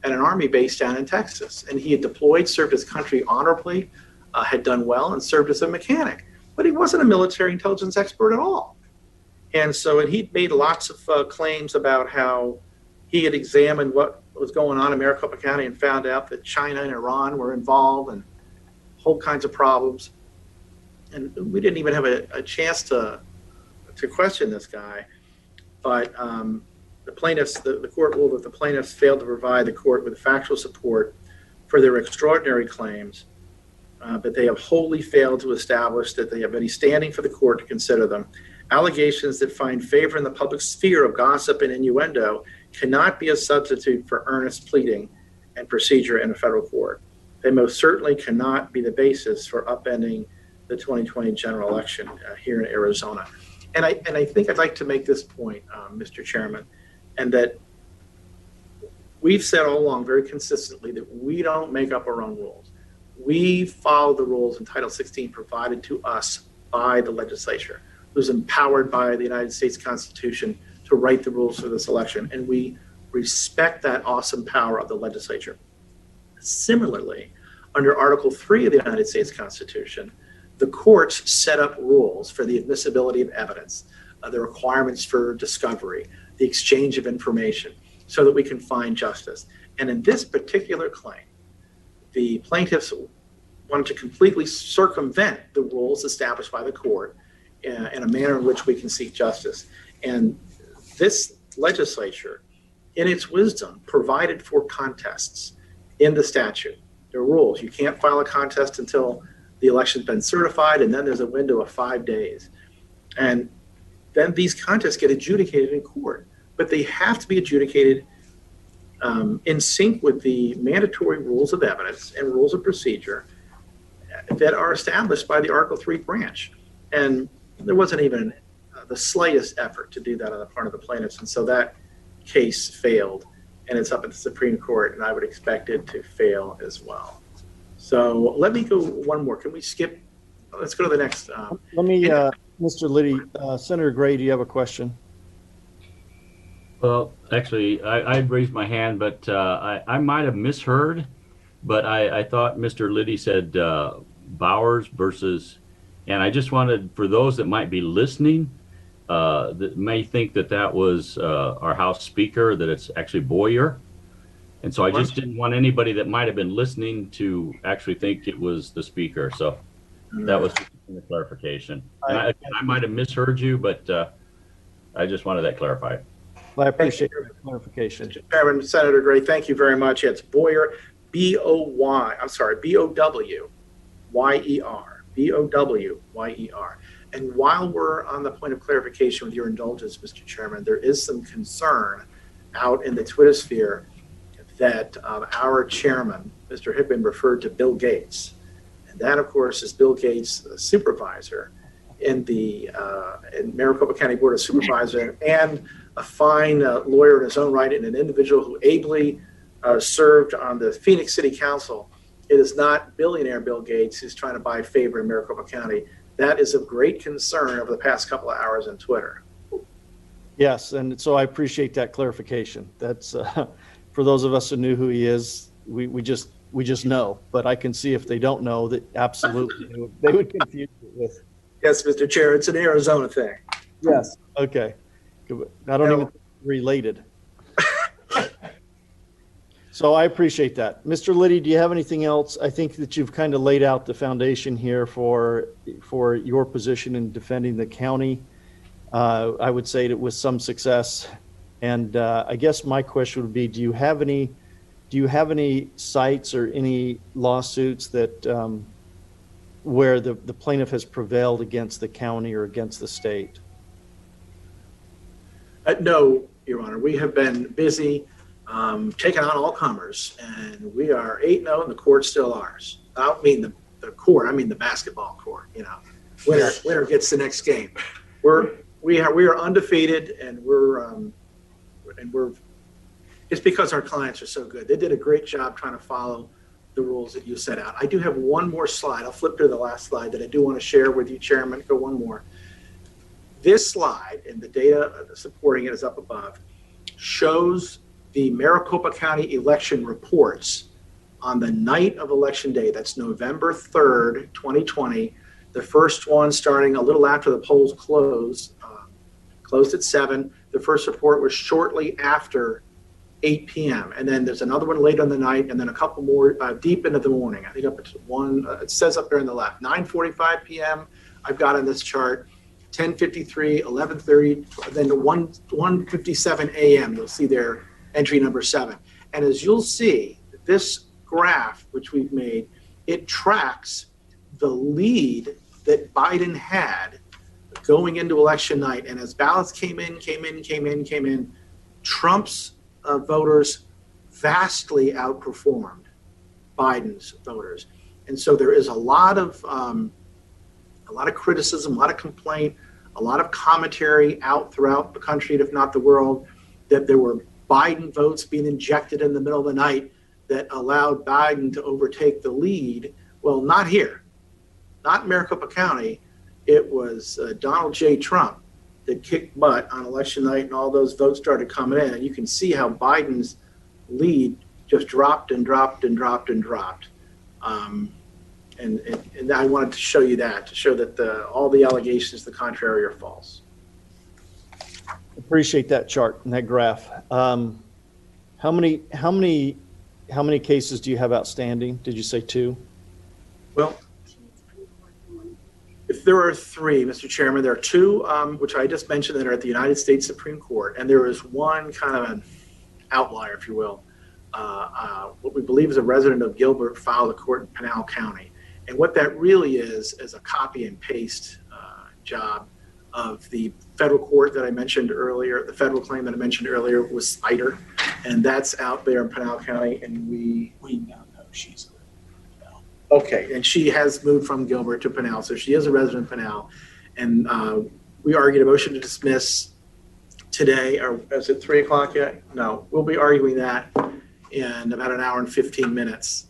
at an Army base down in Texas. And he had deployed, served his country honorably, had done well, and served as a mechanic. But he wasn't a military intelligence expert at all. And so he'd made lots of claims about how he had examined what was going on in Maricopa County and found out that China and Iran were involved and whole kinds of problems. And we didn't even have a chance to question this guy. But the plaintiffs, the court ruled that the plaintiffs failed to provide the court with factual support for their extraordinary claims, but they have wholly failed to establish that they have any standing for the court to consider them. Allegations that find favor in the public sphere of gossip and innuendo cannot be a substitute for earnest pleading and procedure in a federal court. They most certainly cannot be the basis for upending the 2020 general election here in Arizona. And I think I'd like to make this point, Mr. Chairman, and that we've said all along very consistently that we don't make up our own rules. We follow the rules in Title 16 provided to us by the legislature, who's empowered by the United States Constitution to write the rules for this election. And we respect that awesome power of the legislature. Similarly, under Article 3 of the United States Constitution, the courts set up rules for the admissibility of evidence, the requirements for discovery, the exchange of information, so that we can find justice. And in this particular claim, the plaintiffs wanted to completely circumvent the rules established by the court in a manner in which we can seek justice. And this legislature, in its wisdom, provided for contests in the statute. There are rules. You can't file a contest until the election's been certified, and then there's a window of 5 days. And then these contests get adjudicated in court, but they have to be adjudicated in sync with the mandatory rules of evidence and rules of procedure that are established by the Article 3 branch. And there wasn't even the slightest effort to do that on the part of the plaintiffs. And so that case failed, and it's up at the Supreme Court, and I would expect it to fail as well. So let me go one more. Can we skip? Let's go to the next. Let me, Mr. Liddy, Senator Gray, do you have a question? Well, actually, I'd raised my hand, but I might have misheard, but I thought Mr. Liddy said Bowers versus, and I just wanted, for those that might be listening, that may think that was our House Speaker, that it's actually Boyer. And so I just didn't want anybody that might have been listening to actually think it was the Speaker. So that was just a clarification. And I might have misheard you, but I just wanted that clarified. Well, I appreciate your clarification. Mr. Chairman, Senator Gray, thank you very much. It's Boyer, B-O-W-Y-E-R, B-O-W-Y-E-R. And while we're on the point of clarification with your indulgence, Mr. Chairman, there is some concern out in the Twitter sphere that our chairman, Mr. Hickman, referred to Bill Gates. And that, of course, is Bill Gates' supervisor in the in Maricopa County Board of Supervisors, and a fine lawyer in his own right, and an individual who ably served on the Phoenix City Council. It is not billionaire Bill Gates who's trying to buy favor in Maricopa County. That is of great concern over the past couple of hours on Twitter. Yes, and so I appreciate that clarification. That's for those of us who knew who he is, we just know. But I can see if they don't know that absolutely they would confuse it with. Yes, Mr. Chair, it's an Arizona thing. Yes. Okay. I don't even think it's related. So I appreciate that. Mr. Liddy, do you have anything else? I think that you've kind of laid out the foundation here for your position in defending the county. I would say with some success. And I guess my question would be, do you have any sites or any lawsuits that where the plaintiff has prevailed against the county or against the state? No, Your Honor, we have been busy taking on all comers, and we are 8-0, and the court's still ours. I don't mean the court, I mean the basketball court. You know, winner gets the next game. We are undefeated, and we're it's because our clients are so good. They did a great job trying to follow the rules that you set out. I do have one more slide. I'll flip to the last slide that I do want to share with you, Chairman. Go one more. This slide, and the data supporting it is up above, shows the Maricopa County election reports on the night of Election Day. That's November 3rd, 2020. The first one starting a little after the polls closed at 7. The first report was shortly after 8 p.m. And then there's another one late on the night, and then a couple more deep into the morning. I think up to 1, it says up there on the left, 9:45 p.m. I've got on this chart, 10:53, 11:30, then 1:57 a.m. You'll see there entry number 7. And as you'll see, this graph, which we've made, it tracks the lead that Biden had going into election night. And as ballots came in, Trump's voters vastly outperformed Biden's voters. And so there is a lot of criticism, a lot of complaint, a lot of commentary out throughout the country, if not the world, that there were Biden votes being injected in the middle of the night that allowed Biden to overtake the lead. Well, not here, not in Maricopa County. It was Donald J. Trump that kicked butt on election night, and all those votes started coming in. And you can see how Biden's lead just dropped and dropped and dropped and dropped. And I wanted to show you that, to show that all the allegations to the contrary are false. Appreciate that chart and that graph. How many cases do you have outstanding? Did you say 2? Well, if there are 3, Mr. Chairman, there are 2, which I just mentioned, that are at the United States Supreme Court, and there is one kind of an outlier, if you will. What we believe is a resident of Gilbert filed a court in Pinal County. And what that really is a copy and paste job of the federal court that I mentioned earlier. The federal claim that I mentioned earlier was Spider, and that's out there in Pinal County. And we now know she's Pinal. Okay, and she has moved from Gilbert to Pinal, so she is a resident of Pinal. And we argued a motion to dismiss today, or is it 3 o'clock yet? No, we'll be arguing that in about an hour and 15 minutes.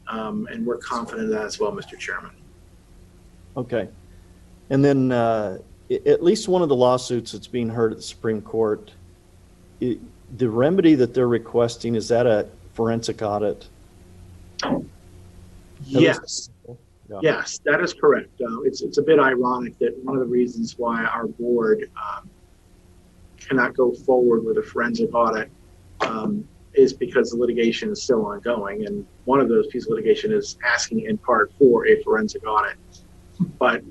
And we're confident of that as well, Mr. Chairman. Okay. And then at least one of the lawsuits that's being heard at the Supreme Court, the remedy that they're requesting, is that a forensic audit? Yes. Yeah. Yes, that is correct. It's a bit ironic that one of the reasons why our board cannot go forward with a forensic audit is because the litigation is still ongoing. And one of those pieces of litigation is asking in part for a forensic audit. But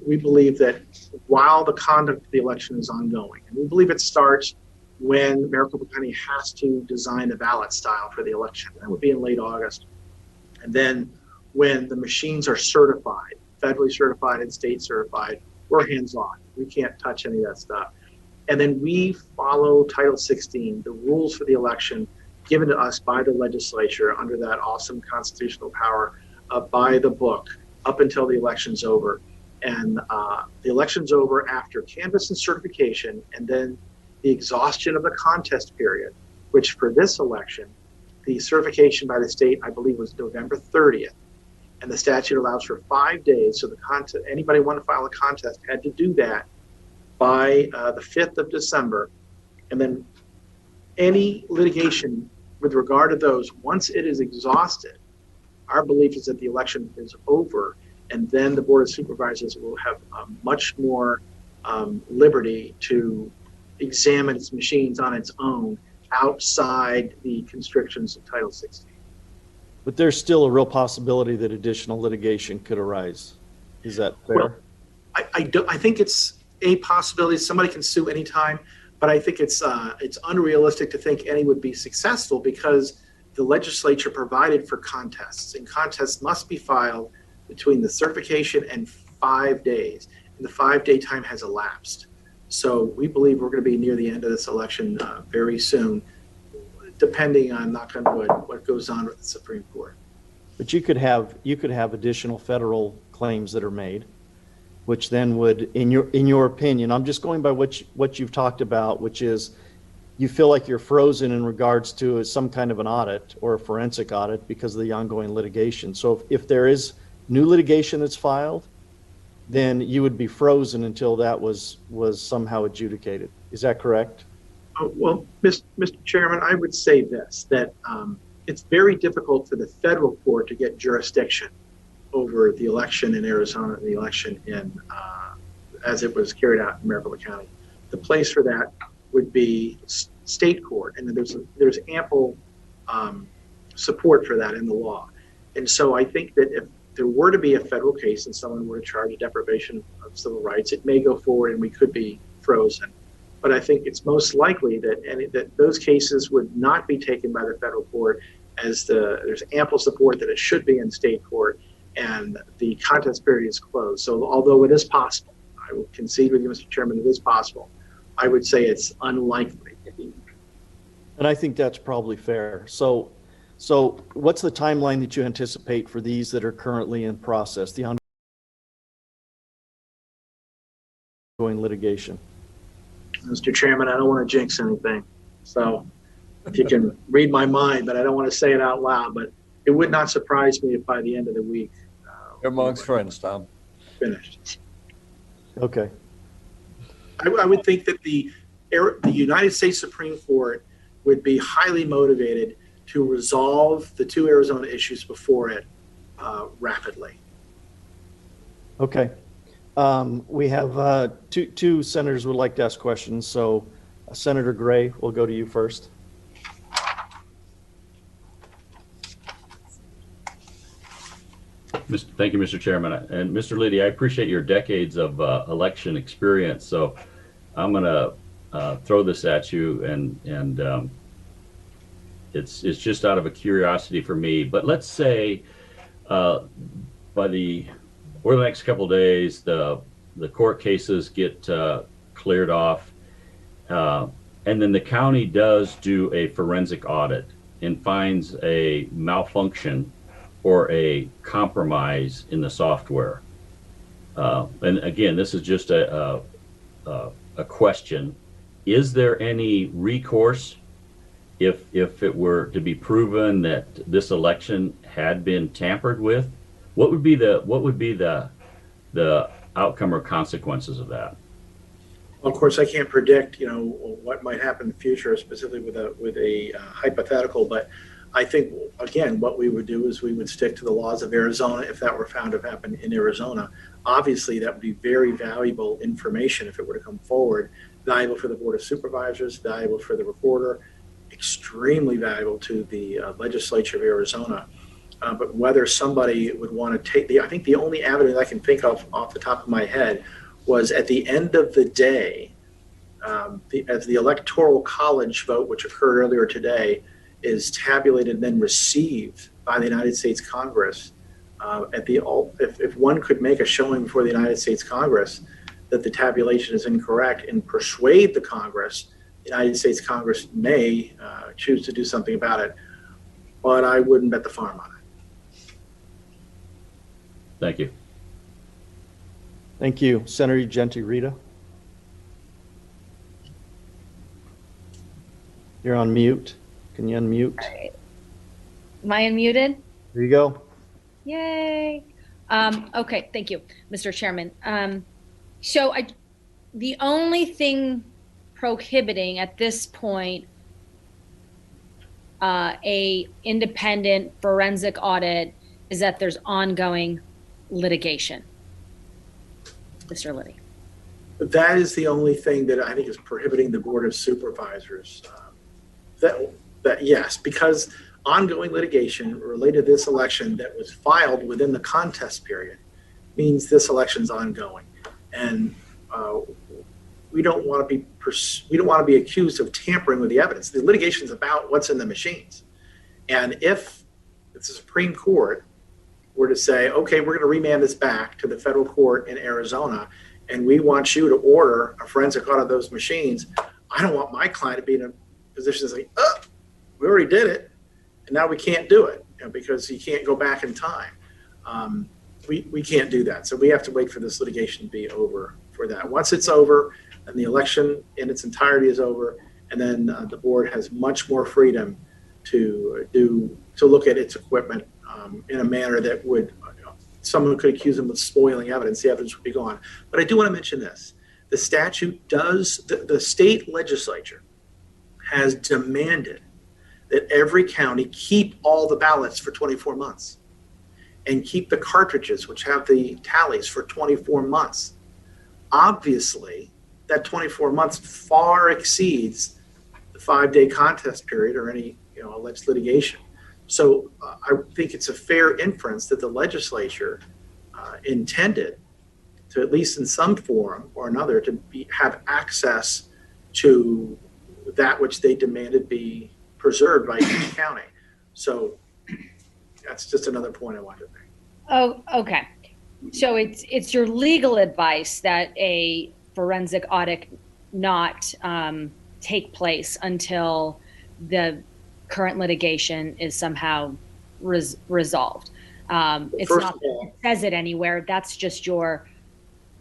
we believe that while the conduct of the election is ongoing, and we believe it starts when Maricopa County has to design the ballot style for the election. That would be in late August. And then when the machines are certified, federally certified and state certified, we're hands off. We can't touch any of that stuff. And then we follow Title 16, the rules for the election given to us by the legislature under that awesome constitutional power, by the book up until the election's over. And the election's over after canvass and certification, and then the exhaustion of the contest period, which for this election, the certification by the state, I believe, was November 30th. And the statute allows for 5 days. So anybody wanting to file a contest had to do that by the 5th of December. And then any litigation with regard to those, once it is exhausted, our belief is that the election is over, and then the Board of Supervisors will have much more liberty to examine its machines on its own outside the constrictions of Title 16. But there's still a real possibility that additional litigation could arise. Is that fair? Well, I think it's a possibility. Somebody can sue anytime, but I think it's unrealistic to think any would be successful because the legislature provided for contests, and contests must be filed between the certification and 5 days, and the 5-day time has elapsed. So we believe we're going to be near the end of this election very soon, depending on, knock on wood, what goes on with the Supreme Court. But you could have additional federal claims that are made, which then would, in your opinion, I'm just going by what you've talked about, which is you feel like you're frozen in regards to some kind of an audit or a forensic audit because of the ongoing litigation. So if there is new litigation that's filed, then you would be frozen until that was somehow adjudicated. Is that correct? Well, Mr. Chairman, I would say this, that it's very difficult for the federal court to get jurisdiction over the election in Arizona and the election in, as it was carried out in Maricopa County. The place for that would be state court, and there's ample support for that in the law. And so I think that if there were to be a federal case and someone were to charge a deprivation of civil rights, it may go forward and we could be frozen. But I think it's most likely that those cases would not be taken by the federal court, as there's ample support that it should be in state court, and the contest period is closed. So although it is possible, I will concede with you, Mr. Chairman, it is possible, I would say it's unlikely. And I think that's probably fair. So what's the timeline that you anticipate for these that are currently in process, the ongoing litigation? Mr. Chairman, I don't want to jinx anything. So if you can read my mind, but I don't want to say it out loud, but it would not surprise me if by the end of the week. You're amongst friends, Tom. Finished. Okay. I would think that the United States Supreme Court would be highly motivated to resolve the two Arizona issues before it rapidly. Okay. We have two senators would like to ask questions. So Senator Gray, we'll go to you first. Thank you, Mr. Chairman. And Mr. Liddy, I appreciate your decades of election experience. So I'm going to throw this at you, and it's just out of a curiosity for me. But let's say over the next couple of days, the court cases get cleared off, and then the county does do a forensic audit and finds a malfunction or a compromise in the software. And again, this is just a question. Is there any recourse if it were to be proven that this election had been tampered with? What would be the outcome or consequences of that? Well, of course, I can't predict, what might happen in the future, specifically with a hypothetical. But I think, again, what we would do is we would stick to the laws of Arizona if that were found to have happened in Arizona. Obviously, that would be very valuable information if it were to come forward. Valuable for the Board of Supervisors, valuable for the reporter, extremely valuable to the legislature of Arizona. But whether somebody would want to take I think the only avenue that I can think of off the top of my head was at the end of the day, as the Electoral College vote, which occurred earlier today, is tabulated and then received by the United States Congress. If one could make a showing before the United States Congress that the tabulation is incorrect and persuade the Congress, the United States Congress may choose to do something about it, but I wouldn't bet the farm on it. Thank you. Thank you. Senator Genti-Rita. You're on mute. Can you unmute? All right. Am I unmuted? There you go. Yay. Okay, thank you, Mr. Chairman. The only thing prohibiting at this point a independent forensic audit is that there's ongoing litigation. Mr. Liddy. That is the only thing that I think is prohibiting the Board of Supervisors. That yes, because ongoing litigation related to this election that was filed within the contest period means this election's ongoing. And we don't want to be accused of tampering with the evidence. The litigation is about what's in the machines. And if the Supreme Court were to say, okay, we're going to remand this back to the federal court in Arizona, and we want you to order a forensic audit of those machines, I don't want my client to be in a position to say, oh, we already did it, and now we can't do it, because you can't go back in time. We can't do that. So we have to wait for this litigation to be over for that. Once it's over, and the election in its entirety is over, and then the board has much more freedom to look at its equipment in a manner that would, someone could accuse them of spoiling evidence. The evidence would be gone. But I do want to mention this. The statute does, the state legislature has demanded that every county keep all the ballots for 24 months and keep the cartridges, which have the tallies, for 24 months. Obviously, that 24 months far exceeds the 5-day contest period or any alleged litigation. So I think it's a fair inference that the legislature intended to, at least in some form or another, to have access to that which they demanded be preserved by each county. So that's just another point I wanted to make. Oh, okay. So it's your legal advice that a forensic audit not take place until the current litigation is somehow resolved. It's First not of all, that it says it anywhere. That's just your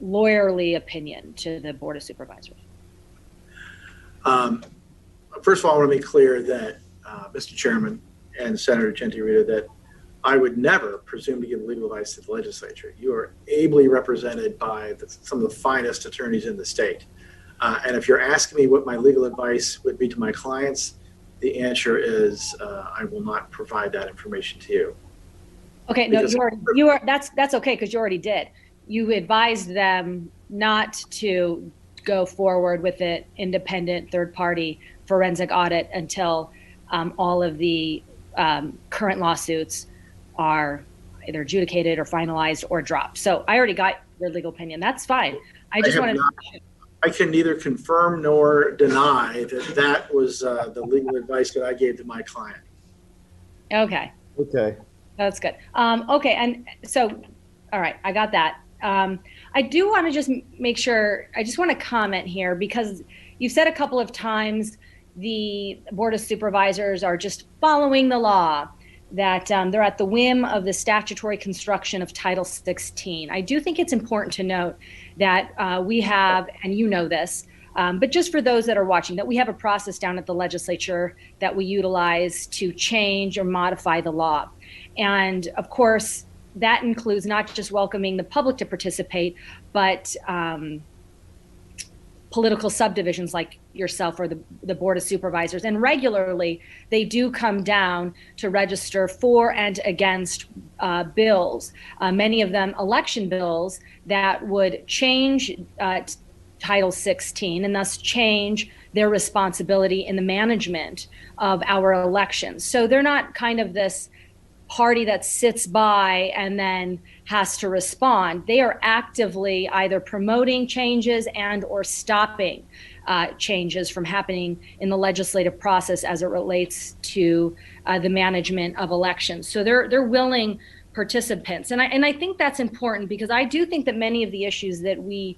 lawyerly opinion to the Board of Supervisors. First of all, I want to make clear that, Mr. Chairman and Senator Genti-Rita, that I would never presume to give legal advice to the legislature. You are ably represented by some of the finest attorneys in the state. And if you're asking me what my legal advice would be to my clients, the answer is I will not provide that information to you. Okay, no, you are. That's okay, because you already did. You advised them not to go forward with an independent third-party forensic audit until all of the current lawsuits are either adjudicated or finalized or dropped. So I already got your legal opinion. That's fine. I just wanted I can neither confirm nor deny that was the legal advice that I gave to my client. Okay. Okay. That's good. Okay, and so, all right, I got that. I do want to just make sure, I just want to comment here, because you've said a couple of times the Board of Supervisors are just following the law, that they're at the whim of the statutory construction of Title 16. I do think it's important to note that we have, and you know this, but just for those that are watching, that we have a process down at the legislature that we utilize to change or modify the law. And of course, that includes not just welcoming the public to participate, but political subdivisions like yourself or the Board of Supervisors. And regularly, they do come down to register for and against bills, many of them election bills that would change Title 16 and thus change their responsibility in the management of our elections. So they're not kind of this party that sits by and then has to respond. They are actively either promoting changes and or stopping changes from happening in the legislative process as it relates to the management of elections. So they're willing participants. And I think that's important, because I do think that many of the issues that we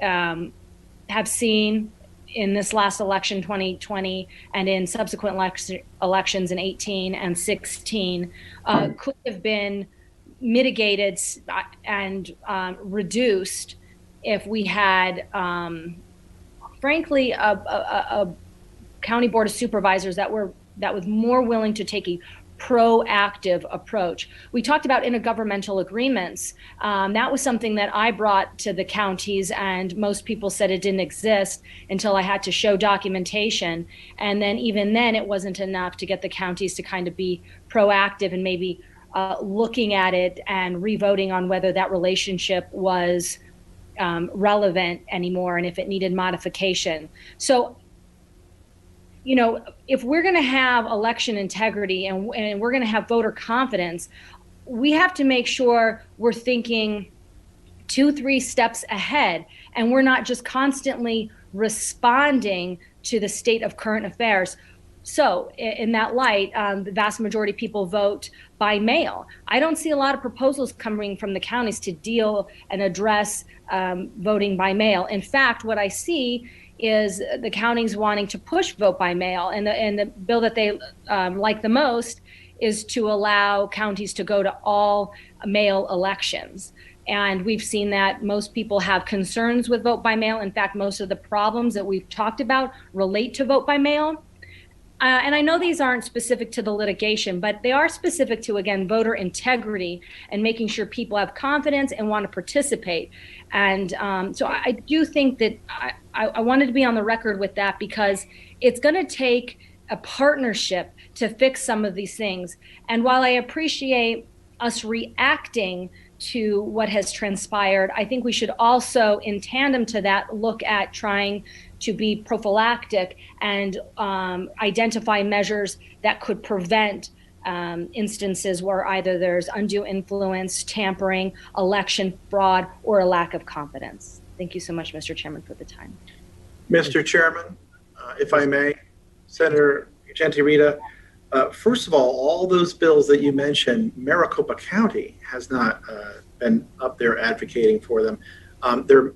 have seen in this last election, 2020, and in subsequent elections in 18 and 16 could have been mitigated and reduced if we had, frankly, a county board of supervisors that was more willing to take a proactive approach. We talked about intergovernmental agreements. That was something that I brought to the counties, and most people said it didn't exist until I had to show documentation. And then even then, it wasn't enough to get the counties to kind of be proactive and maybe looking at it and revoting on whether that relationship was relevant anymore and if it needed modification. So, you know, if we're going to have election integrity and we're going to have voter confidence, we have to make sure we're thinking 2-3 steps ahead, and we're not just constantly responding to the state of current affairs. So in that light, the vast majority of people vote by mail. I don't see a lot of proposals coming from the counties to deal and address voting by mail. In fact, what I see is the counties wanting to push vote by mail, and the bill that they like the most is to allow counties to go to all mail elections. And we've seen that most people have concerns with vote by mail. In fact, most of the problems that we've talked about relate to vote by mail. And I know these aren't specific to the litigation, but they are specific to, again, voter integrity and making sure people have confidence and want to participate. And so I do think that I wanted to be on the record with that, because it's going to take a partnership to fix some of these things. And while I appreciate us reacting to what has transpired, I think we should also, in tandem to that, look at trying to be prophylactic and identify measures that could prevent instances where either there's undue influence, tampering, election fraud, or a lack of confidence. Thank you so much, Mr. Chairman, for the time. Mr. Chairman, if I may, Senator Gentilrita, first of all those bills that you mentioned, Maricopa County has not been up there advocating for them.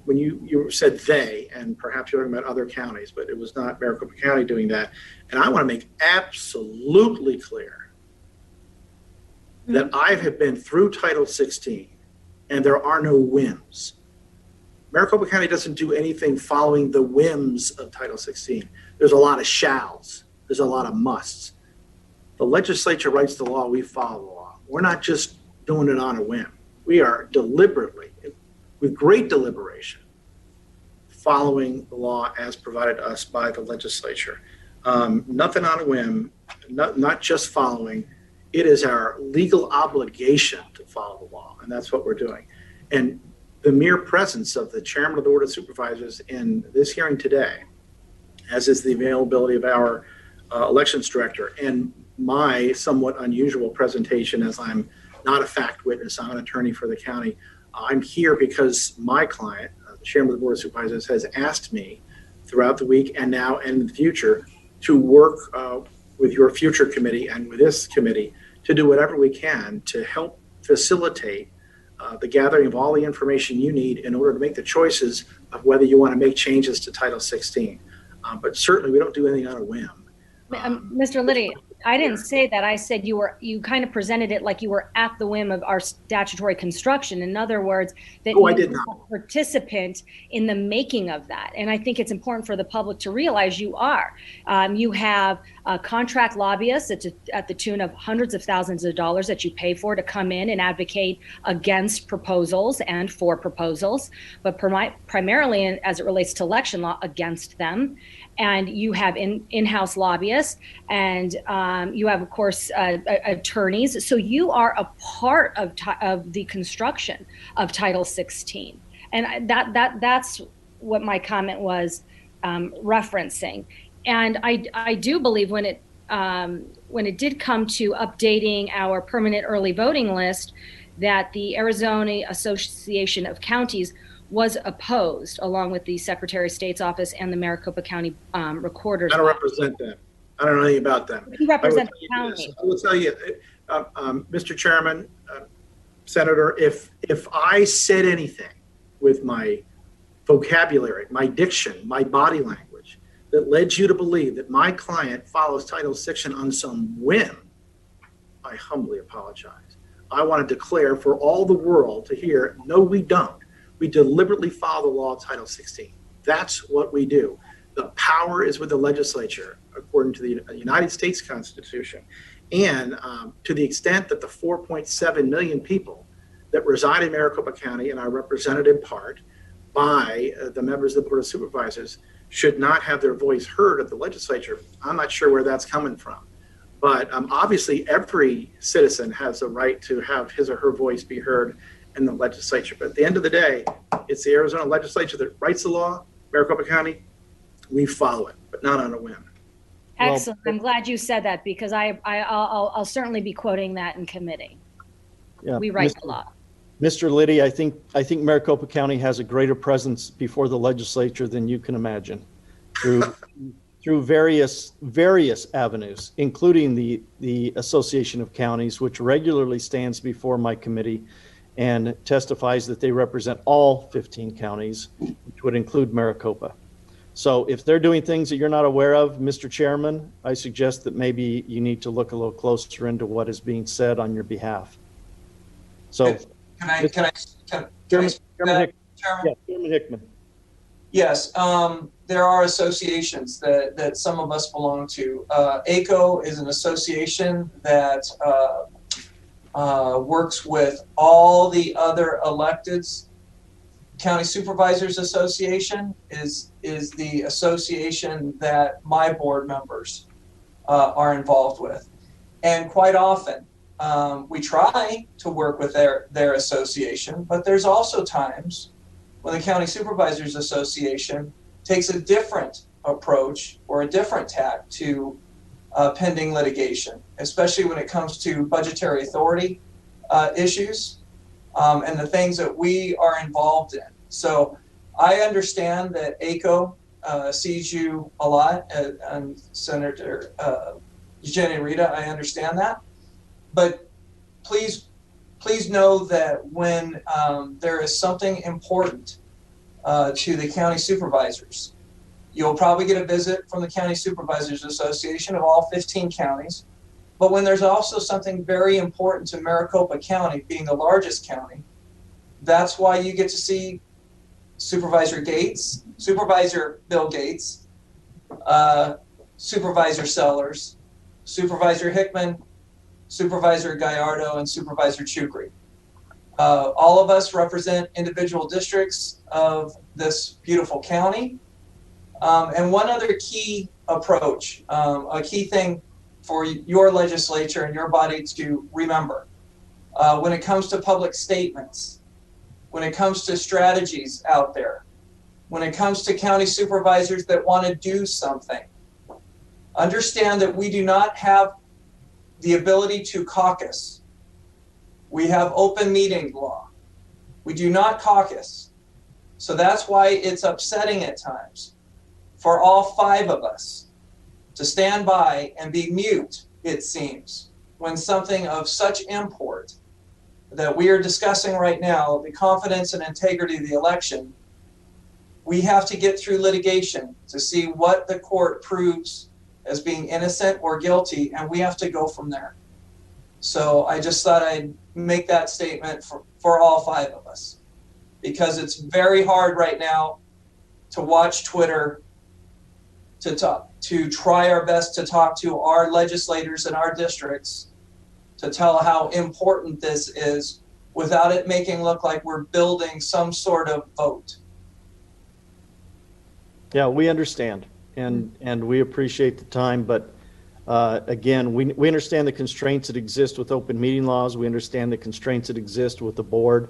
When you said they, and perhaps you're talking about other counties, but it was not Maricopa County doing that. And I want to make absolutely clear that I have been through Title 16, and there are no whims. Maricopa County doesn't do anything following the whims of Title 16. There's a lot of shalls. There's a lot of musts. The legislature writes the law, we follow the law. We're not just doing it on a whim. We are deliberately, with great deliberation, following the law as provided to us by the legislature. Nothing on a whim, not just following. It is our legal obligation to follow the law, and that's what we're doing. And the mere presence of the chairman of the Board of Supervisors in this hearing today, as is the availability of our elections director, and my somewhat unusual presentation, as I'm not a fact witness, I'm an attorney for the county. I'm here because my client, the chairman of the Board of Supervisors, has asked me throughout the week and now and in the future to work with your future committee and with this committee to do whatever we can to help facilitate the gathering of all the information you need in order to make the choices of whether you want to make changes to Title 16. But certainly we don't do anything on a whim. Mr. Liddy, I didn't say that. I said you kind of presented it like you were at the whim of our statutory construction. In other words, that I did not. You were a participant in the making of that. And I think it's important for the public to realize you are. You have contract lobbyists at the tune of hundreds of thousands of dollars that you pay for to come in and advocate against proposals and for proposals, but primarily as it relates to election law, against them. And you have in-house lobbyists, and you have, of course, attorneys. So you are a part of the construction of Title 16, and that's what my comment was referencing. And I do believe when it did come to updating our permanent early voting list, that the Arizona Association of Counties was opposed, along with the Secretary of State's office and the Maricopa County Recorder's I don't office. represent them. I don't know anything about them. You represent the county. I will tell you, Mr. Chairman, Senator, if I said anything with my vocabulary, my diction, my body language that led you to believe that my client follows Title 16 on some whim, I humbly apologize. I want to declare for all the world to hear, no, we don't. We deliberately follow the law of Title 16. That's what we do. The power is with the legislature, according to the United States Constitution. And to the extent that the 4.7 million people that reside in Maricopa County and are represented in part by the members of the Board of Supervisors should not have their voice heard at the legislature, I'm not sure where that's coming from. But obviously, every citizen has a right to have his or her voice be heard in the legislature. But at the end of the day, it's the Arizona legislature that writes the law. Maricopa County, we follow it, but not on a whim. Excellent. I'm glad you said that, because I'll certainly be quoting that in committee. Yeah, We write the law. Mr. Liddy, I think Maricopa County has a greater presence before the legislature than you can imagine through various avenues, including the Association of Counties, which regularly stands before my committee and testifies that they represent all 15 counties, which would include Maricopa. So if they're doing things that you're not aware of, Mr. Chairman, I suggest that maybe you need to look a little closer into what is being said on your behalf. So, Chairman Chairman Hickman. Yes, there are associations that some of us belong to. ACO is an association that works with all the other electeds. County Supervisors Association is the association that my board members are involved with. And quite often, we try to work with their association, but there's also times when the County Supervisors Association takes a different approach or a different tack to pending litigation, especially when it comes to budgetary authority issues and the things that we are involved in. So I understand that ACO sees you a lot, and Senator Jenny Rita, I understand that. But please know that when there is something important to the county supervisors, you'll probably get a visit from the County Supervisors Association of all 15 counties. But when there's also something very important to Maricopa County, being the largest county, that's why you get to see Supervisor Gates, Supervisor Bill Gates, Supervisor Sellers, Supervisor Hickman, Supervisor Gallardo, and Supervisor Chukri. All of us represent individual districts of this beautiful county. And one other key approach, a key thing for your legislature and your body to remember, when it comes to public statements, when it comes to strategies out there, when it comes to county supervisors that want to do something, understand that we do not have the ability to caucus. We have open meeting law. We do not caucus. So that's why it's upsetting at times for all 5 of us to stand by and be mute, it seems, when something of such import that we are discussing right now, the confidence and integrity of the election, we have to get through litigation to see what the court proves as being innocent or guilty, and we have to go from there. So I just thought I'd make that statement for all 5 of us, because it's very hard right now to watch Twitter, to try our best to talk to our legislators in our districts, to tell how important this is without it making look like we're building some sort of vote. Yeah, we understand, and we appreciate the time, but again, we understand the constraints that exist with open meeting laws. We understand the constraints that exist with the board.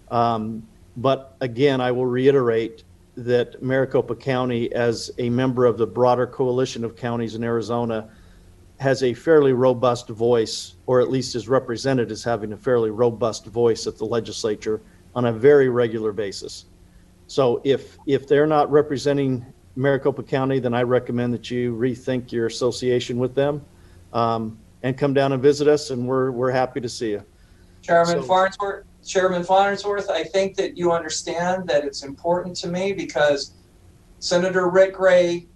But again, I will reiterate that Maricopa County, as a member of the broader coalition of counties in Arizona, has a fairly robust voice, or at least is represented as having a fairly robust voice at the legislature on a very regular basis. So if they're not representing Maricopa County, then I recommend that you rethink your association with them and come down and visit us, and we're happy to see you. Chairman Farnsworth, I think that you understand that it's important to me because Senator Rick Gray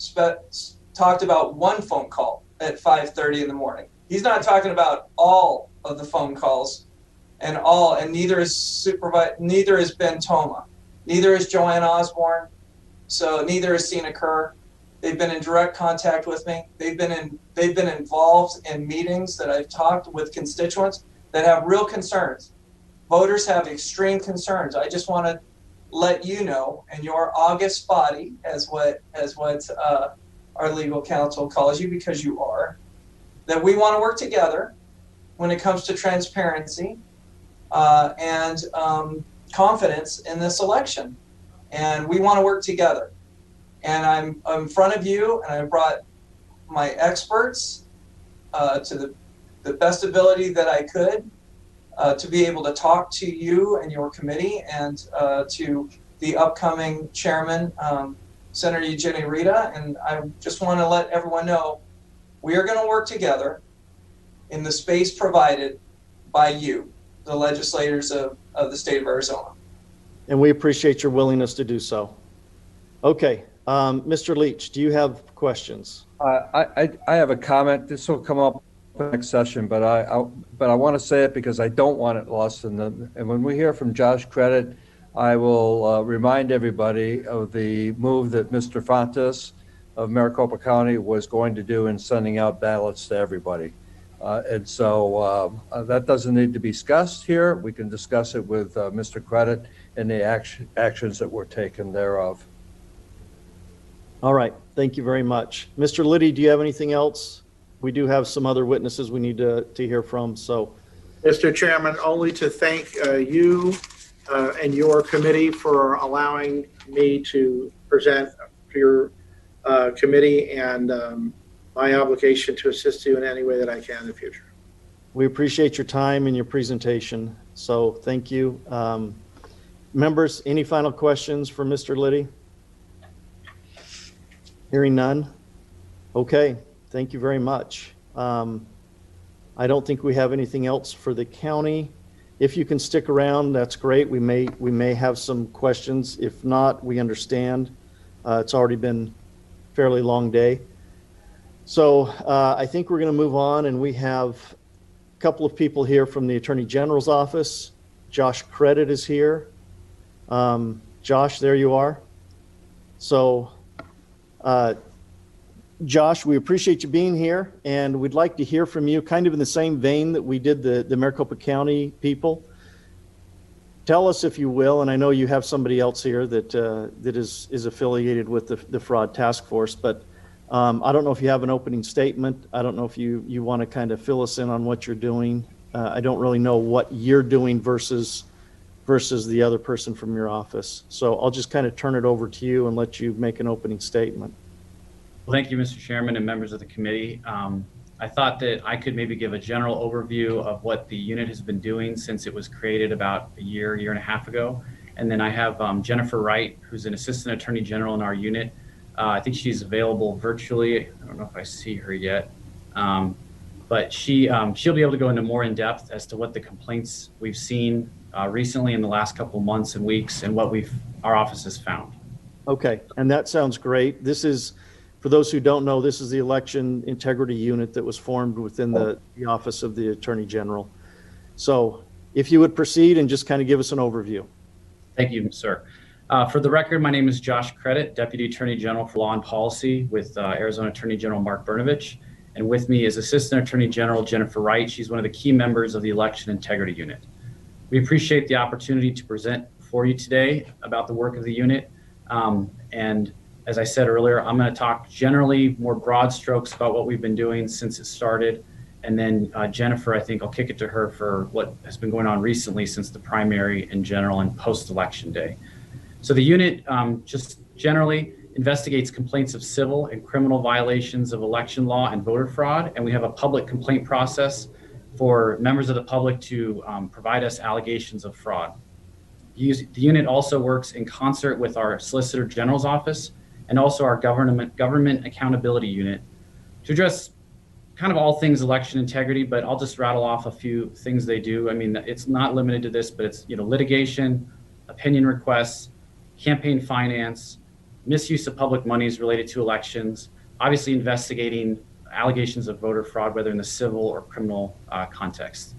talked about one phone call at 5:30 in the morning. He's not talking about all of the phone calls and neither is Ben Toma, neither is Joanne Osborne, so neither is Sina Kerr. They've been in direct contact with me. They've been involved in meetings that I've talked with constituents that have real concerns. Voters have extreme concerns. I just want to let you know, and your august body, as what our legal counsel calls you, because you are, that we want to work together when it comes to transparency and confidence in this election. And we want to work together. And I'm in front of you, and I brought my experts to the best ability that I could. to be able to talk to you and your committee and to the upcoming chairman, Senator Eugenia Rita. And I just want to let everyone know we are going to work together in the space provided by you, the legislators of the state of Arizona. And we appreciate your willingness to do so. Okay, Mr. Leach, do you have questions? I have a comment. This will come up in the next session, but I want to say it because I don't want it lost in the. And when we hear from Josh Credit, I will remind everybody of the move that Mr. Fontes of Maricopa County was going to do in sending out ballots to everybody. And so that doesn't need to be discussed here. We can discuss it with Mr. Credit and the actions that were taken thereof. All right, thank you very much. Mr. Liddy, do you have anything else? We do have some other witnesses we need to hear from, so. Mr. Chairman, only to thank you and your committee for allowing me to present to your committee, and my obligation to assist you in any way that I can in the future. We appreciate your time and your presentation, so thank you. Members, any final questions for Mr. Liddy? Hearing none. Okay, thank you very much. I don't think we have anything else for the county. If you can stick around, that's great. We may have some questions. If not, we understand. It's already been a fairly long day. So I think we're going to move on, and we have a couple of people here from the Attorney General's office. Josh Credit is here. Josh, there you are. So Josh, we appreciate you being here, and we'd like to hear from you kind of in the same vein that we did the Maricopa County people. Tell us, if you will, and I know you have somebody else here that is affiliated with the fraud task force, but I don't know if you have an opening statement. I don't know if you want to kind of fill us in on what you're doing. I don't really know what you're doing versus the other person from your office. So I'll just kind of turn it over to you and let you make an opening statement. Well, thank you, Mr. Chairman and members of the committee. I thought that I could maybe give a general overview of what the unit has been doing since it was created about a year and a half ago. And then I have Jennifer Wright, who's an assistant attorney general in our unit. I think she's available virtually. I don't know if I see her yet. But she'll be able to go into more in depth as to what the complaints we've seen recently in the last couple of months and weeks and what our office has found. Okay, and that sounds great. This is, for those who don't know, this is the election integrity unit that was formed within the office of the Attorney General. So if you would proceed and just kind of give us an overview. Thank you, sir. For the record, my name is Josh Credit, Deputy Attorney General for Law and Policy with Arizona Attorney General Mark Brnovich. And with me is Assistant Attorney General Jennifer Wright. She's one of the key members of the Election Integrity Unit. We appreciate the opportunity to present for you today about the work of the unit. And as I said earlier, I'm going to talk generally more broad strokes about what we've been doing since it started. And then Jennifer, I think I'll kick it to her for what has been going on recently since the primary in general and post-election day. So the unit just generally investigates complaints of civil and criminal violations of election law and voter fraud. And we have a public complaint process for members of the public to provide us allegations of fraud. The unit also works in concert with our Solicitor General's office and also our government accountability unit to address kind of all things election integrity, but I'll just rattle off a few things they do. I mean, it's not limited to this, but it's, litigation, opinion requests, campaign finance, misuse of public monies related to elections, obviously investigating allegations of voter fraud, whether in the civil or criminal context.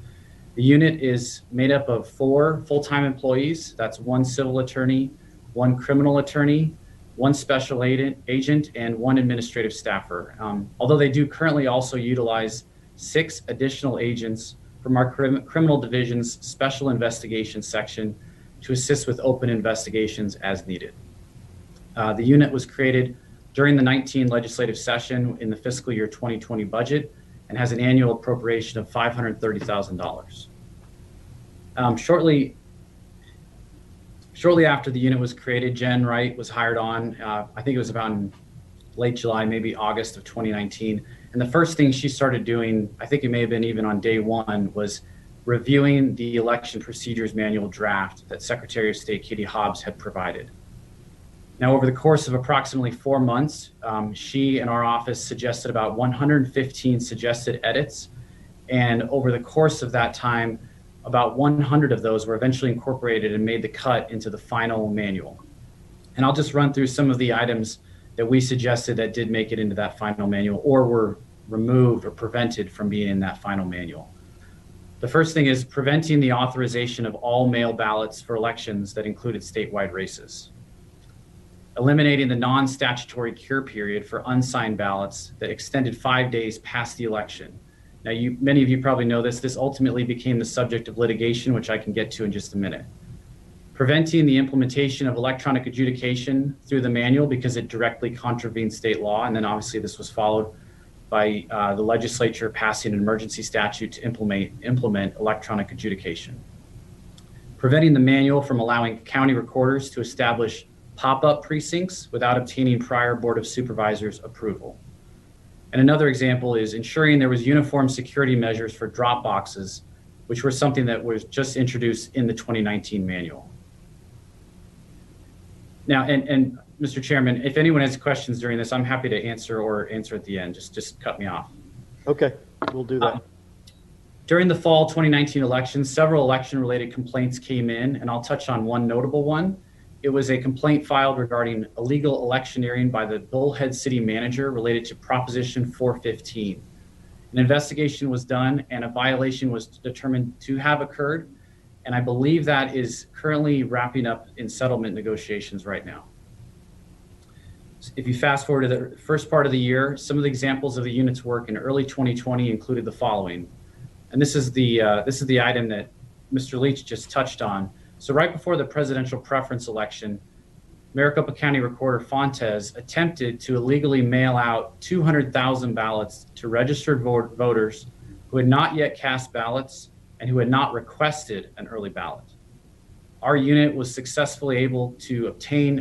The unit is made up of 4 full-time employees. That's 1 civil attorney, 1 criminal attorney, 1 special agent, and 1 administrative staffer. Although they do currently also utilize 6 additional agents from our criminal division's special investigations section to assist with open investigations as needed. The unit was created during the 19 legislative session in the fiscal year 2020 budget and has an annual appropriation of $530,000. Shortly after the unit was created, Jen Wright was hired on. I think it was about in late July, maybe August of 2019. And the first thing she started doing, I think it may have been even on day 1, was reviewing the election procedures manual draft that Secretary of State Katie Hobbs had provided. Now, over the course of approximately 4 months, she and our office suggested about 115 suggested edits. And over the course of that time, about 100 of those were eventually incorporated and made the cut into the final manual. And I'll just run through some of the items that we suggested that did make it into that final manual or were removed or prevented from being in that final manual. The first thing is preventing the authorization of all mail ballots for elections that included statewide races. Eliminating the non-statutory cure period for unsigned ballots that extended 5 days past the election. Now, many of you probably know this. This ultimately became the subject of litigation, which I can get to in just a minute. Preventing the implementation of electronic adjudication through the manual because it directly contravenes state law. And then obviously this was followed by the legislature passing an emergency statute to implement electronic adjudication. Preventing the manual from allowing county recorders to establish pop-up precincts without obtaining prior Board of Supervisors approval. And another example is ensuring there was uniform security measures for drop boxes, which were something that was just introduced in the 2019 manual. Now, and Mr. Chairman, if anyone has questions during this, I'm happy to answer or answer at the end. Just cut me off. Okay, we'll do that. During the fall 2019 election, several election-related complaints came in, and I'll touch on one notable one. It was a complaint filed regarding illegal electioneering by the Bullhead City Manager related to Proposition 415. An investigation was done and a violation was determined to have occurred, and I believe that is currently wrapping up in settlement negotiations right now. If you fast forward to the first part of the year, some of the examples of the unit's work in early 2020 included the following. And this is the item that Mr. Leach just touched on. So right before the presidential preference election, Maricopa County Recorder Fontes attempted to illegally mail out 200,000 ballots to registered voters who had not yet cast ballots and who had not requested an early ballot. Our unit was successfully able to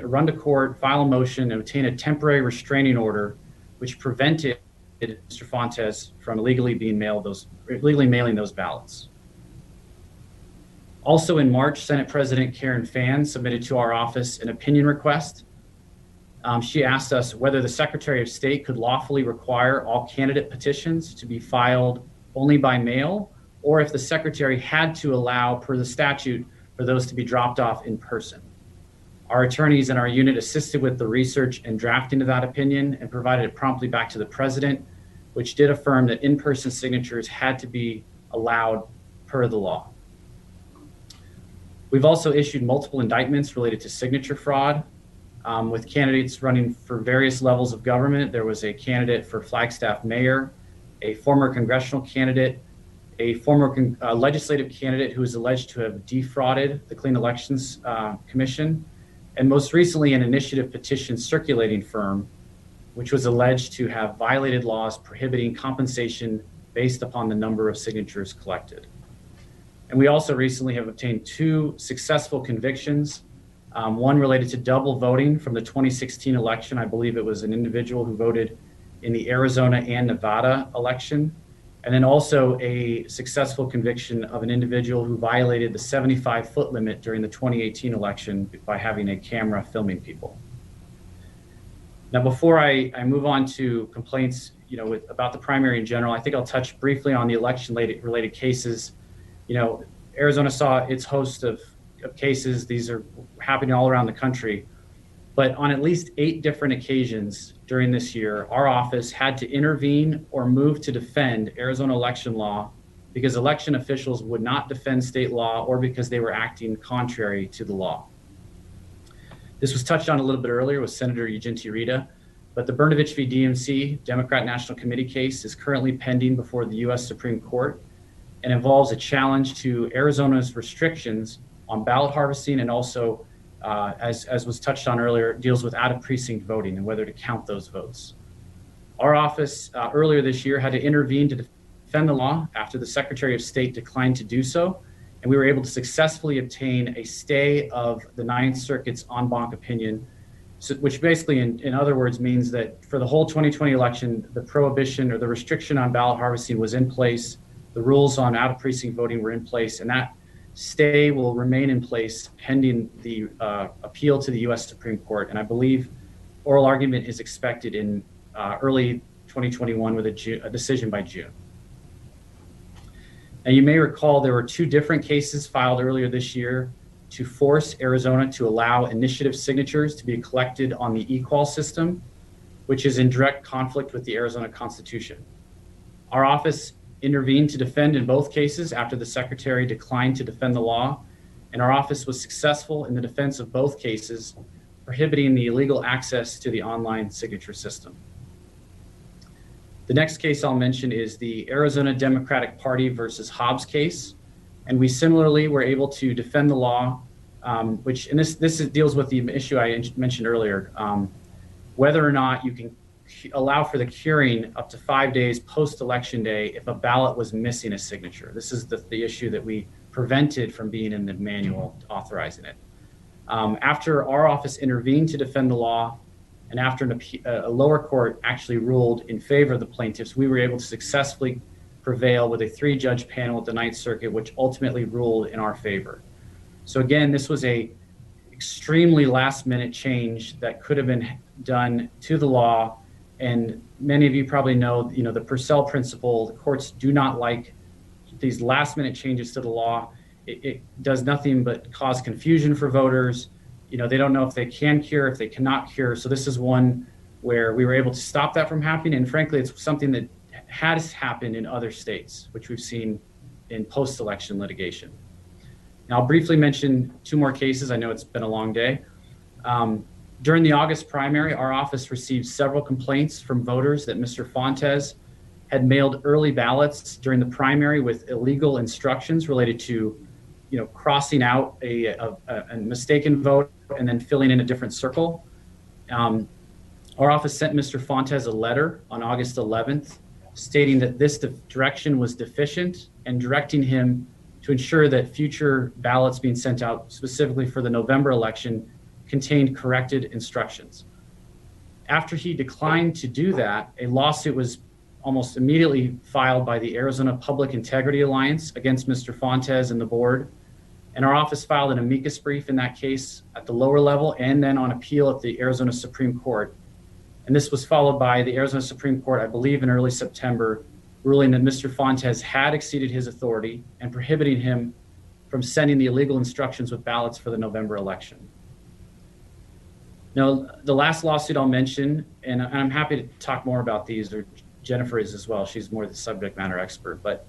run to court, file a motion, and obtain a temporary restraining order, which prevented Mr. Fontes from illegally mailing those ballots. Also in March, Senate President Karen Fann submitted to our office an opinion request. She asked us whether the Secretary of State could lawfully require all candidate petitions to be filed only by mail, or if the Secretary had to allow, per the statute, for those to be dropped off in person. Our attorneys and our unit assisted with the research and drafting of that opinion and provided it promptly back to the President, which did affirm that in-person signatures had to be allowed per the law. We've also issued multiple indictments related to signature fraud with candidates running for various levels of government. There was a candidate for Flagstaff mayor, a former congressional candidate, a former legislative candidate who is alleged to have defrauded the Clean Elections Commission, and most recently an initiative petition circulating firm, which was alleged to have violated laws prohibiting compensation based upon the number of signatures collected. And we also recently have obtained 2 successful convictions, one related to double voting from the 2016 election. I believe it was an individual who voted in the Arizona and Nevada election. And then also a successful conviction of an individual who violated the 75-foot limit during the 2018 election by having a camera filming people. Now, before I move on to complaints, about the primary in general, I think I'll touch briefly on the election-related cases. Arizona saw its host of cases. These are happening all around the country. But on at least 8 different occasions during this year, our office had to intervene or move to defend Arizona election law because election officials would not defend state law or because they were acting contrary to the law. This was touched on a little bit earlier with Senator Ugenti Rita, but the Brnovich v. DMC Democrat National Committee case is currently pending before the U.S. Supreme Court and involves a challenge to Arizona's restrictions on ballot harvesting and also as was touched on earlier, deals with out-of-precinct voting and whether to count those votes. Our office earlier this year had to intervene to defend the law after the Secretary of State declined to do so, and we were able to successfully obtain a stay of the Ninth Circuit's en banc opinion, which basically, in other words, means that for the whole 2020 election, the prohibition or the restriction on ballot harvesting was in place The rules on out of precinct voting were in place, and that stay will remain in place pending the appeal to the U.S. Supreme Court. And I believe oral argument is expected in early 2021 with a decision by June. Now, you may recall there were 2 different cases filed earlier this year to force Arizona to allow initiative signatures to be collected on the e-qual system, which is in direct conflict with the Arizona Constitution. Our office intervened to defend in both cases after the Secretary declined to defend the law, and our office was successful in the defense of both cases, prohibiting the illegal access to the online signature system. The next case I'll mention is the Arizona Democratic Party versus Hobbs case, and we similarly were able to defend the law, which, and this deals with the issue I mentioned earlier, whether or not you can allow for the curing up to 5 days post-election day if a ballot was missing a signature. This is the issue that we prevented from being in the manual authorizing it. After our office intervened to defend the law, and after a lower court actually ruled in favor of the plaintiffs, we were able to successfully prevail with a 3-judge panel at the Ninth Circuit, which ultimately ruled in our favor. So again, this was a extremely last-minute change that could have been done to the law. And many of you probably know, the Purcell principle. The courts do not like these last-minute changes to the law. It does nothing but cause confusion for voters. They don't know if they can cure, if they cannot cure. So this is one where we were able to stop that from happening. And frankly, it's something that has happened in other states, which we've seen in post-election litigation. Now, I'll briefly mention 2 more cases. I know it's been a long day. During the August primary, our office received several complaints from voters that Mr. Fontes had mailed early ballots during the primary with illegal instructions related to, crossing out a mistaken vote and then filling in a different circle. Our office sent Mr. Fontes a letter on August 11th stating that this direction was deficient and directing him to ensure that future ballots being sent out specifically for the November election contained corrected instructions. After he declined to do that, a lawsuit was almost immediately filed by the Arizona Public Integrity Alliance against Mr. Fontes and the board. And our office filed an amicus brief in that case at the lower level and then on appeal at the Arizona Supreme Court. And this was followed by the Arizona Supreme Court, I believe in early September, ruling that Mr. Fontes had exceeded his authority and prohibiting him from sending the illegal instructions with ballots for the November election. Now, the last lawsuit I'll mention, and I'm happy to talk more about these, or Jennifer is as well, she's more the subject matter expert, but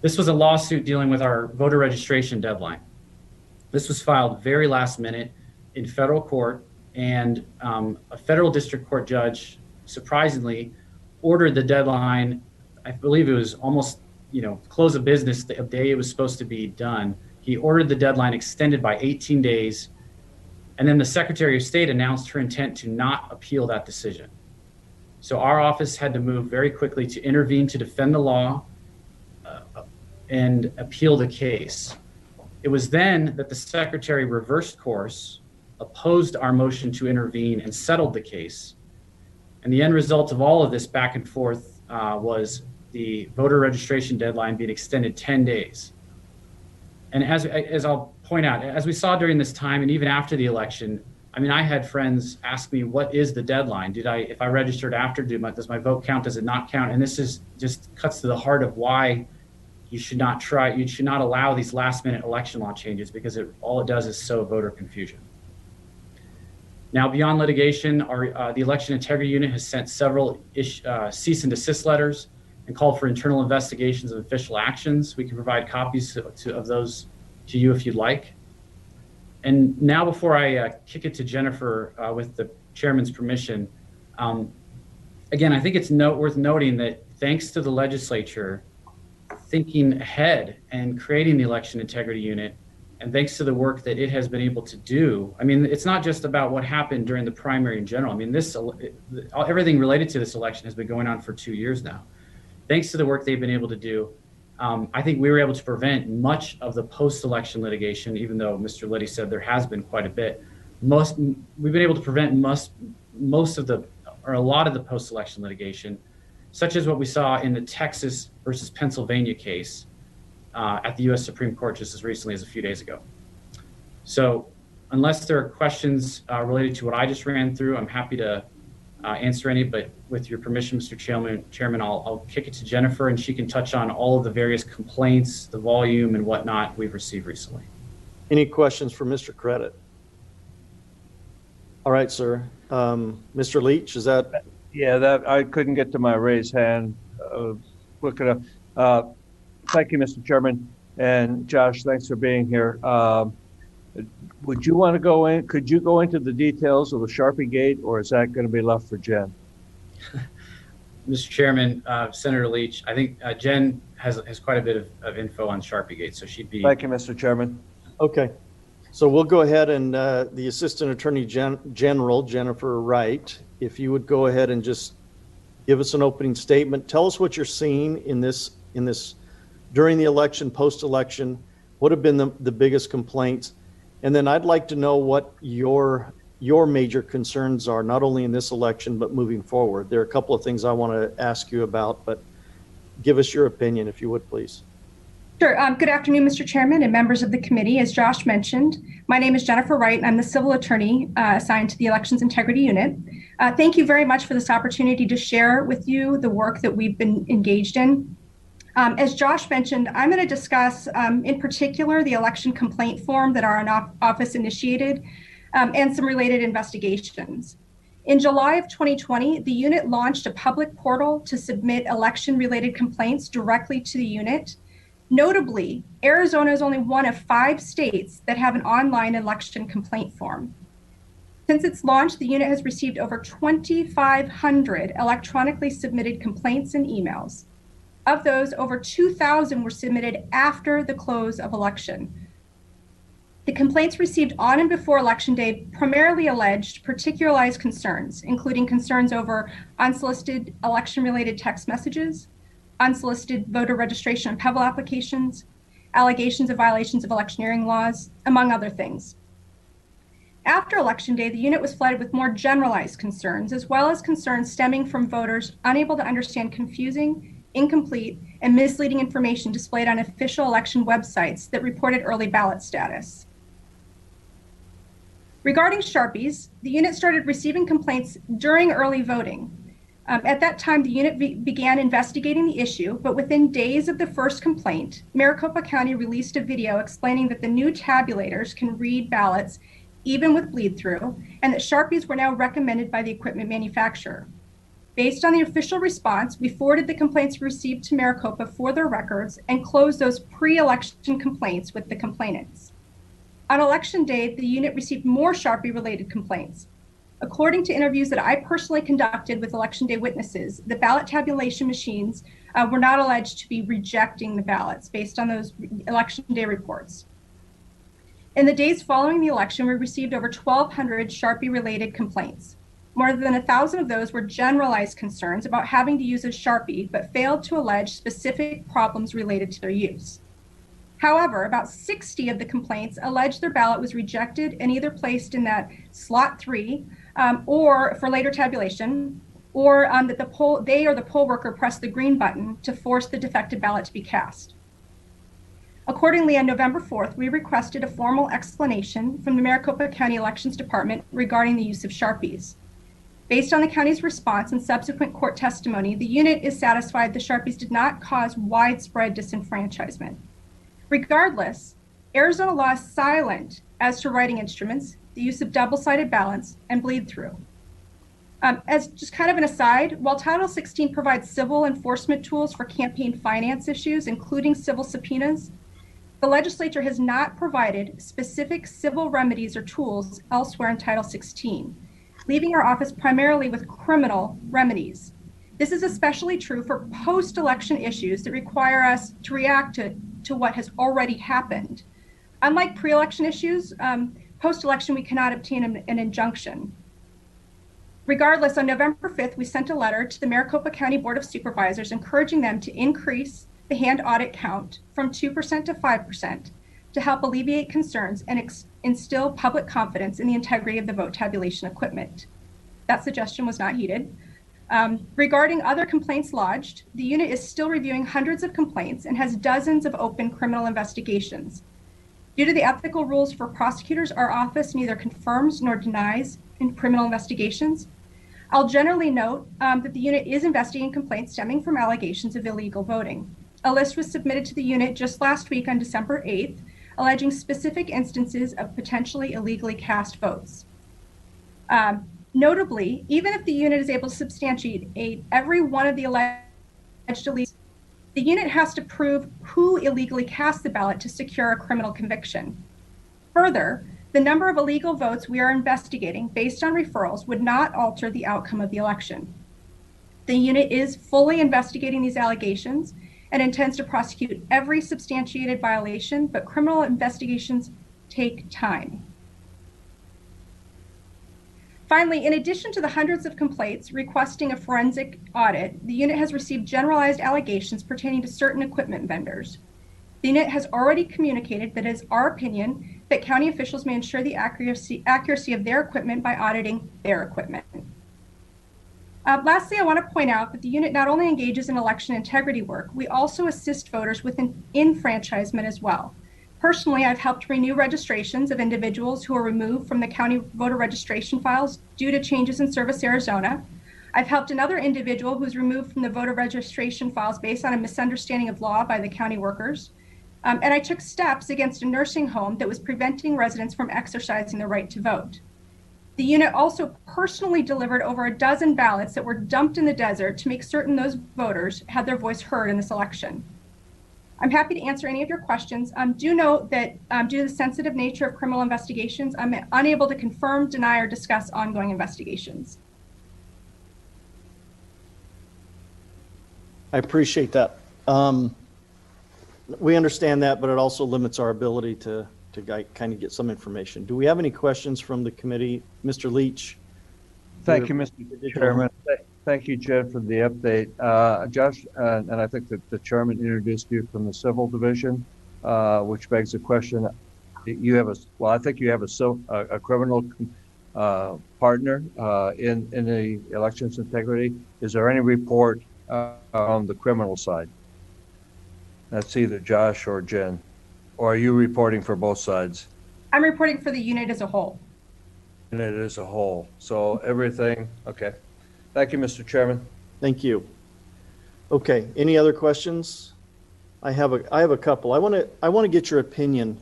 this was a lawsuit dealing with our voter registration deadline. This was filed very last minute in federal court, and a federal district court judge, surprisingly, ordered the deadline. I believe it was almost, close of business the day it was supposed to be done. He ordered the deadline extended by 18 days. And then the Secretary of State announced her intent to not appeal that decision. So our office had to move very quickly to intervene to defend the law and appeal the case. It was then that the Secretary reversed course, opposed our motion to intervene, and settled the case. And the end result of all of this back and forth was the voter registration deadline being extended 10 days. And as I'll point out, as we saw during this time and even after the election, I had friends ask me, what is the deadline? If I registered after, does my vote count? Does it not count? And this is just cuts to the heart of why you should not allow these last minute election law changes, because all it does is sow voter confusion. Now, beyond litigation, the Election Integrity Unit has sent several cease and desist letters and called for internal investigations of official actions. We can provide copies of those to you if you'd like. And now, before I kick it to Jennifer with the chairman's permission, again, I think it's worth noting that thanks to the legislature thinking ahead and creating the Election Integrity Unit, and thanks to the work that it has been able to do, it's not just about what happened during the primary in general. Everything related to this election has been going on for 2 years now. Thanks to the work they've been able to do, I think we were able to prevent much of the post-election litigation, even though Mr. Liddy said there has been quite a bit. We've been able to prevent a lot of the post-election litigation. such as what we saw in the Texas versus Pennsylvania case at the U.S. Supreme Court just as recently as a few days ago. So unless there are questions related to what I just ran through, I'm happy to answer any, but with your permission, Mr. Chairman, I'll kick it to Jennifer and she can touch on all of the various complaints, the volume and whatnot we've received recently. Any questions for Mr. Credit? All right, sir. Mr. Leach, is that? Yeah, that I couldn't get to my raised hand quick enough. Thank you, Mr. Chairman. And Josh, thanks for being here. Would you want to go in? Could you go into the details of the Sharpie Gate, or is that going to be left for Jen? Mr. Chairman, Senator Leach, I think Jen has quite a bit of info on Sharpie Gate, so she'd be. Thank you, Mr. Chairman. Okay. So we'll go ahead and the Assistant Attorney General, Jennifer Wright, if you would go ahead and just give us an opening statement. Tell us what you're seeing in this during the election, post-election. What have been the biggest complaints? And then I'd like to know what your major concerns are, not only in this election, but moving forward. There are a couple of things I want to ask you about, but give us your opinion, if you would, please. Sure. Good afternoon, Mr. Chairman and members of the committee. As Josh mentioned, my name is Jennifer Wright, and I'm the civil attorney assigned to the Elections Integrity Unit. Thank you very much for this opportunity to share with you the work that we've been engaged in. As Josh mentioned, I'm going to discuss in particular the election complaint form that our office initiated and some related investigations. In July of 2020, the unit launched a public portal to submit election-related complaints directly to the unit. Notably, Arizona is only one of 5 states that have an online election complaint form. Since its launch, the unit has received over 2,500 electronically submitted complaints and emails. Of those, over 2,000 were submitted after the close of election. The complaints received on and before Election Day primarily alleged particularized concerns, including concerns over unsolicited election-related text messages, unsolicited voter registration and PEVEL applications, allegations of violations of electioneering laws, among other things. After Election Day, the unit was flooded with more generalized concerns, as well as concerns stemming from voters unable to understand confusing, incomplete, and misleading information displayed on official election websites that reported early ballot status. Regarding Sharpies, the unit started receiving complaints during early voting. At that time, the unit began investigating the issue, but within days of the first complaint, Maricopa County released a video explaining that the new tabulators can read ballots even with bleed-through, and that Sharpies were now recommended by the equipment manufacturer. Based on the official response, we forwarded the complaints received to Maricopa for their records and closed those pre-election complaints with the complainants. On Election Day, the unit received more Sharpie-related complaints. According to interviews that I personally conducted with Election Day witnesses, the ballot tabulation machines were not alleged to be rejecting the ballots based on those Election Day reports. In the days following the election, we received over 1,200 Sharpie-related complaints. More than 1,000 of those were generalized concerns about having to use a Sharpie, but failed to allege specific problems related to their use. However, about 60 of the complaints alleged their ballot was rejected and either placed in that slot 3 or for later tabulation, or that they or the poll worker pressed the green button to force the defective ballot to be cast. Accordingly, on November 4th, we requested a formal explanation from the Maricopa County Elections Department regarding the use of Sharpies. Based on the county's response and subsequent court testimony, the unit is satisfied the Sharpies did not cause widespread disenfranchisement. Regardless, Arizona law is silent as to writing instruments, the use of double-sided ballots, and bleed-through. As just kind of an aside, while Title 16 provides civil enforcement tools for campaign finance issues, including civil subpoenas, the legislature has not provided specific civil remedies or tools elsewhere in Title 16, leaving our office primarily with criminal remedies. This is especially true for post-election issues that require us to react to what has already happened. Unlike pre-election issues, post-election we cannot obtain an injunction. Regardless, on November 5th, we sent a letter to the Maricopa County Board of Supervisors encouraging them to increase the hand audit count from 2% to 5% to help alleviate concerns and instill public confidence in the integrity of the vote tabulation equipment. That suggestion was not heeded. Regarding other complaints lodged, the unit is still reviewing hundreds of complaints and has dozens of open criminal investigations. Due to the ethical rules for prosecutors, our office neither confirms nor denies in criminal investigations. I'll generally note that the unit is investigating complaints stemming from allegations of illegal voting. A list was submitted to the unit just last week on December 8th, alleging specific instances of potentially illegally cast votes. Notably, even if the unit is able to substantiate every one of the alleged illegals, the unit has to prove who illegally cast the ballot to secure a criminal conviction. Further, the number of illegal votes we are investigating based on referrals would not alter the outcome of the election. The unit is fully investigating these allegations and intends to prosecute every substantiated violation, but criminal investigations take time. Finally, in addition to the hundreds of complaints requesting a forensic audit, the unit has received generalized allegations pertaining to certain equipment vendors. The unit has already communicated that it is our opinion that county officials may ensure the accuracy of their equipment by auditing their equipment. Lastly, I want to point out that the unit not only engages in election integrity work, we also assist voters with enfranchisement as well. Personally, I've helped renew registrations of individuals who are removed from the county voter registration files due to changes in Service Arizona. I've helped another individual who was removed from the voter registration files based on a misunderstanding of law by the county workers. And I took steps against a nursing home that was preventing residents from exercising their right to vote. The unit also personally delivered over a dozen ballots that were dumped in the desert to make certain those voters had their voice heard in this election. I'm happy to answer any of your questions. Do note that due to the sensitive nature of criminal investigations, I'm unable to confirm, deny, or discuss ongoing investigations. I appreciate that. We understand that, but it also limits our ability to kind of get some information. Do we have any questions from the committee? Mr. Leach? Thank you, Mr. Chairman. Thank you, Jen, for the update. Josh, and I think that the chairman introduced you from the civil division, which begs the question, you have I think you have a criminal partner in the elections integrity. Is there any report on the criminal side? That's either Josh or Jen. Or are you reporting for both sides? I'm reporting for the unit as a whole. Unit as a whole. So everything, okay. Thank you, Mr. Chairman. Thank you. Okay, any other questions? I have a couple. I want to get your opinion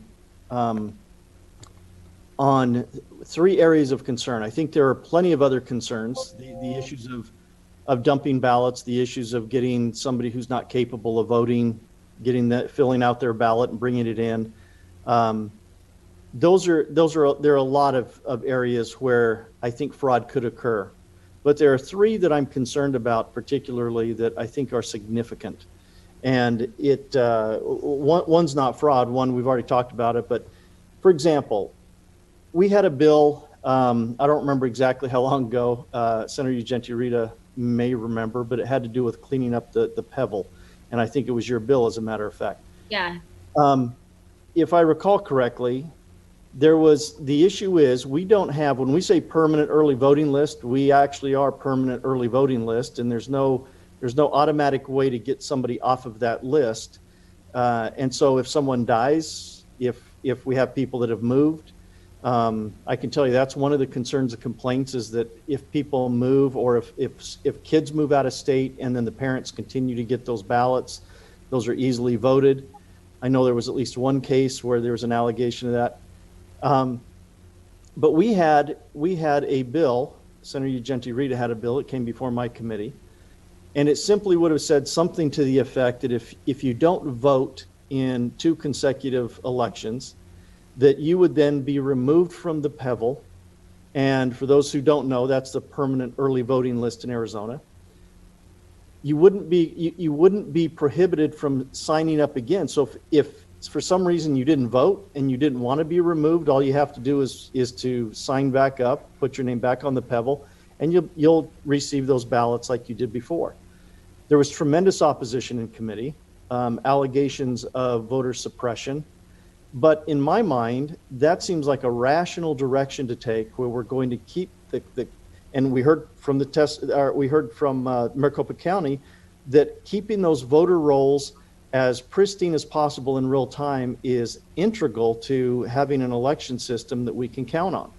on three areas of concern. I think there are plenty of other concerns. The issues of dumping ballots, the issues of getting somebody who's not capable of voting, filling out their ballot and bringing it in. There are a lot of areas where I think fraud could occur. But there are three that I'm concerned about particularly that I think are significant. And one's not fraud, one we've already talked about it, but for example, we had a bill, I don't remember exactly how long ago, Senator Ugenti-Rita may remember, but it had to do with cleaning up the Pebble. And I think it was your bill, as a matter of fact. Yeah. If I recall correctly, the issue is we don't have, when we say permanent early voting list, we actually are permanent early voting list, and there's no automatic way to get somebody off of that list. And so if someone dies, if we have people that have moved, I can tell you that's one of the concerns of complaints is that if people move or if kids move out of state and then the parents continue to get those ballots, those are easily voted. I know there was at least one case where there was an allegation of that. But we had a bill, Senator Ugenti-Rita had a bill, it came before my committee, and it simply would have said something to the effect that if you don't vote in 2 consecutive elections, that you would then be removed from the Pebble. And for those who don't know, that's the permanent early voting list in Arizona. You wouldn't be prohibited from signing up again. So if for some reason you didn't vote and you didn't want to be removed, all you have to do is to sign back up, put your name back on the Pebble, and you'll receive those ballots like you did before. There was tremendous opposition in committee, allegations of voter suppression. But in my mind, that seems like a rational direction to take where we're going to keep And we heard from Maricopa County that keeping those voter rolls as pristine as possible in real time is integral to having an election system that we can count on.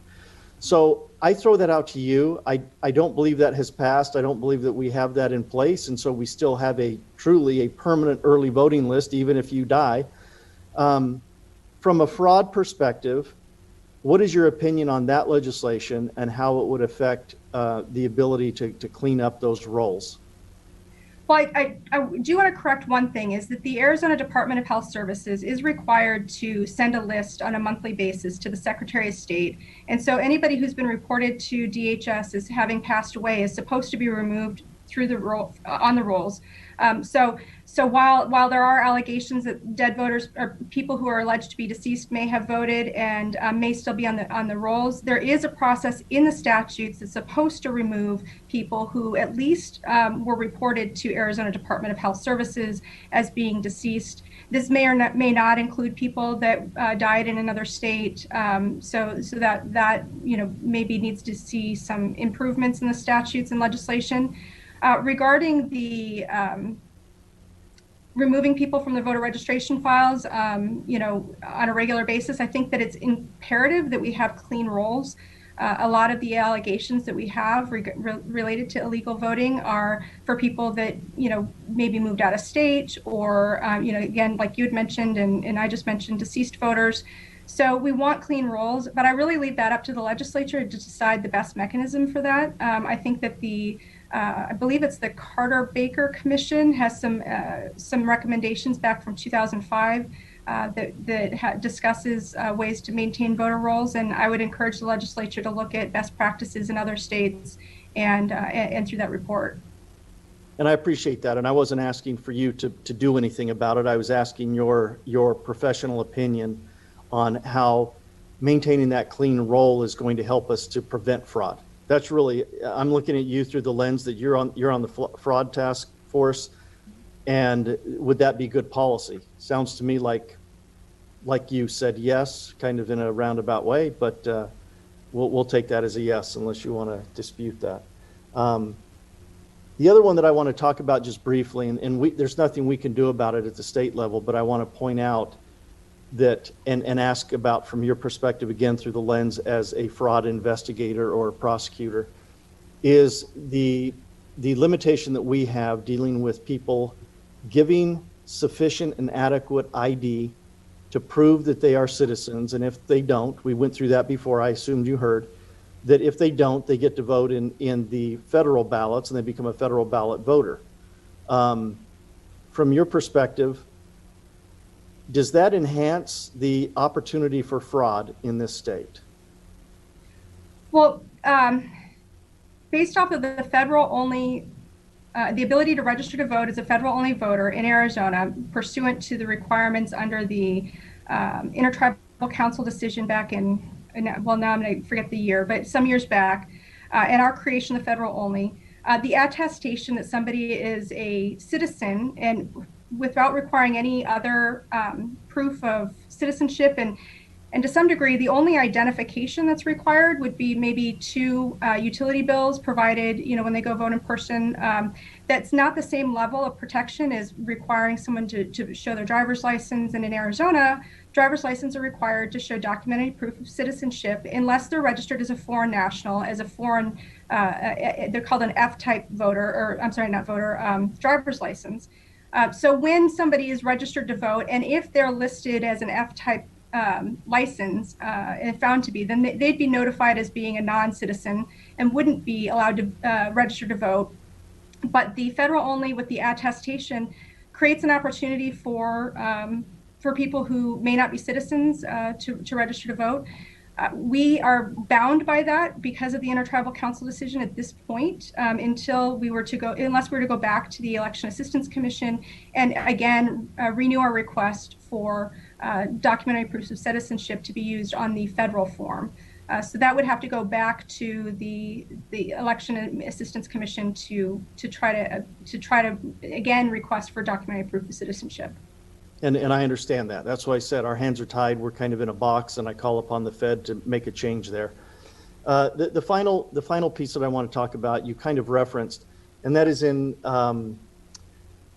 So I throw that out to you. I don't believe that has passed. I don't believe that we have that in place. And so we still have truly a permanent early voting list, even if you die. From a fraud perspective, what is your opinion on that legislation and how it would affect the ability to clean up those rolls? Well, I do want to correct one thing, is that the Arizona Department of Health Services is required to send a list on a monthly basis to the Secretary of State. And so anybody who's been reported to DHS as having passed away is supposed to be removed through the on the rolls. So while there are allegations that dead voters or people who are alleged to be deceased may have voted and may still be on the rolls, there is a process in the statutes that's supposed to remove people who at least were reported to Arizona Department of Health Services as being deceased. This may or may not include people that died in another state. So that maybe needs to see some improvements in the statutes and legislation. Regarding the removing people from the voter registration files, on a regular basis, I think that it's imperative that we have clean rolls. A lot of the allegations that we have related to illegal voting are for people that, maybe moved out of state or, again, like you had mentioned and I just mentioned, deceased voters. So we want clean rolls, but I really leave that up to the legislature to decide the best mechanism for that. I think that I believe it's the Carter-Baker Commission has some recommendations back from 2005 that discusses ways to maintain voter rolls, and I would encourage the legislature to look at best practices in other states and through that report. And I appreciate that, and I wasn't asking for you to do anything about it. I was asking your professional opinion on how maintaining that clean roll is going to help us to prevent fraud. That's really, I'm looking at you through the lens that you're on the fraud task force, and would that be good policy? Sounds to me like you said yes, kind of in a roundabout way, but we'll take that as a yes unless you want to dispute that. The other one that I want to talk about just briefly, and there's nothing we can do about it at the state level, but I want to point out that and ask about from your perspective, again, through the lens as a fraud investigator or a prosecutor, is the limitation that we have dealing with people giving sufficient and adequate ID to prove that they are citizens. And if they don't, we went through that before, I assumed you heard, that if they don't, they get to vote in the federal ballots and they become a federal ballot voter. From your perspective, does that enhance the opportunity for fraud in this state? Well, based off of the federal only, the ability to register to vote as a federal only voter in Arizona, pursuant to the requirements under the Intertribal Council decision back in, well, now I'm going to forget the year, but some years back, and our creation of federal only, the attestation that somebody is a citizen and without requiring any other proof of citizenship, and to some degree, the only identification that's required would be maybe 2 utility bills provided, when they go vote in person. That's not the same level of protection as requiring someone to show their driver's license. And in Arizona, driver's licenses are required to show documented proof of citizenship unless they're registered as a foreign national, as a foreign, they're called an F-type voter, or I'm sorry, not voter, driver's license. So when somebody is registered to vote, and if they're listed as an F-type license and found to be, then they'd be notified as being a non-citizen and wouldn't be allowed to register to vote. But the federal only with the attestation creates an opportunity for people who may not be citizens to register to vote. We are bound by that because of the Intertribal Council decision at this point, unless we were to go back to the Election Assistance Commission and again renew our request for documentary proofs of citizenship to be used on the federal form. So that would have to go back to the Election Assistance Commission to try to again request for documentary proof of citizenship. And I understand that. That's why I said our hands are tied. We're kind of in a box, and I call upon the Fed to make a change there. The final piece that I want to talk about, you kind of referenced, and that is in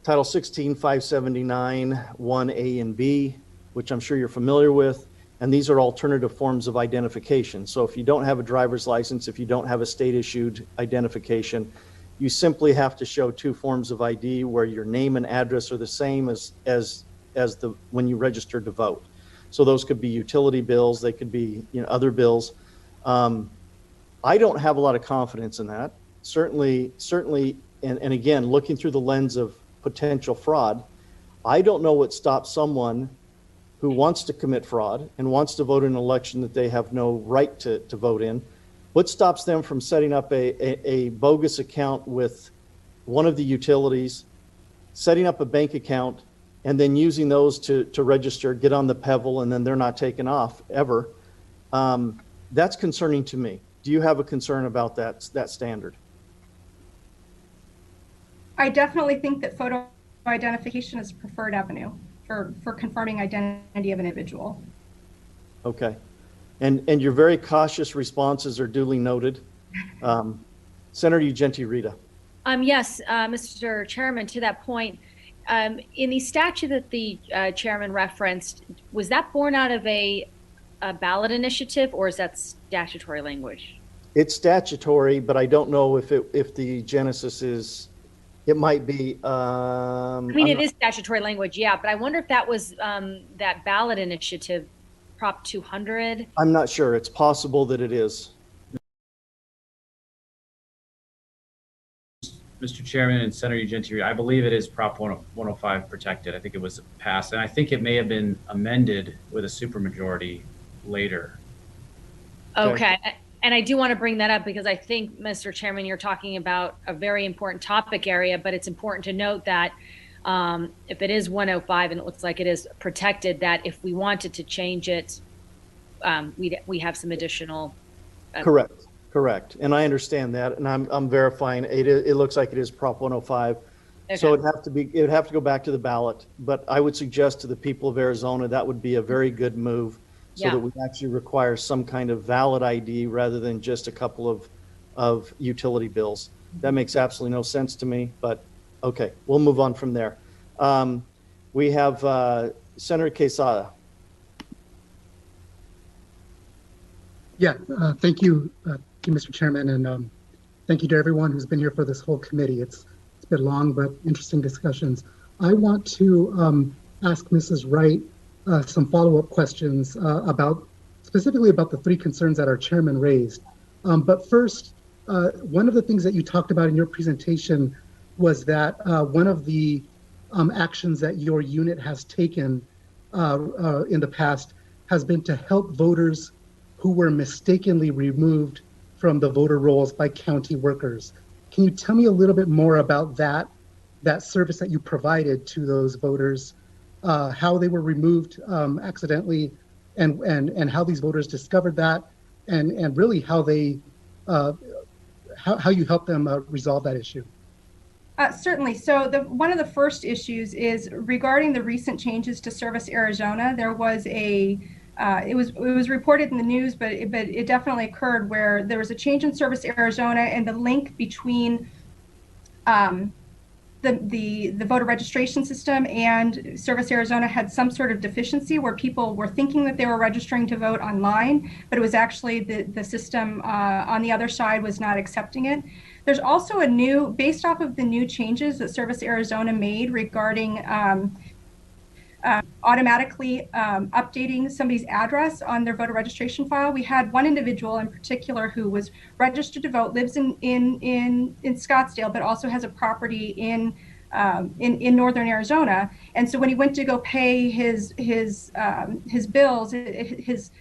Title 16, 579, 1A and B, which I'm sure you're familiar with. And these are alternative forms of identification. So if you don't have a driver's license, if you don't have a state-issued identification, you simply have to show two forms of ID where your name and address are the same as when you registered to vote. So those could be utility bills, they could be other bills. I don't have a lot of confidence in that. Certainly, and again, looking through the lens of potential fraud, I don't know what stops someone who wants to commit fraud and wants to vote in an election that they have no right to vote in. What stops them from setting up a bogus account with one of the utilities, setting up a bank account, and then using those to register, get on the Pebble, and then they're not taken off ever? That's concerning to me. Do you have a concern about that standard? I definitely think that photo identification is a preferred avenue for confirming identity of an individual. Okay. And your very cautious responses are duly noted. Senator Ugenti Rita. Yes, Mr. Chairman, to that point, in the statute that the chairman referenced, was that born out of a ballot initiative, or is that statutory language? It's statutory, but I don't know if the genesis is. It might be. It is statutory language, yeah, but I wonder if that was that ballot initiative, Prop 200. I'm not sure. It's possible that it is. Mr. Chairman and Senator Ugenti, I believe it is Prop 105 protected. I think it was passed, and I think it may have been amended with a supermajority later. Okay. And I do want to bring that up because I think, Mr. Chairman, you're talking about a very important topic area, but it's important to note that if it is 105 and it looks like it is protected, that if we wanted to change it, we have some additional. Correct. And I understand that, and I'm verifying it looks like it is Prop 105. Okay. So it would have to go back to the ballot, but I would suggest to the people of Arizona that would be a very good move. So that we actually require some kind of valid ID rather than just a couple of utility bills. That makes absolutely no sense to me, but okay, we'll move on from there. We have Senator Quesada. Yeah, thank you, Mr. Chairman, and thank you to everyone who's been here for this whole committee. It's been long but interesting discussions. I want to ask Mrs. Wright some follow-up questions specifically about the three concerns that our chairman raised. But first, one of the things that you talked about in your presentation was that one of the actions that your unit has taken in the past has been to help voters who were mistakenly removed from the voter rolls by county workers. Can you tell me a little bit more about that service that you provided to those voters? How they were removed accidentally, and how these voters discovered that, and really how you helped them resolve that issue. Certainly. So one of the first issues is regarding the recent changes to Service Arizona. There was it was reported in the news, but it definitely occurred where there was a change in Service Arizona, and the link between the voter registration system and Service Arizona had some sort of deficiency where people were thinking that they were registering to vote online, but it was actually the system on the other side was not accepting it. There's also based off of the new changes that Service Arizona made regarding automatically updating somebody's address on their voter registration file. We had one individual in particular who was registered to vote, lives in Scottsdale, but also has a property in northern Arizona. And so when he went to go pay his bills, his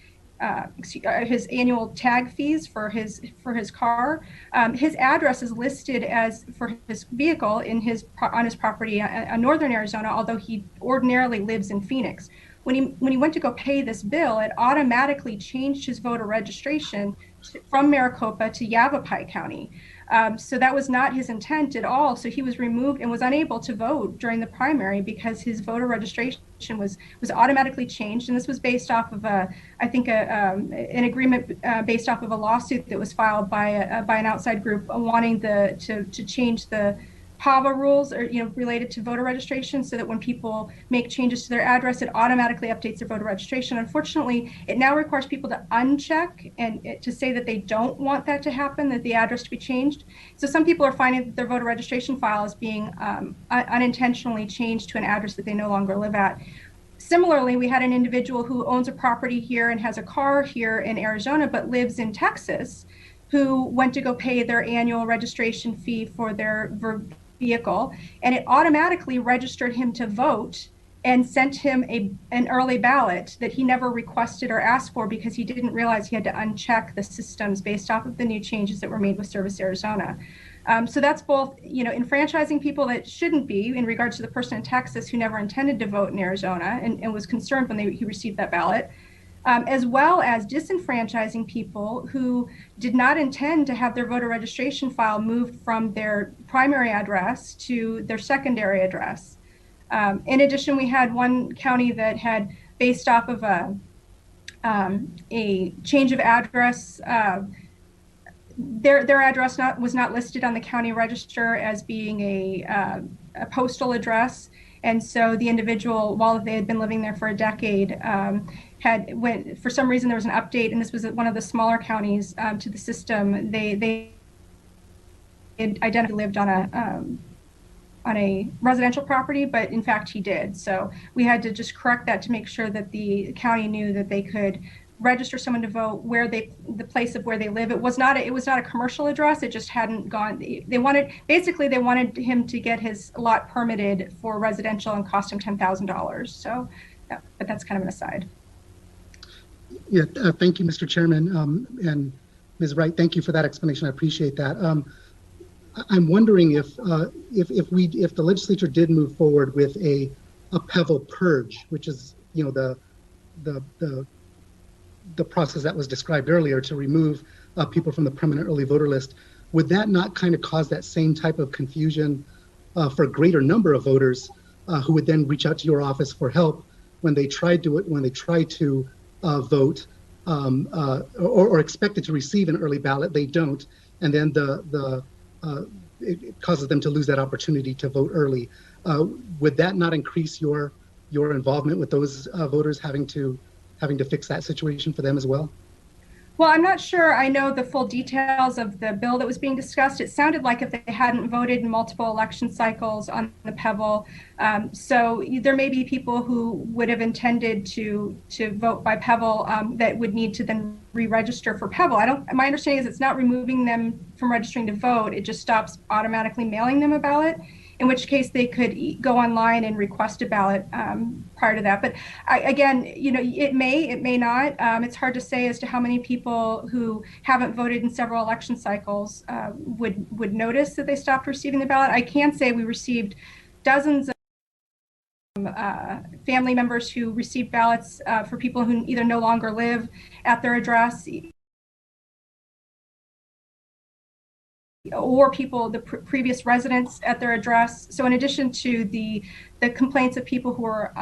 annual tag fees for his car, his address is listed as for his vehicle on his property in northern Arizona, although he ordinarily lives in Phoenix. When he went to go pay this bill, it automatically changed his voter registration from Maricopa to Yavapai County. So that was not his intent at all. So he was removed and was unable to vote during the primary because his voter registration was automatically changed, and this was based off of an agreement based off of a lawsuit that was filed by an outside group wanting to change the PAVA rules, or related to voter registration, so that when people make changes to their address, it automatically updates their voter registration. Unfortunately, it now requires people to uncheck and to say that they don't want that to happen, that the address to be changed. So some people are finding that their voter registration file is being unintentionally changed to an address that they no longer live at. Similarly, we had an individual who owns a property here and has a car here in Arizona, but lives in Texas, who went to go pay their annual registration fee for their vehicle, and it automatically registered him to vote and sent him an early ballot that he never requested or asked for, because he didn't realize he had to uncheck the systems based off of the new changes that were made with Service Arizona. So that's both, enfranchising people that shouldn't be, in regards to the person in Texas who never intended to vote in Arizona and was concerned when he received that ballot, as well as disenfranchising people who did not intend to have their voter registration file moved from their primary address to their secondary address. In addition, we had one county that had, based off of a change of address, their address was not listed on the county register as being a postal address. And so the individual, while they had been living there for a decade, for some reason there was an update, and this was one of the smaller counties, to the system. They identified lived on a residential property, but in fact he did. So we had to just correct that to make sure that the county knew that they could register someone to vote where the place of where they live. It was not a commercial address. It just hadn't gone. They wanted him to get his lot permitted for residential and cost him $10,000. So, yeah, but that's kind of an aside. Yeah, thank you, Mr. Chairman, and Ms. Wright. Thank you for that explanation. I appreciate that. I'm wondering if the legislature did move forward with a PEVL purge, which is the process that was described earlier to remove people from the permanent early voter list, would that not kind of cause that same type of confusion for a greater number of voters who would then reach out to your office for help when they try to vote or expected to receive an early ballot, they don't, and then it causes them to lose that opportunity to vote early. Would that not increase your involvement with those voters having to fix that situation for them as well? Well, I'm not sure I know the full details of the bill that was being discussed. It sounded like if they hadn't voted in multiple election cycles on the PEVL, so there may be people who would have intended to vote by PEVL that would need to then re-register for PEVL. My understanding is it's not removing them from registering to vote. It just stops automatically mailing them a ballot, in which case they could go online and request a ballot prior to that. But again, it may not. It's hard to say as to how many people who haven't voted in several election cycles would notice that they stopped receiving the ballot. I can say we received dozens of family members who received ballots for people who either no longer live at their address, or people, the previous residents at their address. So in addition to the complaints of people who were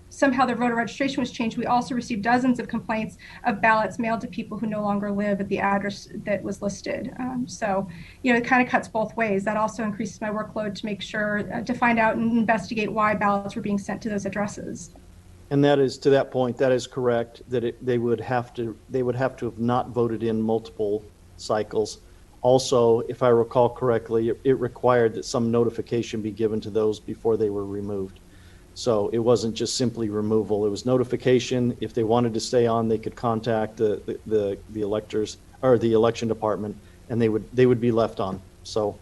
somehow their voter registration was changed, we also received dozens of complaints of ballots mailed to people who no longer live at the address that was listed. So, it kind of cuts both ways. That also increases my workload to make sure to find out and investigate why ballots were being sent to those addresses. And that is, to that point, that is correct, that they would have to have not voted in multiple cycles. Also, if I recall correctly, it required that some notification be given to those before they were removed. So it wasn't just simply removal, it was notification. If they wanted to stay on, they could contact the electors or the election department, and they would be left on. So,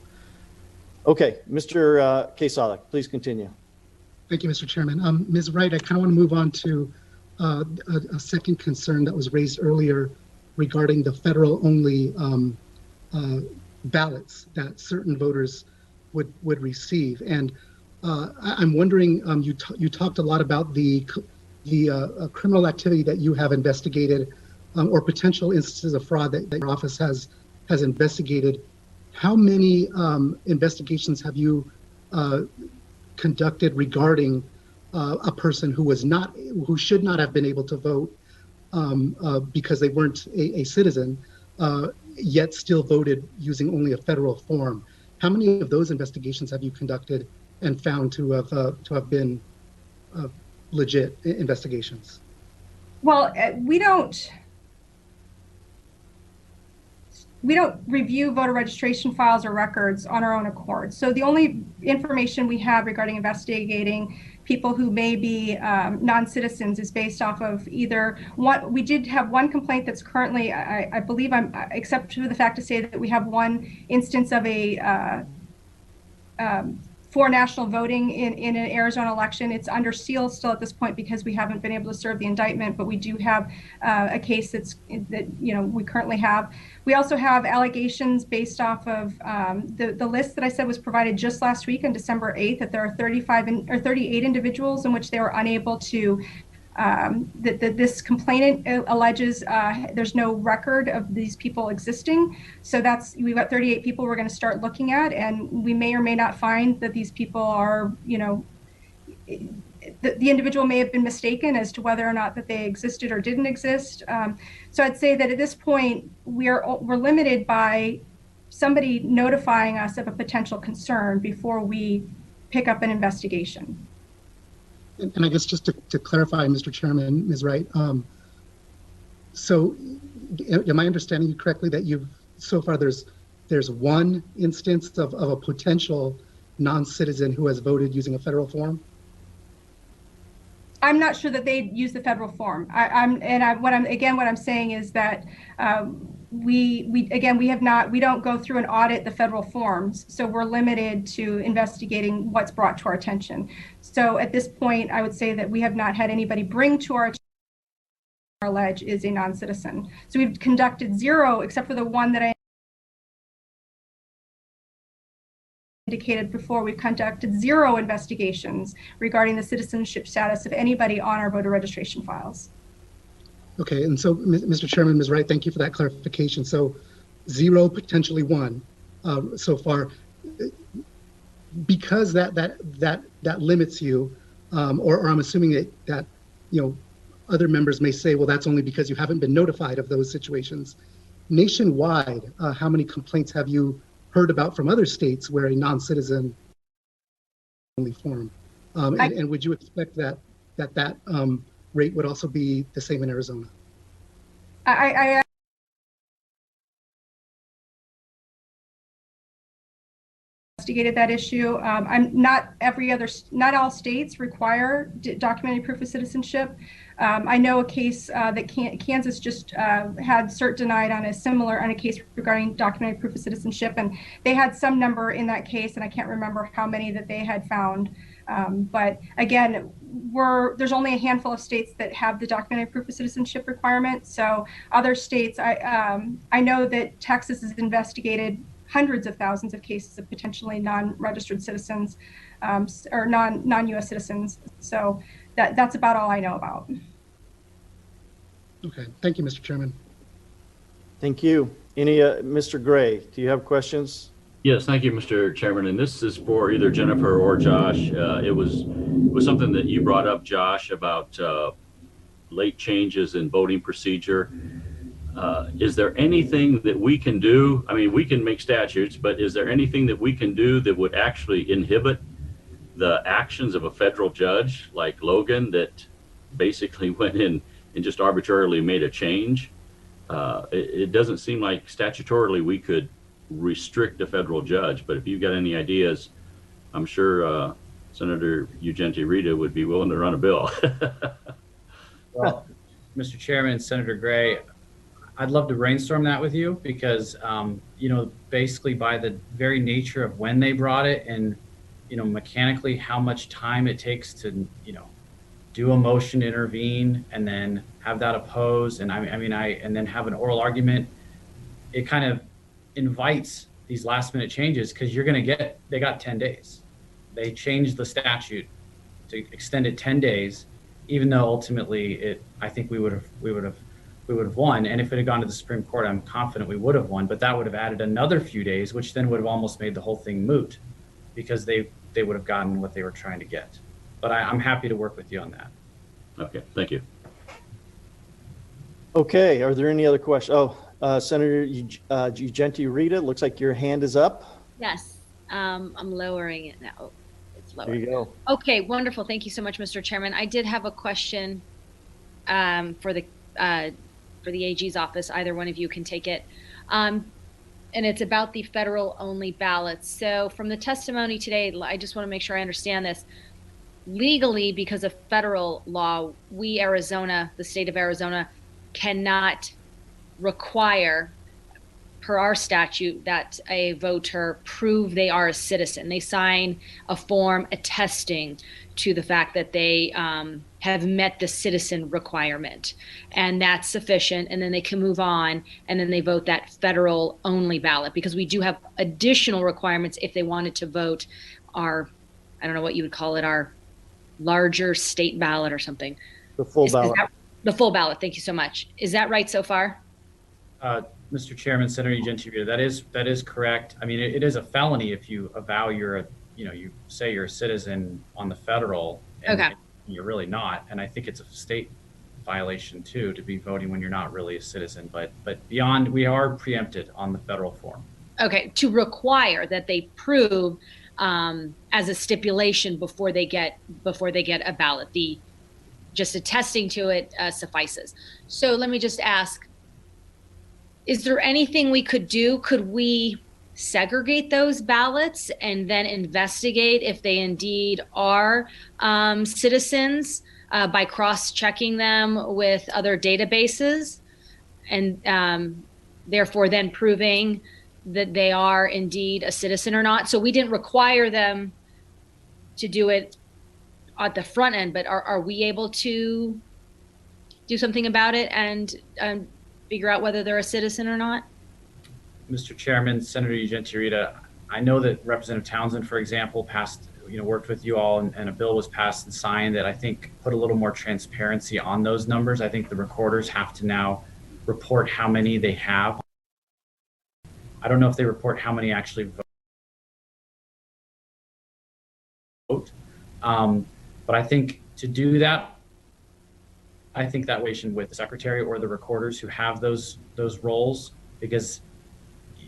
okay, Mr. Quesada, please continue. Thank you, Mr. Chairman. Ms. Wright, I kind of want to move on to a second concern that was raised earlier regarding the federal-only ballots that certain voters would receive. And I'm wondering, you talked a lot about the criminal activity that you have investigated, or potential instances of fraud that your office has investigated. How many investigations have you conducted regarding a person who should not have been able to vote because they weren't a citizen, yet still voted using only a federal form. How many of those investigations have you conducted and found to have been legit investigations? Well, we don't review voter registration files or records on our own accord. So the only information we have regarding investigating people who may be non-citizens is based off of either one. We did have one complaint that's currently, I believe, except for the fact to say that we have one instance of a for national voting in an Arizona election. It's under seal still at this point because we haven't been able to serve the indictment, but we do have a case that we currently have. We also have allegations based off of the list that I said was provided just last week on December 8th, that there are 38 individuals in which they were unable to that this complainant alleges there's no record of these people existing. So we've got 38 people we're going to start looking at, and we may or may not find that these people are, the individual may have been mistaken as to whether or not that they existed or didn't exist. So I'd say that at this point we're limited by somebody notifying us of a potential concern before we pick up an investigation. And I guess just to clarify, Mr. Chairman, Ms. Wright, so am I understanding you correctly that so far there's one instance of a potential non-citizen who has voted using a federal form? I'm not sure that they use the federal form. What I'm saying is that we don't go through and audit the federal forms, so we're limited to investigating what's brought to our attention. So at this point, I would say that we have not had anybody bring to our attention allege is a non-citizen. So we've conducted zero, except for the one that I indicated before. We've conducted zero investigations regarding the citizenship status of anybody on our voter registration files. Okay, and so, Mr. Chairman, Ms. Wright, thank you for that clarification. So, zero, potentially one, so far. Because that limits you, or I'm assuming that other members may say, well, that's only because you haven't been notified of those situations. Nationwide, how many complaints have you heard about from other states where a non-citizen only form? And would you expect that rate would also be the same in Arizona? I investigated that issue. Not all states require documented proof of citizenship. I know a case that Kansas just had cert denied on a case regarding documented proof of citizenship, and they had some number in that case, and I can't remember how many that they had found. But again, there's only a handful of states that have the documented proof of citizenship requirement. So other states, I know that Texas has investigated hundreds of thousands of cases of potentially non-registered citizens or non-U.S. citizens. So that's about all I know about. Okay, thank you, Mr. Chairman. Thank you. Mr. Gray, do you have questions? Yes, thank you, Mr. Chairman. And this is for either Jennifer or Josh. It was something that you brought up, Josh, about late changes in voting procedure. Is there anything that we can do? I mean, we can make statutes, but is there anything that we can do that would actually inhibit the actions of a federal judge like Logan that basically went in and just arbitrarily made a change? It doesn't seem like statutorily we could restrict a federal judge, but if you've got any ideas, I'm sure Senator Ugenti Rita would be willing to run a bill. Well, Mr. Chairman, Senator Gray, I'd love to brainstorm that with you because, basically by the very nature of when they brought it and, mechanically how much time it takes to, do a motion to intervene and then have that opposed. And and then have an oral argument. It kind of invites these last minute changes because they got 10 days. They changed the statute to extend it 10 days, even though ultimately I think we would have won. And if it had gone to the Supreme Court, I'm confident we would have won, but that would have added another few days, which then would have almost made the whole thing moot because they would have gotten what they were trying to get. but I'm happy to work with you on that. Okay, thank you. Okay, are there any other questions? Oh, Senator Ugenti Rita, looks like your hand is up. Yes, I'm lowering it now. Oh, it's lower. There you go. Okay, wonderful. Thank you so much, Mr. Chairman. I did have a question for the AG's office. Either one of you can take it. And it's about the federal only ballots. So from the testimony today, I just want to make sure I understand this. Legally, because of federal law, we, Arizona, the state of Arizona, cannot require, per our statute, that a voter prove they are a citizen. They sign a form attesting to the fact that they have met the citizen requirement, and that's sufficient, and then they can move on, and then they vote that federal only ballot, because we do have additional requirements if they wanted to vote our, I don't know what you would call it, our larger state ballot or something. The full ballot. The full ballot. Thank you so much. Is that right so far? Mr. Chairman, Senator Ugenti, that is correct. I mean, it is a felony if you avow you say you're a citizen on the federal, and okay, you're really not. And I think it's a state violation too to be voting when you're not really a citizen. But beyond, we are preempted on the federal form. Okay, to require that they prove as a stipulation before they get a ballot. Just attesting to it suffices. So let me just ask, is there anything we could do? Could we segregate those ballots and then investigate if they indeed are citizens by cross-checking them with other databases, and therefore then proving that they are indeed a citizen or not? So we didn't require them to do it at the front end, but are we able to do something about it and figure out whether they're a citizen or not? Mr. Chairman, Senator Ugenti Rita, I know that Representative Townsend, for example, worked with you all, and a bill was passed and signed that I think put a little more transparency on those numbers. I think the recorders have to now report how many they have. I don't know if they report how many actually vote. But I think to do that, I think that way with the secretary or the recorders who have those roles, because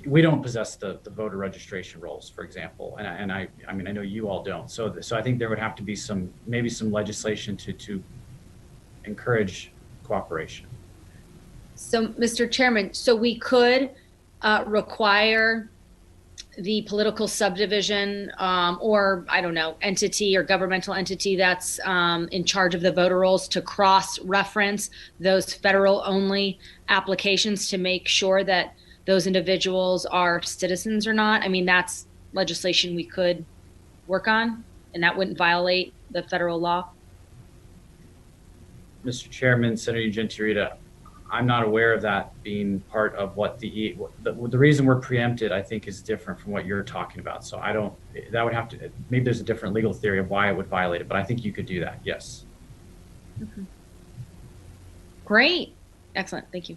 we don't possess the voter registration rolls, for example, and I mean I know you all don't. So I think there would have to be maybe some legislation to encourage cooperation. So, Mr. Chairman, so we could require the political subdivision or I don't know, entity or governmental entity that's in charge of the voter rolls to cross-reference those federal only applications to make sure that those individuals are citizens or not. I mean, that's legislation we could work on, and that wouldn't violate the federal law. Mr. Chairman, Senator Ugenti Rita, I'm not aware of that being part of what the reason we're preempted, I think, is different from what you're talking about. So that would have to, maybe there's a different legal theory of why it would violate it, but I think you could do that, yes. Okay. Great. Excellent. Thank you.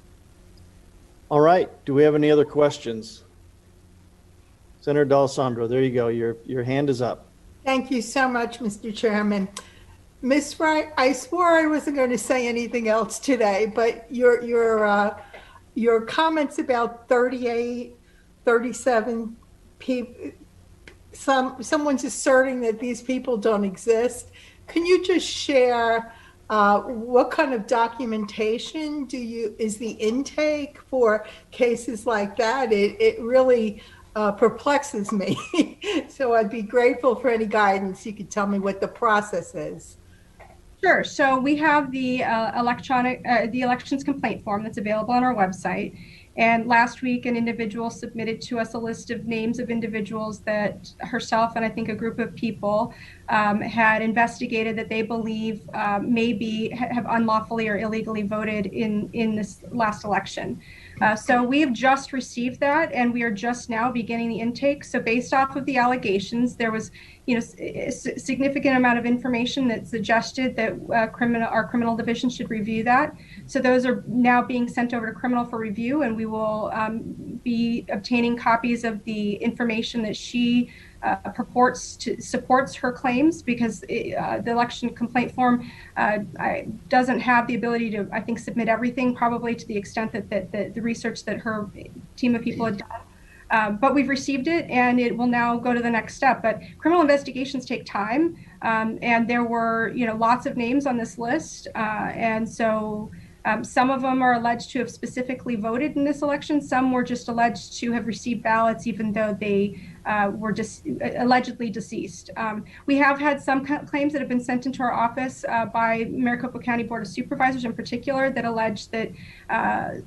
All right. Do we have any other questions? Senator D'Alessandro, there you go. Your hand is up. Thank you so much, Mr. Chairman. Ms. Wright, I swore I wasn't going to say anything else today, but your comments about 38, 37 people, someone's asserting that these people don't exist. Can you just share what kind of documentation is the intake for cases like that? It really perplexes me. So I'd be grateful for any guidance. You could tell me what the process is. Sure. So we have the the elections complaint form that's available on our website. And last week, an individual submitted to us a list of names of individuals that herself and I think a group of people had investigated that they believe maybe have unlawfully or illegally voted in this last election. So we have just received that, and we are just now beginning the intake. So based off of the allegations, there was a significant amount of information that suggested that our criminal division should review that. So those are now being sent over to criminal for review, and we will be obtaining copies of the information that she supports her claims, because the election complaint form doesn't have the ability to, I think, submit everything, probably to the extent that the research that her team of people had done. But we've received it, and it will now go to the next step. But criminal investigations take time, and there were, lots of names on this list, and so some of them are alleged to have specifically voted in this election. Some were just alleged to have received ballots, even though they were allegedly deceased. We have had some claims that have been sent into our office by Maricopa County Board of Supervisors in particular that allege that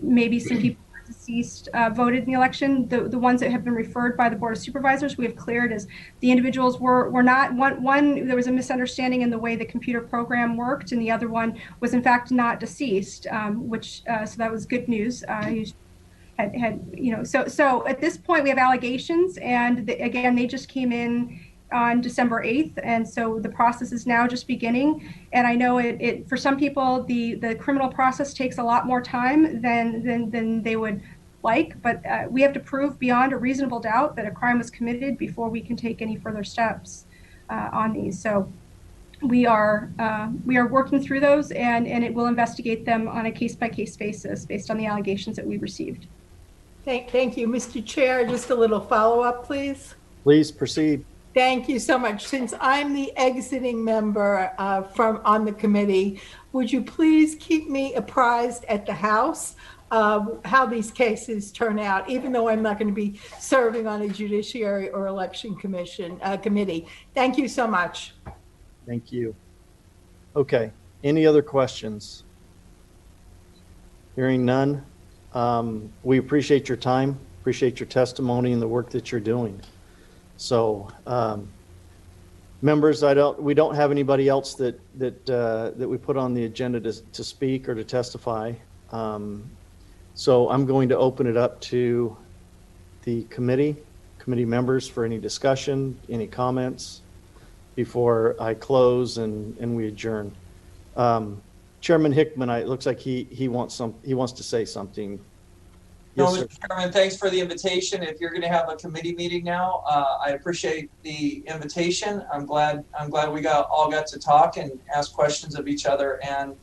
maybe some people deceased voted in the election. The ones that have been referred by the Board of Supervisors, we have cleared as the individuals were not, one there was a misunderstanding in the way the computer program worked, and the other one was in fact not deceased, which so that was good news. So at this point we have allegations, and again, they just came in on December 8th, and so the process is now just beginning. And I know it for some people the criminal process takes a lot more time than they would like, but we have to prove beyond a reasonable doubt that a crime was committed before we can take any further steps on these. So we are working through those, and it will investigate them on a case-by-case basis based on the allegations that we received. Thank you, Mr. Chair. Just a little follow-up, please. Please proceed. Thank you so much. Since I'm the exiting member on the committee, would you please keep me apprised at the House of how these cases turn out, even though I'm not going to be serving on a Judiciary or Election committee. Thank you so much. Thank you. Okay. Any other questions? Hearing none. We appreciate your time, appreciate your testimony and the work that you're doing. So, members, we don't have anybody else that we put on the agenda to speak or to testify. So I'm going to open it up to the committee members for any discussion, any comments before I close and we adjourn. Chairman Hickman, it looks like he wants to say something. No, Yes, Mr. Chairman, thanks for the invitation. If you're going to have a committee meeting now, I appreciate the invitation. I'm glad we all got to talk and ask questions of each other, and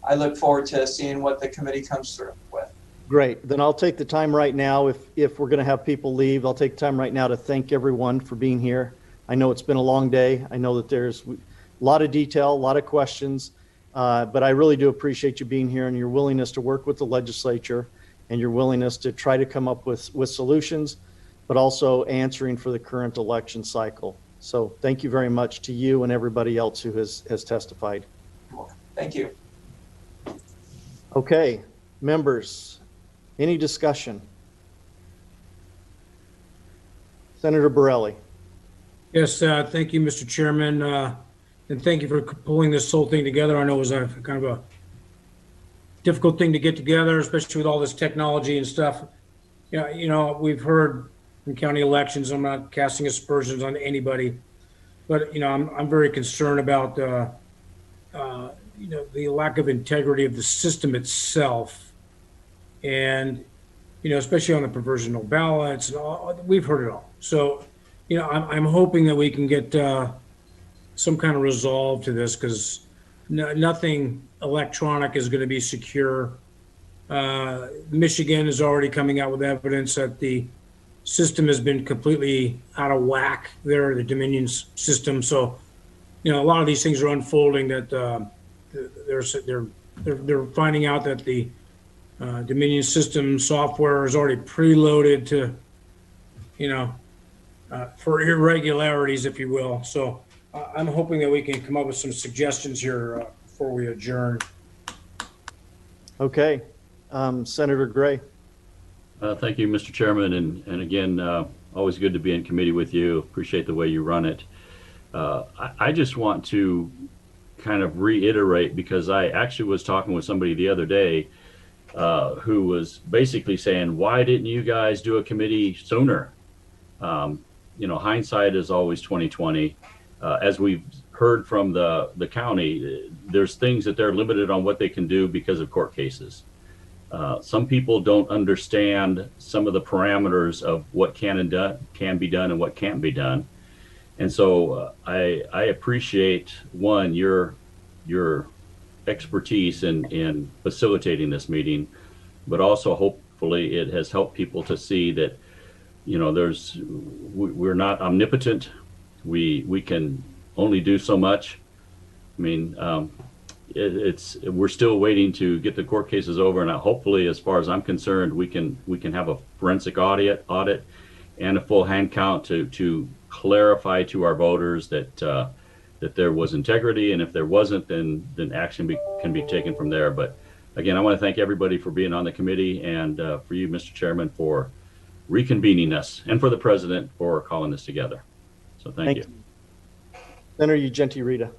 I look forward to seeing what the committee comes through with. Great. Then I'll take the time right now. If we're going to have people leave, I'll take time right now to thank everyone for being here. I know it's been a long day. I know that there's a lot of detail, a lot of questions, but I really do appreciate you being here and your willingness to work with the legislature and your willingness to try to come up with solutions, but also answering for the current election cycle. So thank you very much to you and everybody else who has testified. Thank you. Okay, members, any discussion? Senator Borelli. Yes, thank you, Mr. Chairman, and thank you for pulling this whole thing together. I know it was a kind of a difficult thing to get together, especially with all this technology and stuff. Yeah, we've heard in county elections, I'm not casting aspersions on anybody, but I'm very concerned about the lack of integrity of the system itself, and especially on the provisional ballots and all. We've heard it all. So I'm hoping that we can get some kind of resolve to this, because nothing electronic is going to be secure. Michigan is already coming out with evidence that the system has been completely out of whack there, the Dominion system. So, a lot of these things are unfolding, that they're finding out that the Dominion system software is already preloaded to, for irregularities, if you will. So I'm hoping that we can come up with some suggestions here before we adjourn. Okay, Senator Gray. Thank you, Mr. Chairman, and again, always good to be in committee with you. Appreciate the way you run it. I just want to kind of reiterate, because I actually was talking with somebody the other day who was basically saying, why didn't you guys do a committee sooner? Hindsight is always 20/20. As we've heard from the county, there's things that they're limited on what they can do because of court cases. Some people don't understand some of the parameters of what can be done and what can't be done. And so I appreciate, one, your expertise in facilitating this meeting, but also hopefully it has helped people to see that, you know, we're not omnipotent. We can only do so much. I mean, we're still waiting to get the court cases over, and hopefully, as far as I'm concerned, we can have a forensic audit and a full hand count to clarify to our voters that that there was integrity, and if there wasn't, then action can be taken from there. But again, I want to thank everybody for being on the committee, and for you, Mr. Chairman, for reconvening us, and for the president for calling this together. So thank you. Senator Ugenti Rita.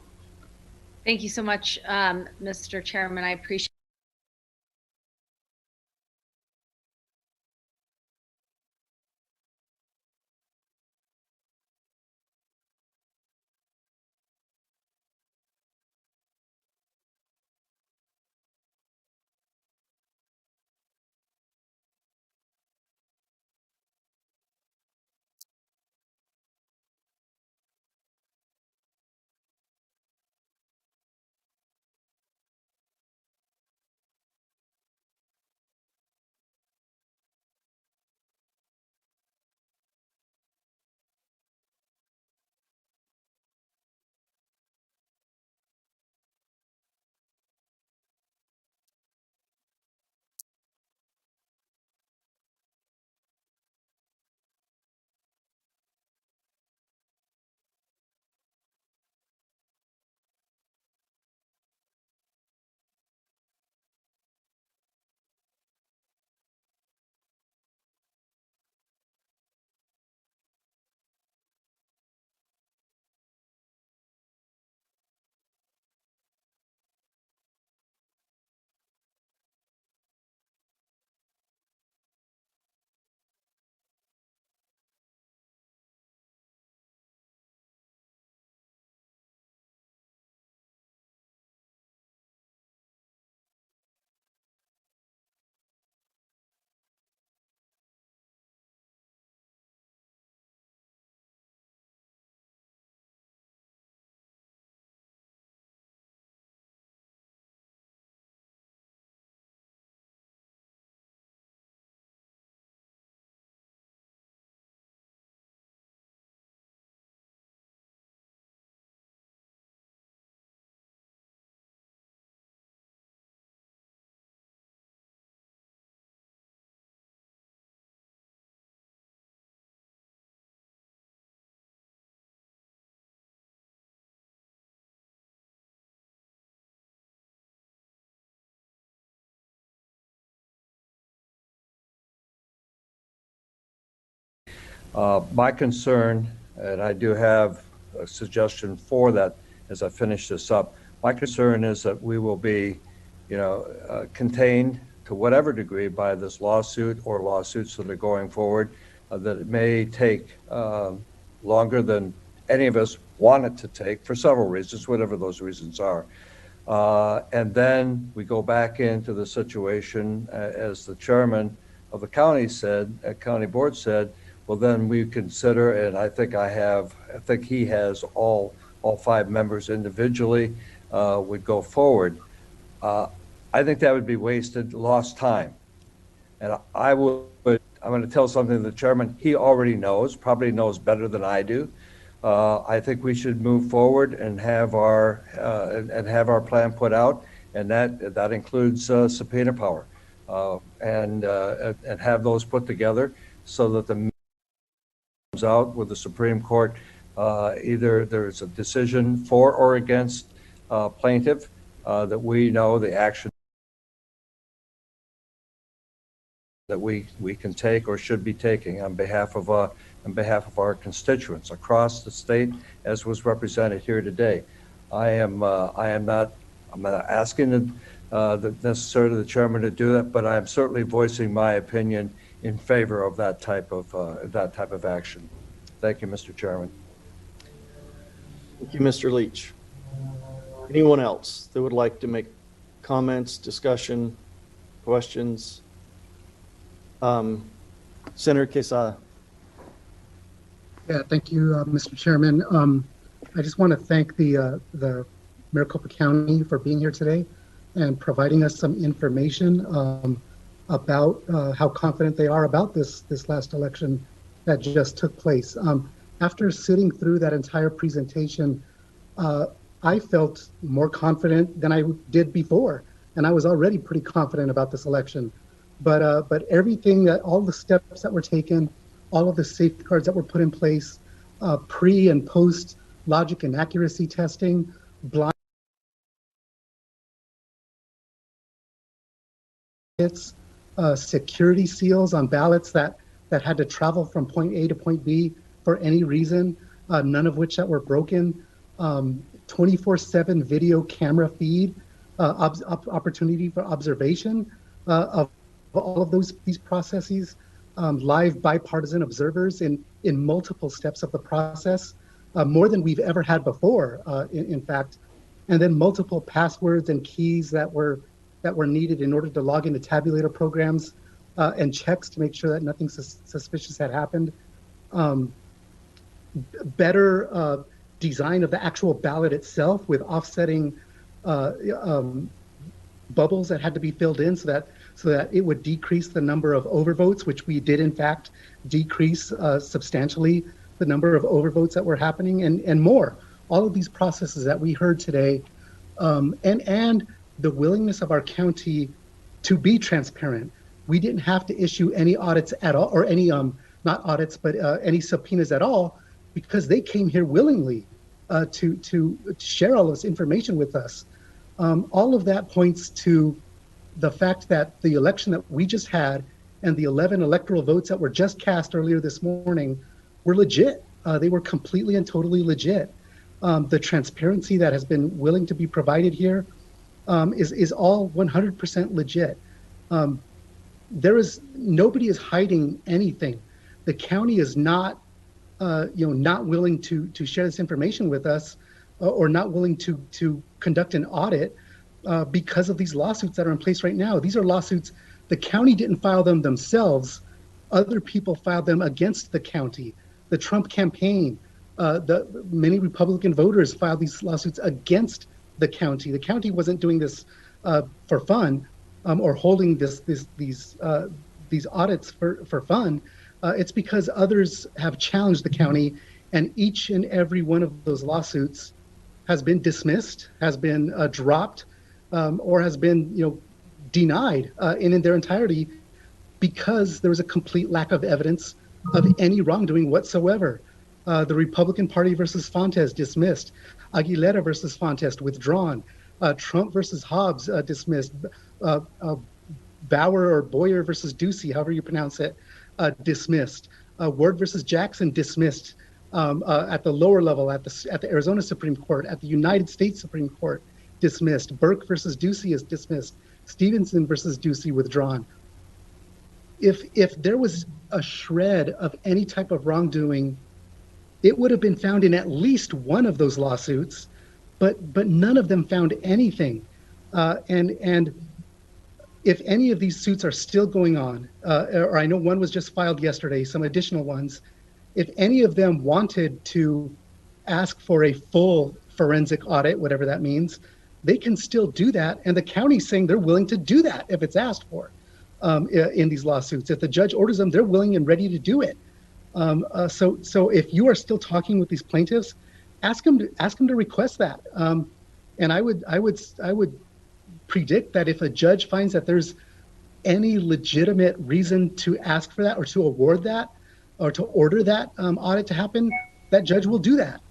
Thank you so much, Mr. Chairman. I appreciate My concern, and I do have a suggestion for that as I finish this up, my concern is that we will be, contained to whatever degree by this lawsuit or lawsuits that are going forward, that it may take longer than any of us want it to take for several reasons, whatever those reasons are. And then we go back into the situation, as the chairman of the county county board said, well, then we consider, and I think he has all 5 members individually would go forward. I think that would be wasted, lost time. And I'm going to tell something to the chairman he already knows, probably knows better than I do. I think we should move forward and have our plan put out, and that includes subpoena power, and have those put together so that the comes out with the Supreme Court, either there's a decision for or against plaintiff, that we know the action that we can take or should be taking on behalf of our constituents across the state, as was represented here today. I'm not asking necessarily the chairman to do that, but I'm certainly voicing my opinion in favor of that type of action. Thank you, Mr. Chairman. Thank you, Mr. Leach. Anyone else that would like to make comments, discussion, questions? Senator Quesada. Yeah, thank you, Mr. Chairman. I just want to thank the Maricopa County for being here today and providing us some information about how confident they are about this last election that just took place. After sitting through that entire presentation, I felt more confident than I did before, and I was already pretty confident about this election. But everything that all the steps that were taken, all of the safeguards that were put in place, pre and post logic and accuracy testing, blind security seals on ballots that had to travel from point A to point B for any reason, none of which that were broken, 24/7 video camera feed, opportunity for observation of all of these processes, live bipartisan observers in multiple steps of the process, more than we've ever had before, in fact, and then multiple passwords and keys that were needed in order to log into tabulator programs, and checks to make sure that nothing suspicious had happened. Better design of the actual ballot itself with offsetting bubbles that had to be filled in so that it would decrease the number of overvotes, which we did in fact decrease substantially the number of overvotes that were happening, and more. All of these processes that we heard today, and the willingness of our county to be transparent. We didn't have to issue any audits at all, or any not audits, but any subpoenas at all, because they came here willingly to share all this information with us. All of that points to the fact that the election that we just had and the 11 electoral votes that were just cast earlier this morning were legit. They were completely and totally legit. The transparency that has been willing to be provided here is all 100% legit. Nobody is hiding anything. The county is not, not willing to share this information with us, or not willing to conduct an audit because of these lawsuits that are in place right now. These are lawsuits, the county didn't file them themselves. Other people filed them against the county. The Trump campaign, many Republican voters filed these lawsuits against the county. The county wasn't doing this for fun, or holding these audits for fun. It's because others have challenged the county, and each and every one of those lawsuits has been dismissed, has been dropped, or has been denied in their entirety, because there was a complete lack of evidence of any wrongdoing whatsoever. The Republican Party versus Fontes dismissed. Aguilera versus Fontes withdrawn. Trump versus Hobbs dismissed. Bauer or Boyer versus Ducey, however you pronounce it, dismissed. Ward versus Jackson dismissed at the lower level, at the Arizona Supreme Court, at the United States Supreme Court, dismissed. Burke versus Ducey is dismissed. Stevenson versus Ducey withdrawn. If there was a shred of any type of wrongdoing, it would have been found in at least one of those lawsuits, but none of them found anything. And if any of these suits are still going on, or I know one was just filed yesterday, some additional ones, if any of them wanted to ask for a full forensic audit, whatever that means, they can still do that. And the county's saying they're willing to do that if it's asked for in these lawsuits. If the judge orders them, they're willing and ready to do it. So if you are still talking with these plaintiffs, ask them to request that. And I would predict that if a judge finds that there's any legitimate reason to ask for that, or to award that, or to order that audit to happen, that judge will do that.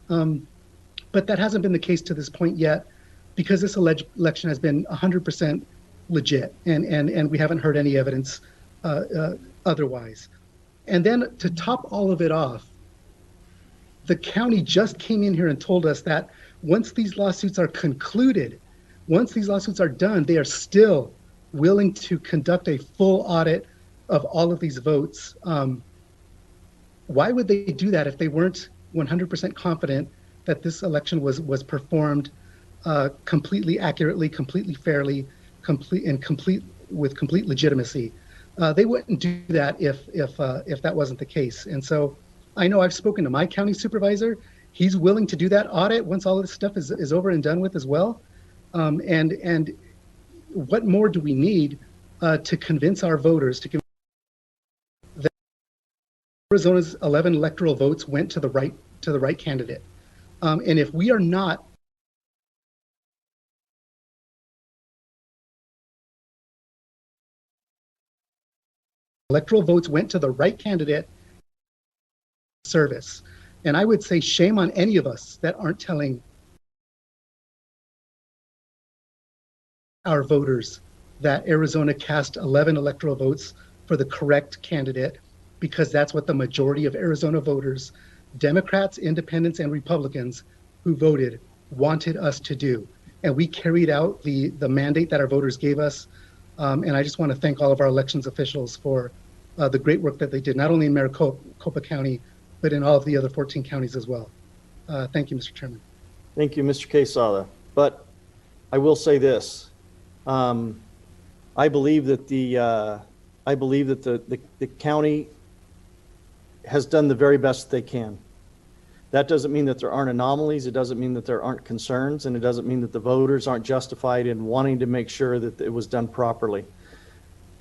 But that hasn't been the case to this point yet, because this election has been 100% legit, and we haven't heard any evidence otherwise. And then to top all of it off, the county just came in here and told us that once these lawsuits are concluded, once these lawsuits are done, they are still willing to conduct a full audit of all of these votes. Why would they do that if they weren't 100% confident that this election was performed completely accurately, completely fairly, with complete legitimacy? They wouldn't do that if that wasn't the case. And so I know I've spoken to my county supervisor. He's willing to do that audit once all of this stuff is over and done with as well. And what more do we need to convince our voters that Arizona's 11 electoral votes went to the right candidate? And if we are not electoral votes went to the right candidate service. And I would say shame on any of us that aren't telling our voters that Arizona cast 11 electoral votes for the correct candidate, because that's what the majority of Arizona voters, Democrats, independents, and Republicans who voted, wanted us to do. And we carried out the mandate that our voters gave us. And I just want to thank all of our elections officials for the great work that they did, not only in Maricopa County, but in all of the other 14 counties as well. Thank you, Mr. Chairman. Thank you, Mr. Quesada. But I will say this. I believe that the county has done the very best they can. That doesn't mean that there aren't anomalies. It doesn't mean that there aren't concerns, and it doesn't mean that the voters aren't justified in wanting to make sure that it was done properly.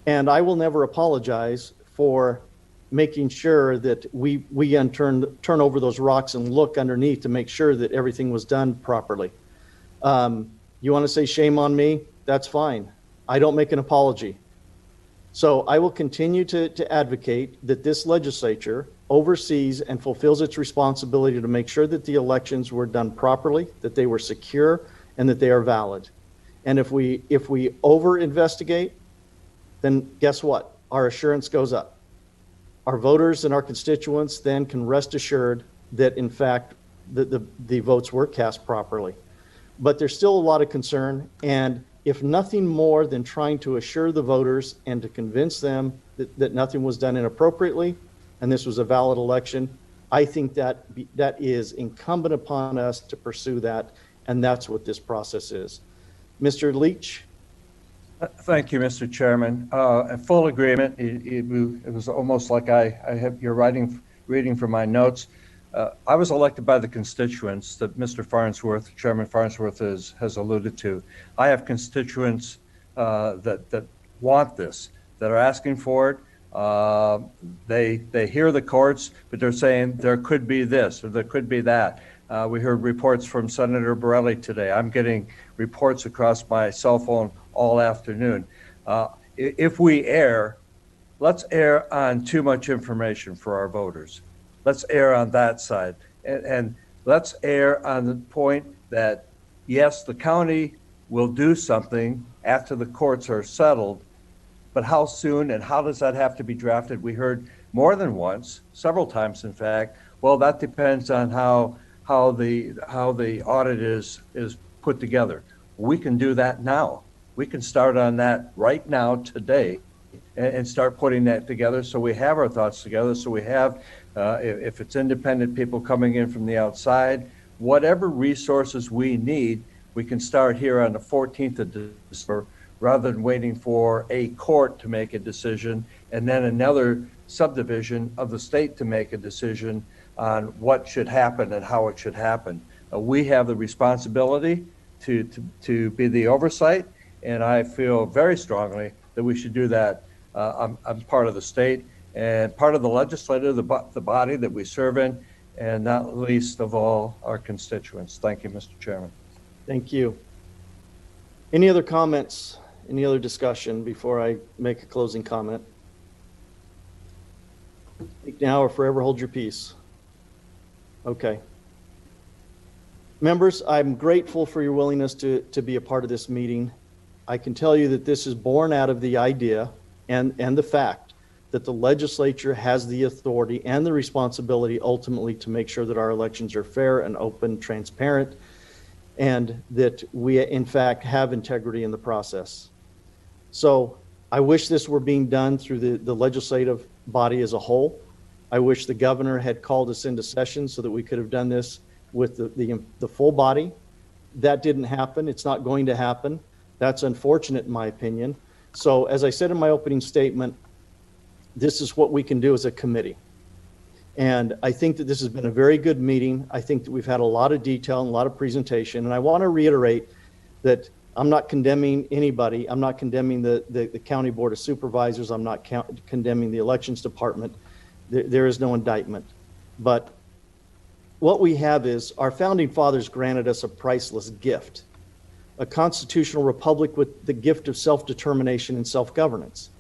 And I will never apologize for making sure that we turn over those rocks and look underneath to make sure that everything was done properly. You want to say shame on me? That's fine. I don't make an apology. So I will continue to advocate that this legislature oversees and fulfills its responsibility to make sure that the elections were done properly, that they were secure, and that they are valid. And if we over-investigate, then guess what? Our assurance goes up. Our voters and our constituents then can rest assured that, in fact, the votes were cast properly. But there's still a lot of concern, and if nothing more than trying to assure the voters and to convince them that nothing was done inappropriately and this was a valid election, I think that is incumbent upon us to pursue that, and that's what this process is. Mr. Leach? Thank you, Mr. Chairman. In full agreement. It was almost like you're reading from my notes. I was elected by the constituents that Mr. Farnsworth, Chairman Farnsworth has alluded to. I have constituents that want this, that are asking for it. They hear the courts, but they're saying there could be this or there could be that. We heard reports from Senator Borelli today. I'm getting reports across my cell phone all afternoon. If we err, let's err on too much information for our voters. Let's err on that side. And let's err on the point that, yes, the county will do something after the courts are settled, but how soon and how does that have to be drafted? We heard more than once, several times in fact, well, that depends on how the audit is put together. We can do that now. We can start on that right now, today, and start putting that together so we have our thoughts together, so we have, if it's independent people coming in from the outside, whatever resources we need, we can start here on the 14th of December rather than waiting for a court to make a decision and then another subdivision of the state to make a decision on what should happen and how it should happen. We have the responsibility to be the oversight, and I feel very strongly that we should do that. I'm part of the state and part of the legislature, the body that we serve in, and not least of all, our constituents. Thank you, Mr. Chairman. Thank you. Any other comments, any other discussion before I make a closing comment? Speak now or forever hold your peace. Okay. Members, I'm grateful for your willingness to be a part of this meeting. I can tell you that this is born out of the idea and the fact that the legislature has the authority and the responsibility ultimately to make sure that our elections are fair and open, transparent, and that we in fact have integrity in the process. So I wish this were being done through the legislative body as a whole. I wish the governor had called us into session so that we could have done this with the full body. That didn't happen. It's not going to happen. That's unfortunate in my opinion. So as I said in my opening statement, this is what we can do as a committee. And I think that this has been a very good meeting. I think that we've had a lot of detail and a lot of presentation. And I want to reiterate that I'm not condemning anybody. I'm not condemning the County Board of Supervisors. I'm not condemning the Elections Department. There is no indictment. But what we have is our founding fathers granted us a priceless gift, a constitutional republic with the gift of self-determination and self-governance.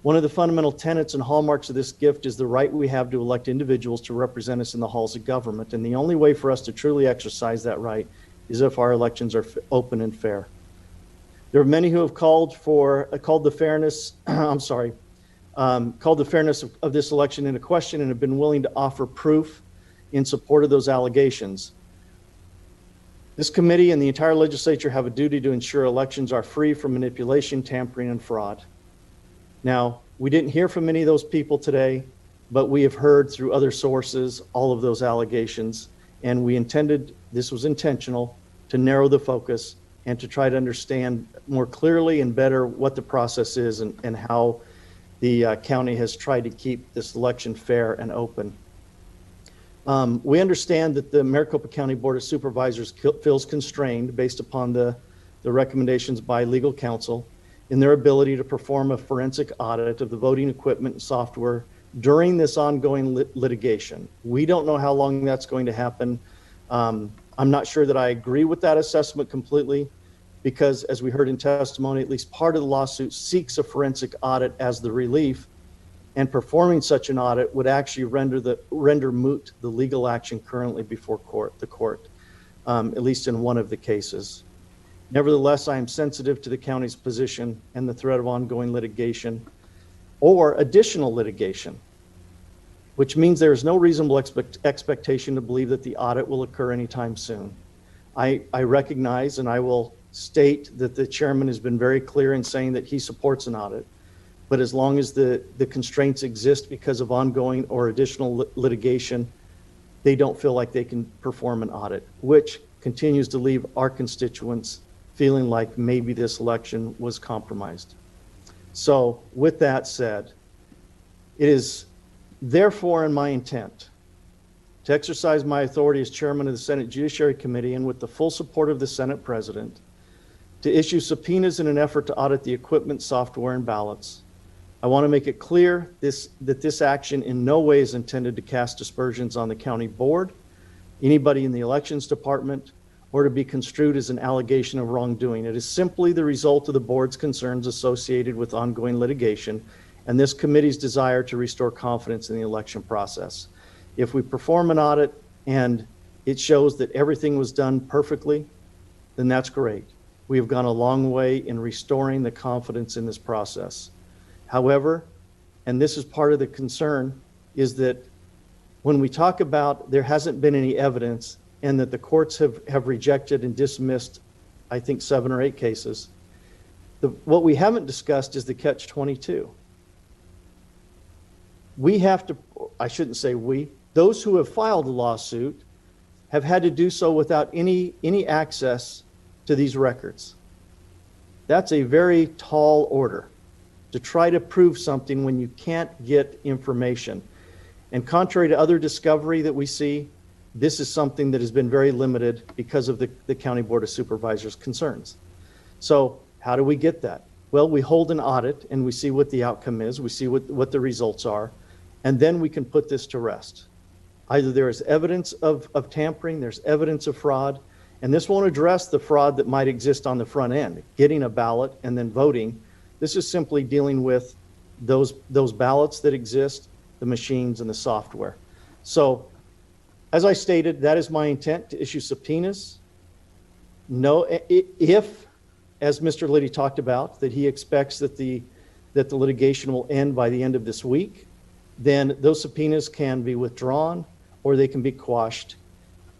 One of the fundamental tenets and hallmarks of this gift is the right we have to elect individuals to represent us in the halls of government. And the only way for us to truly exercise that right is if our elections are open and fair. There are many who have called the fairness of this election into question and have been willing to offer proof in support of those allegations. This committee and the entire legislature have a duty to ensure elections are free from manipulation, tampering, and fraud. Now, we didn't hear from many of those people today, but we have heard through other sources all of those allegations, and this was intentional, to narrow the focus and to try to understand more clearly and better what the process is and how the county has tried to keep this election fair and open. We understand that the Maricopa County Board of Supervisors feels constrained based upon the recommendations by legal counsel in their ability to perform a forensic audit of the voting equipment and software during this ongoing litigation. We don't know how long that's going to happen. I'm not sure that I agree with that assessment completely, because as we heard in testimony, at least part of the lawsuit seeks a forensic audit as the relief, and performing such an audit would actually render moot the legal action currently before the court, at least in one of the cases. Nevertheless, I am sensitive to the county's position and the threat of ongoing litigation or additional litigation, which means there is no reasonable expectation to believe that the audit will occur anytime soon. I recognize, and I will state, that the chairman has been very clear in saying that he supports an audit, but as long as the constraints exist because of ongoing or additional litigation, they don't feel like they can perform an audit, which continues to leave our constituents feeling like maybe this election was compromised. So with that said, it is therefore in my intent to exercise my authority as chairman of the Senate Judiciary Committee, and with the full support of the Senate President, to issue subpoenas in an effort to audit the equipment, software, and ballots. I want to make it clear that this action in no way is intended to cast aspersions on the county board, anybody in the elections department, or to be construed as an allegation of wrongdoing. It is simply the result of the board's concerns associated with ongoing litigation and this committee's desire to restore confidence in the election process. If we perform an audit and it shows that everything was done perfectly, then that's great. We have gone a long way in restoring the confidence in this process. However, and this is part of the concern, is that when we talk about there hasn't been any evidence and that the courts have rejected and dismissed, I think, 7 or 8 cases, what we haven't discussed is the catch-22. We have to, I shouldn't say we, those who have filed a lawsuit have had to do so without any access to these records. That's a very tall order, to try to prove something when you can't get information. And contrary to other discovery that we see, this is something that has been very limited because of the County Board of Supervisors' concerns. So how do we get that? Well, we hold an audit and we see what the outcome is, we see what the results are, and then we can put this to rest. Either there is evidence of tampering, there's evidence of fraud, and this won't address the fraud that might exist on the front end, getting a ballot and then voting. This is simply dealing with those ballots that exist, the machines and the software. So, as I stated, that is my intent, to issue subpoenas. No, if, as Mr. Liddy talked about, that he expects that the litigation will end by the end of this week, then those subpoenas can be withdrawn or they can be quashed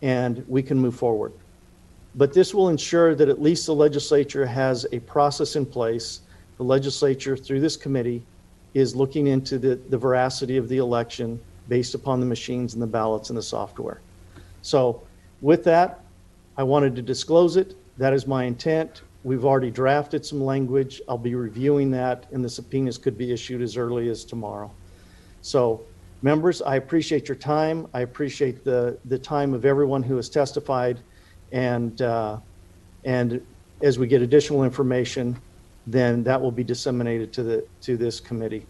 and we can move forward. But this will ensure that at least the legislature has a process in place. The legislature, through this committee, is looking into the veracity of the election based upon the machines and the ballots and the software. So with that, I wanted to disclose it. That is my intent. We've already drafted some language. I'll be reviewing that, and the subpoenas could be issued as early as tomorrow. So Members, I appreciate your time. I appreciate the time of everyone who has testified. And as we get additional information, then that will be disseminated to this committee.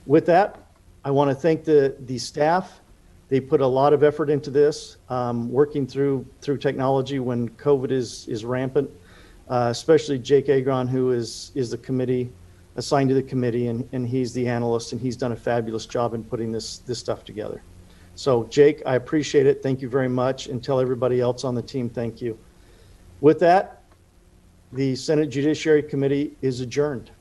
With that, I want to thank the staff. They put a lot of effort into this, working through technology when COVID is rampant, especially Jake Agron, who is the committee assigned to the committee, and he's the analyst, and he's done a fabulous job in putting this stuff together. So Jake, I appreciate it. Thank you very much, and tell everybody else on the team thank you. With that, the Senate Judiciary Committee is adjourned.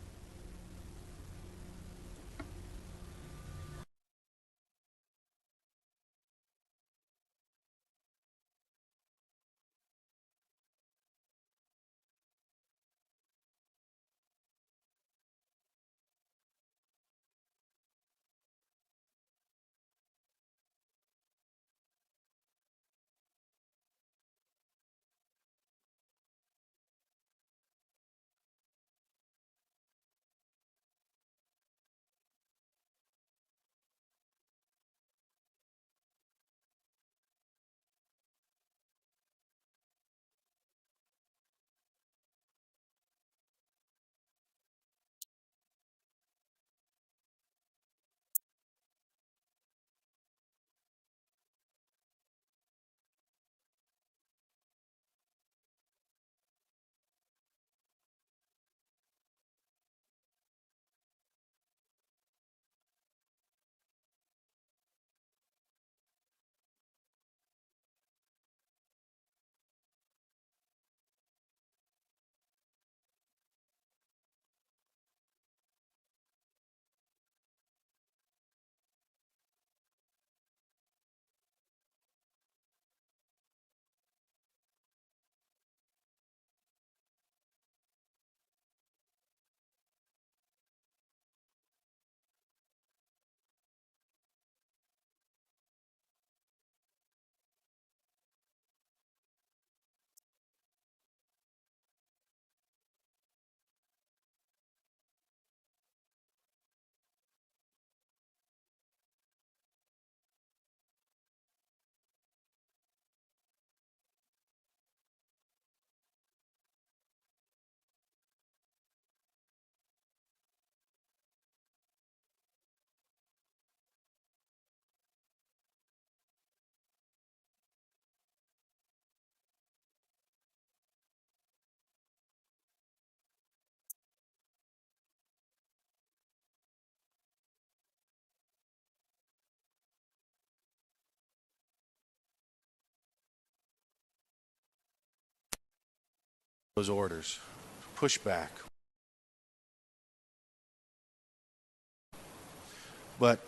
Those orders. Pushback. But